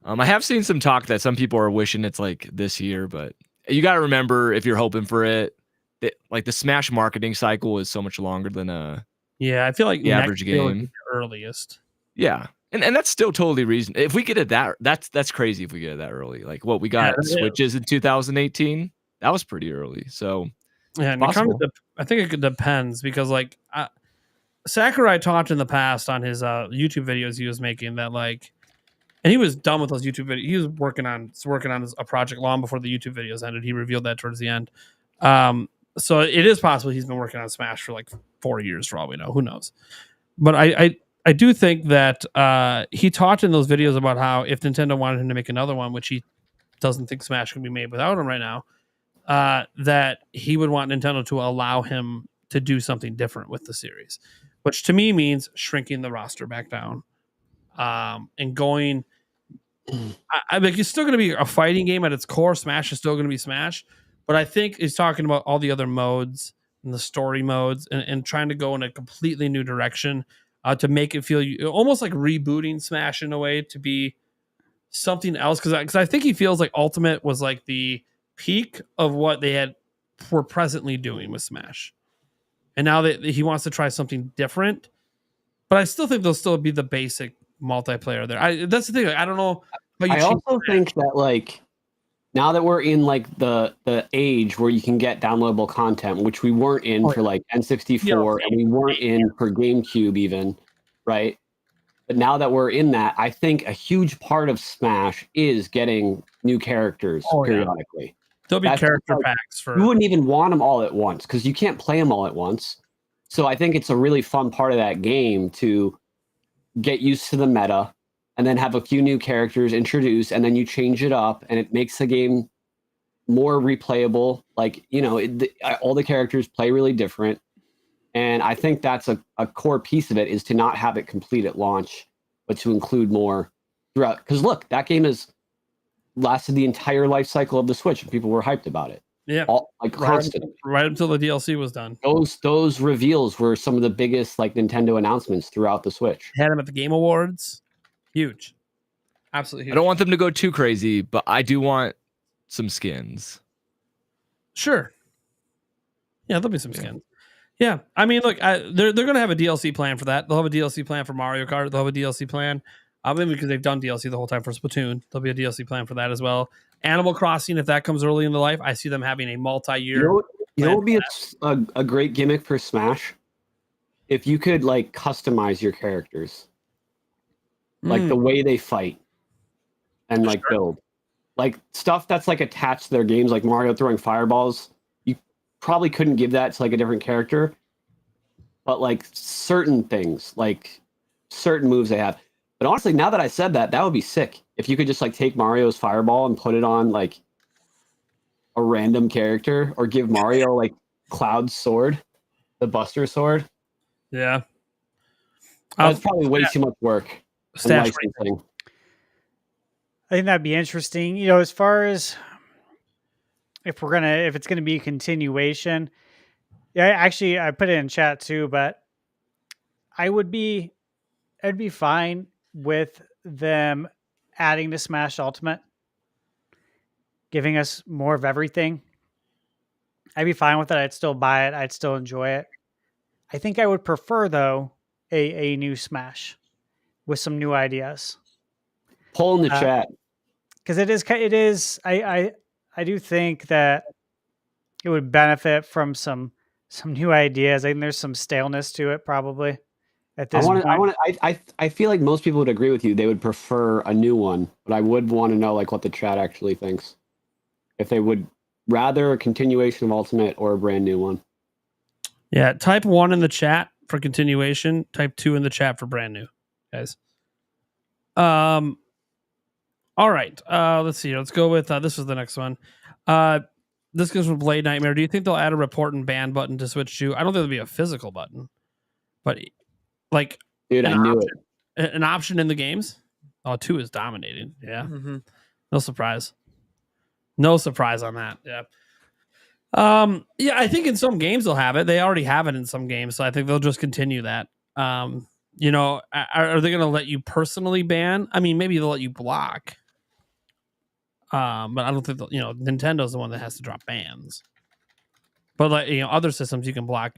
F: I have seen some talk that some people are wishing it's like this year, but you got to remember if you're hoping for it, that like the Smash marketing cycle is so much longer than
B: I feel like
F: the average game.
B: The earliest.
F: Yeah. And that's still totally reason. If we get it that's crazy if we get it that early. Like what we got Switches in 2018, that was pretty early. So
B: yeah, and I think it depends because like Sakurai talked in the past on his YouTube videos he was making that like, and he was done with those YouTube videos. He was working on a project long before the YouTube videos ended. He revealed that towards the end. So it is possible he's been working on Smash for like 4 years for all we know. Who knows? But I do think that he talked in those videos about how if Nintendo wanted him to make another one, which he doesn't think Smash can be made without him right now, that he would want Nintendo to allow him to do something different with the series, which to me means shrinking the roster back down and going. I think it's still going to be a fighting game at its core. Smash is still going to be Smash, but I think he's talking about all the other modes and the story modes and trying to go in a completely new direction to make it feel almost like rebooting Smash in a way to be something else. Because I think he feels like Ultimate was like the peak of what they were presently doing with Smash, and now that he wants to try something different. But I still think there'll still be the basic multiplayer there. That's the thing. Like, I don't know.
E: I also think that like now that we're in like the age where you can get downloadable content, which we weren't in for like N64 and we weren't in for GameCube even, right? But now that we're in that, I think a huge part of Smash is getting new characters periodically.
B: Yeah. There'll be character packs for.
E: You wouldn't even want them all at once because you can't play them all at once. So I think it's a really fun part of that game to get used to the meta and then have a few new characters introduced, and then you change it up, and it makes the game more replayable. Like, all the characters play really different. And I think that's a core piece of it, is to not have it complete at launch, but to include more throughout. Because look, that game has lasted the entire life cycle of the Switch, and people were hyped about it.
B: Yeah,
E: Constantly.
B: Right until the DLC was done.
E: Those reveals were some of the biggest Nintendo announcements throughout the Switch.
B: Had them at the Game Awards. Huge. Absolutely huge.
F: I don't want them to go too crazy, but I do want some skins.
B: Sure. Yeah, there'll be some skins. Yeah, I mean, look, they're going to have a DLC plan for that. They'll have a DLC plan for Mario Kart. They'll have a DLC plan. Maybe because they've done DLC the whole time for Splatoon. There'll be a DLC plan for that as well. Animal Crossing, if that comes early in the life, I see them having a multi-year.
E: You know what would be a great gimmick for Smash? If you could customize your characters, the way they fight and build, stuff that's attached to their games, like Mario throwing fireballs. You probably couldn't give that to a different character, but certain things, certain moves they have. But honestly, now that I said that, that would be sick. If you could just take Mario's fireball and put it on a random character, or give Mario Cloud's sword, the Buster sword.
B: Yeah.
E: That's probably way too much work.
H: I think that'd be interesting. As far as if it's gonna be a continuation. Yeah, actually I put it in chat too, but I'd be fine with them adding to Smash Ultimate, giving us more of everything. I'd be fine with it. I'd still buy it. I'd still enjoy it. I think I would prefer, though, a new Smash with some new ideas.
E: Poll in the chat.
H: Because it is. I do think that it would benefit from some new ideas. I think there's some staleness to it, probably. At this point.
E: I feel like most people would agree with you. They would prefer a new one, but I would want to know what the chat actually thinks. If they would rather a continuation of Ultimate or a brand new one.
B: Yeah, type 1 in the chat for continuation. Type 2 in the chat for brand new, guys. All right. Let's see. Let's go with this was the next one. This goes from Blade Nightmare. Do you think they'll add a report and ban button to Switch 2? I don't think there'll be a physical button, but
E: dude, I knew it.
B: An option in the games. 2 is dominating. Yeah.
G: Mm-hmm.
B: No surprise. No surprise on that. Yeah. Yeah, I think in some games they'll have it. They already have it in some games, so I think they'll just continue that. Are they going to let you personally ban? I mean, maybe they'll let you block. But I don't think Nintendo's the one that has to drop bans. But other systems you can block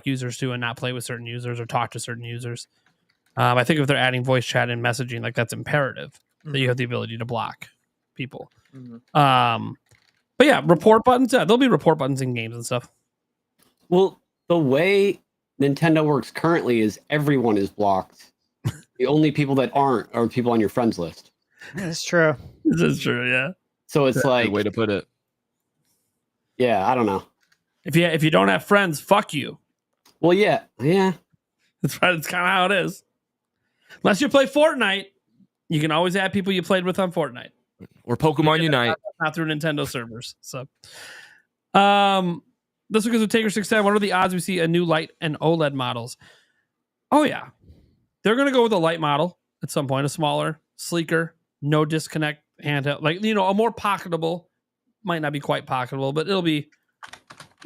B: users too and not play with certain users or talk to certain users. I think if they're adding voice chat and messaging, that's imperative that you have the ability to block people. Mm-hmm. But yeah, report buttons. Yeah, there'll be report buttons in games and stuff.
E: Well, the way Nintendo works currently is everyone is blocked. The only people that aren't are people on your friends list.
H: That's true.
B: This is true. Yeah.
E: So it's
F: Good way to put it.
E: Yeah, I don't know.
B: If you don't have friends, fuck you.
E: Well, yeah.
B: That's right. It's kind of how it is. Unless you play Fortnite, you can always add people you played with on Fortnite
F: or Pokemon Unite,
B: not through Nintendo servers. So, this one goes with Taker 610. What are the odds we see a new light and OLED models? Oh yeah, they're gonna go with a light model at some point, a smaller, sleeker, no disconnect handheld, a more pocketable. Might not be quite pocketable, but it'll be.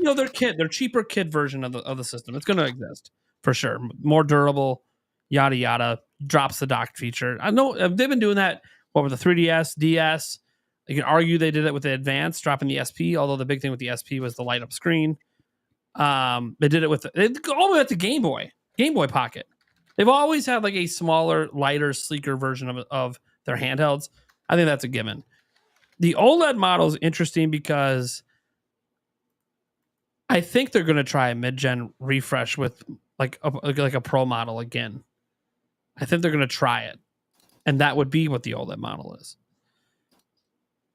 B: Their cheaper kid version of the system. It's going to exist for sure. More durable, yada yada. Drops the dock feature. I know they've been doing that. What with the 3DS, DS? You can argue they did it with the Advance, dropping the SP. Although the big thing with the SP was the light up screen. They did it with all the way up to Game Boy Pocket. They've always had a smaller, lighter, sleeker version of their handhelds. I think that's a given. The OLED model is interesting because I think they're going to try a mid-gen refresh with a pro model again. I think they're going to try it, and that would be what the OLED model is.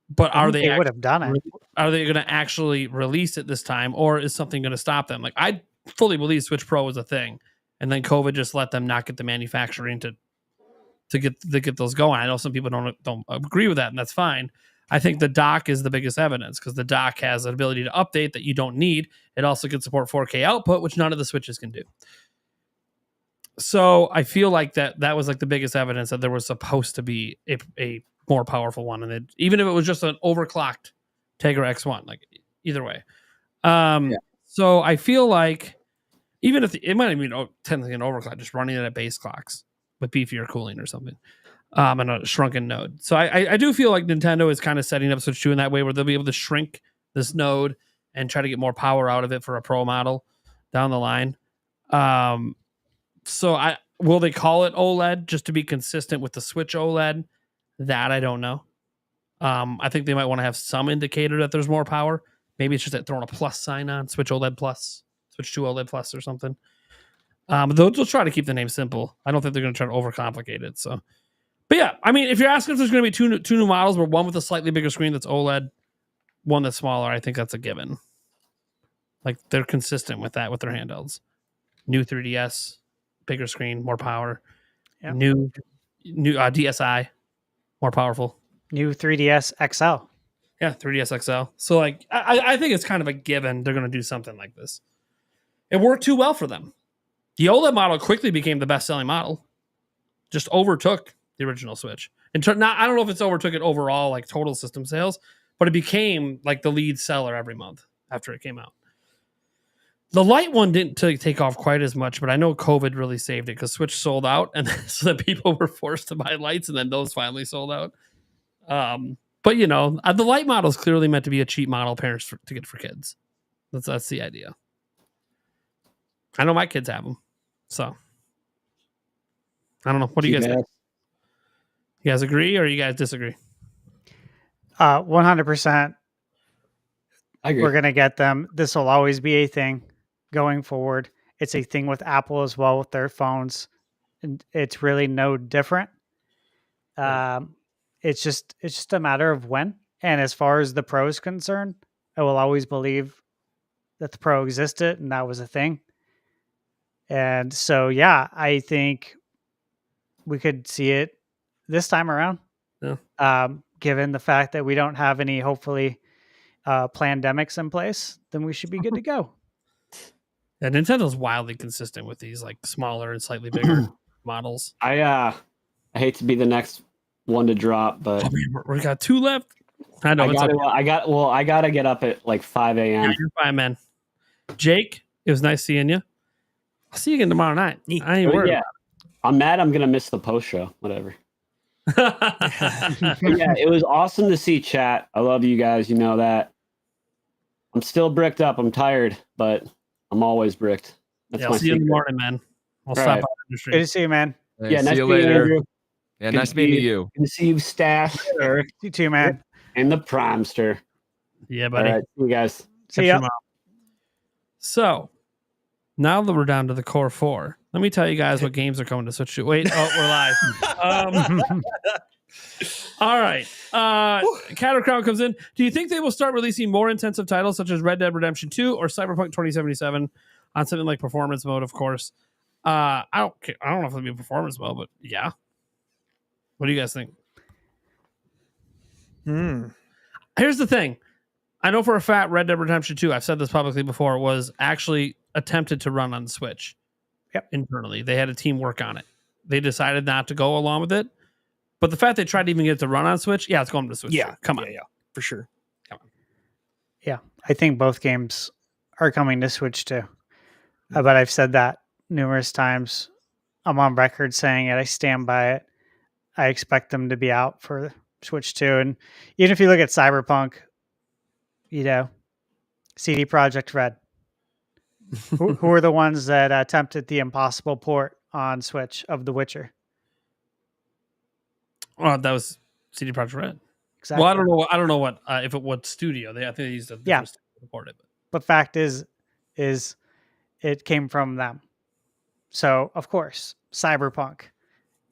B: But
H: they would have done it?
B: Are they going to actually release it this time, or is something going to stop them? I fully believe Switch Pro was a thing, and then COVID just let them not get the manufacturing to get those going. I know some people don't agree with that, and that's fine. I think the dock is the biggest evidence because the dock has an ability to update that you don't need. It also can support 4K output, which none of the Switches can do. So I feel like that was like the biggest evidence that there was supposed to be a more powerful one, and even if it was just an overclocked Tegra X1, like either way. So I feel like even if it might even be technically an overclock, just running it at base clocks with beefier cooling or something, and a shrunken node. So I do feel like Nintendo is kind of setting up Switch 2 in that way where they'll be able to shrink this node and try to get more power out of it for a pro model down the line. So will they call it OLED just to be consistent with the Switch OLED? That I don't know. I think they might want to have some indicator that there's more power. Maybe it's just that throwing a plus sign on Switch OLED Plus, Switch 2 OLED Plus or something. They'll try to keep the name simple. I don't think they're going to try to overcomplicate it. So, but yeah, I mean, if you're asking if there's going to be two new models, but one with a slightly bigger screen that's OLED, one that's smaller, I think that's a given. Like they're consistent with that with their handhelds. New 3DS. Bigger screen, more power. Yep. New DSi, more powerful.
H: New 3DS XL.
B: Yeah, 3DS XL. So like, I think it's kind of a given they're going to do something like this. It worked too well for them. The OLED model quickly became the best-selling model. Just overtook the original Switch. I don't know if it's overtook it overall, like total system sales, but it became like the lead seller every month after it came out. The light one didn't take off quite as much, but I know COVID really saved it because Switch sold out, and so that people were forced to buy lights, and then those finally sold out. But you know, the light model is clearly meant to be a cheap model parents to get for kids. That's the idea. I know my kids have them, so I don't know. What do you guys think? You guys agree or you guys disagree?
H: 100%.
E: I agree.
H: We're gonna get them. This will always be a thing going forward. It's a thing with Apple as well with their phones, and it's really no different. It's just a matter of when. And as far as the Pro is concerned, I will always believe that the Pro existed and that was a thing. And so, yeah, I think we could see it this time around.
B: Yeah.
H: Given the fact that we don't have any, hopefully, pandemics in place, then we should be good to go.
B: Yeah, Nintendo's wildly consistent with these like smaller and slightly bigger models.
E: I hate to be the next one to drop, but
B: we got 2 left. I know.
E: I gotta get up at like 5 a.m.
B: Yeah, you're fine, man. Jake, it was nice seeing you. I'll see you again tomorrow night. I ain't worried.
E: Yeah, I'm mad. I'm gonna miss the post show. Whatever. Yeah, it was awesome to see chat. I love you guys. You know that. I'm still bricked up. I'm tired, but I'm always bricked.
B: I'll see you in the morning, man. I'll stop by the stream.
H: Good to see you, man.
F: Yeah, nice to meet you, Andrew. Yeah, nice to meet you.
E: Good to see you, Stash, Eric.
H: You too, man.
E: And the Primester.
B: Yeah, buddy.
E: All right, see you guys.
H: See ya.
B: So, now that we're down to the core 4, let me tell you guys what games are coming to Switch 2. Wait, we're live. All right. Catter Crown comes in. Do you think they will start releasing more intensive titles such as Red Dead Redemption 2 or Cyberpunk 2077 on something like performance mode, of course? I don't know if it'll be a performance mode, but yeah. What do you guys think? Here's the thing. I know for a fact Red Dead Redemption 2, I've said this publicly before, was actually attempted to run on the Switch.
H: Yep. Internally.
B: They had a team work on it. They decided not to go along with it. But the fact they tried to even get it to run on Switch, yeah, it's going to Switch.
G: Yeah.
B: Come on.
G: Yeah, for sure.
B: Come on.
H: Yeah. I think both games are coming to Switch too. But I've said that numerous times. I'm on record saying it. I stand by it. I expect them to be out for Switch 2. And even if you look at Cyberpunk, CD Projekt Red, who are the ones that attempted the impossible port on Switch of The Witcher?
B: Well, that was CD Projekt Red.
H: Exactly.
B: Well, I don't know what if it was studio. I think they used a different studio to port it.
H: But fact is it came from them. So of course, Cyberpunk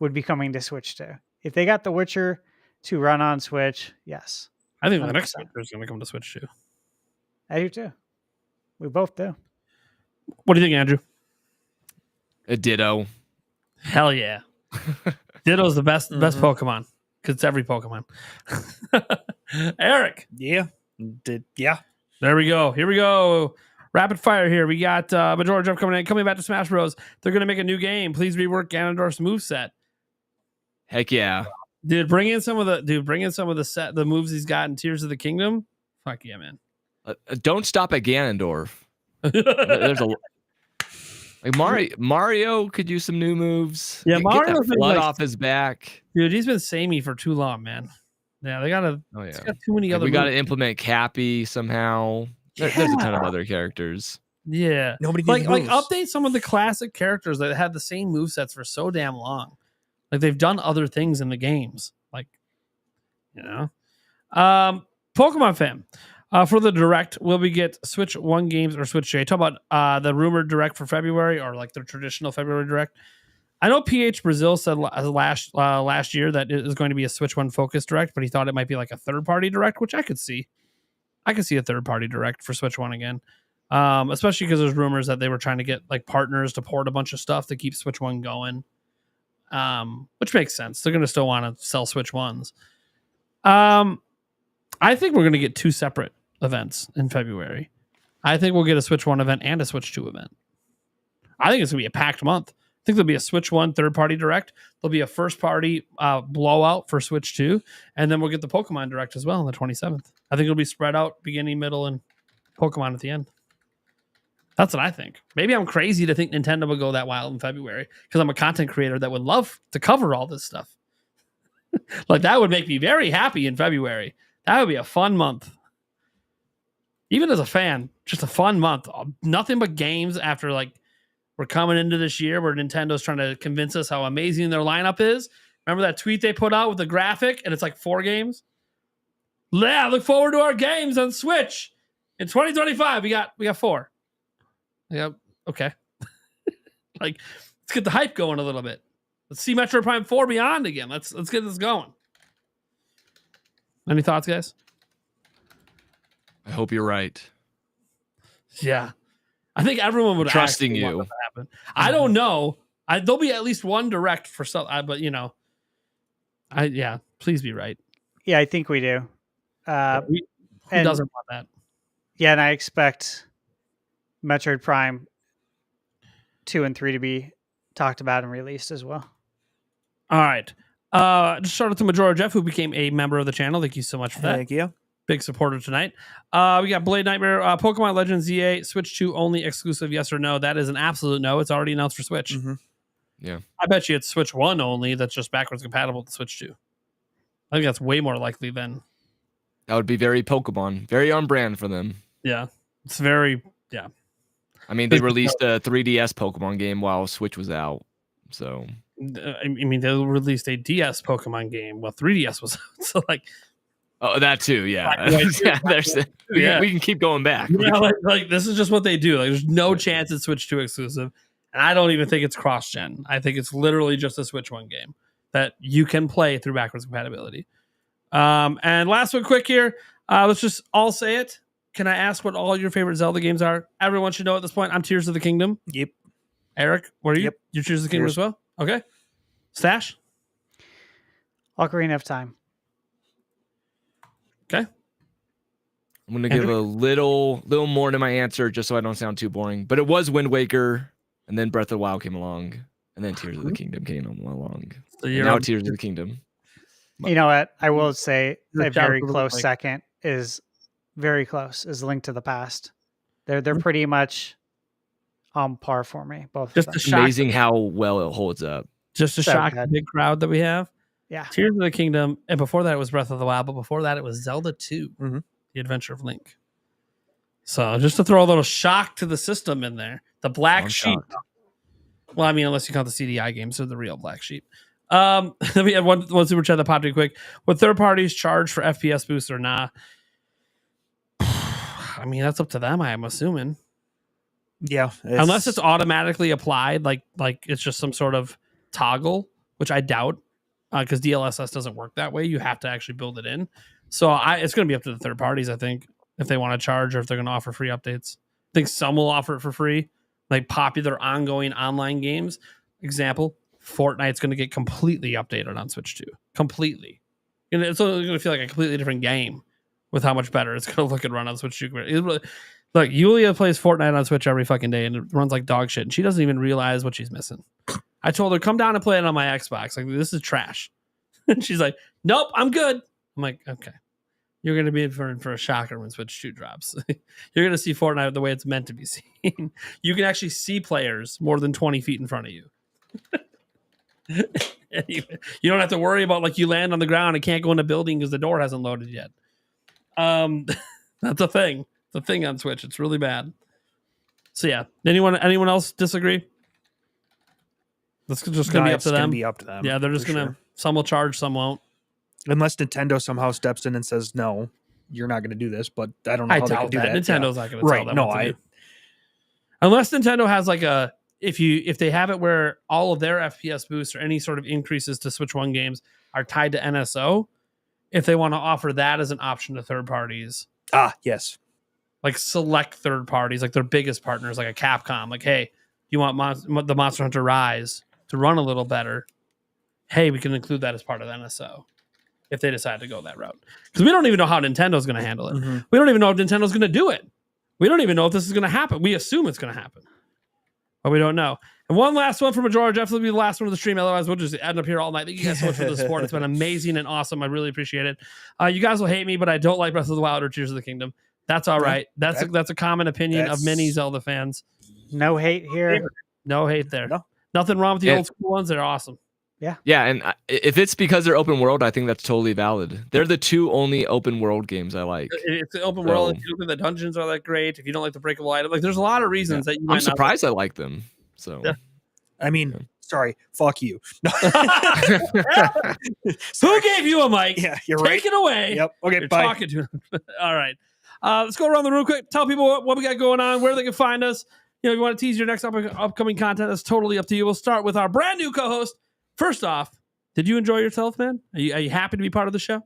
H: would be coming to Switch too. If they got The Witcher to run on Switch, yes.
B: I think 100%. The next Witcher is going to come to Switch too.
H: I do too. We both do.
B: What do you think, Andrew?
F: A Ditto.
B: Hell yeah. Ditto's the best Pokemon because it's every Pokemon. Eric.
G: Yeah. Yeah.
B: There we go. Here we go. Rapid fire here. We got Majora Jeff coming back to Smash Bros. They're gonna make a new game. Please rework Ganondorf's moveset.
F: Heck yeah.
B: Dude, bring in some of the moves he's got in Tears of the Kingdom. Fuck yeah, man.
F: Don't stop at Ganondorf. There's a like Mario could use some new moves.
B: Yeah,
F: Get
B: Mario's
F: that
B: been,
F: blood
B: like,
F: off his back.
B: Dude, he's been samey for too long, man. Yeah, they gotta.
F: Oh
B: It's
F: yeah.
B: got too many
F: Like,
B: other.
F: we got to
B: moves.
F: implement Cappy somehow. There's a ton of other characters.
B: Yeah,
G: Nobody
B: like
G: needs moves.
B: update some of the classic characters that had the same movesets for so damn long. Like they've done other things in the games, like Pokemon fam. For the direct, will we get Switch 1 games or Switch 2? Talk about the rumored direct for February or like the traditional February direct. I know PH Brazil said last year that it is going to be a Switch 1 focused direct, but he thought it might be like a third party direct, which I could see. I could see a third party direct for Switch 1 again. Especially because there's rumors that they were trying to get like partners to port a bunch of stuff to keep Switch 1 going. Which makes sense. They're going to still want to sell Switch 1s. I think we're going to get 2 separate events in February. I think we'll get a Switch 1 event and a Switch 2 event. I think it's going to be a packed month. I think there'll be a Switch 1 third-party direct. There'll be a first-party blowout for Switch 2. And then we'll get the Pokemon direct as well on the 27th. I think it'll be spread out, beginning, middle, and Pokemon at the end. That's what I think. Maybe I'm crazy to think Nintendo will go that wild in February because I'm a content creator that would love to cover all this stuff. Like, that would make me very happy in February. That would be a fun month. Even as a fan, just a fun month. Nothing but games after, like, we're coming into this year where Nintendo's trying to convince us how amazing their lineup is. Remember that tweet they put out with the graphic and it's like 4 games? Yeah, look forward to our games on Switch. In 2025, we got 4. Yeah, okay. Like, let's get the hype going a little bit. Let's see Metroid Prime 4 Beyond again. Let's get this going. Any thoughts, guys?
F: I hope you're right.
B: Yeah. I think everyone would
F: Trusting
B: actually want
F: you.
B: that to happen. I don't know. There'll be at least one direct for some, but please be right.
H: Yeah, I think we do.
B: Who
H: and-
B: doesn't want that?
H: Yeah, and I expect Metroid Prime 2 and 3 to be talked about and released as well.
B: All right. Just shout out to Majora Jeff, who became a member of the channel. Thank you so much for that.
G: Thank you.
B: Big supporter tonight. We got Blade Nightmare, Pokemon Legends ZA, Switch 2 only exclusive, yes or no? That is an absolute no. It's already announced for Switch.
G: Mm-hmm.
F: Yeah.
B: I bet you it's Switch 1 only that's just backwards compatible to Switch 2. I think that's way more likely than...
F: That would be very Pokemon. Very on brand for them.
B: Yeah. It's very... Yeah.
F: I mean, they released a 3DS Pokemon game while Switch was out. So...
B: I mean, they released a DS Pokemon game while 3DS was out. So, like...
F: Oh, that too, yeah.
B: Right.
F: We can keep going back.
B: Yeah, like this is just what they do. Like, there's no chance it's Switch 2 exclusive. And I don't even think it's cross-gen. I think it's literally just a Switch 1 game that you can play through backwards compatibility. And last one quick here. Let's just all say it. Can I ask what all your favorite Zelda games are? Everyone should know at this point. I'm Tears of the Kingdom.
G: Yep.
B: Eric, what are you?
G: Yep.
B: You're Tears of the Kingdom as well? Okay. Stash?
H: Ocarina of Time.
B: Okay.
F: I'm gonna give a little more to my answer just so I don't sound too boring. But it was Wind Waker, and then Breath of the Wild came along, and then Tears of the Kingdom came along.
B: So
F: And now Tears of the Kingdom.
H: You know what? I will say
B: The
H: a very
B: Shadow of the
H: close
B: Link.
H: second is very close. Is Link to the Past. They're pretty much on par for me. Both.
B: Just
H: of
B: to
H: them.
B: shock,
F: Amazing how well it holds up.
B: just to
H: So
B: shock the
H: good.
B: big crowd that we have.
H: Yeah.
B: Tears of the Kingdom, and before that it was Breath of the Wild, but before that it was Zelda 2,
G: Mhm.
B: The Adventure of Link. So just to throw a little shock to the system in there, the Black
F: I'm
B: Sheep.
F: shocked.
B: Well, I mean, unless you count the CDI games, so the real Black Sheep. Then we had one super chat that popped in quick. Would third parties charge for FPS boost or not? I mean, that's up to them. I'm assuming,
G: Yeah.
B: unless it's automatically applied, like it's just some sort of toggle, which I doubt, because DLSS doesn't work that way. You have to actually build it in. So it's going to be up to the third parties, I think, if they want to charge or if they're going to offer free updates. I think some will offer it for free, like popular ongoing online games. Example, Fortnite's going to get completely updated on Switch 2. Completely. And it's going to feel like a completely different game with how much better it's going to look and run on Switch 2. Look, Yulia plays Fortnite on Switch every fucking day and it runs like dog shit. And she doesn't even realize what she's missing. I told her, come down and play it on my Xbox. Like, this is trash. And she's like, nope, I'm good. I'm like, okay. You're going to be in for a shocker when Switch 2 drops. You're going to see Fortnite the way it's meant to be seen. You can actually see players more than 20 feet in front of you. You don't have to worry about like you land on the ground and can't go in a building because the door hasn't loaded yet. That's a thing. The thing on Switch. It's really bad. So yeah. Anyone else disagree? That's just gonna be up to them.
G: Be up to them.
B: Yeah, they're just gonna. Sure. Some will charge, some won't.
G: Unless Nintendo somehow steps in and says no, you're not gonna do this. But I don't know how they can do that.
B: Nintendo's not gonna tell them. No, unless Nintendo has like a if they have it where all of their FPS boosts or any sort of increases to Switch 1 games are tied to NSO, if they want to offer that as an option to third parties.
G: Yes.
B: Like select third parties, like their biggest partners, like a Capcom. Like, hey, you want the Monster Hunter Rise to run a little better? Hey, we can include that as part of the NSO if they decide to go that route. Because we don't even know how Nintendo's going to handle it. Mm-hmm. We don't even know if Nintendo's going to do it. We don't even know if this is going to happen. We assume it's going to happen, but we don't know. And one last one from George. Definitely be the last one of the stream. Otherwise, we'll just end up here all night. Thank you guys so much for the support. It's been amazing and awesome. I really appreciate it. You guys will hate me, but I don't like Breath of the Wild or Tears of the Kingdom. That's all right. That's a common opinion of many Zelda fans.
H: No hate here.
B: No hate there.
G: No.
B: Nothing wrong with the old school ones. They're awesome.
H: Yeah.
F: Yeah, and if it's because they're open world, I think that's totally valid. They're the two only open world games I like.
B: It's the open world. If you don't think the dungeons are that great, if you don't like the breakable item, like there's a lot of reasons that you might
F: I'm surprised I like them. So
B: yeah.
G: I mean, sorry, fuck you.
B: Who gave you a mic?
G: Yeah, you're
B: Take
G: right.
B: Take it away.
G: Yep. Okay,
B: you're
G: bye.
B: Talking to him. All right. Let's go around the room quick. Tell people what we got going on, where they can find us. You know, if you want to tease your next upcoming content, that's totally up to you. We'll start with our brand new co-host. First off, did you enjoy yourself, man? Are you happy to be part of the show?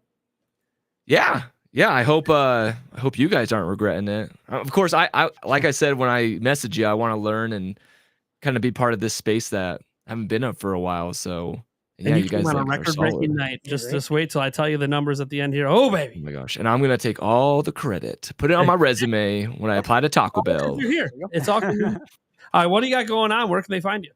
F: Yeah. I hope you guys aren't regretting it. Of course, I like I said when I messaged you, I want to learn and kind of be part of this space that I haven't been up for a while. So yeah, you guys
B: on
F: like,
B: a record-breaking night. Just wait till I tell you the numbers at the end here. Oh baby!
F: Oh my gosh! And I'm gonna take all the credit, put it on my resume when I apply to Taco Bell.
B: You're here. It's all good. All right, what do you got going on? Where can they find you?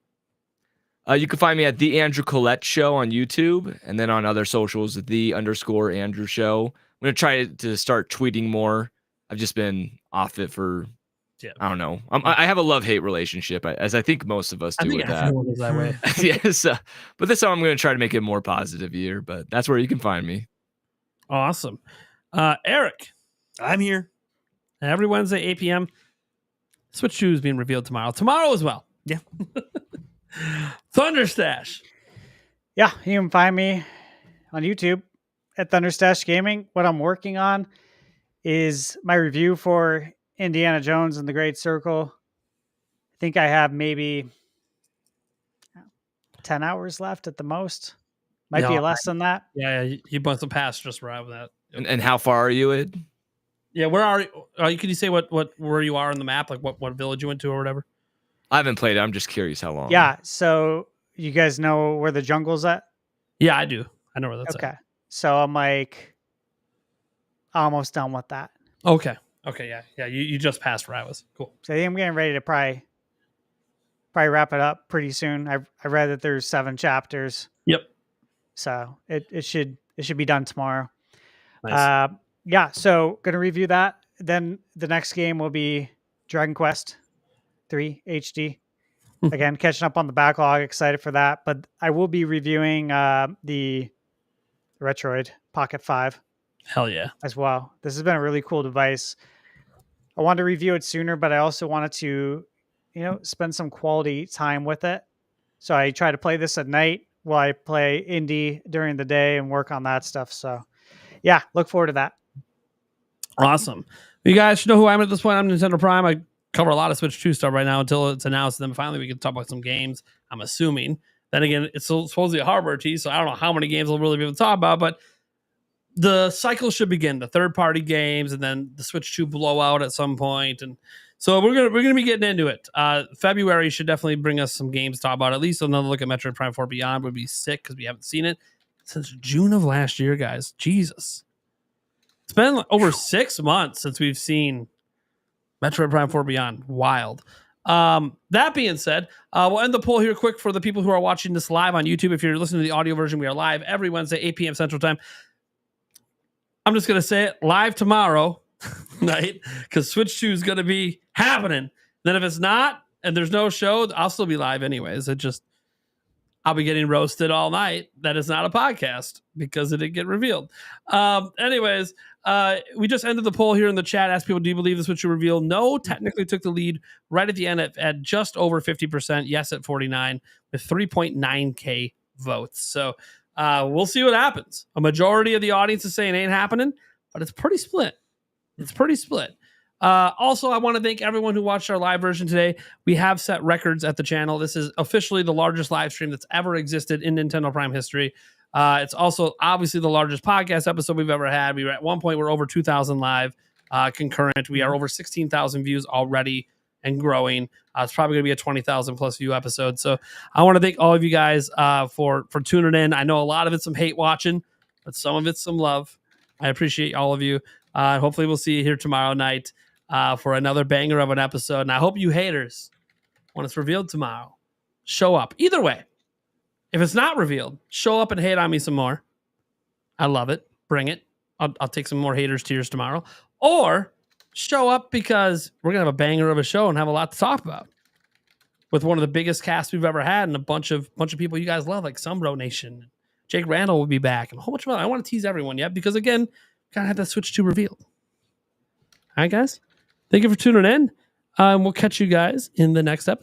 F: You can find me at the Andrew Collette Show on YouTube, and then on other socials, _Andrew Show. I'm gonna try to start tweeting more. I've just been off it for. Yeah. I don't know. I have a love-hate relationship, as I think most of us do with that.
B: Is that way.
F: Yes, but this time I'm going to try to make it a more positive year. But that's where you can find me.
B: Awesome, Eric.
G: I'm here
B: every Wednesday, 8 p.m. Switch 2 is being revealed tomorrow. Tomorrow as well.
G: Yeah.
B: Thunderstash.
H: Yeah, you can find me on YouTube at Thunderstash Gaming. What I'm working on is my review for Indiana Jones and the Great Circle. I think I have maybe 10 hours left at the most. Might be less than that.
B: Yeah, you must have passed just right with that.
F: And how far are you in?
B: Yeah, where are you? Can you say where you are on the map? Like what village you went to or whatever?
F: I haven't played it. I'm just curious how long.
H: Yeah, so you guys know where the jungle's at?
B: Yeah, I do. I know where that's at.
H: Okay. So I'm like almost done with that.
B: Okay, yeah. You just passed where I was. Cool.
H: So I think I'm getting ready to probably wrap it up pretty soon. I read that there's 7 chapters.
B: Yep.
H: So it should be done tomorrow.
B: Nice.
H: Yeah. So gonna review that. Then the next game will be Dragon Quest 3 HD. Again, catching up on the backlog. Excited for that. But I will be reviewing the Retroid Pocket 5.
B: Hell yeah.
H: As well. This has been a really cool device. I wanted to review it sooner, but I also wanted to, spend some quality time with it. So I try to play this at night while I play indie during the day and work on that stuff. So yeah, look forward to that.
B: Awesome. You guys should know who I am at this point. I'm Nintendo Prime. I cover a lot of Switch 2 stuff right now until it's announced. And then finally we can talk about some games, I'm assuming. Then again, it's supposedly a hardware tease, so I don't know how many games we'll really be able to talk about, but the cycle should begin. The third-party games, and then the Switch 2 blowout at some point, and so we're gonna be getting into it. February should definitely bring us some games to talk about. At least another look at Metroid Prime 4 Beyond would be sick because we haven't seen it. since June of last year, guys. Jesus. It's been over 6 months since we've seen Metroid Prime 4 Beyond. Wild. That being said, we'll end the poll here quick for the people who are watching this live on YouTube. If you're listening to the audio version, we are live every Wednesday, 8 p.m. Central Time. I'm just going to say it live tomorrow night because Switch 2 is going to be happening. Then if it's not and there's no show, I'll still be live anyways. I'll be getting roasted all night. That is not a podcast because it didn't get revealed. Anyways, we just ended the poll here in the chat. Asked people, do you believe the Switch 2 reveal? No, technically took the lead right at the end at just over 50%. Yes, at 49 with 3.9K votes. So we'll see what happens. A majority of the audience is saying it ain't happening, but it's pretty split. Also, I want to thank everyone who watched our live version today. We have set records at the channel. This is officially the largest live stream that's ever existed in Nintendo Prime history. It's also obviously the largest podcast episode we've ever had. We were at one point, we're over 2,000 live concurrent. We are over 16,000 views already and growing. It's probably going to be a 20,000 plus view episode. So I want to thank all of you guys for tuning in. I know a lot of it's some hate watching, but some of it's some love. I appreciate all of you. Hopefully we'll see you here tomorrow night for another banger of an episode. And I hope you haters, when it's revealed tomorrow, show up. Either way, if it's not revealed, show up and hate on me some more. I love it. Bring it. I'll take some more haters' tears tomorrow. Or show up because we're going to have a banger of a show and have a lot to talk about with one of the biggest casts we've ever had and a bunch of people you guys love, like Sumbro Nation. Jake Randall will be back and a whole bunch of other. I want to tease everyone yet because, again, gotta have that Switch 2 revealed. All right, guys. Thank you for tuning in. We'll catch you guys in the next episode.